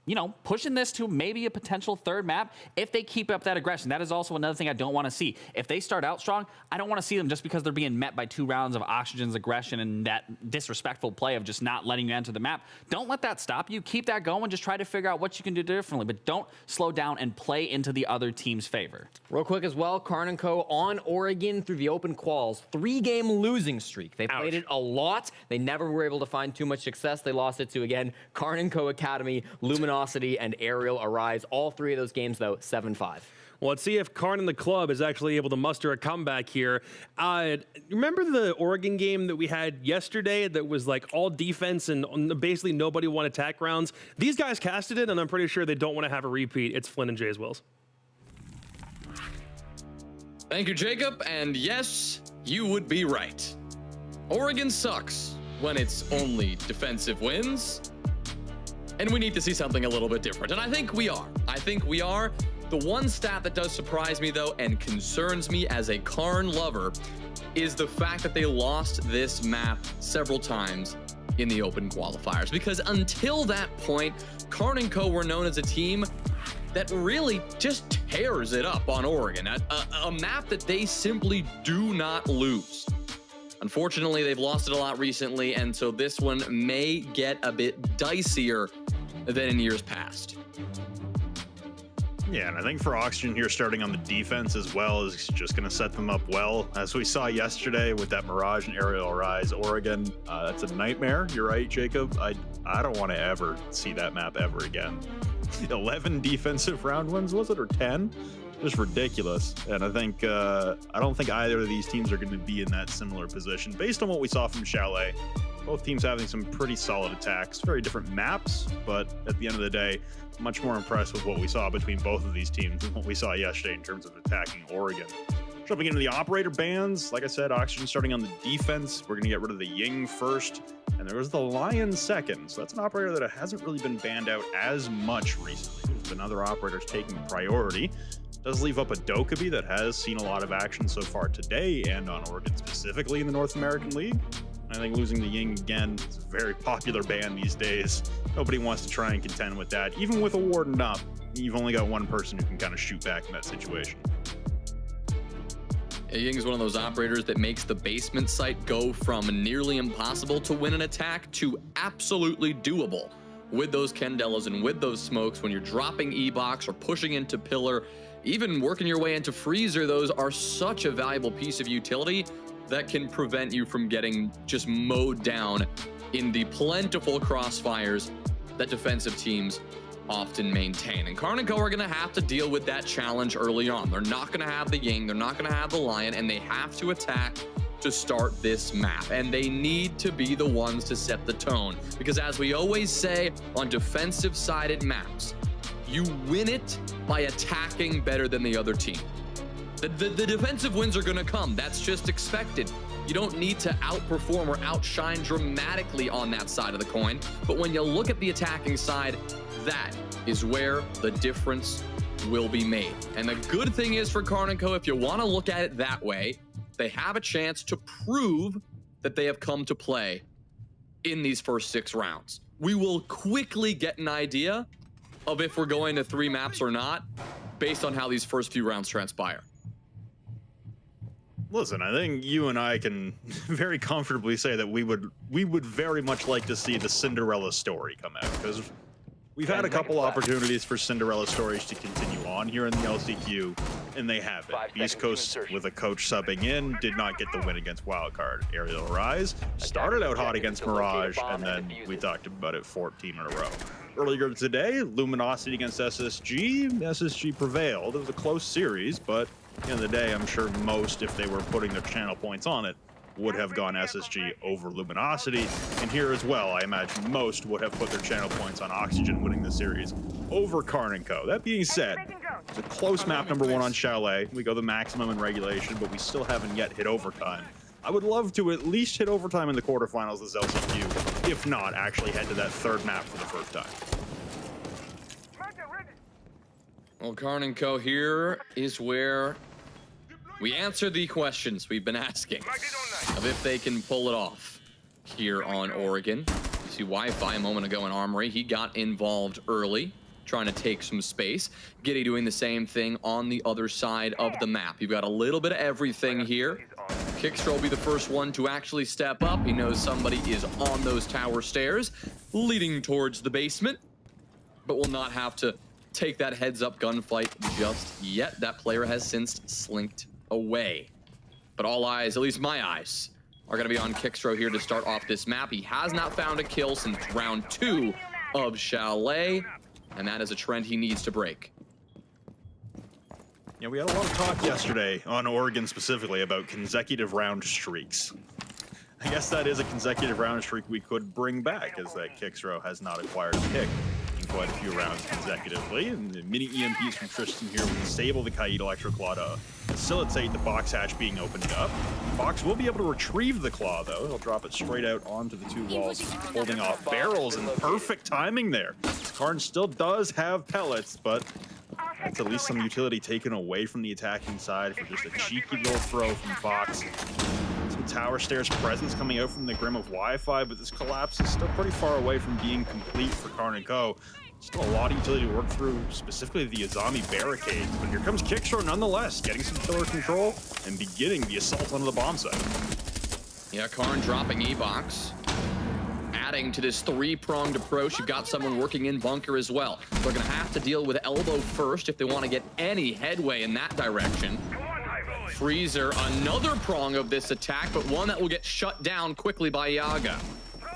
you know, pushing this to maybe a potential 3rd map if they keep up that aggression. That is also another thing I don't want to see. If they start out strong, I don't want to see them just because they're being met by 2 rounds of Oxygen's aggression and that disrespectful play of just not letting you enter the map. Don't let that stop you. Keep that going. Just try to figure out what you can do differently, but don't slow down and play into the other team's favor. Real quick as well, Karnico on Oregon through the open quals. 3-game losing streak. They played it a lot. They never were able to find too much success. They lost it to, again, Karnico Academy, Luminosity, Luminosity and Aerial Arise. All three of those games, though, 7-5. Well, let's see if Karn and the club is actually able to muster a comeback here. Remember the Oregon game that we had yesterday that was like all defense and basically nobody won attack rounds? These guys casted it, and I'm pretty sure they don't want to have a repeat. It's Flynn and Jays Wills. Thank you, Jacob. And yes, you would be right. Oregon sucks when it's only defensive wins. And we need to see something a little bit different. And I think we are. The one stat that does surprise me, though, and concerns me as a Karn lover is the fact that they lost this map several times in the open qualifiers. Because until that point, Karnico were known as a team that really just tears it up on Oregon. A map that they simply do not lose. Unfortunately, they've lost it a lot recently, and so this one may get a bit dicier than in years past. Yeah, and I think for Oxygen here, starting on the defense as well is just going to set them up well. As we saw yesterday with that Mirage and Aerial Rise, Oregon, that's a nightmare. You're right, Jacob. I don't want to ever see that map ever again. 11 defensive round wins, was it, or 10? Just ridiculous. And I think I don't think either of these teams are going to be in that similar position based on what we saw from Chalet. Both teams having some pretty solid attacks, very different maps, but at the end of the day, much more impressed with what we saw between both of these teams than what we saw yesterday in terms of attacking Oregon. Jumping into the operator bans, like I said, Oxygen starting on the defense. We're going to get rid of the Ying first, and there was the Lion second. So that's an operator that hasn't really been banned out as much recently. There's been other operators taking priority. Does leave up a Dokkaebi that has seen a lot of action so far today and on Oregon specifically in the North American League. I think losing the Ying again is a very popular ban these days. Nobody wants to try and contend with that. Even with a Warden up, you've only got one person who can kind of shoot back in that situation. Ying is one of those operators that makes the basement site go from nearly impossible to win an attack to absolutely doable. With those Candelas and with those smokes, when you're dropping E-Box or pushing into Pillar, even working your way into Freezer, those are such a valuable piece of utility that can prevent you from getting just mowed down in the plentiful crossfires that defensive teams often maintain. And Karnico are going to have to deal with that challenge early on. They're not going to have the Ying, they're not going to have the Lion, and they have to attack to start this map. And they need to be the ones to set the tone. Because as we always say on defensive-sided maps, you win it by attacking better than the other team. The defensive wins are going to come. That's just expected. You don't need to outperform or outshine dramatically on that side of the coin. But when you look at the attacking side, that is where the difference will be made. And the good thing is for Karnico, if you want to look at it that way, they have a chance to prove that they have come to play in these first 6 rounds. We will quickly get an idea of if we're going to 3 maps or not based on how these first few rounds transpire. Listen, I think you and I can very comfortably say that we would very much like to see the Cinderella story come out, because we've had a couple opportunities for Cinderella stories to continue on here in the LCQ, and they haven't. East Coast, with a coach subbing in, did not get the win against Wildcard. Aerial Rise started out hot against Mirage, and then we talked about it 14 in a row. Earlier today, Luminosity against SSG. SSG prevailed. It was a close series, but at the end of the day, I'm sure most, if they were putting their channel points on it, would have gone SSG over Luminosity. And here as well, I imagine most would have put their channel points on Oxygen winning the series over Karnico. That being said, it's a close map number 1 on Chalet. We go the maximum in regulation, but we still haven't yet hit overtime. I would love to at least hit overtime in the quarterfinals this LCQ, if not actually head to that 3rd map for the first time. Well, Karnico, here is where we answer the questions we've been asking of if they can pull it off here on Oregon. You see Wi-Fi a moment ago in Armory. He got involved early, trying to take some space. Giddy doing the same thing on the other side of the map. You've got a little bit of everything here. Kickstra will be the first one to actually step up. He knows somebody is on those tower stairs, leading towards the basement, but will not have to take that heads-up gunfight just yet. That player has since slinked away. But all eyes, at least my eyes, are going to be on Kickstro here to start off this map. He has not found a kill since round 2 of Chalet. and that is a trend he needs to break. Yeah, we had a lot of talk yesterday on Oregon specifically about consecutive round streaks. I guess that is a consecutive round streak we could bring back, as that Kixrow has not acquired a pick in quite a few rounds consecutively. And the mini EMPs from Tristan here will disable the Kaid Electroclaw to facilitate the box hatch being opened up. Fox will be able to retrieve the claw, though. He'll drop it straight out onto the 2 walls, holding off barrels, and perfect timing there. Karn still does have pellets, but that's at least some utility taken away from the attacking side for just a cheeky little throw from Fox. Some tower stairs presence coming out from the Grim of Wi-Fi, but this collapse is still pretty far away from being complete for Karnico. Still a lot of utility to work through, specifically the Azami barricades, but here comes Kixrow nonetheless, getting some killer control and beginning the assault onto the bomb site. Yeah, Karn dropping E-Box. Adding to this 3-pronged approach, you've got someone working in bunker as well. They're gonna have to deal with elbow first if they want to get any headway in that direction. Freezer, another prong of this attack, but one that will get shut down quickly by Yaga.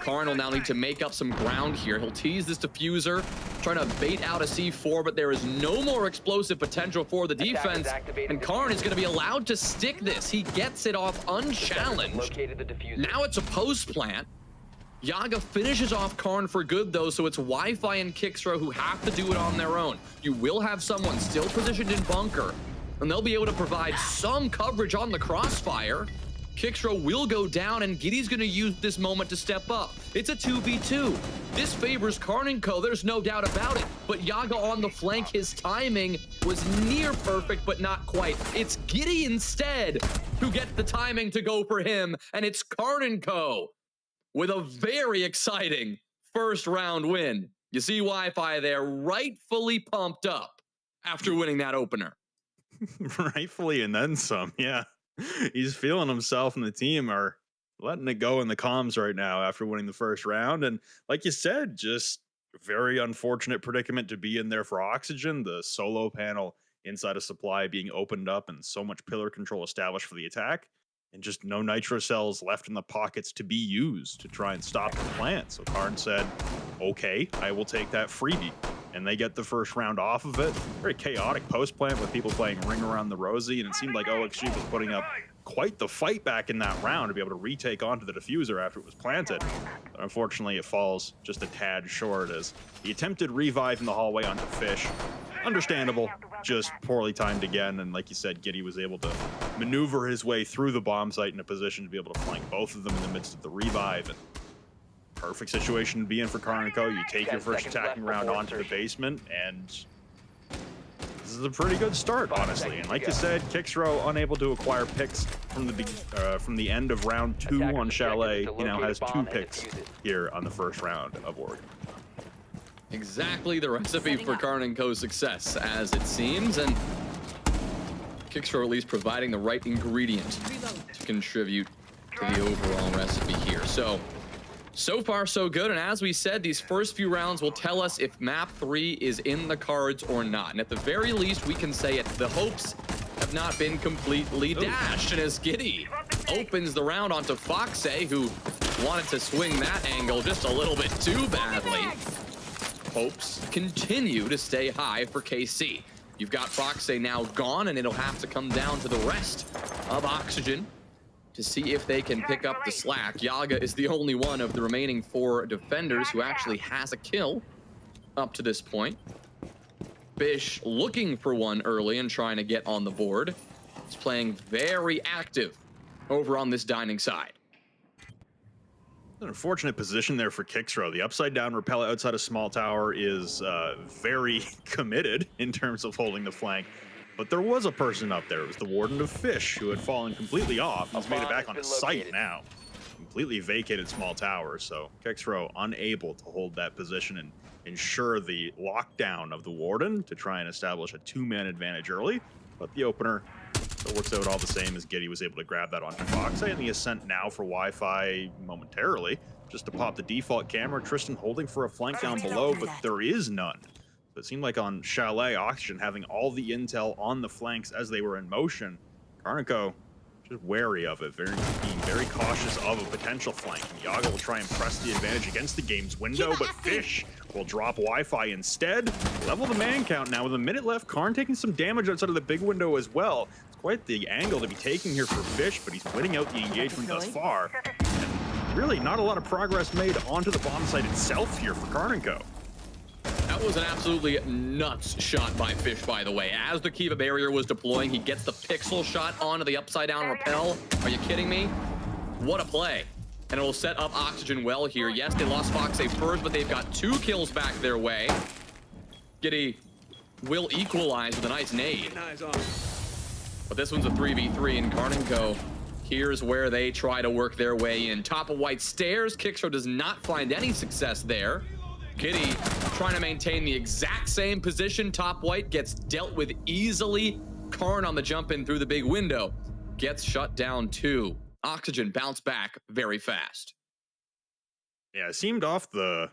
Karn will now need to make up some ground here. He'll tease this diffuser, trying to bait out a C4, but there is no more explosive potential for the defense, and Karn is going to be allowed to stick this. He gets it off unchallenged. Now it's a post plant. Yaga finishes off Karn for good, though, so it's Wi-Fi and Kixrow who have to do it on their own. You will have someone still positioned in bunker, and they'll be able to provide some coverage on the crossfire. Kixrow will go down, and Giddy's going to use this moment to step up. It's a 2v2. This favors Karnico, there's no doubt about it. But Yaga on the flank, his timing was near perfect, but not quite. It's Giddy instead who gets the timing to go for him, and it's Karnico with a very exciting first round win. You see Wi-Fi there, rightfully pumped up after winning that opener. Rightfully and then some, yeah. He's feeling himself, and the team are letting it go in the comms right now after winning the first round. And like you said, just very unfortunate predicament to be in there for Oxygen. The solo panel inside of supply being opened up and so much pillar control established for the attack, and just no nitro cells left in the pockets to be used to try and stop the plant. So Karn said, okay, I will take that freebie. And they get the first round off of it. Very chaotic post plant with people playing Ring Around the Rosie, and it seemed like OXG was putting up quite the fight back in that round to be able to retake onto the diffuser after it was planted. But unfortunately, it falls just a tad short as the attempted revive in the hallway onto Fish. Understandable, just poorly timed again, and like you said, Giddy was able to maneuver his way through the bomb site in a position to be able to flank both of them in the midst of the revive. And perfect situation to be in for Karnico. You take your first attacking round onto the basement, and this is a pretty good start, honestly. And like you said, Kixrow unable to acquire picks from the end of round 2 on Chalet. He now has 2 picks here on the first round of Oregon. Exactly the recipe for Karnico's success, as it seems, and Kixrow at least providing the right ingredient to contribute to the overall recipe here. So far, so good, and as we said, these first few rounds will tell us if map 3 is in the cards or not. And at the very least, we can say it. The hopes have not been completely dashed, and as Giddy opens the round onto Foxe, who wanted to swing that angle just a little bit too badly, hopes continue to stay high for KC. You've got Foxe now gone, and it'll have to come down to the rest of Oxygen to see if they can pick up the slack. Yaga is the only one of the remaining 4 defenders who actually has a kill up to this point. Bish looking for one early and trying to get on the board. He's playing very active over on this dining side. An unfortunate position there for Kixrow. The upside down rappel outside of small tower is very committed in terms of holding the flank. But there was a person up there. It was the Warden of Fish, who had fallen completely off. He's made it back on site now. Completely vacated small tower. So Kixrow unable to hold that position and ensure the lockdown of the Warden to try and establish a 2-man advantage early. But the opener still works out all the same, as Giddy was able to grab that onto Fox. And the ascent now for Wi-Fi momentarily, just to pop the default camera. Tristan holding for a flank down below, but there is none. So it seemed like on Chalet, Oxygen having all the intel on the flanks as they were in motion. Karnico just wary of it, being very cautious of a potential flank. And Yaga will try and press the advantage against the game's window, but Fish will drop Wi-Fi instead. Level the man count now with a minute left. Karn taking some damage outside of the big window as well. It's quite the angle to be taking here for Fish, but he's winning out the engagement thus far. And really not a lot of progress made onto the bomb site itself here for Karnico. That was an absolutely nuts shot by Fish, by the way. As the Kiva barrier was deploying, he gets the pixel shot onto the upside down rappel. Are you kidding me? What a play. And it will set up Oxygen well here. Yes, they lost Foxay first, but they've got 2 kills back their way. Giddy will equalize with a nice nade. But this one's a 3v3, and Karnico, here's where they try to work their way in. Top of white stairs. Kickshow does not find any success there. Kitty trying to maintain the exact same position. Top white gets dealt with easily. Karn on the jump in through the big window gets shut down too. Oxygen bounced back very fast. Yeah, it seemed off the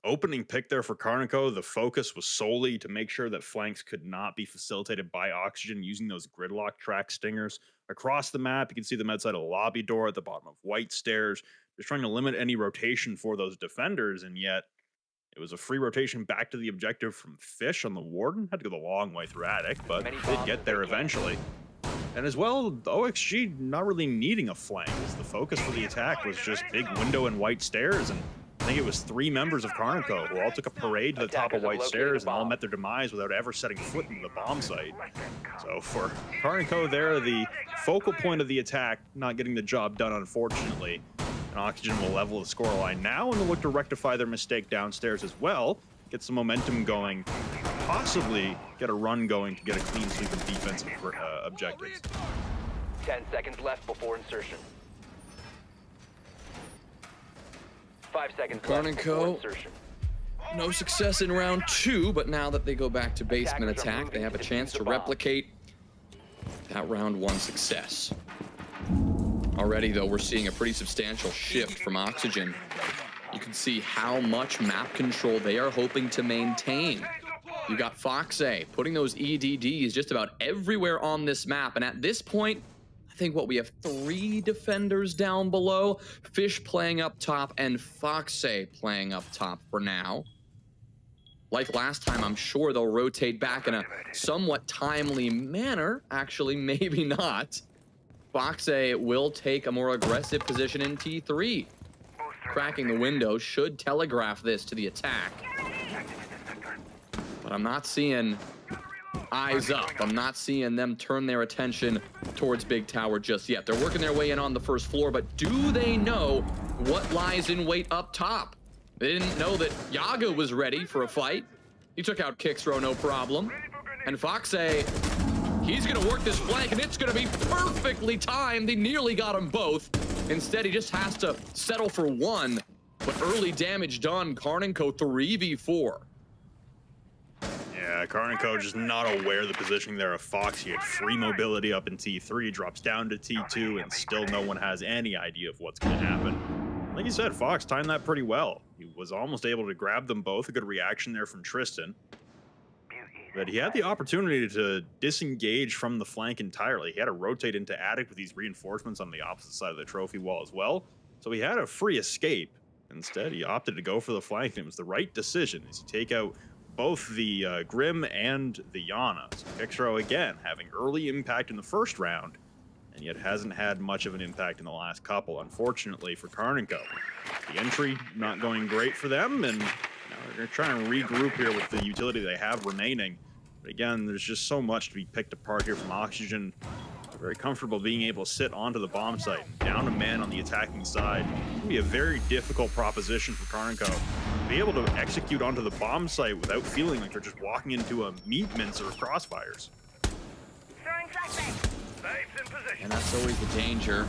opening pick there for Karnico. The focus was solely to make sure that flanks could not be facilitated by Oxygen using those gridlock track stingers across the map. You can see them outside a lobby door at the bottom of white stairs. Just trying to limit any rotation for those defenders, and yet it was a free rotation back to the objective from Fish on the Warden. Had to go the long way through Attic, but did get there eventually. And as well, OXG not really needing a flank, as the focus for the attack was just big window and white stairs. And I think it was 3 members of Karnico who all took a parade to the top of white stairs and all met their demise without ever setting foot into the bomb site. So for Karnico there, the focal point of the attack, not getting the job done, unfortunately. And Oxygen will level the scoreline now, and they'll look to rectify their mistake downstairs as well. Get some momentum going, possibly get a run going to get a clean sweep of defensive objectives. 10 seconds left before insertion. 5 seconds left before insertion. No success in round 2, but now that they go back to basement attack, they have a chance to replicate that round 1 success. Already, though, we're seeing a pretty substantial shift from Oxygen. You can see how much map control they are hoping to maintain. You got Foxay putting those EDDs just about everywhere on this map. And at this point, I think we have 3 defenders down below. Fish playing up top and Foxay playing up top for now. Like last time, I'm sure they'll rotate back in a somewhat timely manner. Actually, maybe not. Foxay will take a more aggressive position in T3. Cracking the window should telegraph this to the attack. But I'm not seeing eyes up. I'm not seeing them turn their attention towards Big Tower just yet. They're working their way in on the first floor, but do they know what lies in wait up top? They didn't know that Yaga was ready for a fight. He took out Kicksrow, no problem. And Foxay, he's gonna work this flank, and it's gonna be perfectly timed. They nearly got them both. Instead, he just has to settle for 1. But early damage done. Karnico 3v4. Yeah, Karnico just not aware of the positioning there of Fox. He had free mobility up in T3, drops down to T2, and still no one has any idea of what's going to happen. Like you said, Fox timed that pretty well. He was almost able to grab them both. A good reaction there from Tristan. But he had the opportunity to disengage from the flank entirely. He had to rotate into Attic with these reinforcements on the opposite side of the trophy wall as well. So he had a free escape. Instead, he opted to go for the flank, and it was the right decision as you take out both the Grim and the Yana. So Kicksrow, again, having early impact in the first round, and yet hasn't had much of an impact in the last couple, unfortunately, for Karnico. The entry not going great for them, and they're trying to regroup here with the utility they have remaining. But again, there's just so much to be picked apart here from Oxygen. They're very comfortable being able to sit onto the bomb site. Down a man on the attacking side. It can be a very difficult proposition for Karnico. To be able to execute onto the bomb site without feeling like they're just walking into a meat mincer of crossfires. And that's always the danger.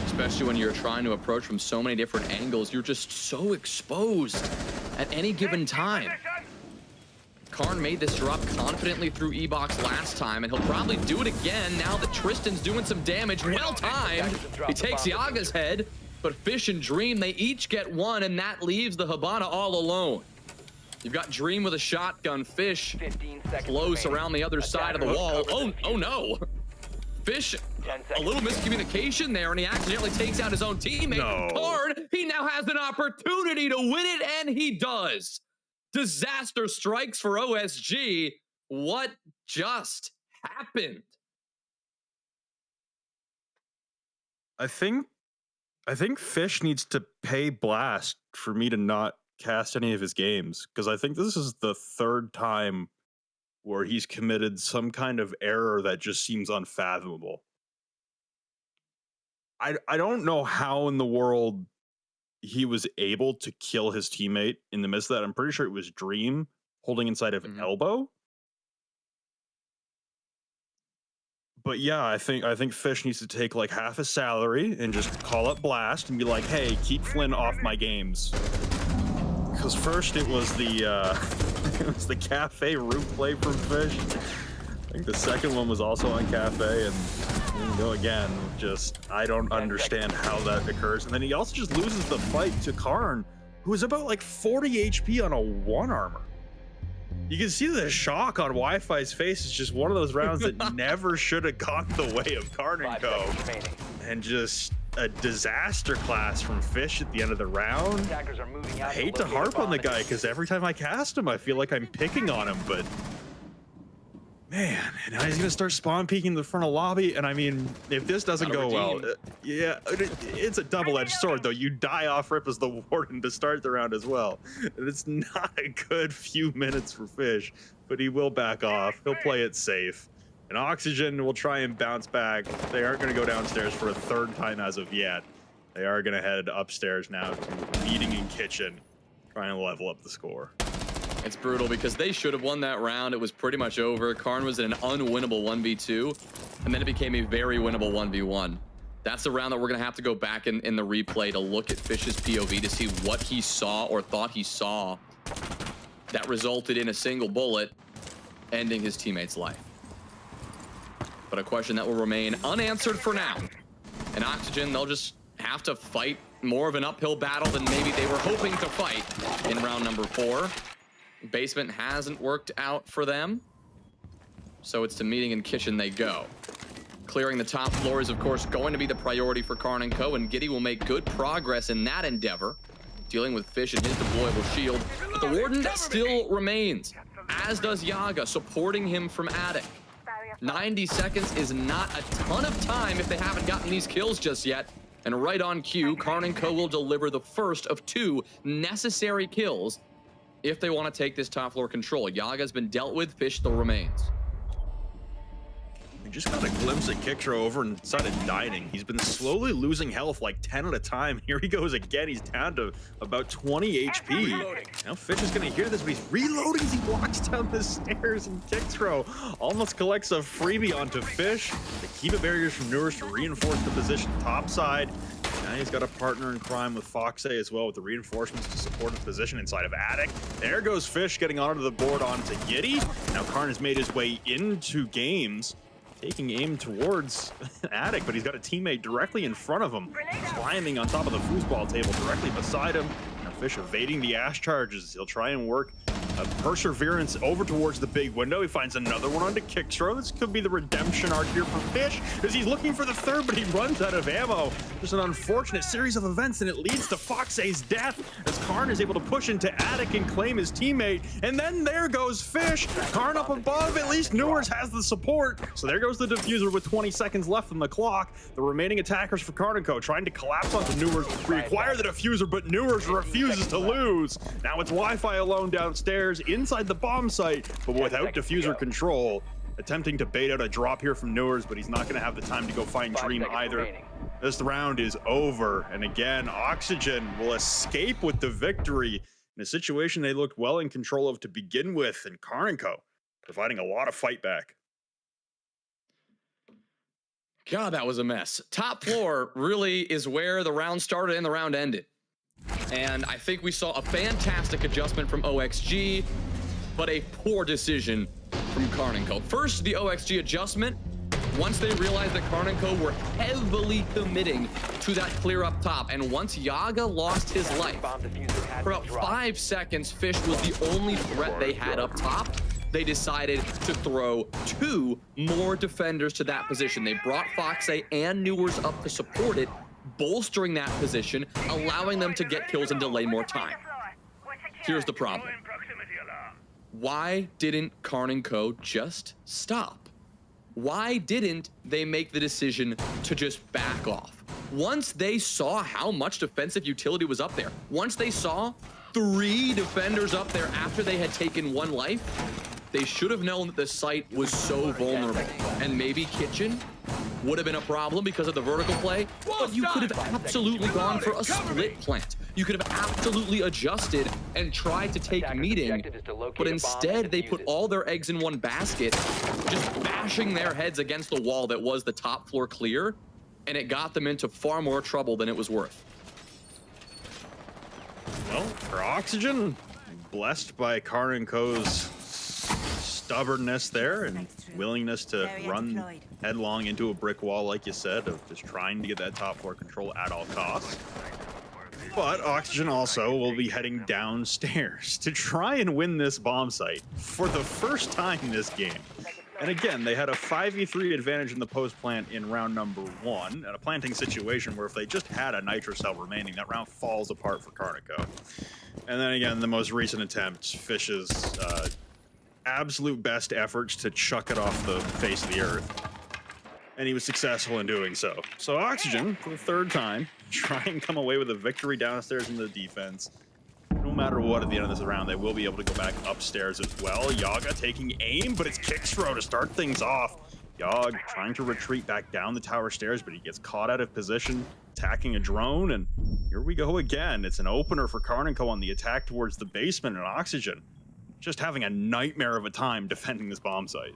Especially when you're trying to approach from so many different angles. You're just so exposed at any given time. Karn made this drop confidently through E-Box last time, and he'll probably do it again now that Tristan's doing some damage. Well timed. He takes Yaga's head, but Fish and Dream, they each get 1, and that leaves the Hibana all alone. You've got Dream with a shotgun. Fish close around the other side of the wall. Oh no. Fish, a little miscommunication there, and he accidentally takes out his own teammate. No. Karn, he now has an opportunity to win it, and he does. Disaster strikes for OSG. What just happened? I think Fish needs to pay Blast for me to not cast any of his games, because I think this is the third time where he's committed some kind of error that just seems unfathomable. I don't know how in the world he was able to kill his teammate in the midst of that. I'm pretty sure it was Dream holding inside of Elbow. But yeah, I think Fish needs to take like half his salary and just call up Blast and be like, hey, keep Flynn off my games. Because first it was the it was the Cafe root play from Fish. I think the second one was also on Cafe, and there you go again. Just, I don't understand how that occurs. And then he also just loses the fight to Karn, who is about like 40 HP on a 1 armor. You can see the shock on Wi-Fi's face. It's just one of those rounds that never should have gone the way of Karnico. And just a disaster class from Fish at the end of the round. I hate to harp on the guy because every time I cast him, I feel like I'm picking on him, but man, now he's gonna start spawn peeking the front of lobby. And I mean, if this doesn't go well, yeah, it's a double-edged sword though. You die off rip as the Warden to start the round as well. It's not a good few minutes for Fish, but he will back off. He'll play it safe. And Oxygen will try and bounce back. They aren't gonna go downstairs for a third time as of yet. They are gonna head upstairs now to meeting in kitchen, trying to level up the score. It's brutal because they should have won that round. It was pretty much over. Karn was in an unwinnable 1v2, and then it became a very winnable 1v1. That's the round that we're going to have to go back in the replay to look at Fish's POV to see what he saw or thought he saw that resulted in a single bullet ending his teammate's life. But a question that will remain unanswered for now. And Oxygen, they'll just have to fight more of an uphill battle than maybe they were hoping to fight in round number 4. Basement hasn't worked out for them, so it's to meeting in kitchen they go. Clearing the top floor is, of course, going to be the priority for Karnico, and Giddy will make good progress in that endeavor, dealing with Fish and his deployable shield. But the Warden still remains, as does Yaga, supporting him from Attic. 90 seconds is not a ton of time if they haven't gotten these kills just yet. And right on cue, Karnico will deliver the first of 2 necessary kills if they want to take this top floor control. Yaga's been dealt with, Fish still remains. We just got a glimpse at Kixra over inside of dining. He's been slowly losing health like 10 at a time. Here he goes again. He's down to about 20 HP. Now Fish is going to hear this, but he's reloading as he walks down the stairs, and Kixra almost collects a freebie onto Fish. They keep it barriers from Newers to reinforce the position topside. Now he's got a partner in crime with Foxe as well, with the reinforcements to support his position inside of Attic. There goes Fish getting onto the board onto Giddy. Now Karn has made his way into games, taking aim towards Attic, but he's got a teammate directly in front of him, climbing on top of the foosball table directly beside him. Now Fish evading the ash charges. He'll try and work a perseverance over towards the big window. He finds another one onto Kixra. This could be the redemption arc here for Fish, as he's looking for the third, but he runs out of ammo. Just an unfortunate series of events, and it leads to Foxe's death, as Karn is able to push into Attic and claim his teammate. And then there goes Fish. Karn up above. At least Newers has the support. So there goes the diffuser with 20 seconds left on the clock. The remaining attackers for Karnico trying to collapse onto Newers, require the diffuser, but Newers refuses to lose. Now it's Wi-Fi alone downstairs inside the bomb site, but without diffuser control. Attempting to bait out a drop here from Newers, but he's not going to have the time to go find Dream either. This round is over, and again, Oxygen will escape with the victory in a situation they looked well in control of to begin with, and Karnico providing a lot of fight back. God, that was a mess. Top floor really is where the round started and the round ended. And I think we saw a fantastic adjustment from OXG, but a poor decision from Karnico. First, the OXG adjustment. Once they realized that Karnico were heavily committing to that clear up top, and once Yaga lost his life, for about 5 seconds, Fish was the only threat they had up top. they decided to throw 2 more defenders to that position. They brought Foxay and Newers up to support it, bolstering that position, allowing them to get kills and delay more time. Here's the problem. Why didn't Karnico just stop? Why didn't they make the decision to just back off? Once they saw how much defensive utility was up there, once they saw 3 defenders up there after they had taken 1 life, they should have known that the site was so vulnerable. And maybe Kitchen would have been a problem because of the vertical play, but you could have absolutely gone for a split plant. You could have absolutely adjusted and tried to take meeting, but instead they put all their eggs in one basket, just bashing their heads against the wall that was the top floor clear, and it got them into far more trouble than it was worth. Well, for Oxygen, blessed by Karnico's stubbornness there and willingness to run headlong into a brick wall, like you said, of just trying to get that top floor control at all costs. But Oxygen also will be heading downstairs to try and win this bomb site for the first time this game. And again, they had a 5v3 advantage in the post plant in round number 1, and a planting situation where if they just had a nitro cell remaining, that round falls apart for Karnico. And then again, the most recent attempt, Fish's absolute best efforts to chuck it off the face of the earth. And he was successful in doing so. So Oxygen, for the 3rd time, try and come away with a victory downstairs in the defense. No matter what, at the end of this round, they will be able to go back upstairs as well. Yaga taking aim, but it's Kickstro to start things off. Yog trying to retreat back down the tower stairs, but he gets caught out of position, attacking a drone, and here we go again. It's an opener for Karnico on the attack towards the basement, and Oxygen just having a nightmare of a time defending this bomb site.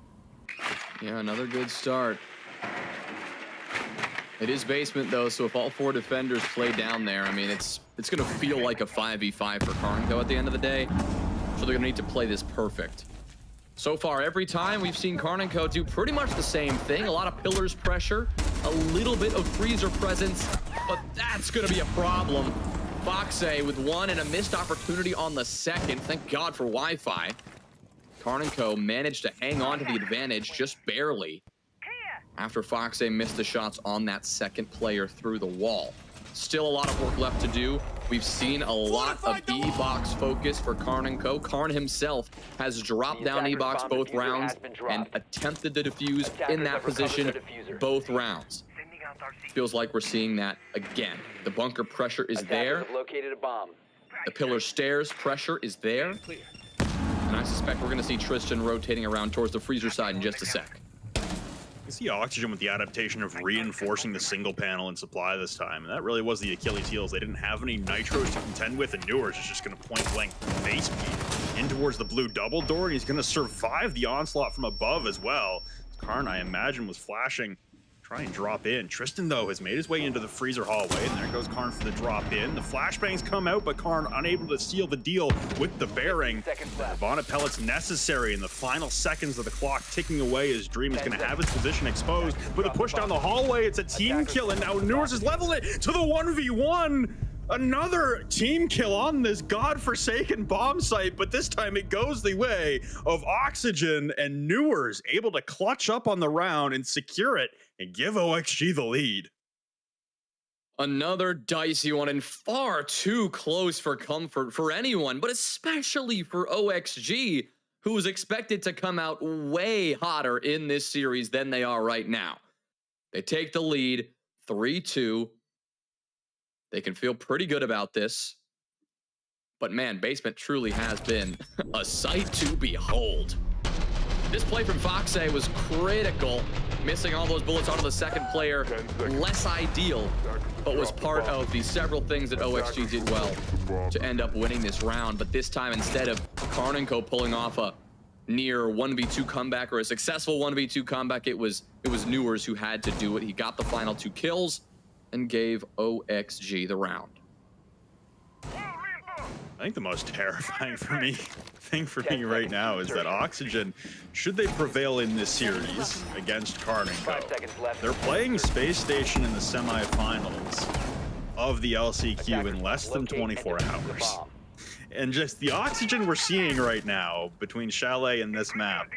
Yeah, another good start. It is basement though, so if all 4 defenders play down there, I mean, it's going to feel like a 5v5 for Karnico at the end of the day. So they're going to need to play this perfect. So far, every time we've seen Karnico do pretty much the same thing. A lot of pillars pressure, a little bit of freezer presence, but that's going to be a problem. Foxay with 1 and a missed opportunity on the 2nd. Thank God for Wi-Fi. Karnico managed to hang on to the advantage just barely after Foxay missed the shots on that 2nd player through the wall. Still a lot of work left to do. We've seen a lot of E-box focus for Karnico. Karn himself has dropped down E-box both rounds and attempted to defuse in that position both rounds. Feels like we're seeing that again. The bunker pressure is there. The pillar stairs pressure is there. And I suspect we're going to see Tristan rotating around towards the freezer side in just a sec. You see Oxygen with the adaptation of reinforcing the single panel in supply this time, and that really was the Achilles heels. They didn't have any nitros to contend with, and Newers is just going to point blank face beat in towards the blue double door, and he's going to survive the onslaught from above as well. Karn, I imagine, was flashing, try and drop in. Tristan, though, has made his way into the freezer hallway, and there goes Karn for the drop in. The flashbangs come out, but Karn unable to seal the deal with the bearing. Bonnet pellets necessary in the final seconds of the clock ticking away as Dream is going to have his position exposed. With a push down the hallway, it's a team kill, and now Newers is leveling it to the 1v1. Another team kill on this godforsaken bomb site, but this time it goes the way of Oxygen, and Newers able to clutch up on the round and secure it and give OXG the lead. Another dicey one and far too close for comfort for anyone, but especially for OXG, who is expected to come out way hotter in this series than they are right now. They take the lead 3-2. They can feel pretty good about this. But man, basement truly has been a sight to behold. This play from Foxay was critical. Missing all those bullets onto the 2nd player, less ideal, but was part of the several things that OXG did well to end up winning this round. But this time, instead of Karnico pulling off a near 1v2 comeback or a successful 1v2 comeback, it was Newers who had to do it. He got the final 2 kills and gave OXG the round. I think the most terrifying thing for me right now is that Oxygen, should they prevail in this series against Karnico, they're playing Space Station in the semifinals of the LCQ in less than 24 hours. And just the oxygen we're seeing right now between Chalet and this map,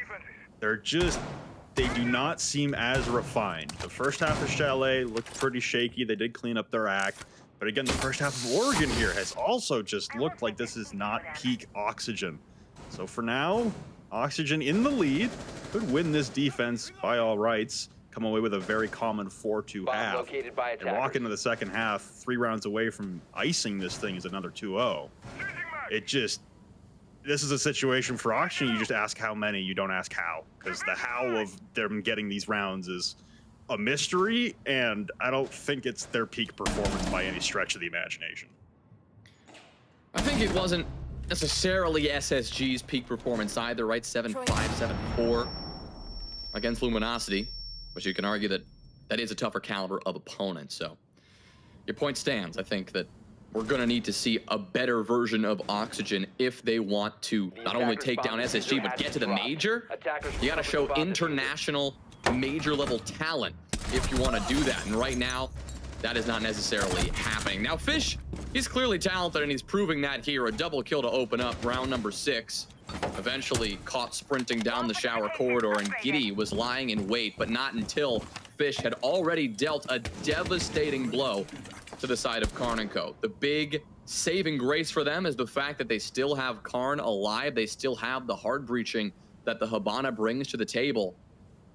they do not seem as refined. The first half of Chalet looked pretty shaky. They did clean up their act. But again, the first half of Oregon here has also just looked like this is not peak oxygen. So for now, oxygen in the lead, could win this defense by all rights, come away with a very common 4-2 half, and walk into the second half 3 rounds away from icing this thing as another 2-0. This is a situation for oxygen, you just ask how many, you don't ask how, because the how of them getting these rounds is a mystery, and I don't think it's their peak performance by any stretch of the imagination. I think it wasn't necessarily SSG's peak performance either, right? 7-5, 7-4 against Luminosity, which you can argue that that is a tougher caliber of opponent. So your point stands. I think that we're going to need to see a better version of Oxygen if they want to not only take down SSG, but get to the major. You got to show international major level talent if you want to do that. And right now, that is not necessarily happening. Now, Fish, he's clearly talented, and he's proving that here. A double kill to open up round number 6. Eventually caught sprinting down the shower corridor, and Giddy was lying in wait, but not until Fish had already dealt a devastating blow to the side of Karnico. The big saving grace for them is the fact that they still have Karn alive. They still have the hard breaching that the Habana brings to the table.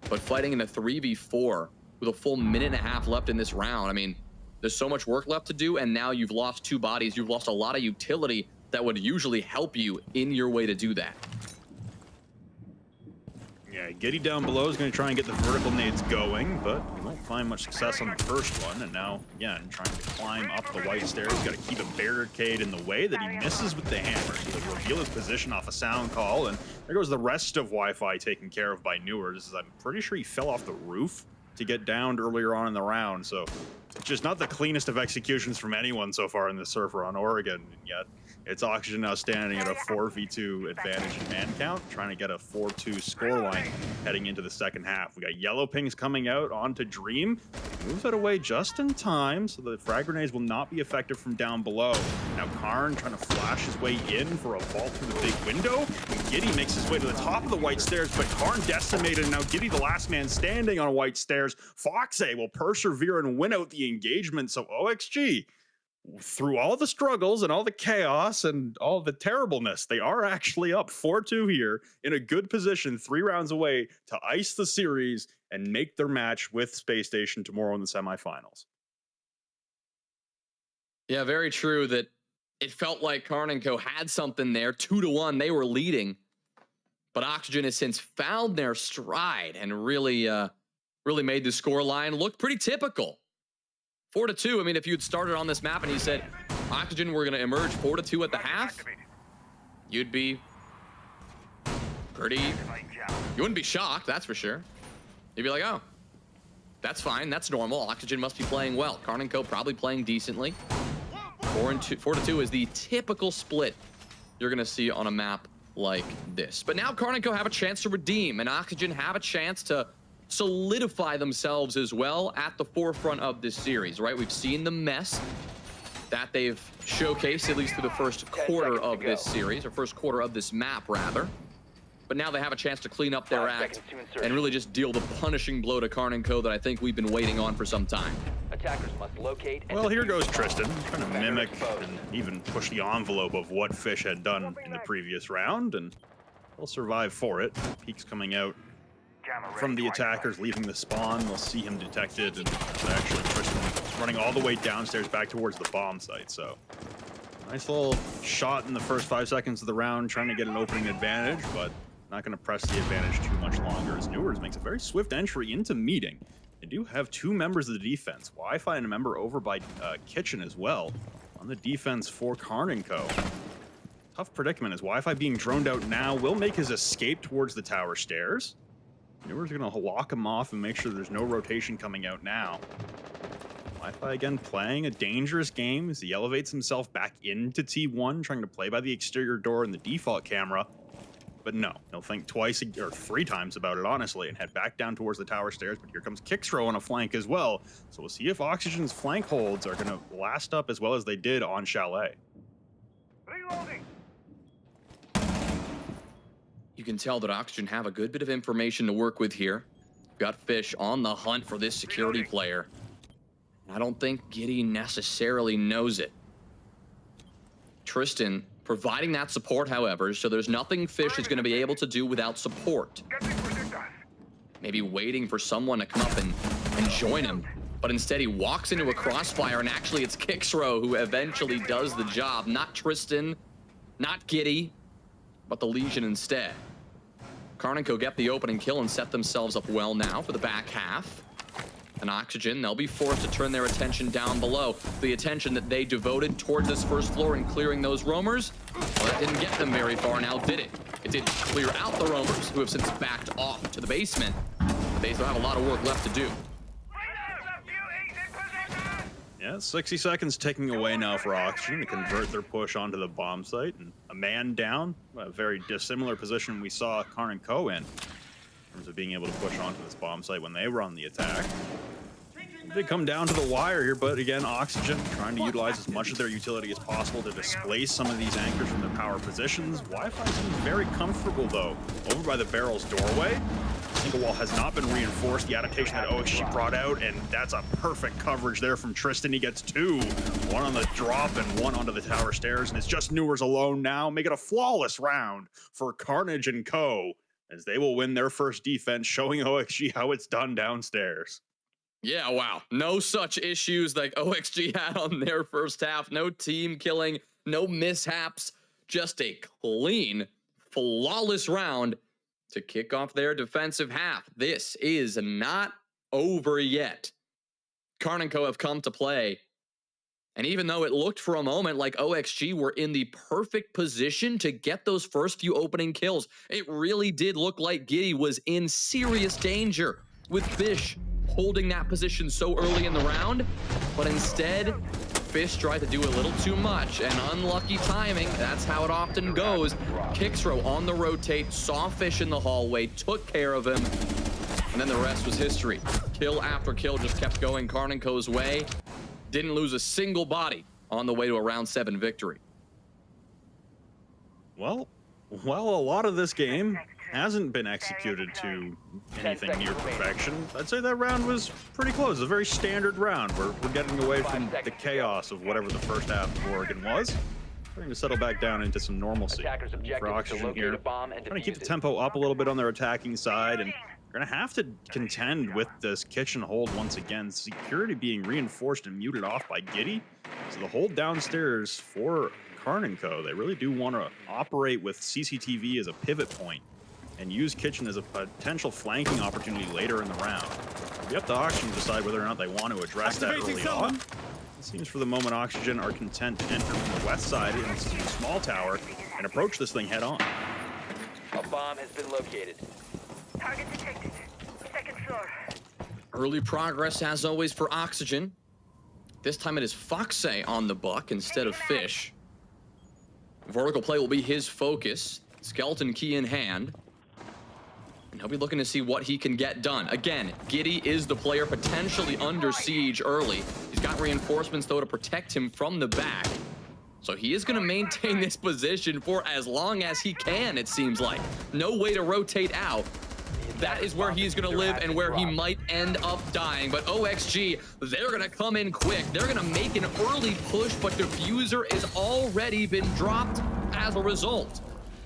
But fighting in a 3v4 with a full minute and a half left in this round, I mean, there's so much work left to do, and now you've lost 2 bodies. You've lost a lot of utility that would usually help you in your way to do that. Yeah, Giddy down below is going to try and get the vertical nades going, but he won't find much success on the first one. And now, again, trying to climb up the white stairs. He's got to keep a barricade in the way that he misses with the hammer. He'll reveal his position off a sound call, and there goes the rest of Wi-Fi taken care of by Newers. I'm pretty sure he fell off the roof to get downed earlier on in the round, so just not the cleanest of executions from anyone so far in the server on Oregon, and yet it's Oxygen now standing at a 4v2 advantage in man count, trying to get a 4-2 scoreline heading into the second half. We got yellow pings coming out onto Dream. Moves that away just in time, so the frag grenades will not be effective from down below. Now Karn trying to flash his way in for a vault through the big window. And Giddy makes his way to the top of the white stairs, but Karn decimated, and now Giddy, the last man standing on white stairs. Foxay will persevere and win out the engagement, so OXG, through all the struggles and all the chaos and all the terribleness, they are actually up 4-2 here in a good position, 3 rounds away to ice the series and make their match with Space Station tomorrow in the semifinals. Yeah, very true that it felt like Karnico had something there. 2-1, they were leading. But Oxygen has since found their stride and really made the scoreline look pretty typical. 4-2. I mean, if you had started on this map and he said, Oxygen, we're going to emerge 4-2 at the half, you'd be pretty, you wouldn't be shocked, that's for sure. You'd be like, oh, that's fine, that's normal. Oxygen must be playing well. Karnico probably playing decently. 4-2 is the typical split you're going to see on a map like this. But now Karnico have a chance to redeem, and Oxygen have a chance to solidify themselves as well at the forefront of this series, right? We've seen the mess that they've showcased, at least through the first quarter of this series, or first quarter of this map, rather. But now they have a chance to clean up their act and really just deal the punishing blow to Karnico that I think we've been waiting on for some time. Attackers must locate. Well, here goes Tristan, trying to mimic and even push the envelope of what Fish had done in the previous round, and they'll survive for it. Peek's coming out from the attackers leaving the spawn. They'll see him detected, and actually Tristan running all the way downstairs back towards the bomb site. So nice little shot in the first 5 seconds of the round, trying to get an opening advantage, but not going to press the advantage too much longer as Newers makes a very swift entry into meeting. They do have 2 members of the defense, Wi-Fi and a member over by Kitchen as well, on the defense for Karnico. Tough predicament as Wi-Fi being droned out now will make his escape towards the tower stairs. Newers going to lock him off and make sure there's no rotation coming out now. Wi-Fi again playing a dangerous game as he elevates himself back into T1, trying to play by the exterior door and the default camera. But no, he'll think twice or 3 times about it, honestly, and head back down towards the tower stairs. But here comes Kickstro on a flank as well. So we'll see if Oxygen's flank holds are going to last up as well as they did on Chalet. You can tell that Oxygen have a good bit of information to work with here. Got Fish on the hunt for this security player. I don't think Giddy necessarily knows it. Tristan providing that support, however, so there's nothing Fish is going to be able to do without support. Maybe waiting for someone to come up and join him, but instead he walks into a crossfire, and actually it's Kixro who eventually does the job. Not Tristan, not Giddy, but the Legion instead. Karnico get the opening kill and set themselves up well now for the back half. And Oxygen, they'll be forced to turn their attention down below. The attention that they devoted towards this first floor and clearing those roamers, well, that didn't get them very far, now did it? It did clear out the roamers, who have since backed off to the basement. But they still have a lot of work left to do. Yeah, 60 seconds ticking away now for Oxygen to convert their push onto the bomb site. And a man down, a very dissimilar position we saw Karnico in terms of being able to push onto this bomb site when they were on the attack. They come down to the wire here, but again, Oxygen trying to utilize as much of their utility as possible to displace some of these anchors from their power positions. Wi-Fi seems very comfortable, though, over by the barrel's doorway. Single wall has not been reinforced. The adaptation that OXG brought out, and that's a perfect coverage there from Tristan. He gets two, one on the drop and one onto the tower stairs, and it's just Newers alone now. Make it a flawless round for Carnage and Co., as they will win their first defense, showing OXG how it's done downstairs. Yeah, wow. No such issues like OXG had on their first half. No team killing, no mishaps. Just a clean, flawless round to kick off their defensive half. This is not over yet. Karnico have come to play. And even though it looked for a moment like OXG were in the perfect position to get those first few opening kills, it really did look like Giddy was in serious danger with Fish holding that position so early in the round. But instead, Fish tried to do a little too much, and unlucky timing, that's how it often goes. Kixro on the rotate, saw Fish in the hallway, took care of him, and then the rest was history. Kill after kill just kept going Karnico's way. Didn't lose a single body on the way to a round 7 victory. Well, a lot of this game hasn't been executed to anything near perfection. I'd say that round was pretty close. A very standard round. We're getting away from the chaos of whatever the first half of Oregon was. Starting to settle back down into some normalcy for Oxygen here. Trying to keep the tempo up a little bit on their attacking side, and they're going to have to contend with this kitchen hold once again. Security being reinforced and muted off by Giddy. So the hold downstairs for Karnico, they really do want to operate with CCTV as a pivot point and use kitchen as a potential flanking opportunity later in the round. You have to Oxygen to decide whether or not they want to address that early on. It seems for the moment Oxygen are content to enter from the west side into the small tower and approach this thing head on. A bomb has been located. Target detected. Second floor. Early progress as always for Oxygen. This time it is Foxe on the buck instead of Fish. Vertical play will be his focus. Skeleton key in hand. And he'll be looking to see what he can get done. Again, Giddy is the player potentially under siege early. He's got reinforcements, though, to protect him from the back. So he is going to maintain this position for as long as he can, it seems like. No way to rotate out. That is where he's going to live and where he might end up dying. But OXG, they're going to come in quick. They're going to make an early push, but Diffuser has already been dropped as a result.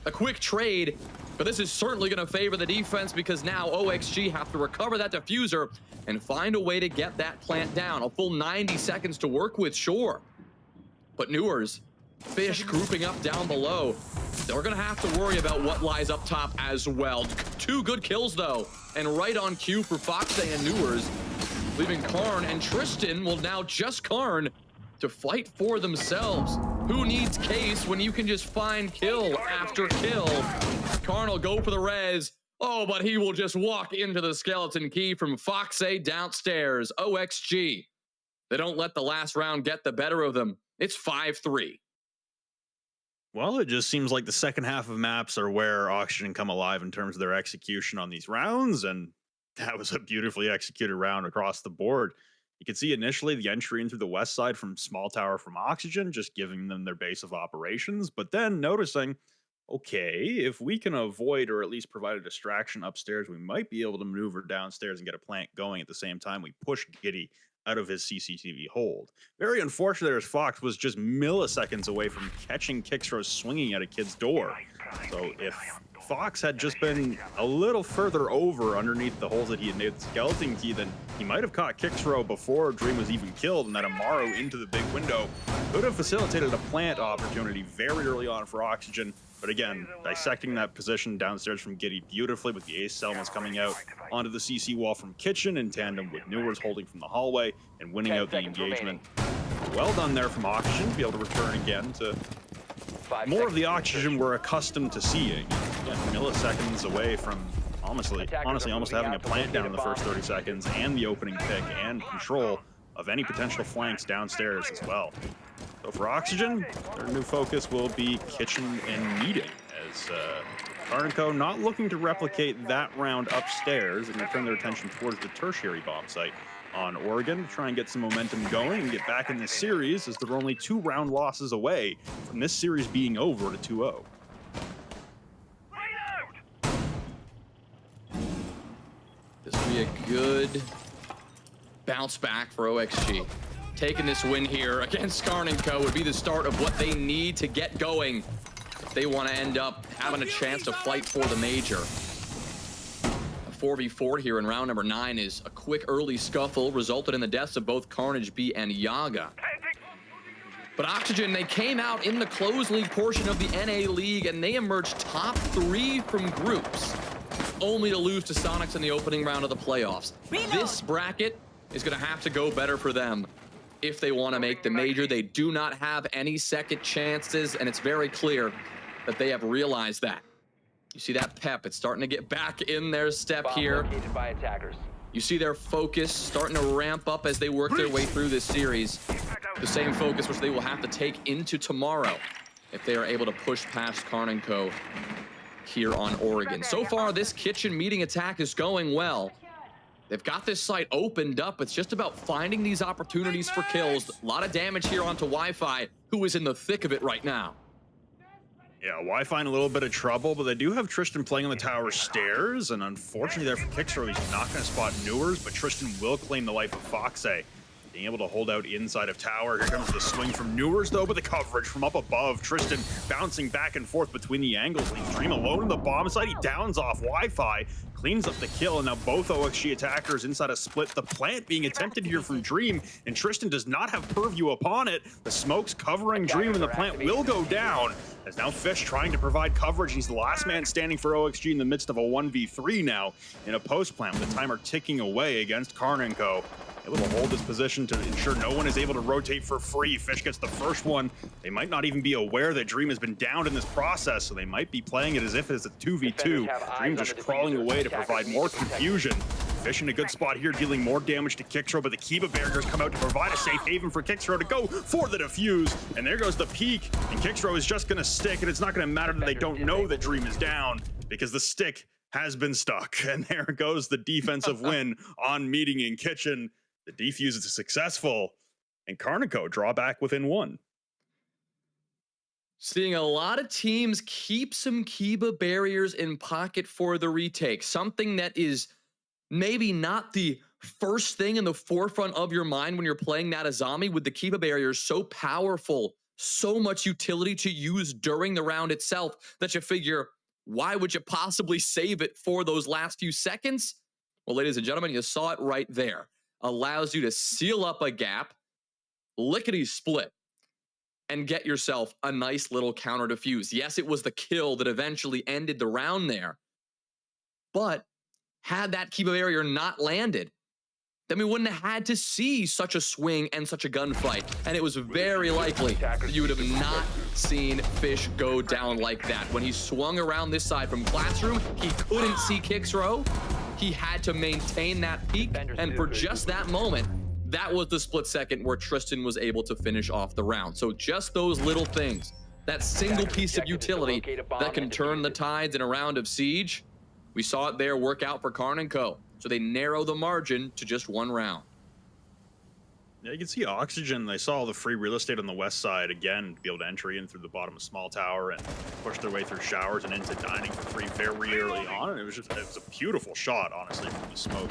A quick trade, but this is certainly going to favor the defense because now OXG have to recover that Diffuser and find a way to get that plant down. A full 90 seconds to work with, sure. But Newers, Fish grouping up down below. They're going to have to worry about what lies up top as well. 2 good kills, though, and right on cue for Foxe and Newers, leaving Karn and Tristan will now just Karn to fight for themselves. Who needs Case when you can just find kill after kill? Karn will go for the res. Oh, but he will just walk into the skeleton key from Foxe downstairs. OXG. They don't let the last round get the better of them. It's 5-3. Well, it just seems like the second half of maps are where Oxygen come alive in terms of their execution on these rounds, and that was a beautifully executed round across the board. You can see initially the entry in through the west side from small tower from Oxygen, just giving them their base of operations, but then noticing okay, if we can avoid or at least provide a distraction upstairs, we might be able to maneuver downstairs and get a plant going at the same time we push Giddy out of his CCTV hold. Very unfortunate as Fox was just milliseconds away from catching Kixro swinging at a kid's door. So if Fox had just been a little further over underneath the holes that he had made with the skeleton key, then he might have caught Kixro before Dream was even killed, and that Amaro into the big window could have facilitated a plant opportunity very early on for Oxygen. But again, dissecting that position downstairs from Giddy beautifully with the ace Selmas coming out onto the CC wall from Kitchen in tandem with Newers holding from the hallway and winning out the engagement. Well done there from Oxygen to be able to return again to more of the Oxygen we're accustomed to seeing. Again, milliseconds away from honestly almost having a plant down in the first 30 seconds and the opening pick and control of any potential flanks downstairs as well. So for Oxygen, their new focus will be Kitchen and Meeting, as Karnico not looking to replicate that round upstairs and return their attention towards the tertiary bomb site on Oregon to try and get some momentum going and get back in this series, as they're only 2 round losses away from this series being over to 2-0. This would be a good bounce back for OXG. Taking this win here against Karnico would be the start of what they need to get going if they want to end up having a chance to fight for the major. A 4v4 here in round number 9 is a quick early scuffle, resulted in the deaths of both Carnage B and Yaga. But Oxygen, they came out in the closed league portion of the NA League, and they emerged top 3 from groups, only to lose to Sonics in the opening round of the playoffs. This bracket is going to have to go better for them if they want to make the major. They do not have any second chances, and it's very clear that they have realized that. You see that pep, it's starting to get back in their step here. By attackers. You see their focus starting to ramp up as they work their way through this series. The same focus which they will have to take into tomorrow if they are able to push past Karnico here on Oregon. So far, this Kitchen Meeting attack is going well. They've got this site opened up. It's just about finding these opportunities for kills. A lot of damage here onto Wi-Fi, who is in the thick of it right now. Yeah, Wi-Fi in a little bit of trouble, but they do have Tristan playing on the tower stairs, and unfortunately there for Kixro, he's not going to spot Newers, but Tristan will claim the life of Foxe. Being able to hold out inside of tower. Here comes the swing from Newers, though, but the coverage from up above. Tristan bouncing back and forth between the angles. Leaves Dream alone in the bomb site. He downs off Wi-Fi, cleans up the kill, and now both OXG attackers inside a split. The plant being attempted here from Dream, and Tristan does not have purview upon it. The smoke's covering Dream, and the plant will go down. As now Fish trying to provide coverage. He's the last man standing for OXG in the midst of a 1v3 now in a post plant, with the timer ticking away against Karnico. Able to hold this position to ensure no one is able to rotate for free. Fish gets the first one. They might not even be aware that Dream has been downed in this process, so they might be playing it as if it's a 2v2. Dream just crawling away to provide more confusion. Fish in a good spot here, dealing more damage to Kixro, but the Kiba barriers come out to provide a safe haven for Kixro to go for the defuse. And there goes the peak, and Kixro is just going to stick, and it's not going to matter that they don't know that Dream is down, because the stick has been stuck. And there goes the defensive win on Meeting in Kitchen. The defuse is successful, and Karnico draw back within 1. Seeing a lot of teams keep some Kiba barriers in pocket for the retake. Something that is maybe not the first thing in the forefront of your mind when you're playing that Azami, with the Kiba barriers so powerful, so much utility to use during the round itself, that you figure, why would you possibly save it for those last few seconds? Well, ladies and gentlemen, you saw it right there. Allows you to seal up a gap, lickety split, and get yourself a nice little counter defuse. Yes, it was the kill that eventually ended the round there, but had that Kiba barrier not landed, then we wouldn't have had to see such a swing and such a gunfight, and it was very likely that you would have not seen Fish go down like that. When he swung around this side from Classroom, he couldn't see Kixro. He had to maintain that peak, and for just that moment, that was the split second where Tristan was able to finish off the round. So just those little things, that single piece of utility that can turn the tides in a round of Siege, we saw it there work out for Karnico. So they narrow the margin to just 1 round. Yeah, you can see Oxygen. They saw the free real estate on the west side again to be able to entry in through the bottom of Small Tower and push their way through showers and into dining for free very early on. And it was a beautiful shot, honestly, from the smoke.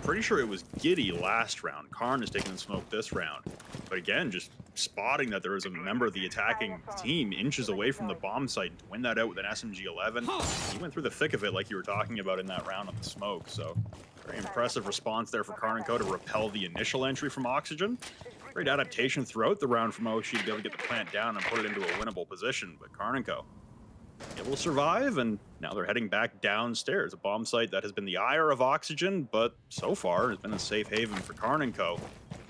Pretty sure it was Giddy last round. Karn is taking the smoke this round. But again, just spotting that there was a member of the attacking team inches away from the bomb site to win that out with an SMG-11. He went through the thick of it like you were talking about in that round on the smoke. So very impressive response there for Karnico to repel the initial entry from Oxygen. Great adaptation throughout the round from Oshi to be able to get the plant down and put it into a winnable position. But Karnico able to survive, and now they're heading back downstairs. A bomb site that has been the ire of Oxygen, but so far has been a safe haven for Karnico,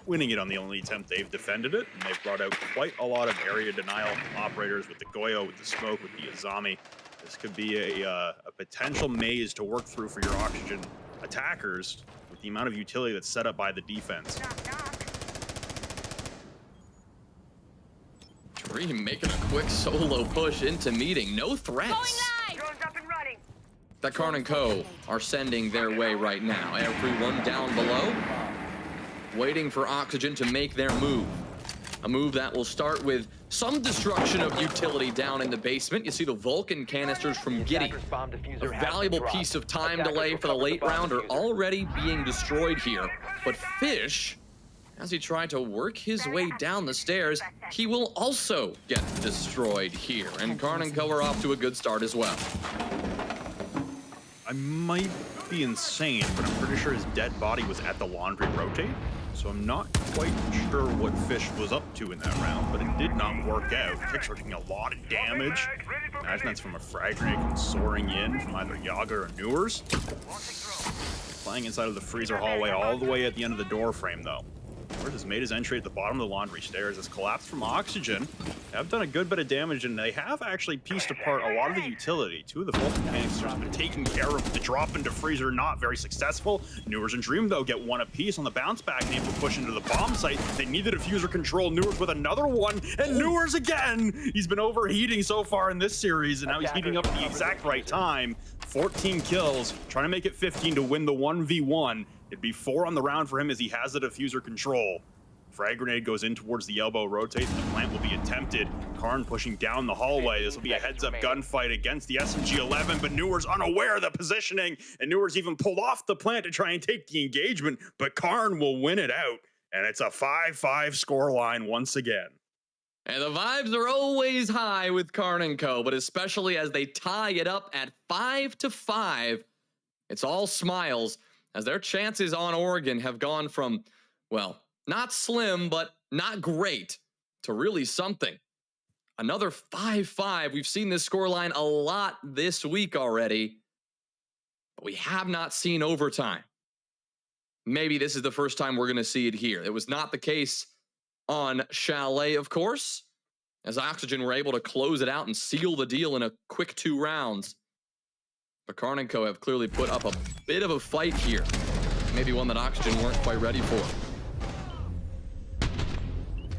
winning it on the only attempt they've defended it. And they've brought out quite a lot of area denial operators with the Goyo, with the smoke, with the Azami. This could be a potential maze to work through for your Oxygen attackers with the amount of utility that's set up by the defense. Dream making a quick solo push into meeting. No threats that Karnico are sending their way right now. Everyone down below waiting for Oxygen to make their move. A move that will start with some destruction of utility down in the basement. You see the Vulcan canisters from Giddy. A valuable piece of time delay for the late round are already being destroyed here. But Fish, as he tried to work his way down the stairs, he will also get destroyed here. And Karnico are off to a good start as well. I might be insane, but I'm pretty sure his dead body was at the laundry rotate. So I'm not quite sure what Fish was up to in that round, but it did not work out. Kicks are taking a lot of damage. Imagine that's from a frag grenade soaring in from either Yaga or Newers. Flying inside of the freezer hallway all the way at the end of the door frame, though. Newers has made his entry at the bottom of the laundry stairs. It's collapsed from Oxygen. They have done a good bit of damage, and they have actually pieced apart a lot of the utility. Two of the Vulcan canisters have been taken care of. The drop into freezer, not very successful. Newers and Dream, though, get one apiece on the bounce back and able to push into the bomb site. They need the diffuser control. Newers with another one, and Newers again! He's been overheating so far in this series, and now he's heating up at the exact right time. 14 kills, trying to make it 15 to win the 1v1. It'd be 4 on the round for him as he has the diffuser control. Frag grenade goes in towards the elbow, rotates, and the plant will be attempted. Karn pushing down the hallway. This will be a heads-up gunfight against the SMG-11, but Newers unaware of the positioning, and Newers even pulled off the plant to try and take the engagement, but Karn will win it out, and it's a 5-5 scoreline once again. And the vibes are always high with Karnico, but especially as they tie it up at 5-5, it's all smiles, as their chances on Oregon have gone from, well, not slim, but not great, to really something. Another 5-5. We've seen this scoreline a lot this week already, but we have not seen overtime. Maybe this is the first time we're going to see it here. It was not the case on Chalet, of course, as Oxygen were able to close it out and seal the deal in a quick 2 rounds. But Karnico have clearly put up a bit of a fight here. Maybe one that Oxygen weren't quite ready for.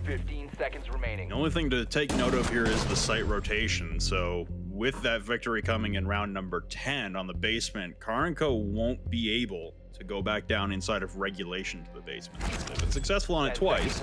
15 seconds remaining. The only thing to take note of here is the site rotation. So with that victory coming in round number 10 on the basement, Karnico won't be able to go back down inside of regulation to the basement. They've been successful on it twice,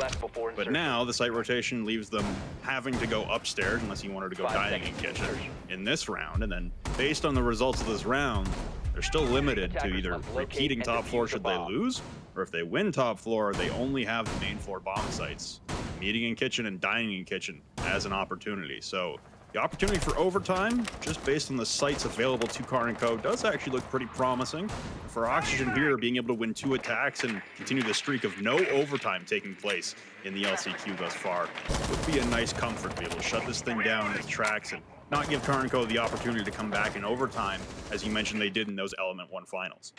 but now the site rotation leaves them having to go upstairs unless you wanted to go dining and kitchen in this round. And then based on the results of this round, they're still limited to either repeating top floor should they lose, or if they win top floor, they only have the main floor bomb sites, meeting in kitchen and dining in kitchen, as an opportunity. So the opportunity for overtime, just based on the sites available to Karnico, does actually look pretty promising. For Oxygen here, being able to win 2 attacks and continue the streak of no overtime taking place in the LCQ thus far would be a nice comfort to be able to shut this thing down in its tracks and not give Karnico the opportunity to come back in overtime, as you mentioned they did in those Element 1 finals.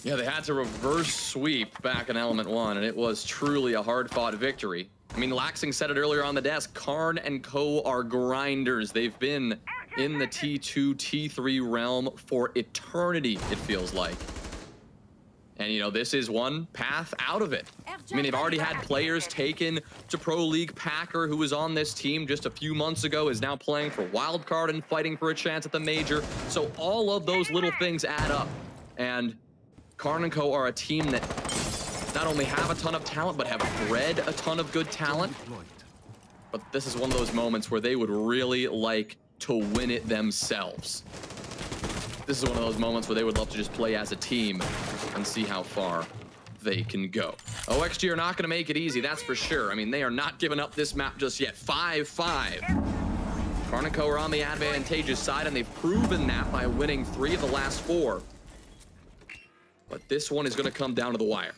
Yeah, they had to reverse sweep back in Element 1, and it was truly a hard-fought victory. I mean, Laxing said it earlier on the desk, Karn and Co. are grinders. They've been in the T2, T3 realm for eternity, it feels like. And, you know, this is one path out of it. I mean, they've already had players taken to Pro League. Packer, who was on this team just a few months ago, is now playing for Wildcard and fighting for a chance at the Major. So all of those little things add up. And Karnico are a team that not only have a ton of talent, but have bred a ton of good talent. But this is one of those moments where they would really like to win it themselves. This is one of those moments where they would love to just play as a team and see how far they can go. OXG are not going to make it easy, that's for sure. I mean, they are not giving up this map just yet. 5-5. Karnico are on the advantageous side, and they've proven that by winning 3 of the last 4. But this one is going to come down to the wire.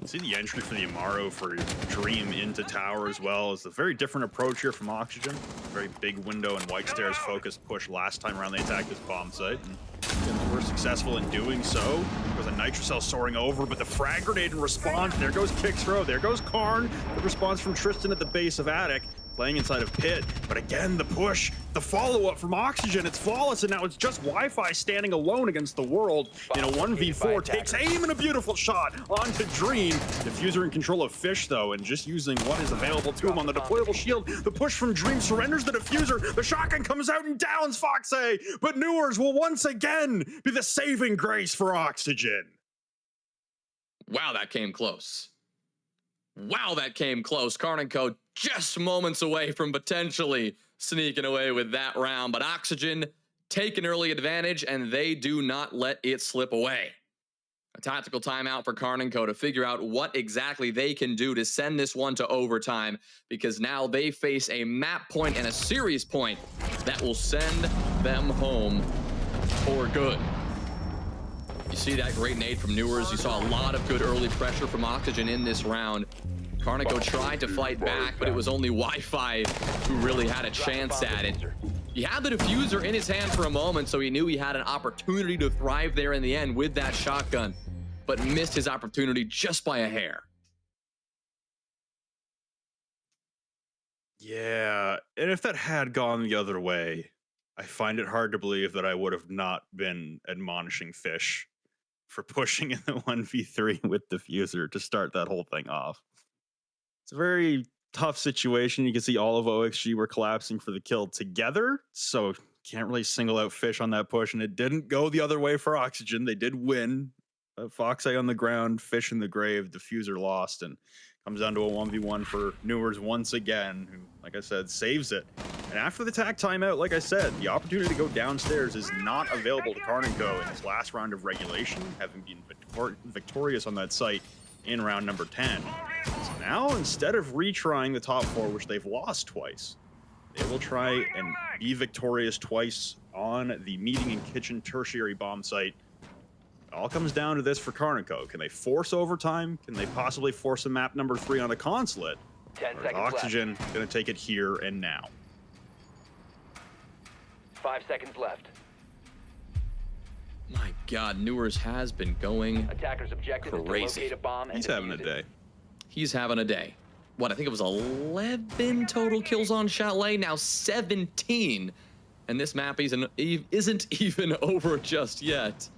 See the entry for the Amaro for Dream into tower as well. It's a very different approach here from Oxygen. Very big window and White Stairs focused push last time around they attacked this bomb site. And we're successful in doing so. There's a Nitrocell soaring over, but the frag grenade in response. There goes Kicksrow. There goes Karn. The response from Tristan at the base of Attic. Playing inside of Pit, but again, the push, the follow-up from Oxygen, it's flawless, and now it's just Wi-Fi standing alone against the world in a 1v4, takes aim and a beautiful shot onto Dream. Diffuser in control of Fish, though, and just using what is available to him on the deployable shield. The push from Dream surrenders the Diffuser, the shotgun comes out and downs Foxay, but Newers will once again be the saving grace for Oxygen. Wow, that came close. Wow, that came close. Karnico just moments away from potentially sneaking away with that round, but Oxygen take an early advantage, and they do not let it slip away. A tactical timeout for Karnico to figure out what exactly they can do to send this one to overtime, because now they face a map point and a series point that will send them home for good. You see that great nade from Newers. You saw a lot of good early pressure from Oxygen in this round. Karnico tried to fight back, but it was only Wi-Fi who really had a chance at it. He had the diffuser in his hand for a moment, so he knew he had an opportunity to thrive there in the end with that shotgun, but missed his opportunity just by a hair. Yeah, and if that had gone the other way, I find it hard to believe that I would have not been admonishing Fish for pushing in the 1v3 with Diffuser to start that whole thing off. It's a very tough situation. You can see all of OXG were collapsing for the kill together, so can't really single out Fish on that push, and it didn't go the other way for Oxygen. They did win. Foxay on the ground, Fish in the grave, Diffuser lost, and comes down to a 1v1 for Newers once again, who, like I said, saves it. And after the tack timeout, like I said, the opportunity to go downstairs is not available to Karnico in his last round of regulation, having been victorious on that site in round number 10. So now, instead of retrying the top 4, which they've lost twice, they will try and be victorious twice on the meeting and kitchen tertiary bomb site. It all comes down to this for Karnico. Can they force overtime? Can they possibly force a map number 3 on the consulate? 10 or is seconds Oxygen going to take it here and now? 5 seconds left. My God, Newers has been going Attackers' objective is to crazy. locate a bomb and He's having a defuse it. day. He's having a day. What, I think it was 11 total kills on Chalet, now 17. And this map isn't even over just yet.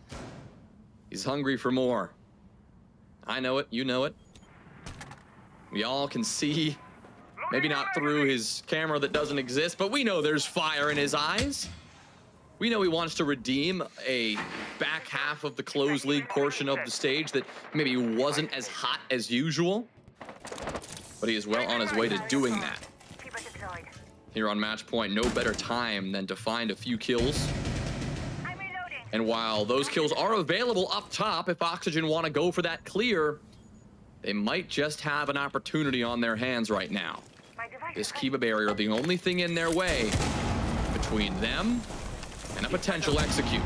He's hungry for more. I know it, you know it. We all can see, maybe not through his camera that doesn't exist, but we know there's fire in his eyes. We know he wants to redeem a back half of the closed league portion of the stage that maybe wasn't as hot as usual. But he is well on his way to doing that. Here on match point, no better time than to find a few kills. And while those kills are available up top, if Oxygen want to go for that clear, they might just have an opportunity on their hands right now. This Kiba barrier, the only thing in their way between them and a potential execute.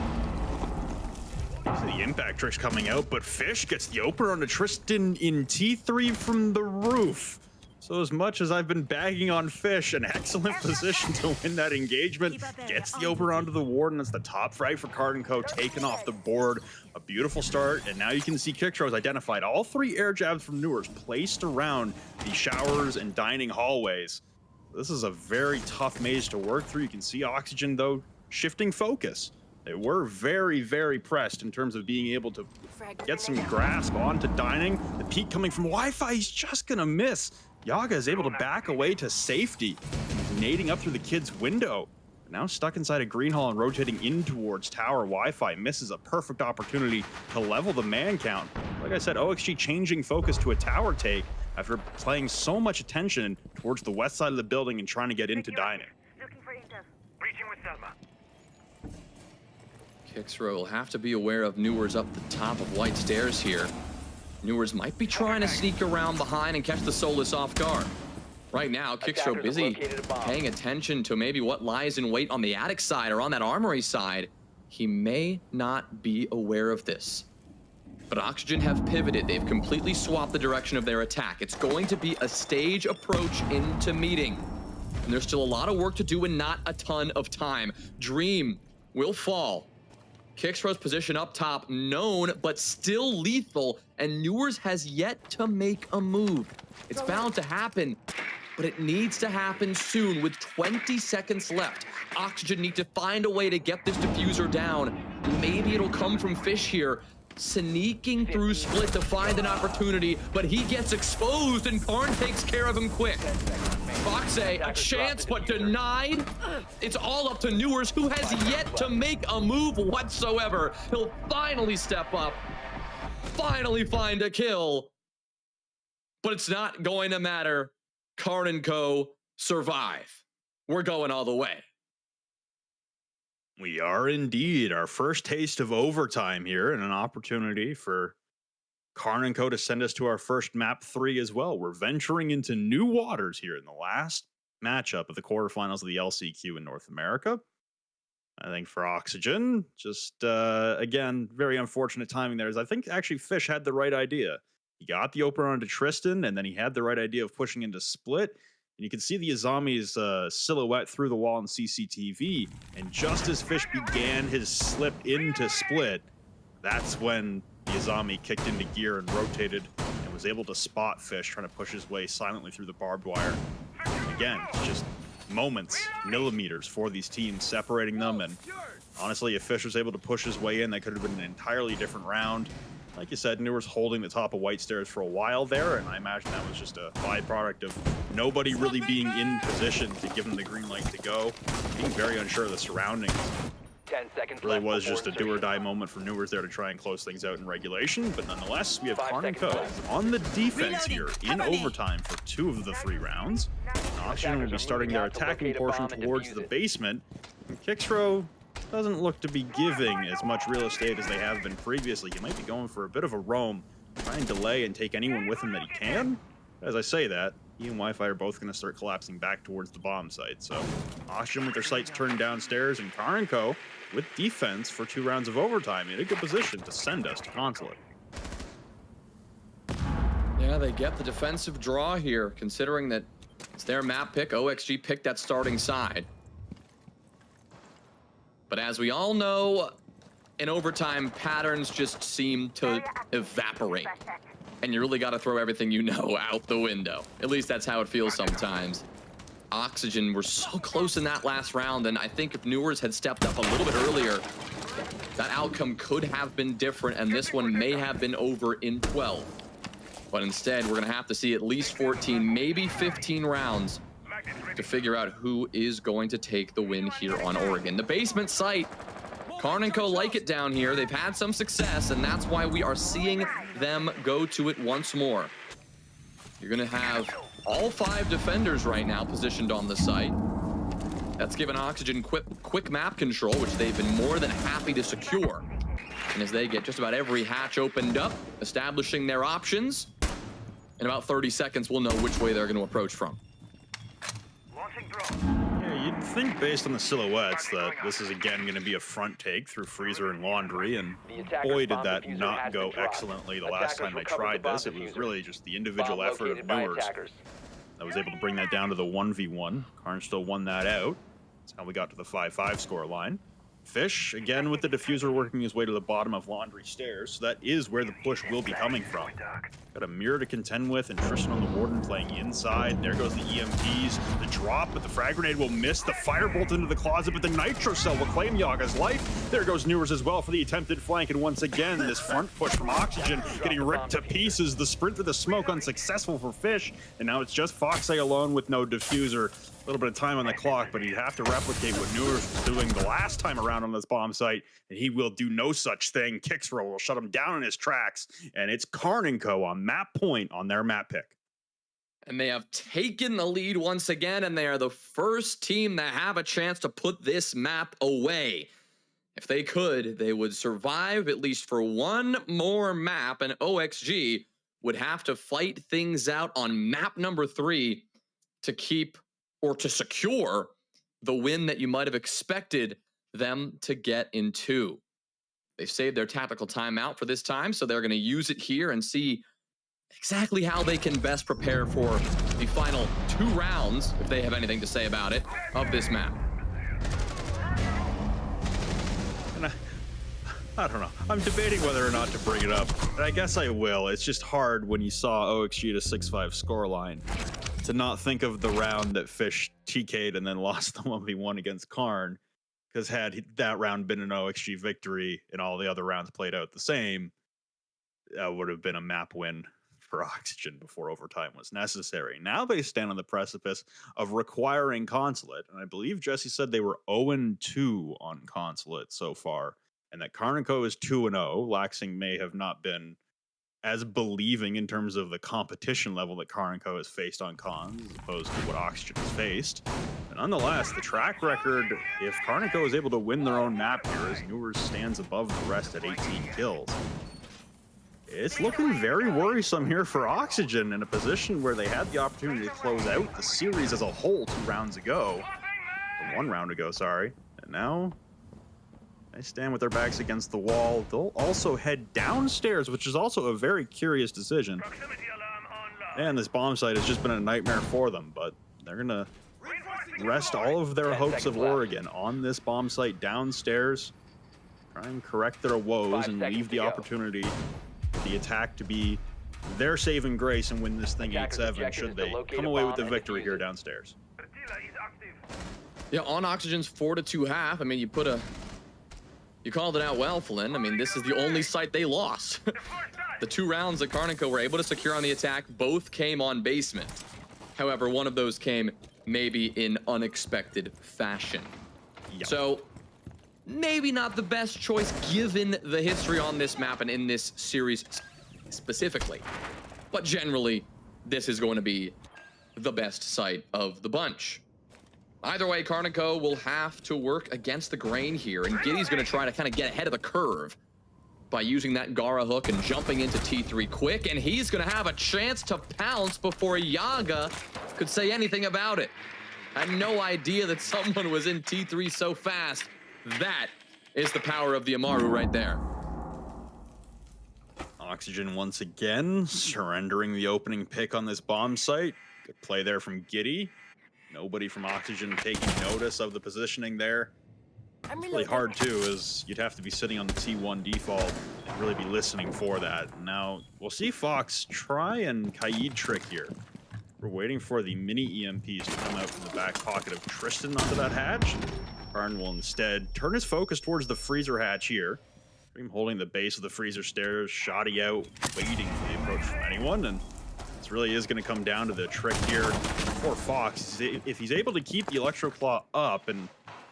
The impact trick's coming out, but Fish gets the opener on the Tristan in T3 from the roof. So as much as I've been bagging on Fish, an excellent position to win that engagement, gets the opener onto the Warden. That's the top frag for Karnico, taken off the board. A beautiful start, and now you can see Kickshow's identified all 3 air jabs from Newers placed around the showers and dining hallways. This is a very tough maze to work through. You can see Oxygen, though, shifting focus. They were very, very pressed in terms of being able to get some grasp onto dining. The peak coming from Wi-Fi, he's just gonna miss. Yaga is able to back away to safety. He's nading up through the kid's window. Now stuck inside a green hall and rotating in towards tower. Wi-Fi misses a perfect opportunity to level the man count. Like I said, OXG changing focus to a tower take after playing so much attention towards the west side of the building and trying to get into dining. Looking for intel. Breaching with Selma. Kixro will have to be aware of Newers up the top of white stairs here. Newers might be trying to sneak around behind and catch the Solus off guard. Right now, Kixro busy paying attention to maybe what lies in wait on the attic side or on that armory side. He may not be aware of this. But Oxygen have pivoted. They've completely swapped the direction of their attack. It's going to be a stage approach into meeting. And there's still a lot of work to do and not a ton of time. Dream will fall. Kixro's position up top, known but still lethal, and Newers has yet to make a move. It's bound to happen, but it needs to happen soon with 20 seconds left. Oxygen need to find a way to get this diffuser down. Maybe it'll come from Fish here, sneaking through Split to find an opportunity, but he gets exposed and Karn takes care of him quick. Foxe, a chance, but denied. It's all up to Newers, who has yet to make a move whatsoever. He'll finally step up, finally find a kill, but it's not going to matter. Karnico survive. We're going all the way. We are indeed. Our first taste of overtime here, and an opportunity for Karnico to send us to our first map 3 as well. We're venturing into new waters here in the last matchup of the quarterfinals of the LCQ in North America. I think for Oxygen, just again, very unfortunate timing there. As I think actually Fish had the right idea. He got the opener onto Tristan, and then he had the right idea of pushing into Split. And you can see the Azami's silhouette through the wall in CCTV. And just as Fish began his slip into Split, that's when the Azami kicked into gear and rotated and was able to spot Fish trying to push his way silently through the barbed wire. Again, just moments, millimeters for these teams, separating them. And honestly, if Fish was able to push his way in, that could have been an entirely different round. Like you said, Newers holding the top of White Stairs for a while there, and I imagine that was just a byproduct of nobody really being in position to give him the green light to go, being very unsure of the surroundings. 10 seconds Really left was before just a insertion. do or die moment for Newers there to try and close things out in regulation, but nonetheless, we have Karnico on the defense here in overtime for 2 of the 3 rounds. Oxygen will be starting their attacking portion towards the basement, and Kixro doesn't look to be giving as much real estate as they have been previously. He might be going for a bit of a roam, try and delay and take anyone with him that he can. As I say that, he and Wi-Fi are both going to start collapsing back towards the bomb site. So Oxygen with their sights turned downstairs, and Karnico with defense for 2 rounds of overtime in a good position to send us to Consulate. Yeah, they get the defensive draw here, considering that it's their map pick. OXG picked that starting side. But as we all know, in overtime, patterns just seem to evaporate. And you really got to throw everything you know out the window. At least that's how it feels sometimes. Oxygen were so close in that last round, and I think if Newers had stepped up a little bit earlier, that outcome could have been different, and this one may have been over in 12. But instead, we're going to have to see at least 14, maybe 15 rounds to figure out who is going to take the win here on Oregon. The basement site, Karnico like it down here. They've had some success, and that's why we are seeing them go to it once more. You're going to have all 5 defenders right now positioned on the site. That's given Oxygen quick map control, which they've been more than happy to secure. And as they get just about every hatch opened up, establishing their options, in about 30 seconds, we'll know which way they're going to approach from. Yeah, you'd think based on the silhouettes that this is again going to be a front take through Freezer and Laundry, and boy did that not go excellently the last time I tried this. It was really just the individual effort of Newers that was able to bring that down to the 1v1. Karn still won that out. That's how we got to the 5-5 score line. Fish, again with the diffuser working his way to the bottom of Laundry Stairs, so that is where the push will be coming from. Got a mirror to contend with, and Tristan on the Warden playing inside. There goes the EMPs. The drop, but the frag grenade will miss. The firebolt into the closet, but the Nitro Cell will claim Yaga's life. There goes Newers as well for the attempted flank, and once again, this front push from Oxygen getting ripped to pieces. The sprint through the smoke unsuccessful for Fish, and now it's just Foxe alone with no diffuser. A little bit of time on the clock, but he'd have to replicate what Newers was doing the last time around on this bomb site, and he will do no such thing. Kixrow will shut him down in his tracks, and it's Karnico on map point on their map pick. And they have taken the lead once again, and they are the first team that have a chance to put this map away. If they could, they would survive at least for one more map, and OXG would have to fight things out on map number 3 to keep or to secure the win that you might have expected them to get into. They've saved their tactical timeout for this time, so they're going to use it here and see exactly how they can best prepare for the final 2 rounds, if they have anything to say about it, of this map. And I don't know. I'm debating whether or not to bring it up, and I guess I will. It's just hard when you saw OXG at a 6-5 scoreline to not think of the round that Fish TK'd and then lost the 1v1 against Karn, because had that round been an OXG victory and all the other rounds played out the same, that would have been a map win for Oxygen before overtime was necessary. Now they stand on the precipice of requiring Consulate, and I believe Jesse said they were 0-2 on Consulate so far, and that Karnico is 2-0. Laxing may have not been as believing in terms of the competition level that Karnico has faced on cons as opposed to what Oxygen has faced. But nonetheless, the track record, if Karnico is able to win their own map here, as Newers stands above the rest at 18 kills, it's looking very worrisome here for Oxygen in a position where they had the opportunity to close out the series as a whole 2 rounds ago. Or 1 round ago, sorry. And now they stand with their backs against the wall. They'll also head downstairs, which is also a very curious decision. And this bomb site has just been a nightmare for them, but they're going to rest all of their hopes of Oregon on this bomb site downstairs. Try and correct their woes and leave the opportunity for the attack to be their saving grace and win this thing 8-7 should they come away with the victory here downstairs. Yeah, on Oxygen's 4-2 half, I mean, you called it out well, Flynn. I mean, this is the only site they lost. The 2 rounds that Karnico were able to secure on the attack both came on basement. However, one of those came maybe in unexpected fashion. Yep. So, maybe not the best choice given the history on this map and in this series specifically. But generally, this is going to be the best site of the bunch. Either way, Karnico will have to work against the grain here, and Giddy's going to try to kind of get ahead of the curve by using that Gara hook and jumping into T3 quick, and he's going to have a chance to pounce before Yaga could say anything about it. I had no idea that someone was in T3 so fast. That is the power of the Amaru right there. Oxygen once again surrendering the opening pick on this bomb site. Good play there from Giddy. Nobody from Oxygen taking notice of the positioning there. It's really hard too, as you'd have to be sitting on the T1 default and really be listening for that. Now, we'll see Fox try and Kaid trick here. We're waiting for the mini EMPs to come out from the back pocket of Tristan onto that hatch. Karn will instead turn his focus towards the freezer hatch here. Dream holding the base of the freezer stairs, shoddy out, waiting for the approach from anyone, and this really is going to come down to the trick here for Fox. If he's able to keep the Electro Claw up and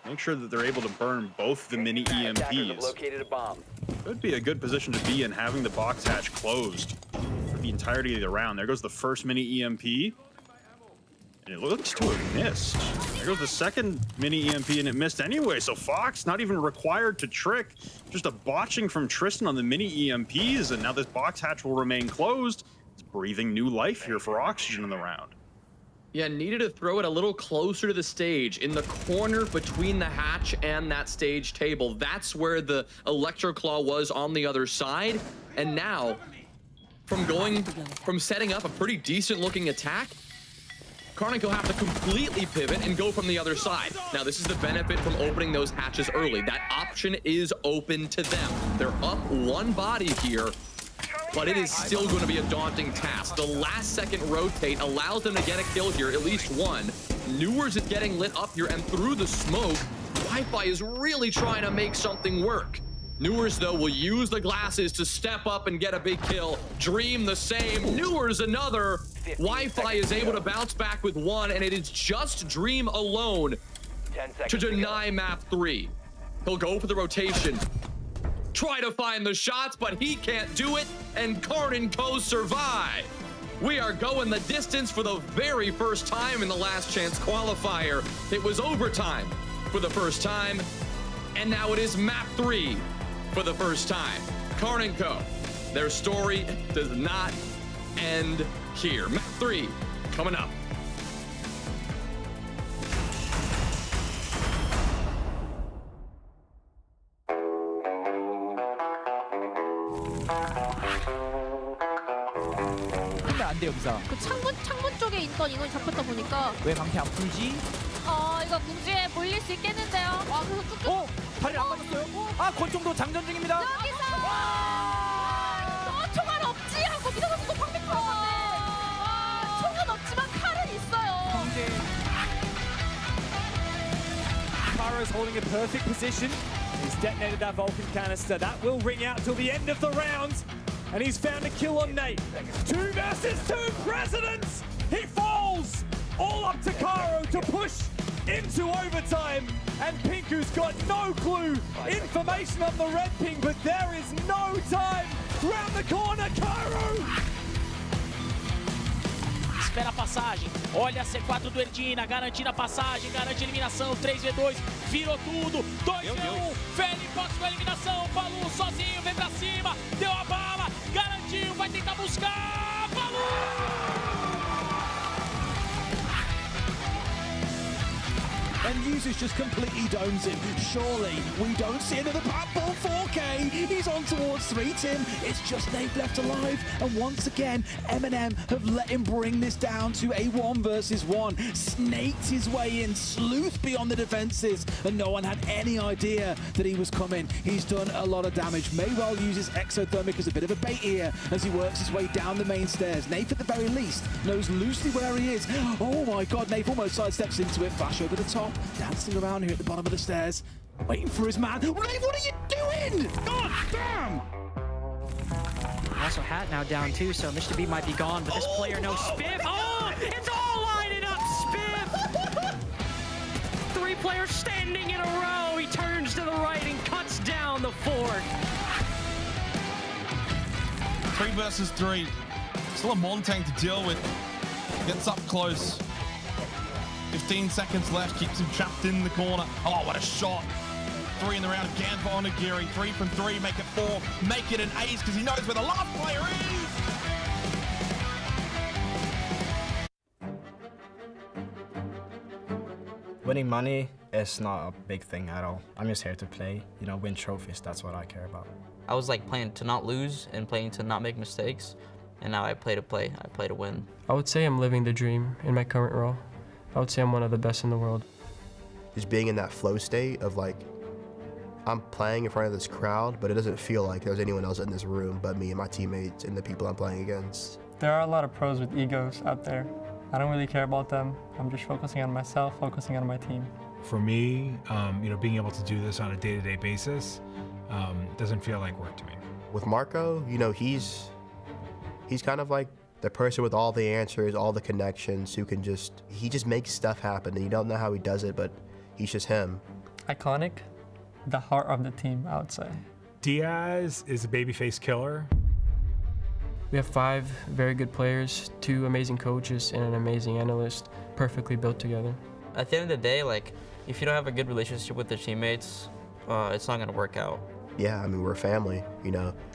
make sure that they're able to burn both the mini EMPs, located a bomb. Could be a good position to be in, having the box hatch closed for the entirety of the round. There goes the first mini EMP, and it looks to have missed. There goes the second mini EMP, and it missed anyway. So Fox not even required to trick, just a botching from Tristan on the mini EMPs, and now this box hatch will remain closed. It's breathing new life here for Oxygen in the round. Yeah, needed to throw it a little closer to the stage, in the corner between the hatch and that stage table. That's where the Electro Claw was on the other side. And now, from setting up a pretty decent looking attack, Karnico have to completely pivot and go from the other side. Now, this is the benefit from opening those hatches early. That option is open to them. They're up 1 body here, but it is still going to be a daunting task. The last second rotate allows them to get a kill here, at least 1. Newers is getting lit up here, and through the smoke, Wi-Fi is really trying to make something work. Newers, though, will use the glasses to step up and get a big kill. Dream the same. Newers another. Wi-Fi is able to bounce back with one, and it is just Dream alone 10 seconds to deny map 3. He'll go for the rotation, try to find the shots, but he can't do it, and Karnico survive. We are going the distance for the very first time in the last chance qualifier. It was overtime for the first time, and now it is map 3 for the first time. Karnico, their story does not end here. Map 3 coming up. 안 돼요, 여기서. 그 창문 쪽에 있던 인원이 잡혔다 보니까 왜 방패 안 풀지? 이거 궁지에 몰릴 수 있겠는데요. 와, 그래서 쭉쭉. 다리 안 맞았어요? 권총도 장전 중입니다. 여기서 총알 없지 하고 미더 선수도 방패 풀었는데 총은 없지만 칼은 있어요. Pyro's holding a perfect position. He's detonated that Vulcan canister. That will ring out till the end of the round. And he's found a kill on Nate. 2 versus 2 presidents. He falls all up to Caro to push into overtime. And Pinku's got no clue. Information on the red ping, but there is no time. Round the corner, Caro. Espera a passagem, olha a C4 do Erdina, garantindo a passagem, garante a eliminação, 3v2, virou tudo, 2v1, Feli conseguiu a eliminação, Balu sozinho, vem pra cima, deu a bala, garantiu, vai tentar buscar, Balu! And Users just completely domes him. Surely we don't see another Patball 4K. He's on towards 3, Tim. It's just Nate left alive. And once again, Eminem have let him bring this down to a 1 versus 1. Snaked his way in, sleuth beyond the defenses, and no one had any idea that he was coming. He's done a lot of damage. May well use his exothermic as a bit of a bait here as he works his way down the main stairs. Nate, at the very least, knows loosely where he is. Oh my God, Nate almost sidesteps into it. Flash over the top. Dancing around here at the bottom of the stairs, waiting for his man. Nate, what are you doing? God damn! Also, Hat now down too, so Mr. B might be gone, but this player knows Spiff. Oh, it's all lining up, Spiff! 3 players standing in a row. He turns to the right and cuts down the fort. 3 versus 3. Still a Montang to deal with. Gets up close. 15 seconds left, keeps him trapped in the corner. Oh, what a shot. 3 in the round again for Onigiri. 3 from 3, make it 4, make it an ace because he knows where the last player is. Winning money is not a big thing at all. I'm just here to play, win trophies. That's what I care about. I was like playing to not lose and playing to not make mistakes. And now I play to play. I play to win. I would say I'm living the dream in my current role. I would say I'm one of the best in the world. Just being in that flow state of like, I'm playing in front of this crowd, but it doesn't feel like there's anyone else in this room but me and my teammates and the people I'm playing against. There are a lot of pros with egos out there. I don't really care about them. I'm just focusing on myself, focusing on my team. For me, being able to do this on a day-to-day basis doesn't feel like work to me. With Marco, he's kind of like the person with all the answers, all the connections, he just makes stuff happen, and you don't know how he does it, but he's just him. Iconic, the heart of the team, I would say. Diaz is a babyface killer. We have 5 very good players, 2 amazing coaches, and an amazing analyst, perfectly built together. At the end of the day, if you don't have a good relationship with your teammates, it's not gonna work out. Yeah, we're a family,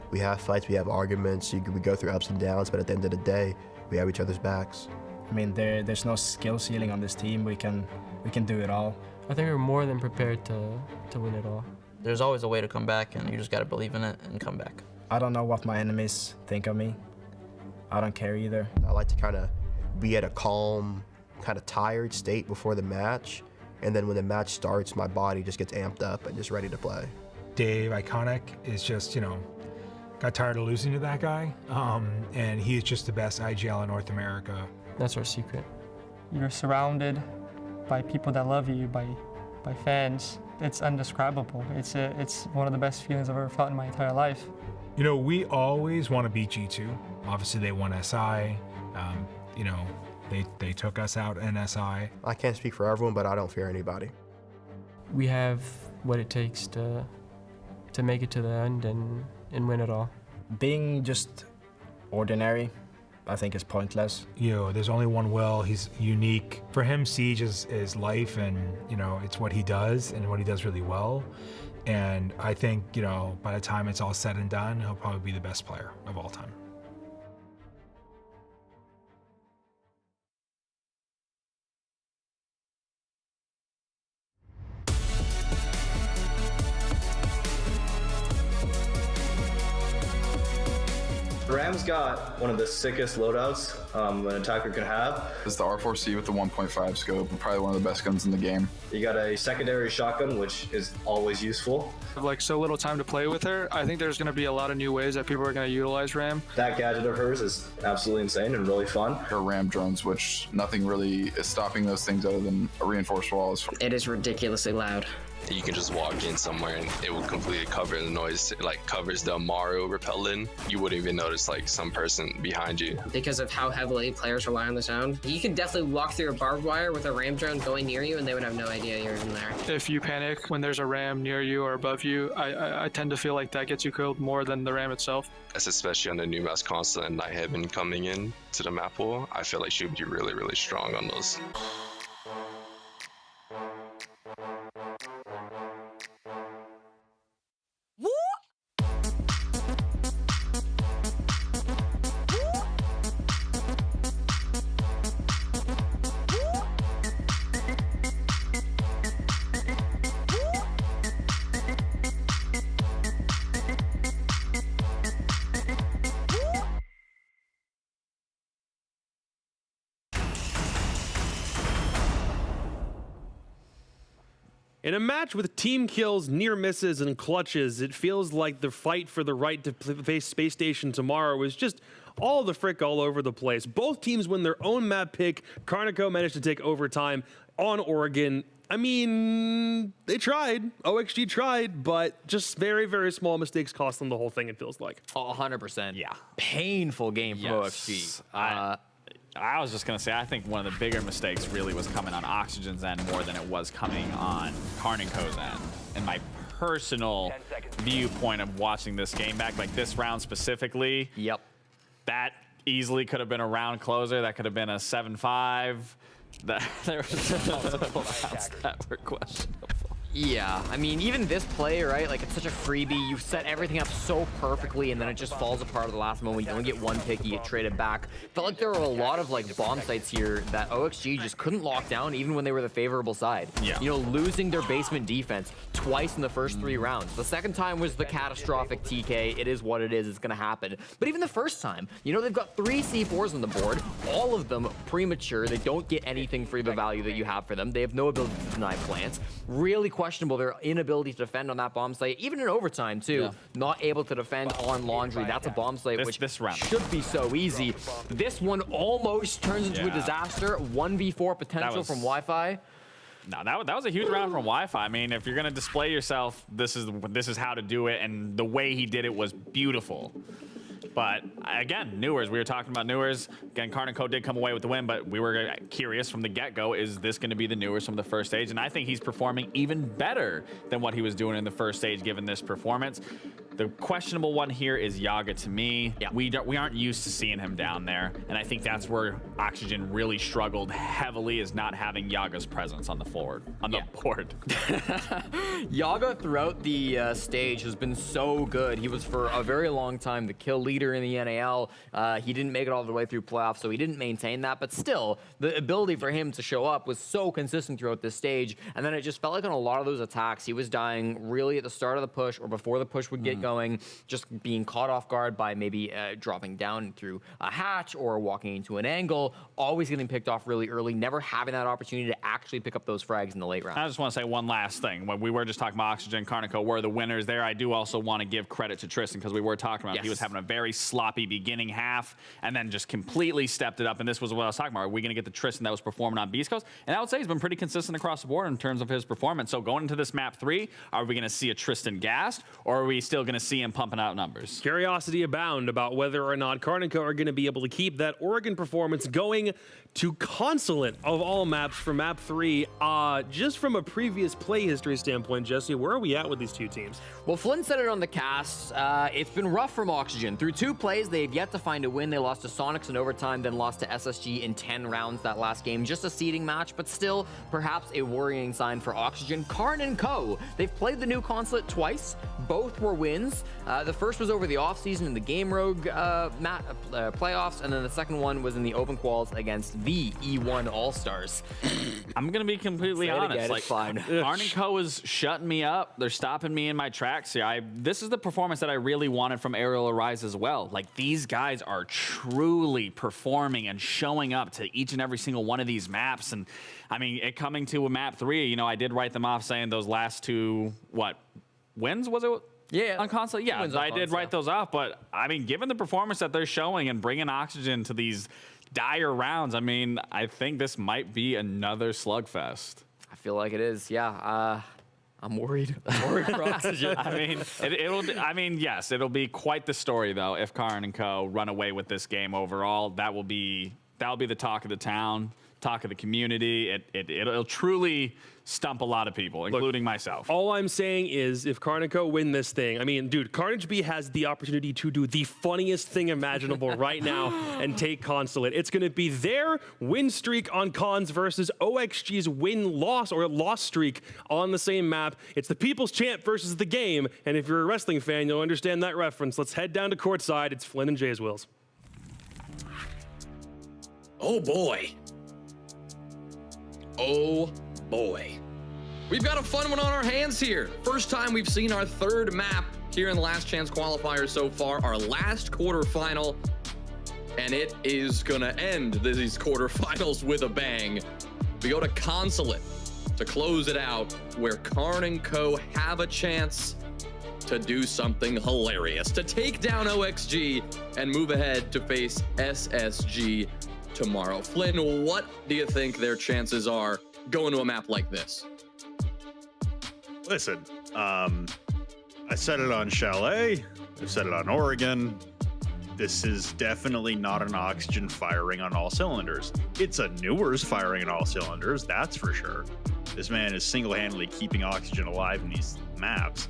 We have fights, we have arguments, we go through ups and downs, but at the end of the day, we have each other's backs. There's no skill ceiling on this team. We can do it all. I think we're more than prepared to win it all. There's always a way to come back, and you just gotta believe in it and come back. I don't know what my enemies think of me. I don't care either. I like to kind of be at a calm, kind of tired state before the match, and then when the match starts, my body just gets amped up and just ready to play. Dave, Iconic, is just, got tired of losing to that guy, and he is just the best IGL in North America. That's our secret. You're surrounded by people that love you, by fans. It's indescribable. It's one of the best feelings I've ever felt in my entire life. We always want to beat G2. Obviously, they won SI. you know, they took us out in SI. I can't speak for everyone, but I don't fear anybody. We have what it takes to make it to the end and win it all. Being just ordinary, I think, is pointless. You know, there's only one Will. He's unique. For him, Siege is life, and you know, it's what he does and what he does really well. And I think, you know, by the time it's all said and done, he'll probably be the best player of all time. Ram's got one of the sickest loadouts an attacker can have. It's the R4C with the 1.5 scope, probably one of the best guns in the game. You got a secondary shotgun, which is always useful. With like so little time to play with her, I think there's going to be a lot of new ways that people are going to utilize Ram. That gadget of hers is absolutely insane and really fun. Her Ram drones, which nothing really is stopping those things other than a reinforced walls. It is ridiculously loud. You can just walk in somewhere and it will completely cover the noise. It like covers the Amaro repellent. You wouldn't even notice like some person behind you. Because of how heavily players rely on the sound. You can definitely walk through a barbed wire with a Ram drone going near you and they would have no idea you're even there. If you panic when there's a Ram near you or above you, I tend to feel like that gets you killed more than the Ram itself. That's especially on the new mass console and Nightheaven coming in to the map pool. I feel like she would be really, really strong on those. In a match with team kills, near misses, and clutches, it feels like the fight for the right to face Space Station tomorrow was just all the frick all over the place. Both teams win their own map pick. Karnico managed to take overtime on Oregon. I mean, they tried. OXG tried, but just very, very small mistakes cost them the whole thing, it feels like. 100%. Yeah. Painful game for OXG. I was just going to say, I think one of the bigger mistakes really was coming on Oxygen's end more than it was coming on Karnico's end. And my personal viewpoint of watching this game back, like this round specifically, that easily could have been a round closer. That could have been a 7-5. There was multiple rounds that were questionable. Yeah, I mean, even this play, right? Like, it's such a freebie. You set everything up so perfectly, and then it just falls apart at the last moment. You don't get one pick, you get traded back. Felt like there were a lot of, like, bomb sites here that OXG just couldn't lock down, even when they were the favorable side. Yeah. You know, losing their basement defense twice in the first 3 rounds. The second time was the catastrophic TK. It is what it is. It's going to happen. But even the first time, you know, they've got 3 C4s on the board, all of them premature. They don't get anything for the value that you have for them. They have no ability to deny plants. Really questionable their inability to defend on that bomb site, even in overtime too. Yeah. Not able to defend on Laundry. That's a bomb site which this round should be so easy. This one almost turns into a disaster. 1v4 potential from Wi-Fi. No, that was a huge round from Wi-Fi. I mean, if you're gonna display yourself, this is how to do it, and the way he did it was beautiful. But again, Newers, we were talking about Newers. Again, Karnico did come away with the win, but we were curious from the get-go, is this going to be the Newers from the first stage? And I think he's performing even better than what he was doing in the first stage, given this performance. The questionable one here is Yaga to me. Yeah. We aren't used to seeing him down there, and I think that's where Oxygen really struggled heavily, is not having Yaga's presence on the board. Yaga throughout the stage has been so good. He was for a very long time the kill leader in the NAL. He didn't make it all the way through playoffs, so he didn't maintain that, but still, the ability for him to show up was so consistent throughout this stage, and then it just felt like on a lot of those attacks, he was dying really at the start of the push or before the push would get going, just being caught off guard by maybe dropping down through a hatch or walking into an angle, always getting picked off really early, never having that opportunity to actually pick up those frags in the late round. I just want to say one last thing. When we were just talking about Oxygen, Karnico were the winners there. I do also want to give credit to Tristan, because we were talking about he was having a very sloppy beginning half and then just completely stepped it up. And this was what I was talking about. Are we going to get the Tristan that was performing on Beast Coast? And I would say he's been pretty consistent across the board in terms of his performance. So going into this map 3, are we going to see a Tristan gassed, or are we still going to see him pumping out numbers? Curiosity abound about whether or not Karnico are going to be able to keep that Oregon performance going to Consulate of all maps for map 3. Just from a previous play history standpoint, Jesse, where are we at with these two teams? Well, Flynn said it on the cast. It's been rough from Oxygen. Through 2 plays, they've yet to find a win. They lost to Sonics in overtime, then lost to SSG in 10 rounds that last game. Just a seeding match, but still perhaps a worrying sign for Oxygen. Karnico, they've played the new Consulate twice. Both were wins. The first was over the offseason in the Game Rogue playoffs, and then the second one was in the Open Quals against the E1 All-Stars. I'm going to be completely honest. Again, like, it's fine. Karnico is shutting me up. They're stopping me in my tracks here. This is the performance that I really wanted from Aerial Arise as well. Like, these guys are truly performing and showing up to each and every single one of these maps. And I mean, it coming to a map 3, I did write them off saying those last 2, wins, was it? Yeah. On console? Yeah, I did write those off. But I mean, given the performance that they're showing and bringing Oxygen to these dire rounds, I mean, I think this might be another slugfest. I feel like it is, yeah. I'm worried. I'm worried for Oxygen. I mean, yes, it'll be quite the story though if Karnico run away with this game overall. That'll be the talk of the town, talk of the community. It'll truly stump a lot of people, including myself. All I'm saying is if Karnico win this thing, I mean, dude, Carnage B has the opportunity to do the funniest thing imaginable right now and take Consulate. It's going to be their win streak on cons versus OXG's win-loss or loss streak on the same map. It's the People's Champ versus the game, and if you're a wrestling fan, you'll understand that reference. Let's head down to courtside. It's Flynn and Jay's Wills. Oh boy. Oh boy. We've got a fun one on our hands here. First time we've seen our 3rd map here in the Last Chance Qualifier so far, our last quarterfinal, and it is gonna end these quarterfinals with a bang. We go to Consulate to close it out, where Karnico have a chance to do something hilarious, to take down OXG and move ahead to face SSG tomorrow. Flynn, what do you think their chances are going to a map like this? Listen, I said it on Chalet, I've said it on Oregon. This is definitely not an Oxygen firing on all cylinders. It's a Newers firing on all cylinders, that's for sure. This man is single-handedly keeping Oxygen alive in these maps.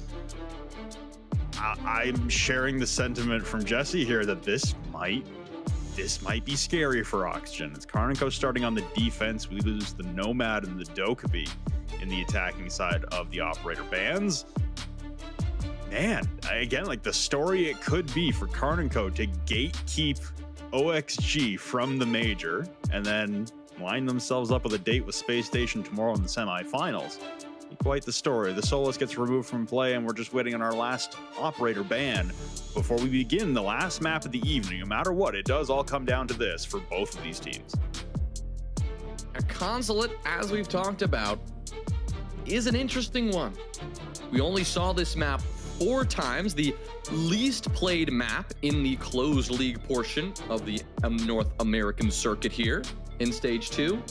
I'm sharing the sentiment from Jesse here that this might be scary for Oxygen. It's Karnico starting on the defense. We lose the Nomad and the Dokkaebi in the attacking side of the operator bands. Man, again, like the story it could be for Karnico to gatekeep OXG from the major and then line themselves up with a date with Space Station tomorrow in the semifinals. Quite the story. The Solus gets removed from play, and we're just waiting on our last operator ban before we begin the last map of the evening. No matter what, it does all come down to this for both of these teams. A Consulate, as we've talked about, is an interesting one. We only saw this map 4 times, the least played map in the closed league portion of the North American circuit here in Stage 2.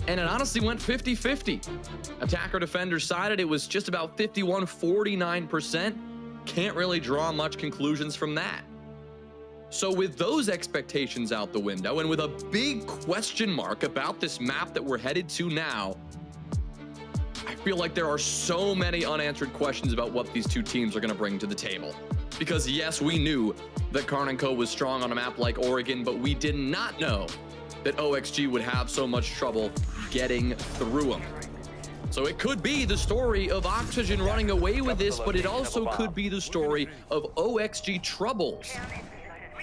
And it honestly went 50-50. Attacker-defender sided, it was just about 51-49%. Can't really draw much conclusions from that. So with those expectations out the window, and with a big question mark about this map that we're headed to now, I feel like there are so many unanswered questions about what these two teams are going to bring to the table. Because yes, we knew that Karnico was strong on a map like Oregon, but we did not know that OXG would have so much trouble getting through them. So it could be the story of Oxygen running away with this, but it also could be the story of OXG troubles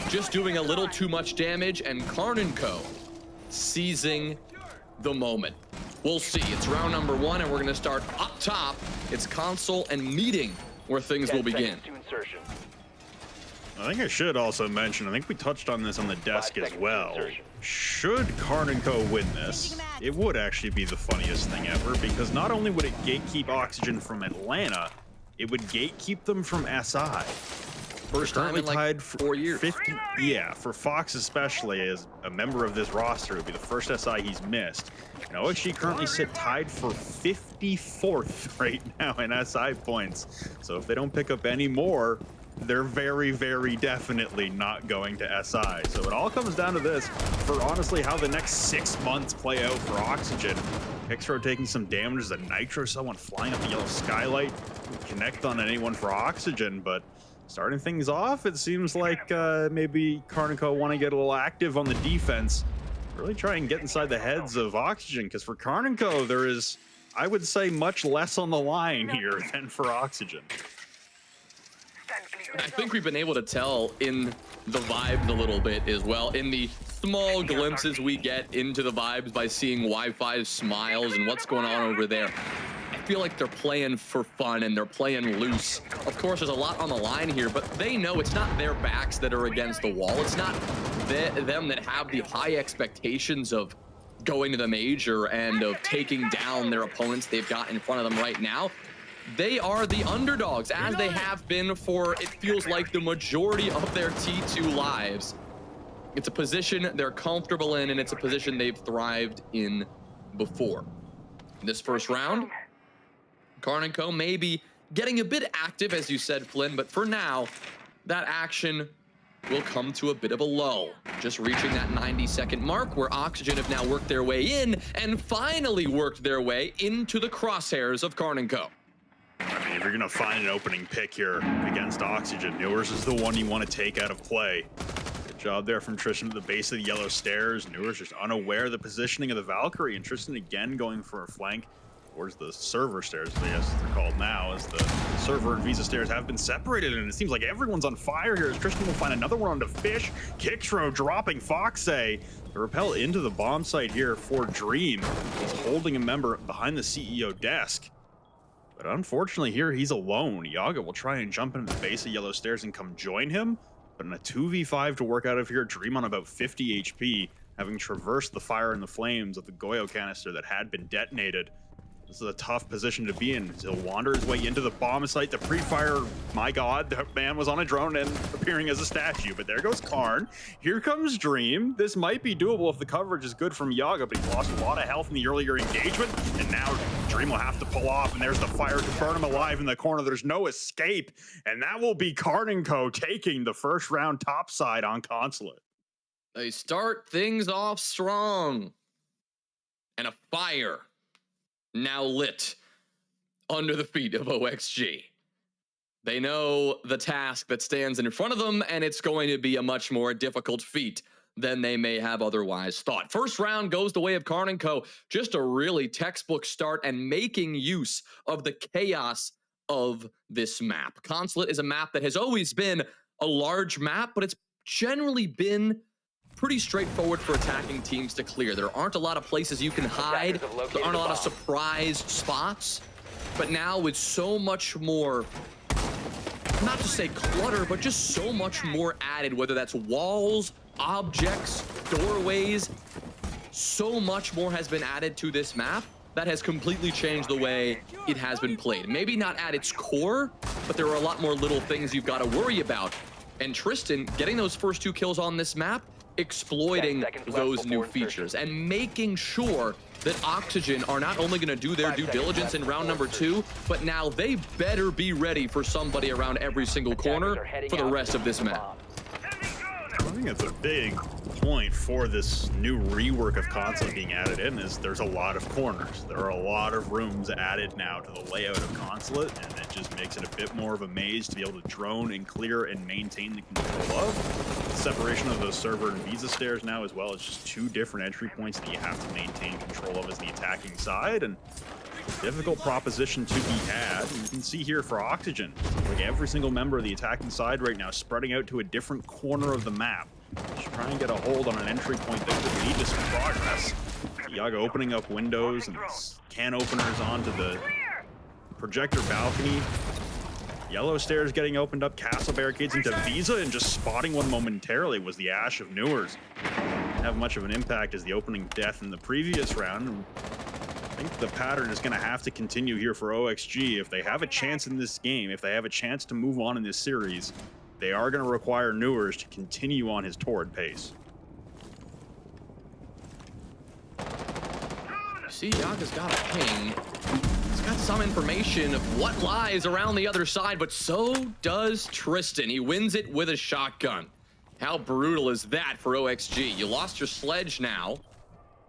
just doing a little too much damage and Karnico seizing the moment. We'll see. It's round number 1, and we're going to start up top. It's console and meeting where things will begin. I think I should also mention, I think we touched on this on the desk as well. Should Karnico win this, it would actually be the funniest thing ever, because not only would it gatekeep Oxygen from Atlanta, it would gatekeep them from SI. First time in like tied 4 years. 50, yeah, for Fox especially, as a member of this roster, it would be the first SI he's missed. And OXG currently sit tied for 54th right now in SI points. So if they don't pick up any more, they're very, very definitely not going to SI. So it all comes down to this for honestly how the next 6 months play out for Oxygen. Pixro taking some damage, the Nitro, someone flying up the yellow skylight, connect on anyone for Oxygen, but starting things off, it seems like maybe Karnico want to get a little active on the defense, really try and get inside the heads of Oxygen, because for Karnico, there is, I would say, much less on the line here than for Oxygen. I think we've been able to tell in the vibes a little bit as well, in the small glimpses we get into the vibes by seeing Wi-Fi's smiles and what's going on over there. I feel like they're playing for fun and they're playing loose. Of course, there's a lot on the line here, but they know it's not their backs that are against the wall. It's not them that have the high expectations of going to the major and of taking down their opponents they've got in front of them right now. They are the underdogs, as they have been for, it feels like, the majority of their T2 lives. It's a position they're comfortable in, and it's a position they've thrived in before. In this first round, Karnico may be getting a bit active, as you said, Flynn, but for now, that action will come to a bit of a lull. Just reaching that 90-second mark where Oxygen have now worked their way in and finally worked their way into the crosshairs of Karnico. I mean, if you're going to find an opening pick here against Oxygen, Newers is the one you want to take out of play. Good job there from Tristan at the base of the yellow stairs. Newers just unaware of the positioning of the Valkyrie, and Tristan again going for a flank towards the server stairs, I guess they're called now, as the server and Visa stairs have been separated, and it seems like everyone's on fire here as Tristan will find another one on the Fish. Kixro dropping Foxe. The rappel into the bomb site here for Dream. He's holding a member behind the CEO desk. But unfortunately here, he's alone. Yaga will try and jump into the base of yellow stairs and come join him. But in a 2v5 to work out of here, Dream on about 50 HP, having traversed the fire and the flames of the Goyo canister that had been detonated. This is a tough position to be in. He'll wander his way into the bomb site. The pre-fire, my God, the man was on a drone and appearing as a statue. But there goes Karn. Here comes Dream. This might be doable if the coverage is good from Yaga, but he lost a lot of health in the earlier engagement. And now Dream will have to pull off, and there's the fire to burn him alive in the corner. There's no escape. And that will be Karnico taking the first round topside on Consulate. They start things off strong. And a fire now lit under the feet of OXG. They know the task that stands in front of them, and it's going to be a much more difficult feat than they may have otherwise thought. First round goes the way of Karnico. Just a really textbook start and making use of the chaos of this map. Consulate is a map that has always been a large map, but it's generally been pretty straightforward for attacking teams to clear. There aren't a lot of places you can hide. There aren't a lot of surprise spots. But now with so much more, not to say clutter, but just so much more added, whether that's walls, objects, doorways, so much more has been added to this map that has completely changed the way it has been played. Maybe not at its core, but there are a lot more little things you've got to worry about. And Tristan, getting those first 2 kills on this map, exploiting those new features and making sure that Oxygen are not only going to do their due diligence in round number 2, but now they better be ready for somebody around every single corner for the rest of this map. I think that's a big point for this new rework of Consulate being added in, is there's a lot of corners. There are a lot of rooms added now to the layout of Consulate, and it just makes it a bit more of a maze to be able to drone and clear and maintain the control of. The separation of those server and Visa stairs now, as well as just 2 different entry points that you have to maintain control of as the attacking side, and difficult proposition to be had. And you can see here for Oxygen, like every single member of the attacking side right now spreading out to a different corner of the map. Just trying to get a hold on an entry point that could lead to some progress. Yaga opening up windows and can openers onto the projector balcony. Yellow stairs getting opened up, castle barricades into Visa, and just spotting one momentarily was the Ash of Newers. Didn't have much of an impact as the opening death in the previous round. I think the pattern is going to have to continue here for OXG. If they have a chance in this game, if they have a chance to move on in this series, they are going to require Newers to continue on his torrid pace. See, Yaga's got a ping. He's got some information of what lies around the other side, but so does Tristan. He wins it with a shotgun. How brutal is that for OXG? You lost your sledge now.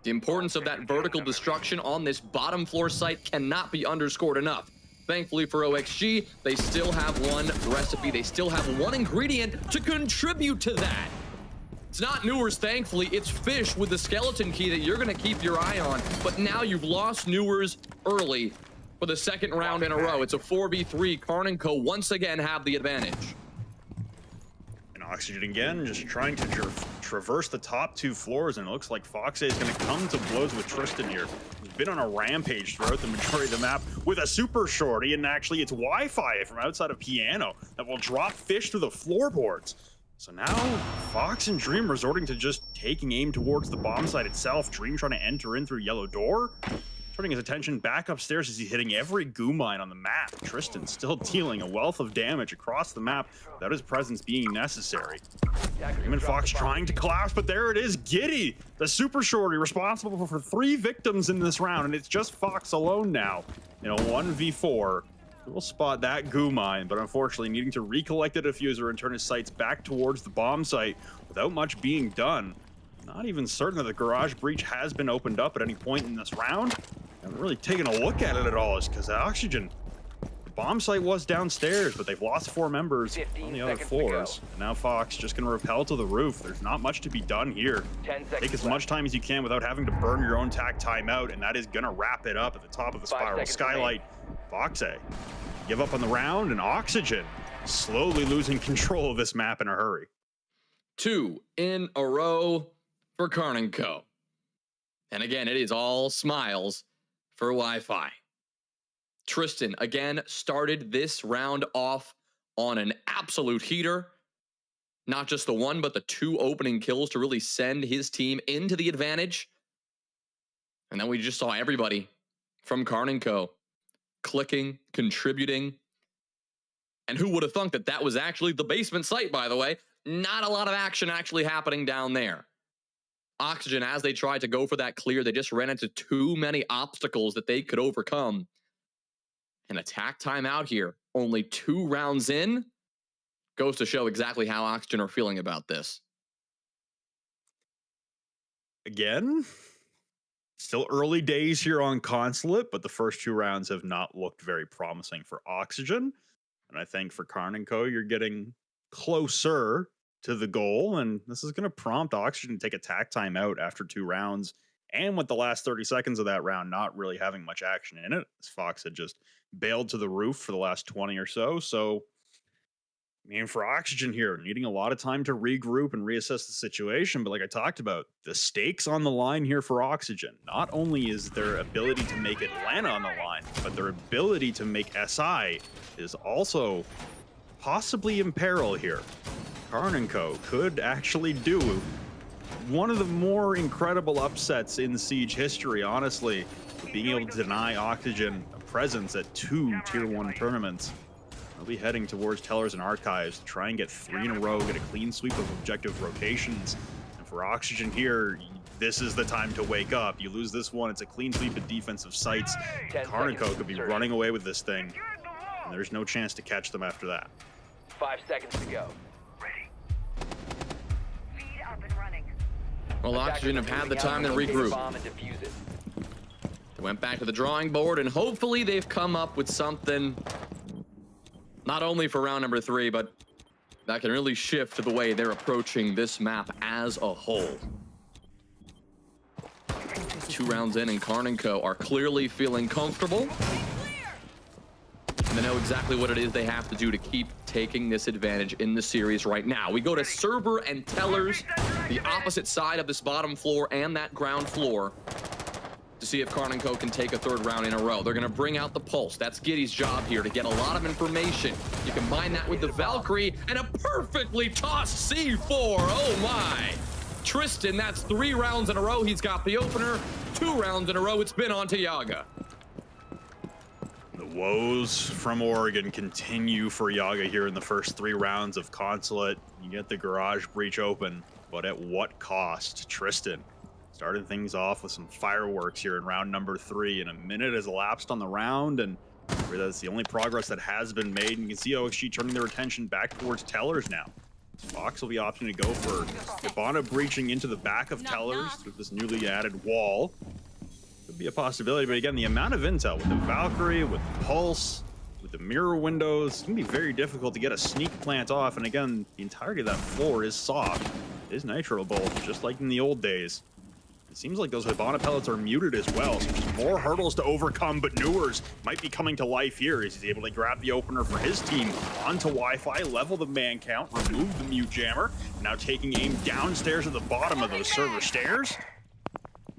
The importance of that vertical destruction on this bottom floor site cannot be underscored enough. Thankfully for OXG, they still have one recipe. They still have one ingredient to contribute to that. It's not Newers, thankfully. It's Fish with the skeleton key that you're going to keep your eye on. But now you've lost Newers early for the second round in a row. It's a 4v3. Karnico once again have the advantage. And Oxygen again, just trying to traverse the top 2 floors, and it looks like Foxe is going to come to blows with Tristan here. He's been on a rampage throughout the majority of the map with a super shorty, and actually it's Wi-Fi from outside of Piano that will drop Fish through the floorboards. So now Fox and Dream resorting to just taking aim towards the bomb site itself. Dream trying to enter in through yellow door, turning his attention back upstairs as he's hitting every goo mine on the map. Tristan still dealing a wealth of damage across the map without his presence being necessary. Dream and Fox trying to collapse, but there it is. Giddy, the super shorty, responsible for 3 victims in this round, and it's just Fox alone now in a 1v4. We'll spot that goo mine, but unfortunately needing to recollect the diffuser and turn his sights back towards the bomb site without much being done. Not even certain that the garage breach has been opened up at any point in this round. I haven't really taken a look at it at all, because Oxygen, the bomb site was downstairs, but they've lost 4 members on the other floors. And now Fox just going to rappel to the roof. There's not much to be done here. Take as much time as you can without having to burn your own tack timeout, and that is going to wrap it up at the top of the spiral. Skylight, Foxe give up on the round, and Oxygen slowly losing control of this map in a hurry. 2 in a row for Karnico. And again, it is all smiles for Wi-Fi. Tristan again started this round off on an absolute heater. Not just the 1, but the 2 opening kills to really send his team into the advantage. And then we just saw everybody from Karnico clicking, contributing. And who would have thunk that that was actually the basement site, by the way? Not a lot of action actually happening down there. Oxygen, as they tried to go for that clear, they just ran into too many obstacles that they could overcome. An attack timeout here, only 2 rounds in, goes to show exactly how Oxygen are feeling about this. Again, still early days here on Consulate, but the first 2 rounds have not looked very promising for Oxygen. And I think for Karnico, you're getting closer to the goal, and this is going to prompt Oxygen to take a tack timeout after 2 rounds, and with the last 30 seconds of that round not really having much action in it, as Fox had just bailed to the roof for the last 20 or so. So, I mean, for Oxygen here, needing a lot of time to regroup and reassess the situation, but like I talked about, the stakes on the line here for Oxygen. Not only is their ability to make Atlanta on the line, but their ability to make SI is also possibly in peril here. Karnico could actually do one of the more incredible upsets in Siege history, honestly, being able to deny Oxygen a presence at 2 Tier 1 tournaments. They'll be heading towards Tellers and Archives to try and get 3 in a row, get a clean sweep of objective rotations. And for Oxygen here, this is the time to wake up. You lose this one, it's a clean sweep of defensive sites. Karnico could be running away with this thing, and there's no chance to catch them after that. 5 seconds to go. Well, Oxygen have had the time to regroup. They went back to the drawing board, and hopefully they've come up with something not only for round number 3, but that can really shift the way they're approaching this map as a whole. 2 rounds in, and Karnico are clearly feeling comfortable. And they know exactly what it is they have to do to keep taking this advantage in the series right now. We go to Server and Tellers, the opposite side of this bottom floor and that ground floor, to see if Karnico can take a 3rd round in a row. They're going to bring out the Pulse. That's Giddy's job here, to get a lot of information. You combine that with the Valkyrie and a perfectly tossed C4. Oh my. Tristan, that's 3 rounds in a row. He's got the opener. 2 rounds in a row. It's been on to Yaga. The woes from Oregon continue for Yaga here in the first 3 rounds of Consulate. You get the garage breach open, but at what cost? Tristan started things off with some fireworks here in round number 3, and a minute has elapsed on the round, and that's the only progress that has been made. And you can see OXG turning their attention back towards Tellers now. Fox will be opting to go for Hibana breaching into the back of Tellers with this newly added wall. Could be a possibility, but again, the amount of intel with the Valkyrie, with the Pulse, with the mirror windows, it's gonna be very difficult to get a sneak plant off. And again, the entirety of that floor is soft. It is nitro bolt, just like in the old days. It seems like those Hibana pellets are muted as well, so just more hurdles to overcome, but Newers might be coming to life here as he's able to grab the opener for his team onto Wi-Fi, level the man count, remove the mute jammer, now taking aim downstairs at the bottom of those server stairs.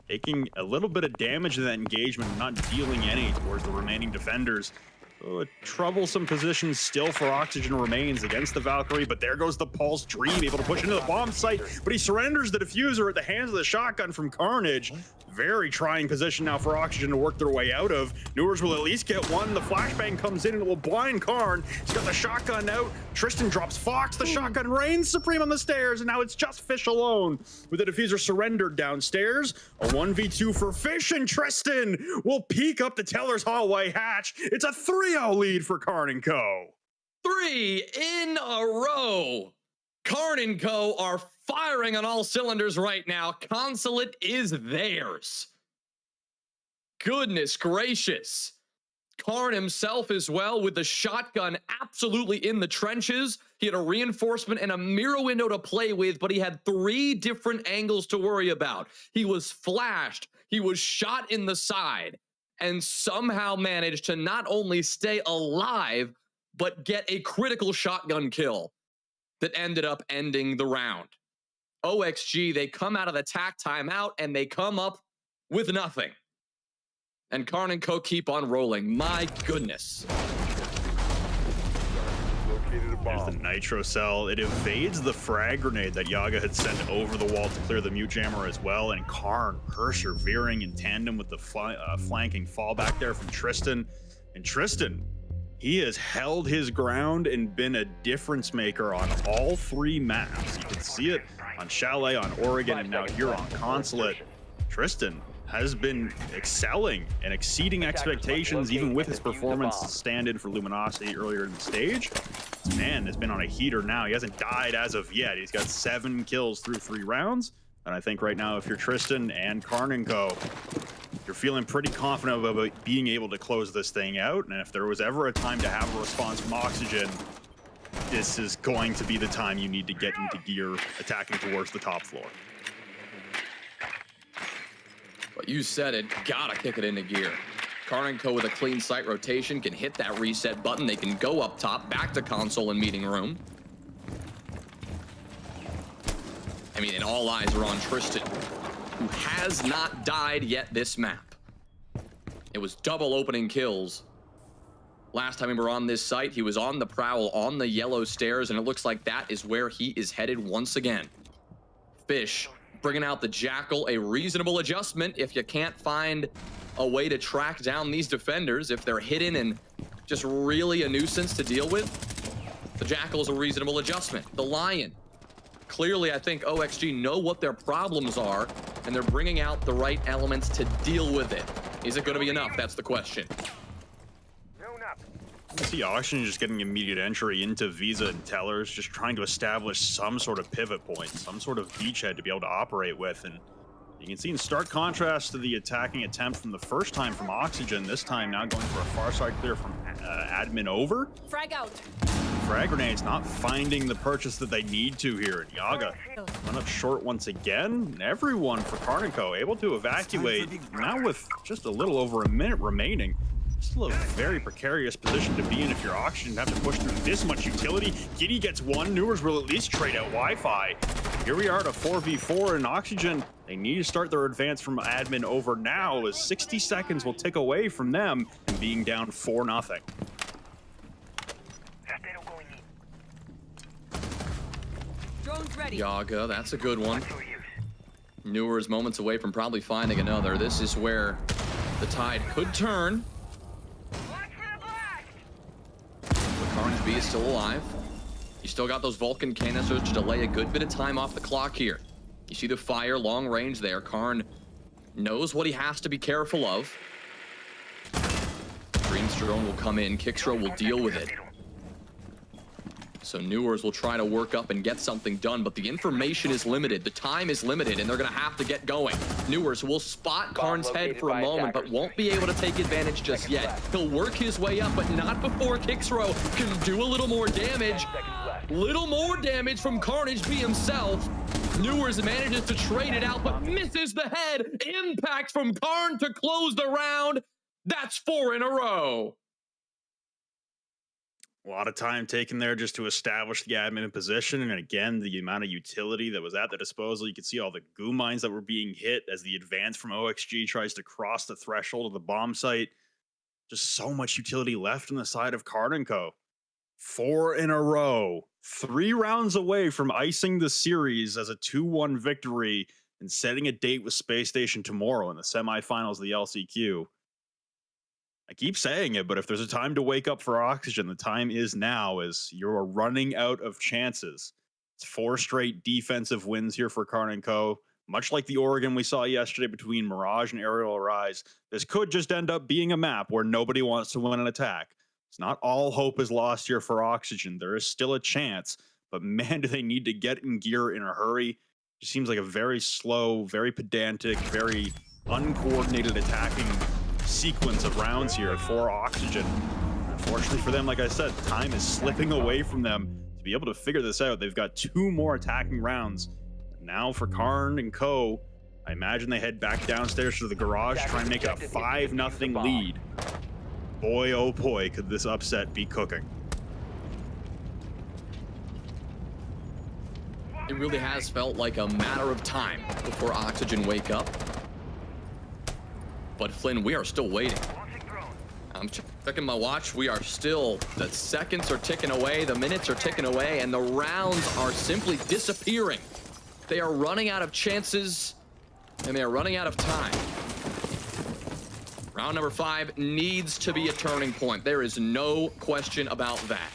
Taking a little bit of damage to that engagement, not dealing any towards the remaining defenders. So a troublesome position still for Oxygen remains against the Valkyrie, but there goes the Pulse Dream, able to push into the bomb site, but he surrenders the diffuser at the hands of the shotgun from Carnage. Very trying position now for Oxygen to work their way out of. Newers will at least get one. The flashbang comes in and it will blind Karn. He's got the shotgun out. Tristan drops Fox. The shotgun reigns supreme on the stairs, and now it's just Fish alone with the diffuser surrendered downstairs. A 1v2 for Fish, and Tristan will peek up the Teller's hallway hatch. It's a 3-0 lead for Karnico. 3 in a row. Karnico are firing on all cylinders right now. Consulate is theirs. Goodness gracious. Karn himself as well with the shotgun absolutely in the trenches. He had a reinforcement and a mirror window to play with, but he had 3 different angles to worry about. He was flashed, he was shot in the side, and somehow managed to not only stay alive, but get a critical shotgun kill that ended up ending the round. OXG, they come out of the TAC timeout and they come up with nothing. And Karnico keep on rolling. My goodness. There's the Nitro Cell. It evades the frag grenade that Yaga had sent over the wall to clear the mute jammer as well. And Karn persevering in tandem with the flanking fallback there from Tristan. And Tristan, he has held his ground and been a difference maker on all 3 maps. You can see it on Chalet, on Oregon, and now here on Consulate. Tristan has been excelling and exceeding expectations, even with his performance stand-in for Luminosity earlier in the stage. This man has been on a heater now. He hasn't died as of yet. He's got 7 kills through 3 rounds. And I think right now, if you're Tristan and Karnico, you're feeling pretty confident about being able to close this thing out. And if there was ever a time to have a response from Oxygen, this is going to be the time you need to get into gear, attacking towards the top floor. But you said it, gotta kick it into gear. Karnico with a clean site rotation can hit that reset button. They can go up top, back to console and meeting room. I mean, and all eyes are on Tristan, who has not died yet this map. It was double opening kills. Last time we were on this site, he was on the prowl on the yellow stairs, and it looks like that is where he is headed once again. Fish bringing out the Jackal, a reasonable adjustment if you can't find a way to track down these defenders, if they're hidden and just really a nuisance to deal with. The Jackal is a reasonable adjustment. The Lion. Clearly, I think OXG know what their problems are, and they're bringing out the right elements to deal with it. Is it going to be enough? That's the question. I see Oxygen just getting immediate entry into Visa and Tellers, just trying to establish some sort of pivot point, some sort of beachhead to be able to operate with. And you can see in stark contrast to the attacking attempt from the first time from Oxygen, this time now going for a far side clear from admin over. Frag out. Frag grenades not finding the purchase that they need to here. And Yaga run up short once again. And everyone for Karnico able to evacuate now with just a little over a minute remaining. Still a very precarious position to be in if you're Oxygen, have to push through this much utility. Giddy gets one. Newers will at least trade out Wi-Fi. Here we are at a 4v4, and Oxygen, they need to start their advance from admin over now, as 60 seconds will tick away from them and being down 4-0. Drone's ready. Yaga, that's a good one. Newers moments away from probably finding another. This is where the tide could turn. Carnage B is still alive. You still got those Vulcan canisters to delay a good bit of time off the clock here. You see the fire long range there. Karn knows what he has to be careful of. Dream's drone will come in. Kixro will deal with it. So Newers will try to work up and get something done, but the information is limited. The time is limited, and they're going to have to get going. Newers will spot Karn's head for a moment, but won't be able to take advantage just yet. He'll work his way up, but not before Kixro can do a little more damage. Little more damage from Carnage B himself. Newers manages to trade it out, but misses the head. Impact from Karn to close the round. That's 4 in a row. A lot of time taken there just to establish the admin in position. And again, the amount of utility that was at the disposal. You can see all the goo mines that were being hit as the advance from OXG tries to cross the threshold of the bomb site. Just so much utility left on the side of Karnico. 4 in a row. 3 rounds away from icing the series as a 2-1 victory and setting a date with Space Station tomorrow in the semifinals of the LCQ. I keep saying it, but if there's a time to wake up for Oxygen, the time is now, as you're running out of chances. It's 4 straight defensive wins here for Karnico. Much like the Oregon we saw yesterday between Mirage and Aerial Arise, this could just end up being a map where nobody wants to win an attack. It's not all hope is lost here for Oxygen. There is still a chance, but man, do they need to get in gear in a hurry. It seems like a very slow, very pedantic, very uncoordinated attacking sequence of rounds here for Oxygen. Unfortunately for them, like I said, time is slipping away from them to be able to figure this out. They've got 2 more attacking rounds. Now for Karn and Co, I imagine they head back downstairs to the garage, try and make it a 5-0 lead. Boy, oh boy, could this upset be cooking. It really has felt like a matter of time before Oxygen wake up. But Flynn, we are still waiting. I'm checking my watch. We are still, the seconds are ticking away, the minutes are ticking away, and the rounds are simply disappearing. They are running out of chances, and they are running out of time. Round number 5 needs to be a turning point. There is no question about that.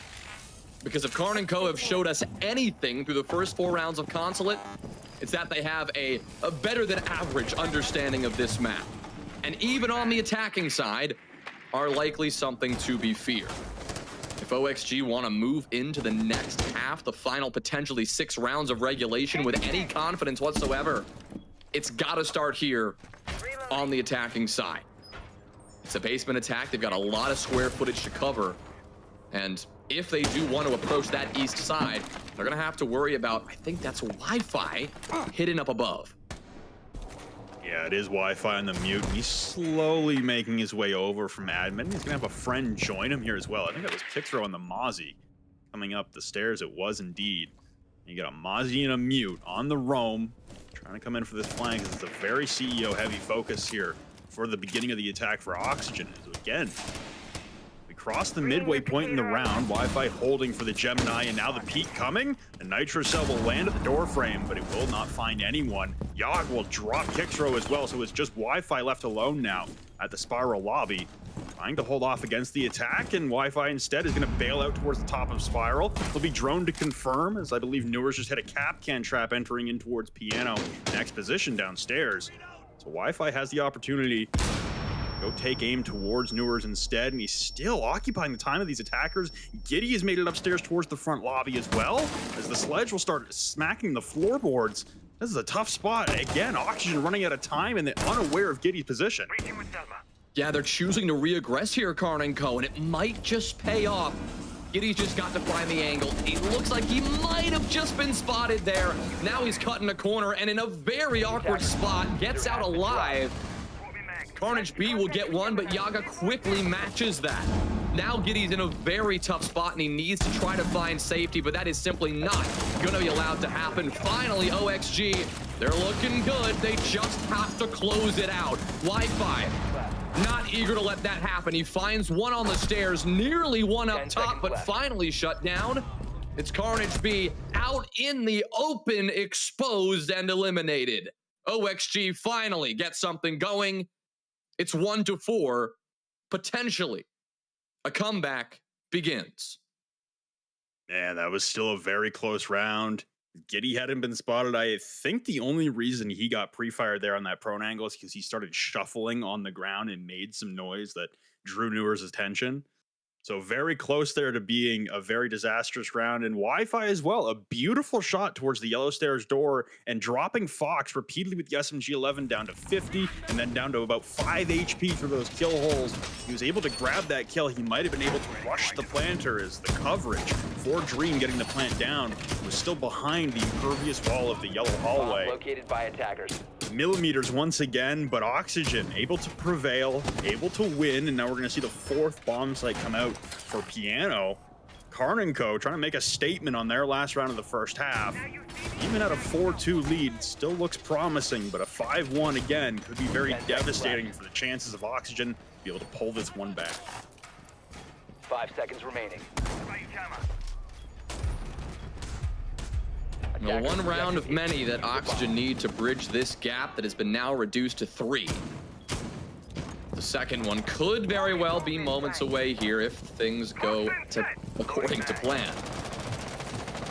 Because if Karn and Co have showed us anything through the first 4 rounds of Consulate, it's that they have a better than average understanding of this map. And even on the attacking side, are likely something to be feared. If OXG want to move into the next half, the final potentially 6 rounds of regulation with any confidence whatsoever, it's got to start here on the attacking side. It's a basement attack. They've got a lot of square footage to cover. And if they do want to approach that east side, they're going to have to worry about, I think that's Wi-Fi hidden up above. Yeah, it is Wi-Fi on the mute. He's slowly making his way over from admin. He's gonna have a friend join him here as well. I think that was Kixro on the Mozzie coming up the stairs. It was indeed. You got a Mozzie and a mute on the roam, trying to come in for this flank. It's a very CEO heavy focus here for the beginning of the attack for Oxygen. So again, we cross the midway point in the round. Wi-Fi holding for the Gemini, and now the peak coming. The Nitro Cell will land at the door frame, but it will not find anyone. Yogg will drop Kixro as well, so it's just Wi-Fi left alone now at the Spiral lobby, trying to hold off against the attack, and Wi-Fi instead is going to bail out towards the top of Spiral. He'll be droned to confirm, as I believe Newers just hit a cap can trap entering in towards Piano. Next position downstairs. So Wi-Fi has the opportunity to go take aim towards Newers instead, and he's still occupying the time of these attackers. Giddy has made it upstairs towards the front lobby as well, as the sledge will start smacking the floorboards. This is a tough spot. Again, Oxygen running out of time and they're unaware of Giddy's position. Yeah, they're choosing to re-aggress here, Karn and Co, and it might just pay off. Giddy's just got to find the angle. It looks like he might have just been spotted there. Now he's cutting a corner and in a very awkward spot, gets out alive. Carnage B will get one, but Yaga quickly matches that. Now Giddy's in a very tough spot and he needs to try to find safety, but that is simply not gonna be allowed to happen. Finally, OXG, they're looking good. They just have to close it out. Wi-Fi, not eager to let that happen. He finds one on the stairs, nearly one up top, but finally shut down. It's Carnage B out in the open, exposed and eliminated. OXG finally gets something going. It's 1-4, potentially. A comeback begins. Yeah, that was still a very close round. Giddy hadn't been spotted. I think the only reason he got pre-fired there on that prone angle is because he started shuffling on the ground and made some noise that drew Newer's attention. So very close there to being a very disastrous round. And Wi-Fi as well, a beautiful shot towards the yellow stairs door and dropping Fox repeatedly with the SMG-11 down to 50 and then down to about 5 HP through those kill holes. He was able to grab that kill. He might have been able to rush the planter as the coverage for Dream getting the plant down was still behind the impervious wall of the yellow hallway. Located by attackers. Millimeters once again, but Oxygen able to prevail, able to win, and now we're going to see the 4th bomb site come out for Piano. Karnico trying to make a statement on their last round of the first half. Even at a 4-2 lead, still looks promising, but a 5-1 again could be very devastating for the chances of Oxygen to be able to pull this one back. 5 seconds remaining. Now, one round of many that Oxygen need to bridge this gap that has been now reduced to 3. The second one could very well be moments away here if things go according to plan.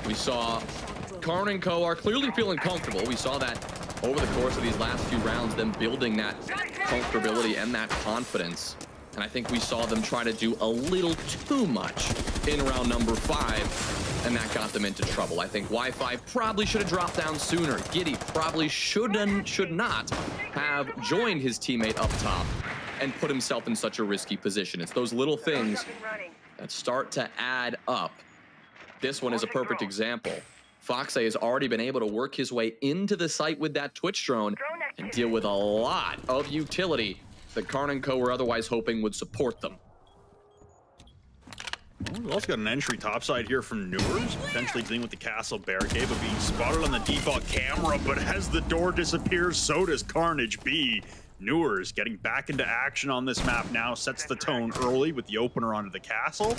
We saw Karnico are clearly feeling comfortable. We saw that over the course of these last few rounds, them building that comfortability and that confidence. And I think we saw them try to do a little too much in round number 5, and that got them into trouble. I think Wi-Fi probably should have dropped down sooner. Giddy probably should not have joined his teammate up top and put himself in such a risky position. It's those little things that start to add up. This one is a perfect example. Foxe has already been able to work his way into the site with that Twitch drone and deal with a lot of utility that Karnico were otherwise hoping would support them. We've also got an entry topside here from Newers, potentially dealing with the castle barricade, but being spotted on the default camera. But as the door disappears, so does Carnage B. Newers getting back into action on this map now, sets the tone early with the opener onto the castle.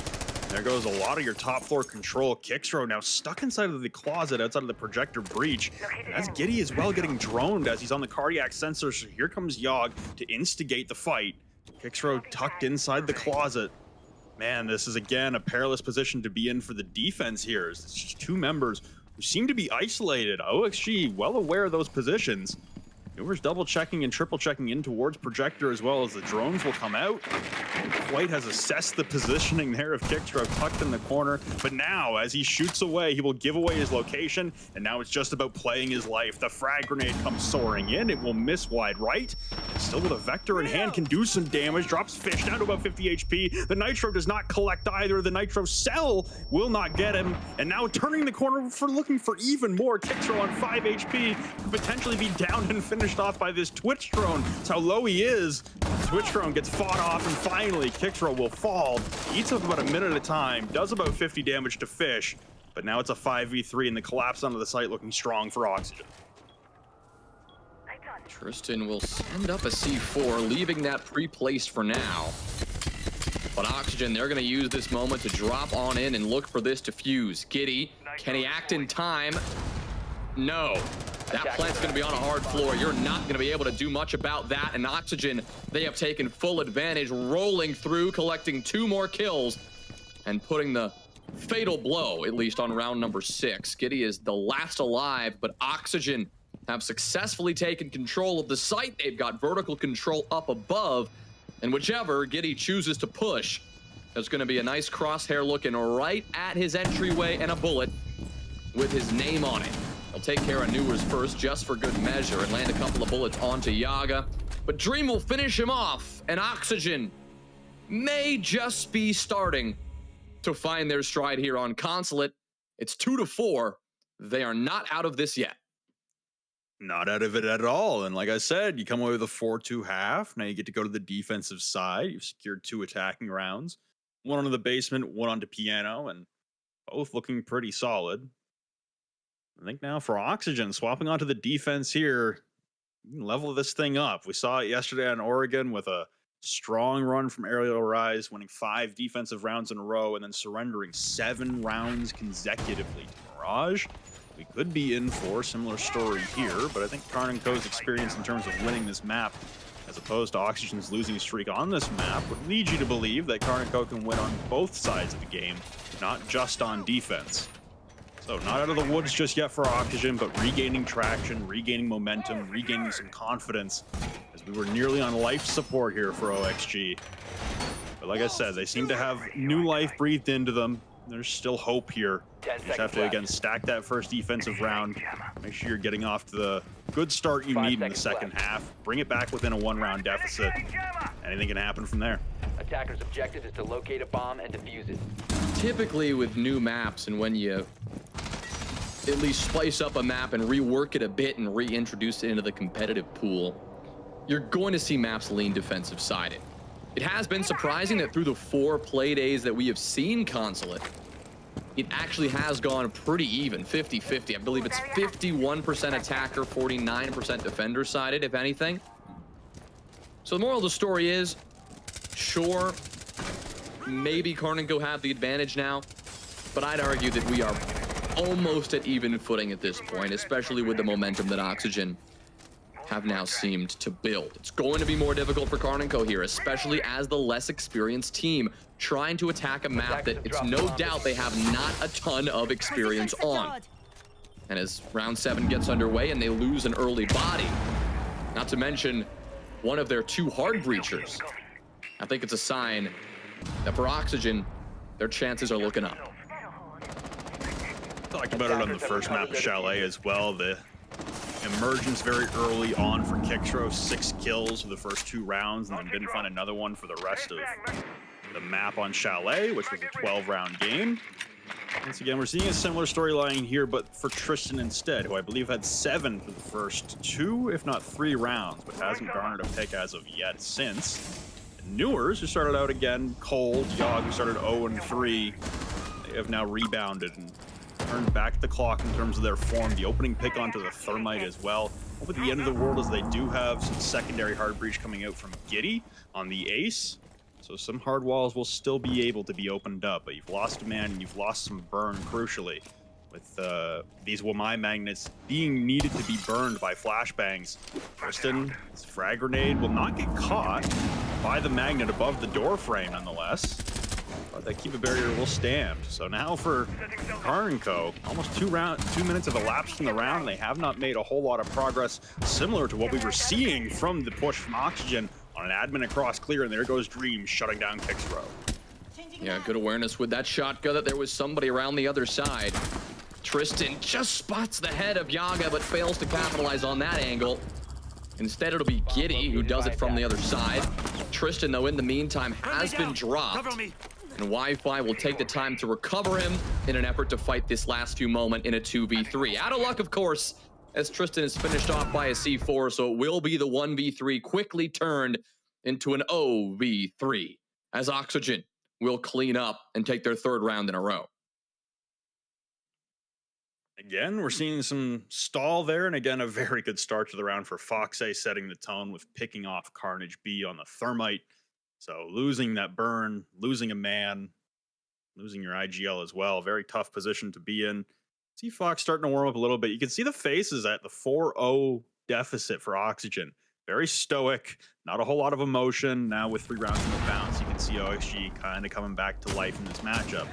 There goes a lot of your top floor control. Kixro now stuck inside of the closet outside of the projector breach. And that's Giddy as well getting droned as he's on the cardiac sensor. So here comes Yogg to instigate the fight. Kixro tucked inside the closet. Man, this is again a perilous position to be in for the defense here. It's just 2 members who seem to be isolated. OXG well aware of those positions. Newers double checking and triple checking in towards projector as well as the drones will come out. White has assessed the positioning there of Kixro tucked in the corner, but now as he shoots away, he will give away his location, and now it's just about playing his life. The frag grenade comes soaring in, it will miss wide right. Still with a vector in hand, can do some damage, drops Fish down to about 50 HP. The Nitro does not collect either. The Nitro cell will not get him, and now turning the corner for looking for even more. Kixro on 5 HP, could potentially be down and finished off by this Twitch drone. That's how low he is. Twitch drone gets fought off, and finally Kixro will fall. Eats up about a minute at a time, does about 50 damage to Fish, but now it's a 5v3 and the collapse onto the site looking strong for Oxygen. Tristan will send up a C4, leaving that pre-placed for now. But Oxygen, they're going to use this moment to drop on in and look for this to fuse. Giddy, can he act in time? No. That plant's going to be on a hard floor. You're not going to be able to do much about that. And Oxygen, they have taken full advantage, rolling through, collecting 2 more kills, and putting the fatal blow, at least on round number 6. Giddy is the last alive, but Oxygen have successfully taken control of the site. They've got vertical control up above, and whichever Giddy chooses to push, there's going to be a nice crosshair looking right at his entryway and a bullet with his name on it. He'll take care of Newers first, just for good measure, and land a couple of bullets onto Yaga. But Dream will finish him off, and Oxygen may just be starting to find their stride here on Consulate. It's 2-4. They are not out of this yet. Not out of it at all. And like I said, you come away with a 4-2 half. Now you get to go to the defensive side. You've secured 2 attacking rounds. 1 onto the basement, 1 onto Piano, and both looking pretty solid. I think now for Oxygen, swapping onto the defense here, you can level this thing up. We saw it yesterday on Oregon with a strong run from Aerial Rise, winning 5 defensive rounds in a row and then surrendering 7 rounds consecutively to Mirage. We could be in for a similar story here, but I think Karnico's experience in terms of winning this map has as opposed to Oxygen's losing streak on this map, would lead you to believe that Karnico can win on both sides of the game, not just on defense. So not out of the woods just yet for Oxygen, but regaining traction, regaining momentum, regaining some confidence, as we were nearly on life support here for OXG. But like I said, they seem to have new life breathed into them. There's still hope here. You just have to, again, stack that first defensive round. Make sure you're getting off to the good start you need in the second half. Bring it back within a one-round deficit. Anything can happen from there. Attackers' objective is to locate a bomb and defuse it. Typically with new maps, and when you at least spice up a map and rework it a bit and reintroduce it into the competitive pool, you're going to see maps lean defensive sided. It has been surprising that through the 4 play days that we have seen Consulate, it actually has gone pretty even, 50-50. I believe it's 51% attacker, 49% defender sided, if anything. So the moral of the story is, sure, maybe Karnico have the advantage now, but I'd argue that we are almost at even footing at this point, especially with the momentum that Oxygen have now seemed to build. It's going to be more difficult for Karnico here, especially as the less experienced team trying to attack a map that it's no doubt they have not a ton of experience on. And as round 7 gets underway and they lose an early body, not to mention one of their 2 hard breachers, I think it's a sign that for Oxygen, their chances are looking up. Talked about it on the first map of Chalet as well. The emergence very early on for Kixro, 6 kills for the first 2 rounds, and then didn't find another one for the rest of the map on Chalet, which was a 12-round game. Once again, we're seeing a similar storyline here, but for Tristan instead, who I believe had 7 for the first 2, if not 3 rounds, but hasn't garnered a pick as of yet since. Newers, who started out again cold, Yogg, who started 0-3, they have now rebounded and turned back the clock in terms of their form. The opening pick onto the Thermite as well. Hope at the end of the world as they do have some secondary hard breach coming out from Giddy on the Ace. So some hard walls will still be able to be opened up, but you've lost a man and you've lost some burn crucially. With these Wamai magnets being needed to be burned by flashbangs. Tristan, his frag grenade will not get caught by the magnet above the door frame nonetheless. But that Kiva barrier will stand. So now for Karnico, almost 2 minutes have elapsed from the round. They have not made a whole lot of progress, similar to what we were seeing from the push from Oxygen on an admin across clear, and there goes Dream shutting down Kixro. Yeah, good awareness with that shotgun that there was somebody around the other side. Tristan just spots the head of Yaga, but fails to capitalize on that angle. Instead, it'll be Giddy who does it from the other side. Tristan, though, in the meantime, has been dropped. And Wi-Fi will take the time to recover him in an effort to fight this last few moments in a 2v3. Out of luck, of course, as Tristan is finished off by a C4, so it will be the 1v3 quickly turned into an 0v3 as Oxygen will clean up and take their 3rd round in a row. Again, we're seeing some stall there, and again, a very good start to the round for Foxay, setting the tone with picking off Carnage B on the Thermite. So losing that burn, losing a man, losing your IGL as well, very tough position to be in. See Fox starting to warm up a little bit. You can see the faces at the 4-0 deficit for Oxygen. Very stoic, not a whole lot of emotion. Now with 3 rounds in the bounce, you can see OXG kind of coming back to life in this matchup.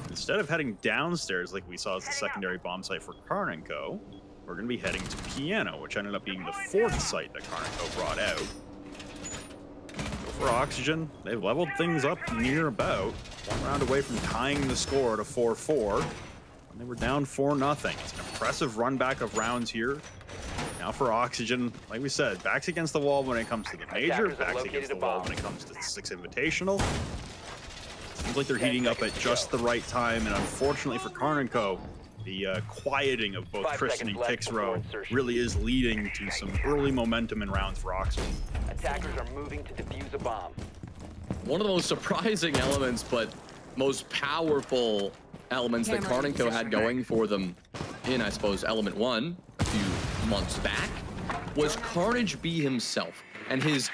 Instead of heading downstairs like we saw as the secondary bomb site for Karnico, we're going to be heading to Piano, which ended up being the 4th site that Karnico brought out. So for Oxygen, they've leveled things up near about 1 round away from tying the score to 4-4. When they were down 4-0. It's an impressive run back of rounds here. Now for Oxygen, like we said, backs against the wall when it comes to the major, backs against the wall when it comes to the 6 Invitational. Seems like they're heating up at just the right time, and unfortunately for Karnico, the quieting of both Tristan and Kixro really is leading to some early momentum in rounds for Oxygen. Attackers are moving to defuse a bomb. One of the most surprising elements, but most powerful elements that Karnico had going for them in, I suppose, Element 1 a few months back was Carnage B himself and his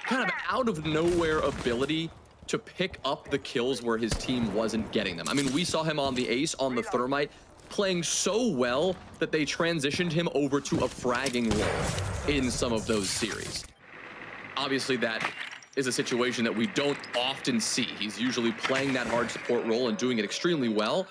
kind of out of nowhere ability to pick up the kills where his team wasn't getting them. I mean, we saw him on the Ace, on the Thermite, playing so well that they transitioned him over to a fragging role in some of those series. Obviously, that is a situation that we don't often see. He's usually playing that hard support role and doing it extremely well.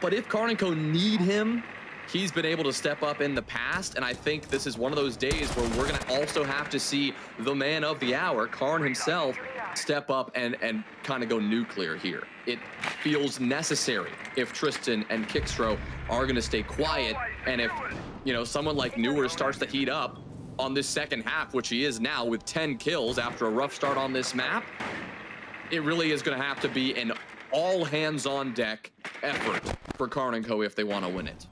But if Karnico need him, he's been able to step up in the past, and I think this is one of those days where we're going to also have to see the man of the hour, Karn himself, step up and kind of go nuclear here. It feels necessary if Tristan and Kickstro are going to stay quiet, and if, you know, someone like Newer starts to heat up on this second half, which he is now with 10 kills after a rough start on this map, it really is going to have to be an all hands on deck effort for Karnico if they want to win it.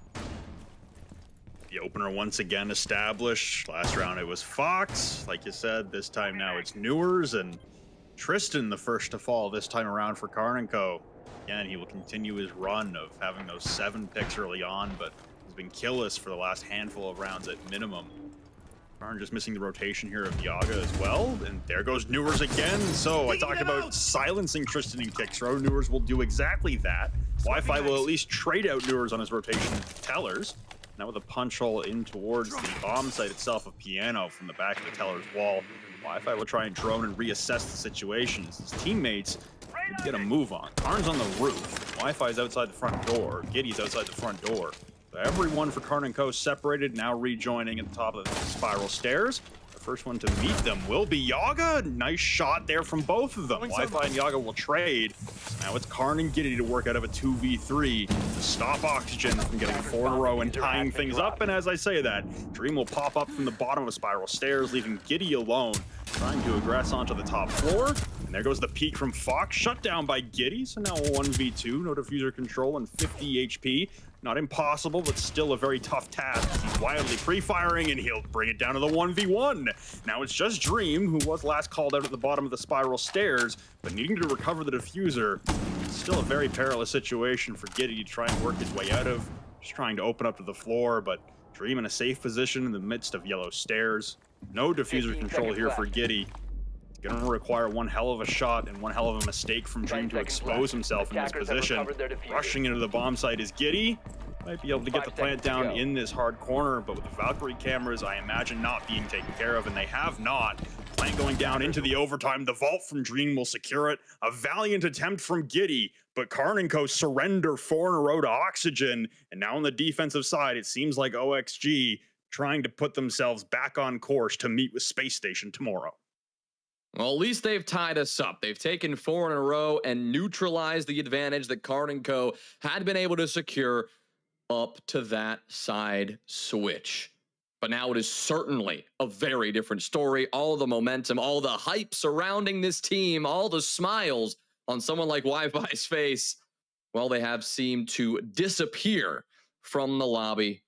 The opener once again established. Last round it was Fox. Like you said, this time now it's Newers, and Tristan the first to fall this time around for Karnico. Again, he will continue his run of having those 7 picks early on, but has been killless for the last handful of rounds at minimum. Karn just missing the rotation here of Yaga as well, and there goes Newers again. So I talked about silencing Tristan and Kickstro. Newers will do exactly that. Wi-Fi will at least trade out Newers on his rotation with Tellers. Now with a punch hole in towards the bomb site itself of Piano from the back of the Teller's wall. Wi-Fi will try and drone and reassess the situation as his teammates need to get a move on. Karn's on the roof. Wi-Fi's outside the front door. Giddy's outside the front door. So everyone for Karnico separated, now rejoining at the top of the spiral stairs. The first one to meet them will be Yaga. Nice shot there from both of them. Wi-Fi and Yaga will trade. Now it's Karn and Giddy to work out of a 2v3 to stop Oxygen from getting 4 in a row and tying things up. And as I say that, Dream will pop up from the bottom of spiral stairs, leaving Giddy alone, trying to aggress onto the top floor. And there goes the peek from Fox, shut down by Giddy. So now a 1v2, no diffuser control and 50 HP. Not impossible, but still a very tough task. He's wildly pre-firing, and he'll bring it down to the 1v1. Now it's just Dream, who was last called out at the bottom of the spiral stairs, but needing to recover the diffuser. Still a very perilous situation for Giddy to try and work his way out of. Just trying to open up to the floor, but Dream in a safe position in the midst of yellow stairs. No diffuser control here for Giddy. It's going to require one hell of a shot and one hell of a mistake from Dream to expose himself in this position. Rushing into the bomb site is Giddy. Might be able to get the plant down in this hard corner, but with the Valkyrie cameras, I imagine not being taken care of, and they have not. Plant going down into the overtime. The vault from Dream will secure it. A valiant attempt from Giddy, but Karnico surrender 4 in a row to Oxygen. And now on the defensive side, it seems like OXG trying to put themselves back on course to meet with Space Station tomorrow. Well, at least they've tied us up. They've taken 4 in a row and neutralized the advantage that Karnico had been able to secure up to that side switch. But now it is certainly a very different story. All the momentum, all the hype surrounding this team, all the smiles on someone like Wi-Fi's face, well, they have seemed to disappear from the lobby,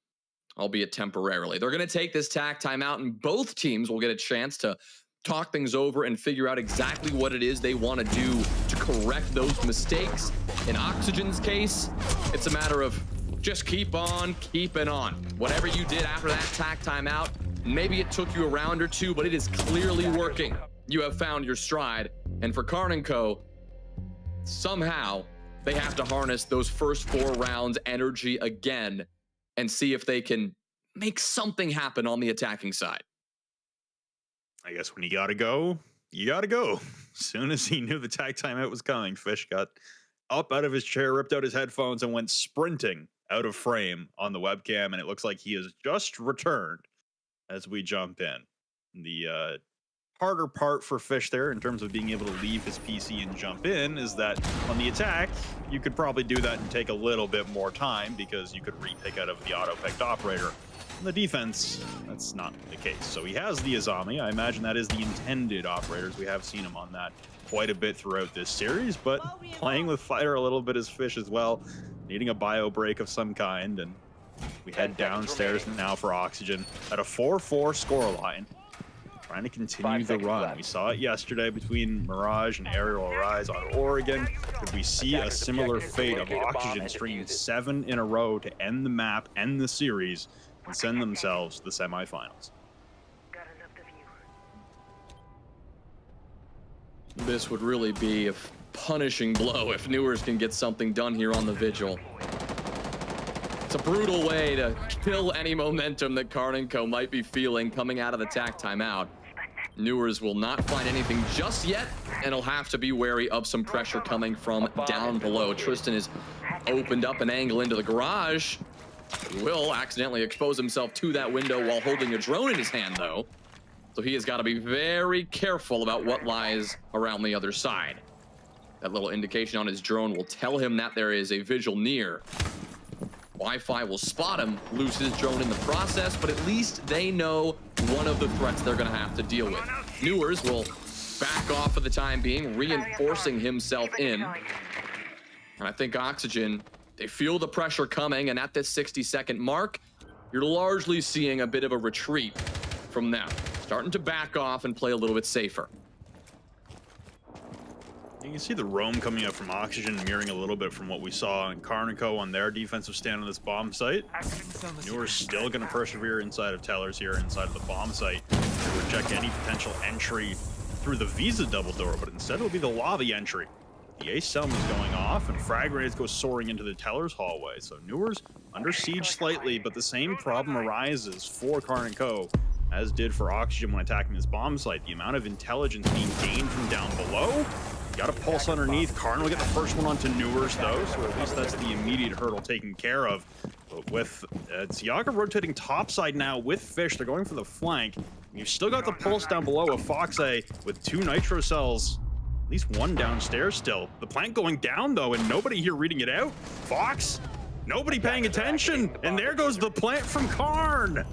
albeit temporarily. They're going to take this tack timeout, and both teams will get a chance to talk things over and figure out exactly what it is they want to do to correct those mistakes. In Oxygen's case, it's a matter of just keep on keeping on. Whatever you did after that tack timeout, maybe it took you a round or 2, but it is clearly working. You have found your stride. And for Karnico, somehow they have to harness those first 4 rounds energy again and see if they can make something happen on the attacking side. I guess when you gotta go, you gotta go. As soon as he knew the tag timeout was coming, Fish got up out of his chair, ripped out his headphones, and went sprinting out of frame on the webcam. And it looks like he has just returned as we jump in. The harder part for Fish there in terms of being able to leave his PC and jump in is that on the attack, you could probably do that and take a little bit more time because you could re-pick out of the auto-picked operator. On the defense, that's not the case. So he has the Azami. I imagine that is the intended operators. We have seen him on that quite a bit throughout this series, but playing with fire a little bit as Fish as well, needing a bio break of some kind. And we head downstairs now for Oxygen at a 4-4 scoreline, trying to continue the run. We saw it yesterday between Mirage and Aerial Arise on Oregon. Could we see a similar fate of Oxygen stringing 7 in a row to end the map, end the series, and send themselves to the semifinals? This would really be a punishing blow if Newers can get something done here on the Vigil. It's a brutal way to kill any momentum that Karnico might be feeling coming out of the tack timeout. Newers will not find anything just yet, and he'll have to be wary of some pressure coming from down below. Tristan has opened up an angle into the garage. He will accidentally expose himself to that window while holding a drone in his hand, though. So he has got to be very careful about what lies around the other side. That little indication on his drone will tell him that there is a visual near. Wi-Fi will spot him, lose his drone in the process, but at least they know one of the threats they're going to have to deal with. Newers will back off for the time being, reinforcing himself in. And I think Oxygen, they feel the pressure coming, and at this 60-second mark, you're largely seeing a bit of a retreat from them. Starting to back off and play a little bit safer. You can see the roam coming up from Oxygen, mirroring a little bit from what we saw in Karnico on their defensive stand on this bomb site. Newer's still going to persevere inside of Tellers here, inside of the bomb site, to reject any potential entry through the Visa double door, but instead it'll be the lobby entry. The Ace Selm is going off, and frag grenades go soaring into the Tellers hallway. So Newer's under siege slightly, but the same problem arises for Karnico as did for Oxygen when attacking this bomb site. The amount of intelligence being gained from down below. Got a pulse underneath. Karn will get the first one onto Newers, though, so at least that's the immediate hurdle taken care of. But with Yaga rotating topside now with Fish, they're going for the flank. You've still got the pulse down below of Foxay with 2 nitro cells, at least 1 downstairs still. The plant going down, though, and nobody here reading it out. Fox, nobody paying attention, and there goes the plant from Karn.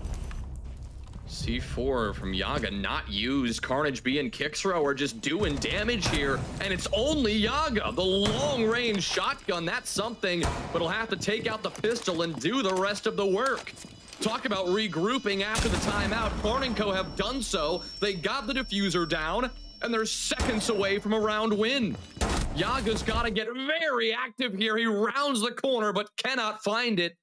C4 from Yaga not used. Carnage B and Kixro are just doing damage here, and it's only Yaga. The long-range shotgun, that's something, but he'll have to take out the pistol and do the rest of the work. Talk about regrouping after the timeout. Karnico have done so. They got the diffuser down, and they're seconds away from a round win. Yaga's got to get very active here. He rounds the corner, but cannot find it.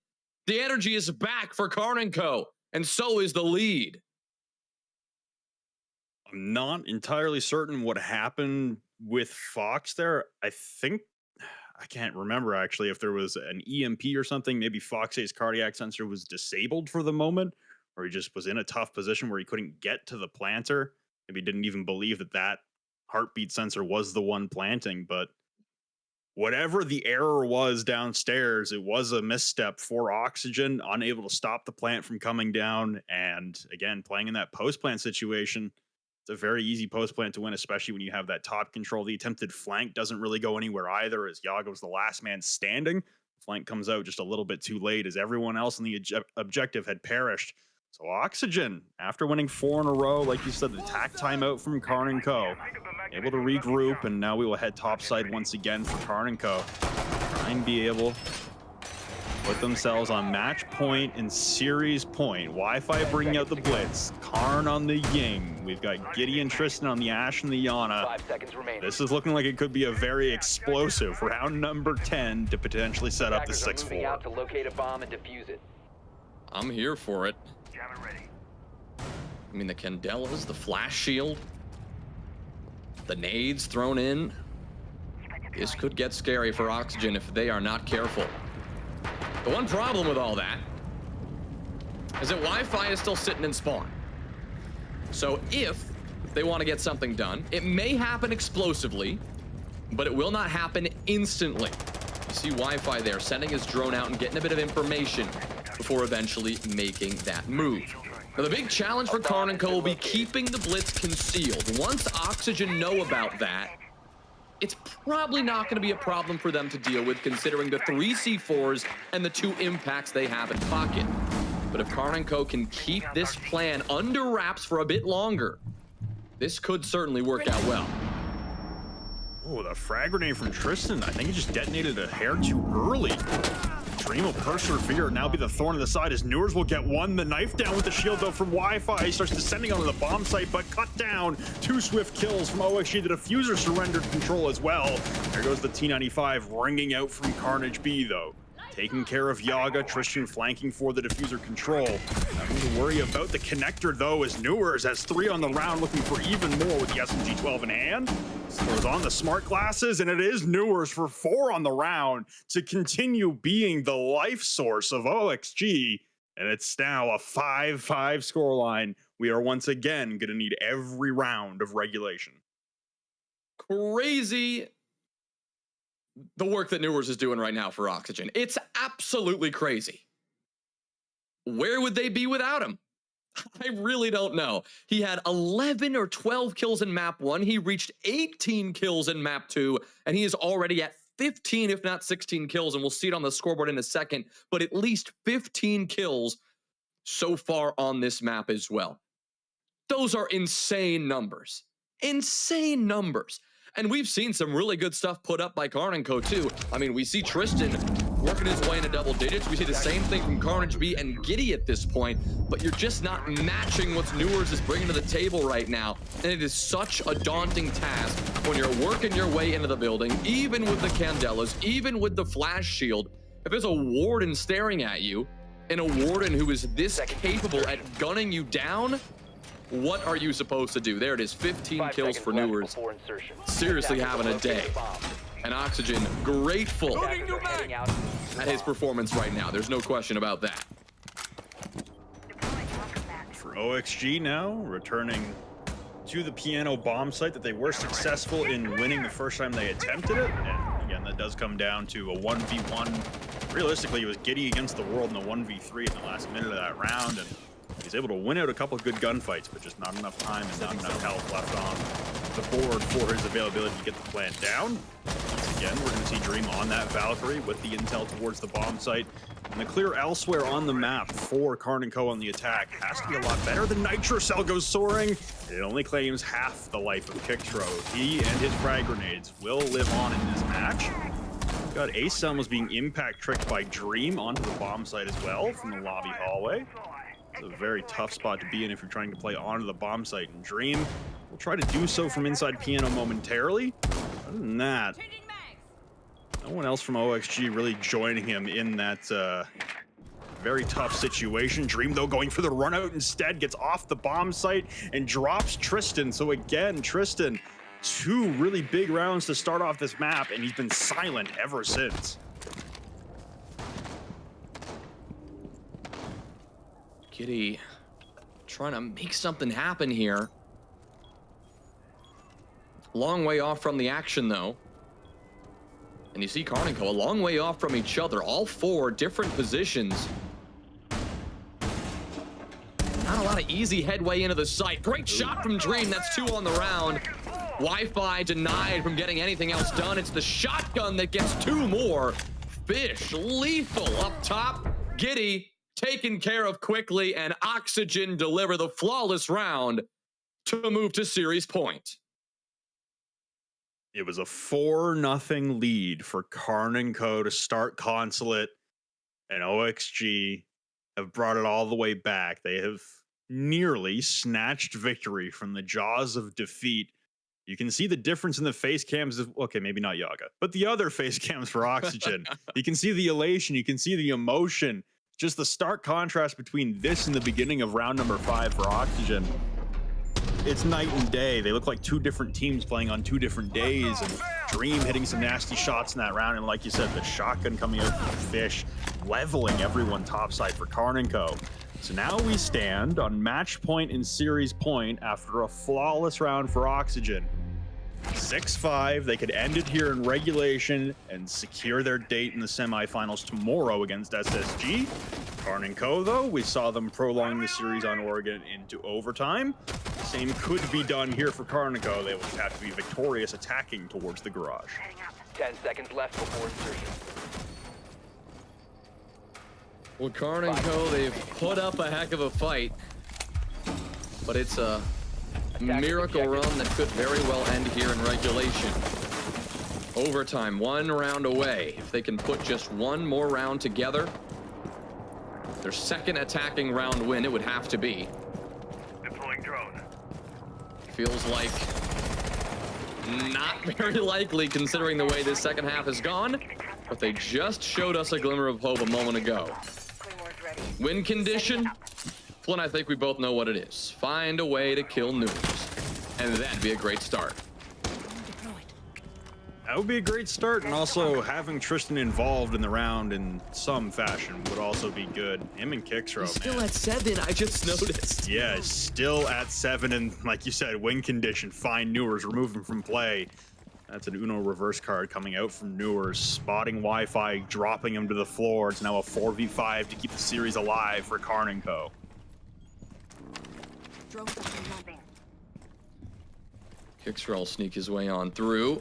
The energy is back for Karnico, and so is the lead. I'm not entirely certain what happened with Fox there. I can't remember actually if there was an EMP or something. Maybe Foxay's cardiac sensor was disabled for the moment, or he just was in a tough position where he couldn't get to the planter. Maybe didn't even believe that heartbeat sensor was the one planting, but whatever the error was downstairs, it was a misstep for Oxygen, unable to stop the plant from coming down. And again, playing in that post-plant situation, it's a very easy post-plant to win, especially when you have that top control. The attempted flank doesn't really go anywhere either, as Yaga was the last man standing. The flank comes out just a little bit too late, as everyone else in the objective had perished. So Oxygen, after winning 4 in a row, like you said, the attack timeout from Karnico, able to regroup, and now we will head topside once again for Karnico. Try and be able to put themselves on match point and series point. Wi-Fi bringing out the blitz. Karn on the Ying. We've got Giddy and Tristan on the Ash and the Yana. 5 seconds remaining. This is looking like it could be a very explosive round number 10 to potentially set up the 6-4. Moving out to locate a bomb and defuse it. I'm here for it. I mean, the Candelas, the flash shield, the nades thrown in. This could get scary for Oxygen if they are not careful. The one problem with all that is that Wi-Fi is still sitting in spawn. So if they want to get something done, it may happen explosively, but it will not happen instantly. You see Wi-Fi there sending his drone out and getting a bit of information before eventually making that move. Now, the big challenge for Karnico will be keeping the blitz concealed. Once Oxygen know about that, it's probably not going to be a problem for them to deal with, considering the 3 C4s and the 2 impacts they have in pocket. But if Karnico can keep this plan under wraps for a bit longer, this could certainly work out well. Oh, the frag grenade from Tristan. I think he just detonated a hair too early. Dream will persevere, now be the thorn in the side as Newers will get 1. The knife down with the shield though from Wi-Fi. He starts descending onto the bomb site, but cut down. 2 swift kills from OXG. The diffuser surrendered control as well. There goes the T95 ringing out from Carnage B though. Taking care of Yaga, Tristan flanking for the diffuser control. Nothing to worry about the connector though, as Newers has 3 on the round, looking for even more with the SMG-12 in hand. Throws on the smart glasses, and it is Newers for 4 on the round to continue being the life source of OXG. And it's now a 5-5 scoreline we are once again going to need every round of regulation. Crazy the work that Newers is doing right now for Oxygen. It's absolutely crazy. Where would they be without him? I really don't know. He had 11 or 12 kills in map 1. He reached 18 kills in map 2, and he is already at 15, if not 16 kills, and we'll see it on the scoreboard in a second, but at least 15 kills so far on this map as well. Those are insane numbers. Insane numbers. And we've seen some really good stuff put up by Karnico too. I mean, we see Tristan working his way into double digits. We see the same thing from Carnage B and Giddy at this point, but you're just not matching what Newers is bringing to the table right now. And it is such a daunting task when you're working your way into the building, even with the Candelas, even with the flash shield. If there's a warden staring at you, and a warden who is this capable at gunning you down, what are you supposed to do? There it is, 15 kills for Newers. Seriously having a day. And Oxygen grateful at his performance right now. There's no question about that. For OXG now, returning to the piano bomb site that they were successful in winning the first time they attempted it. And again, that does come down to a 1v1. Realistically, it was Giddy against the world in a 1v3 in the last minute of that round. And he's able to win out a couple of good gunfights, but just not enough time and not enough health left on the board for his ability to get the plant down. Once again, we're going to see Dream on that Valkyrie with the intel towards the bomb site. And the clear elsewhere on the map for Karnico on the attack has to be a lot better. The Nitro Cell goes soaring. It only claims half the life of Kicktro. He and his frag grenades will live on in this match. Got Ace was being impact tricked by Dream onto the bomb site as well from the lobby hallway. It's a very tough spot to be in if you're trying to play onto the bomb site. And Dream will try to do so from inside piano momentarily. Other than that, no one else from OXG really joining him in that very tough situation. Dream, though, going for the run out instead, gets off the bomb site and drops Tristan. So again, Tristan, 2 really big rounds to start off this map, and he's been silent ever since. Giddy trying to make something happen here. Long way off from the action, though. And you see Karnico a long way off from each other. All 4 different positions. Not a lot of easy headway into the site. Great shot from Dream. That's 2 on the round. Wi-Fi denied from getting anything else done. It's the shotgun that gets 2 more. Fish lethal up top. Giddy taken care of quickly, and Oxygen deliver the flawless round to move to series point. It was a 4-0 lead for Karnico to start Consulate, and OXG have brought it all the way back. They have nearly snatched victory from the jaws of defeat. You can see the difference in the face cams of, okay, maybe not Yaga, but the other face cams for Oxygen. You can see the elation, you can see the emotion, just the stark contrast between this and the beginning of round number 5 for Oxygen. It's night and day. They look like 2 different teams playing on 2 different days, and Dream hitting some nasty shots in that round, and like you said, the shotgun coming out from Fish, leveling everyone topside for Karnico. So now we stand on match point and series point after a flawless round for Oxygen. 6-5, they could end it here in regulation and secure their date in the semifinals tomorrow against SSG. Karnico, though, we saw them prolong the series on Oregon into overtime. Same could be done here for Karnico. They will just have to be victorious attacking towards the garage. 10 seconds left before insertion. Well, Karnico, they've put up a heck of a fight, but it's a miracle run that could very well end here in regulation. Overtime, 1 round away. If they can put just 1 more round together, their second attacking round win, it would have to be. Deploying drone. Feels like not very likely considering the way this second half has gone, but they just showed us a glimmer of hope a moment ago. Win condition? Flynn, I think we both know what it is. Find a way to kill Newers, and that'd be a great start. That would be a great start, and also having Tristan involved in the round in some fashion would also be good. Him and Kixro, He's still at 7, I just noticed. Yeah, still at 7, and like you said, win condition, find Newers, remove him from play. That's an Uno reverse card coming out from Newers, spotting Wi-Fi, dropping him to the floor. It's now a 4v5 to keep the series alive for Karnico. Kixro will sneak his way on through.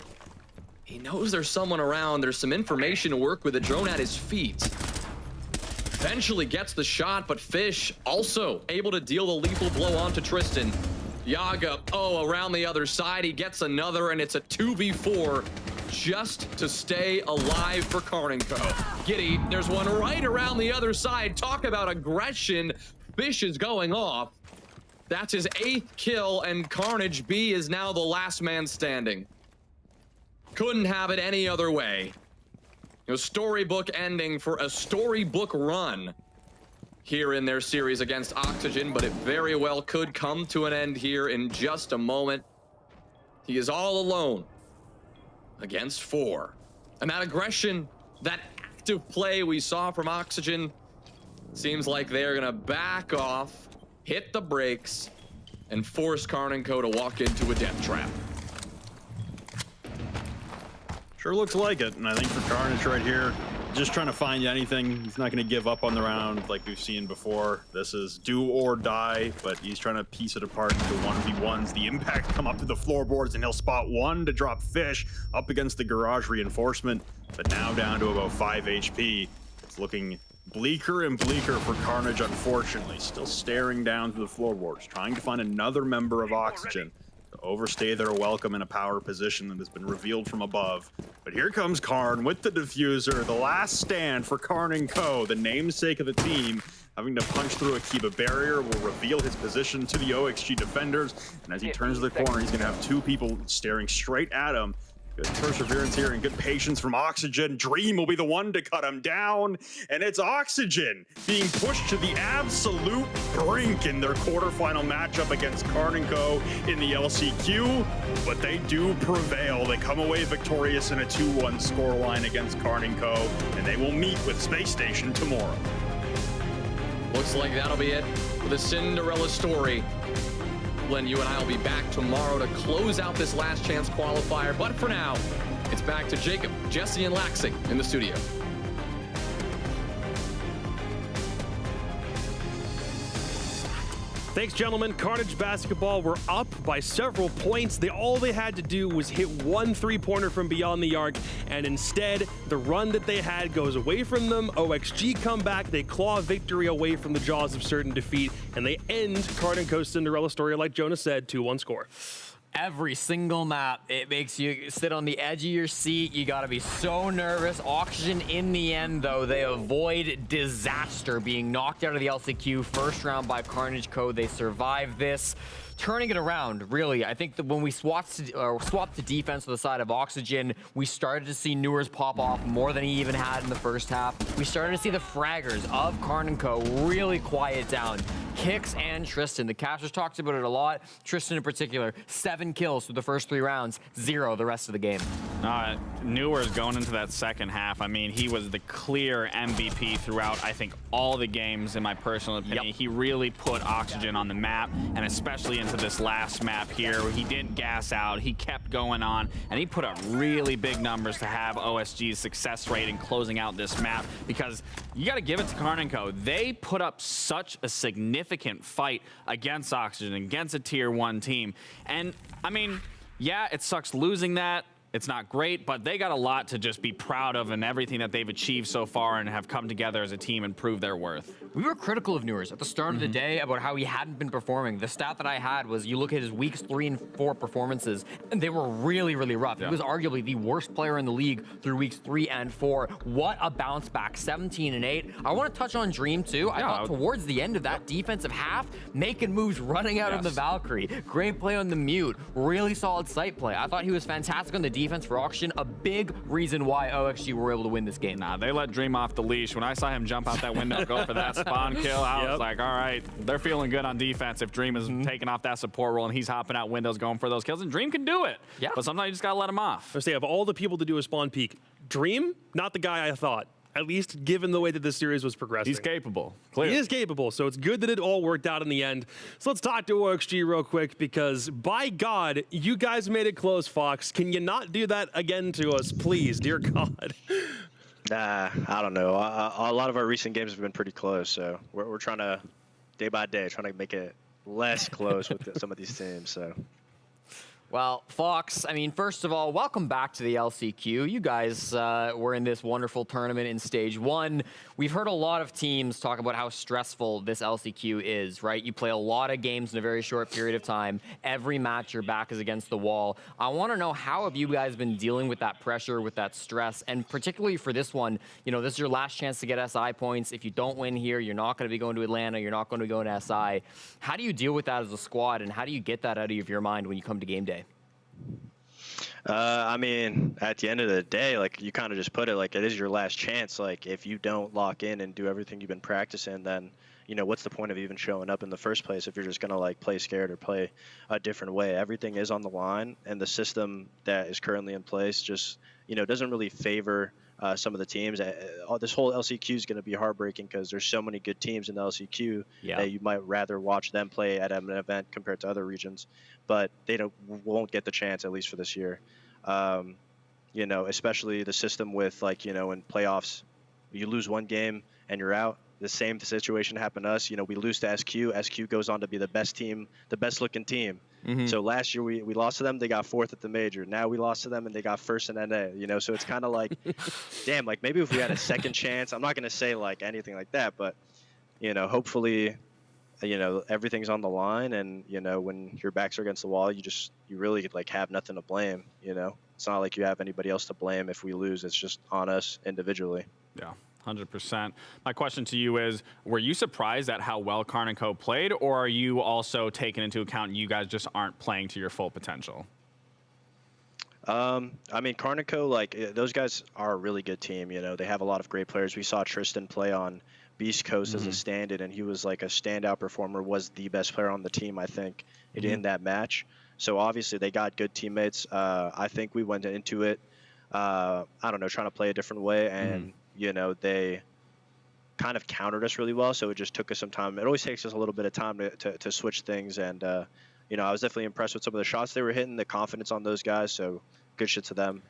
He knows there's someone around. There's some information to work with. A drone at his feet. Eventually gets the shot, but Fish also able to deal the lethal blow onto Tristan. Yaga, around the other side, he gets another, and it's a 2v4 just to stay alive for Karnico. Giddy, there's one right around the other side. Talk about aggression. Fish is going off. That's his 8th kill, and Carnage B is now the last man standing. Couldn't have it any other way. Storybook ending for a storybook run here in their series against Oxygen, but it very well could come to an end here in just a moment. He is all alone against 4. And that aggression, that active play we saw from Oxygen, seems like they're gonna back off, hit the brakes, and force Karnico to walk into a death trap. Sure looks like it, and I think for Carnage right here, just trying to find anything. He's not going to give up on the round like we've seen before. This is do or die, but he's trying to piece it apart into 1v1s. The impact come up to the floorboards, and he'll spot one to drop Fish up against the garage reinforcement, but now down to about 5 HP. It's looking bleaker and bleaker for Carnage, unfortunately. Still staring down to the floorboards, trying to find another member of Oxygen to overstay their welcome in a power position that has been revealed from above. But here comes Karn with the diffuser, the last stand for Karnico, the namesake of the team. Having to punch through a Kiba barrier will reveal his position to the OXG defenders, and as he turns the corner, he's going to have 2 people staring straight at him. Good perseverance here and good patience from Oxygen. Dream will be the one to cut him down, and it's Oxygen being pushed to the absolute brink in their quarterfinal matchup against Karnico in the LCQ, but they do prevail. They come away victorious in a 2-1 scoreline against Karnico, and they will meet with Space Station tomorrow. Looks like that'll be it for the Cinderella story. Glenn, you and I will be back tomorrow to close out this last chance qualifier. But for now, it's back to Jacob, Jesse, and Laxing in the studio. Thanks, gentlemen. Carnage Basketball were up by several points. All they had to do was hit 1 3-pointer from beyond the arc, and instead, the run that they had goes away from them. OXG come back, they claw victory away from the jaws of certain defeat, and they end Karnico's Cinderella story, like Jonah said, 2-1 score. Every single map, it makes you sit on the edge of your seat. You gotta be so nervous. Oxygen, in the end, though, they avoid disaster, being knocked out of the LCQ first round by Carnage Co. They survive this. Turning it around, really, I think that when we swapped the defense to the side of Oxygen, we started to see Newers pop off more than he even had in the first half. We started to see the fraggers of Karnico really quiet down. Kix and Tristan, the casters talked about it a lot. Tristan in particular, 7 kills through the first 3 rounds, 0 the rest of the game. Newers going into that second half, I mean, he was the clear MVP throughout, I think, all the games, in my personal opinion. He really put Oxygen on the map, and especially into this last map here, where he didn't gas out, he kept going on, and he put up really big numbers to have OSG's success rate in closing out this map, because you got to give it to Karnico. They put up such a significant fight against Oxygen, against a tier 1 team, and I mean, yeah, it sucks losing that. It's not great, but they got a lot to just be proud of and everything that they've achieved so far and have come together as a team and prove their worth. We were critical of Newers at the start of the day about how he hadn't been performing. The stat that I had was you look at his weeks 3 and 4 performances, and they were really, really rough. He was arguably the worst player in the league through weeks 3 and 4. What a bounce back, 17 and 8. I want to touch on Dream too. I thought towards the end of that defensive half, making moves, running out of the Valkyrie. Great play on the mute. Really solid sight play. I thought he was fantastic on the defense. defense for Oxygen, a big reason why OXG were able to win this game. Nah, they let Dream off the leash. When I saw him jump out that window, go for that spawn kill, I was like, all right, they're feeling good on defense if Dream is taking off that support role and he's hopping out windows going for those kills, and Dream can do it. Yeah. But sometimes you just gotta let him off. First, they have all the people to do a spawn peek. Dream, not the guy I thought. At least given the way that this series was progressing. He's capable. Clearly. He is capable, so it's good that it all worked out in the end. So let's talk to OXG real quick, because by God, you guys made it close, Fox. Can you not do that again to us, please, dear God? I don't know. A lot of our recent games have been pretty close, so we're trying to, day by day, trying to make it less close with some of these teams, so. Well, Fox, I mean, first of all, welcome back to the LCQ. You guys were in this wonderful tournament in Stage 1. We've heard a lot of teams talk about how stressful this LCQ is, right? You play a lot of games in a very short period of time. Every match, your back is against the wall. I want to know, how have you guys been dealing with that pressure, with that stress? And particularly for this one, you know, this is your last chance to get SI points. If you don't win here, you're not going to be going to Atlanta. You're not going to go to SI. How do you deal with that as a squad, and how do you get that out of your mind when you come to game day? I mean, at the end of the day, like, you kind of just put it, like, it is your last chance. Like, if you don't lock in and do everything you've been practicing, then, you know, what's the point of even showing up in the first place if you're just going to, like, play scared or play a different way? Everything is on the line, and the system that is currently in place just, you know, doesn't really favor some of the teams. This whole LCQ is going to be heartbreaking because there's so many good teams in the LCQ that you might rather watch them play at an event compared to other regions, but they won't get the chance, at least for this year. You know, especially the system with, like, you know, in playoffs, you lose one game and you're out. The same situation happened to us. You know, we lose to SQ. SQ goes on to be the best team, the best looking team. So last year we lost to them. They got 4th at the major. Now we lost to them and they got 1st in NA. You know, so it's kind of like, damn, like, maybe if we had a second chance, I'm not going to say like anything like that, but, you know, hopefully, you know, everything's on the line, and, you know, when your backs are against the wall, you really, like, have nothing to blame. You know, it's not like you have anybody else to blame if we lose. It's just on us individually. Yeah. 100%. My question to you is, were you surprised at how well Karnico played, or are you also taking into account you guys just aren't playing to your full potential? I mean, Karnico, like, those guys are a really good team. You know, they have a lot of great players. We saw Tristan play on Beast Coast as a stand-in, and he was like a standout performer, was the best player on the team, I think, in that match. So obviously they got good teammates. I think we went into it, I don't know, trying to play a different way, and you know, they kind of countered us really well, so it just took us some time. It always takes us a little bit of time to switch things, and you know, I was definitely impressed with some of the shots they were hitting, the confidence on those guys, so good shit to them.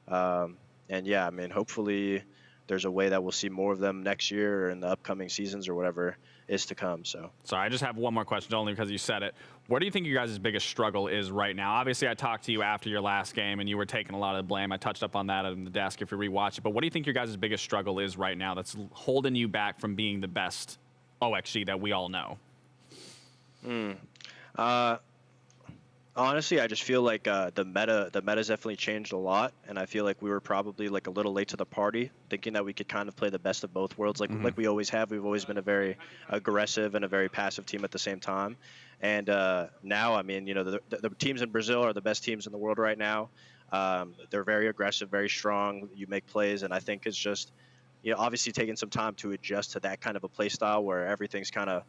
And yeah, I mean, hopefully there's a way that we'll see more of them next year or in the upcoming seasons or whatever is to come. So I just have one more question, only because you said it. What do you think your guys' biggest struggle is right now? Obviously, I talked to you after your last game, and you were taking a lot of the blame. I touched up on that on the desk if you rewatch it. But what do you think your guys' biggest struggle is right now that's holding you back from being the best OXG that we all know? Honestly, I just feel like the meta's definitely changed a lot, and I feel like we were probably like a little late to the party, thinking that we could kind of play the best of both worlds, like we always have. We've always been a very aggressive and a very passive team at the same time. And now, I mean, you know, the teams in Brazil are the best teams in the world right now. They're very aggressive, very strong. You make plays, and I think it's just, you know, obviously taking some time to adjust to that kind of a play style where everything's kind of,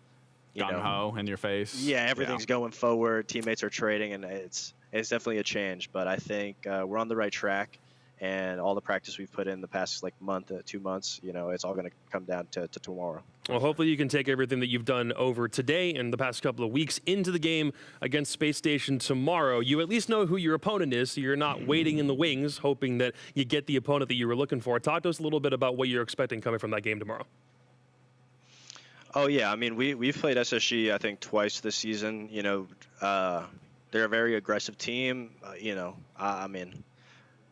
gung-ho in your face. Yeah, everything's going forward. Teammates are trading, and it's definitely a change. But I think we're on the right track, and all the practice we've put in the past like month, 2 months, you know, it's all going to come down to tomorrow. Well, hopefully you can take everything that you've done over today and the past couple of weeks into the game against Space Station tomorrow. You at least know who your opponent is, so you're not waiting in the wings, hoping that you get the opponent that you were looking for. Talk to us a little bit about what you're expecting coming from that game tomorrow. Oh, yeah. I mean, we've played SSG, I think, twice this season. You know, they're a very aggressive team. You know, I mean,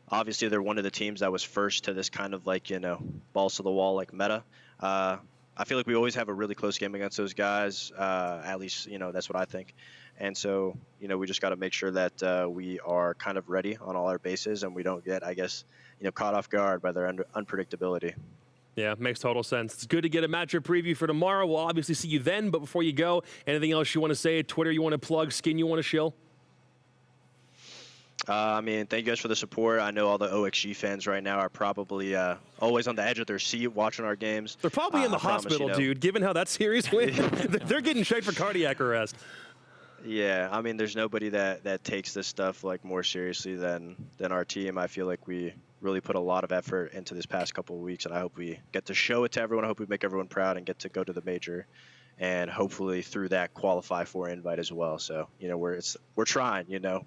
obviously they're one of the teams that was first to this kind of like, you know, balls to the wall like meta. I feel like we always have a really close game against those guys. At least, you know, that's what I think. And so, you know, we just got to make sure that we are kind of ready on all our bases and we don't get, I guess, you know, caught off guard by their unpredictability. Yeah, makes total sense. It's good to get a matchup preview for tomorrow. We'll obviously see you then, but before you go, anything else you want to say? Twitter you want to plug? Skin you want to shill? I mean, thank you guys for the support. I know all the OXG fans right now are probably always on the edge of their seat watching our games. They're probably in the hospital, dude, given how that series went. They're getting checked for cardiac arrest. Yeah, I mean, there's nobody that takes this stuff like more seriously than our team. I feel like we really put a lot of effort into this past couple of weeks, and I hope we get to show it to everyone. I hope we make everyone proud and get to go to the major, and hopefully through that qualify for invite as well. So, you know, we're trying, you know.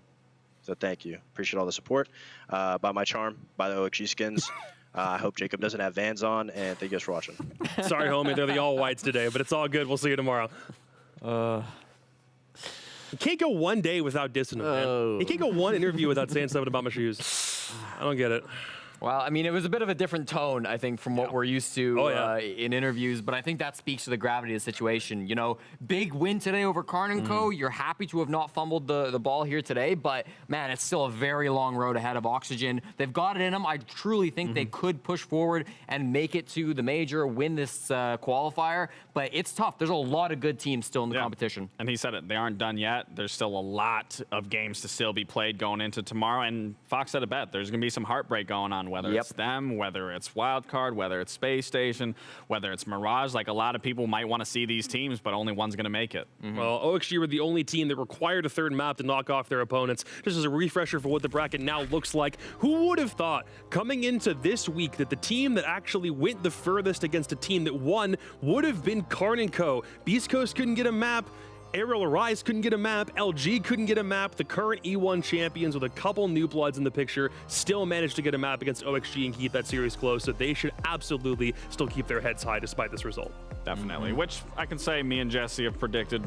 So thank you. Appreciate all the support. By my charm, by the OXG skins. I hope Jacob doesn't have Vans on, and thank you guys for watching. Sorry, homie, they're the all whites today, but it's all good. We'll see you tomorrow. You can't go one day without dissing him, man. You can't go one interview without saying something about my shoes. I don't get it. Well, I mean, it was a bit of a different tone, I think, from what we're used to in interviews, but I think that speaks to the gravity of the situation. You know, big win today over Karnico. You're happy to have not fumbled the ball here today, but, man, it's still a very long road ahead of Oxygen. They've got it in them. I truly think they could push forward and make it to the major, win this qualifier, but it's tough. There's a lot of good teams still in the competition. And he said it. They aren't done yet. There's still a lot of games to still be played going into tomorrow, and Fox said it best. There's going to be some heartbreak going on, whether it's them, whether it's Wildcard, whether it's Space Station, whether it's Mirage. Like, a lot of people might want to see these teams, but only one's going to make it. Well, OXG were the only team that required a third map to knock off their opponents. Just as a refresher for what the bracket now looks like, who would have thought coming into this week that the team that actually went the furthest against a team that won would have been Karnico? Beast Coast couldn't get a map. Aerial Arise couldn't get a map. LG couldn't get a map. The current E1 champions with a couple new bloods in the picture still managed to get a map against OXG and keep that series close. So they should absolutely still keep their heads high despite this result. Definitely, which I can say me and Jesse have predicted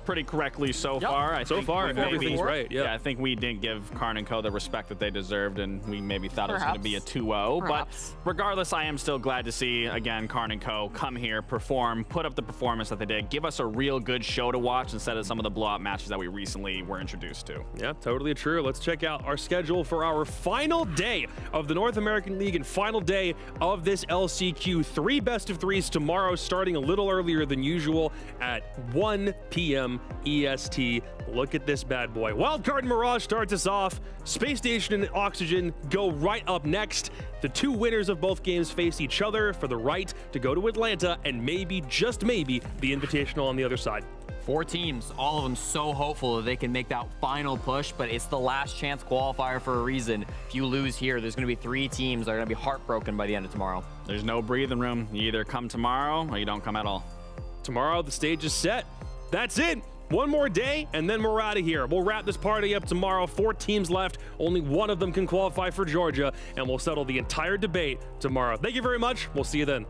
pretty correctly so far. Everything's right. Yeah, I think we didn't give Karnico the respect that they deserved, and we maybe thought it was going to be a 2-0. But regardless, I am still glad to see, again, Karnico come here, perform, put up the performance that they did, give us a real good show to watch instead of some of the blowout matches that we recently were introduced to. Yeah, totally true. Let's check out our schedule for our final day of the North American League and final day of this LCQ. 3 best of 3s tomorrow, starting a little earlier than usual at 1 p.m. EST. Look at this bad boy. Wildcard and Mirage starts us off. Space Station and Oxygen go right up next. The 2 winners of both games face each other for the right to go to Atlanta and maybe, just maybe, the Invitational on the other side. 4 teams, all of them so hopeful that they can make that final push, but it's the last chance qualifier for a reason. If you lose here, there's going to be 3 teams that are going to be heartbroken by the end of tomorrow. There's no breathing room. You either come tomorrow or you don't come at all. Tomorrow, the stage is set. That's it. One more day, and then we're out of here. We'll wrap this party up tomorrow. 4 teams left. Only one of them can qualify for Georgia, and we'll settle the entire debate tomorrow. Thank you very much. We'll see you then.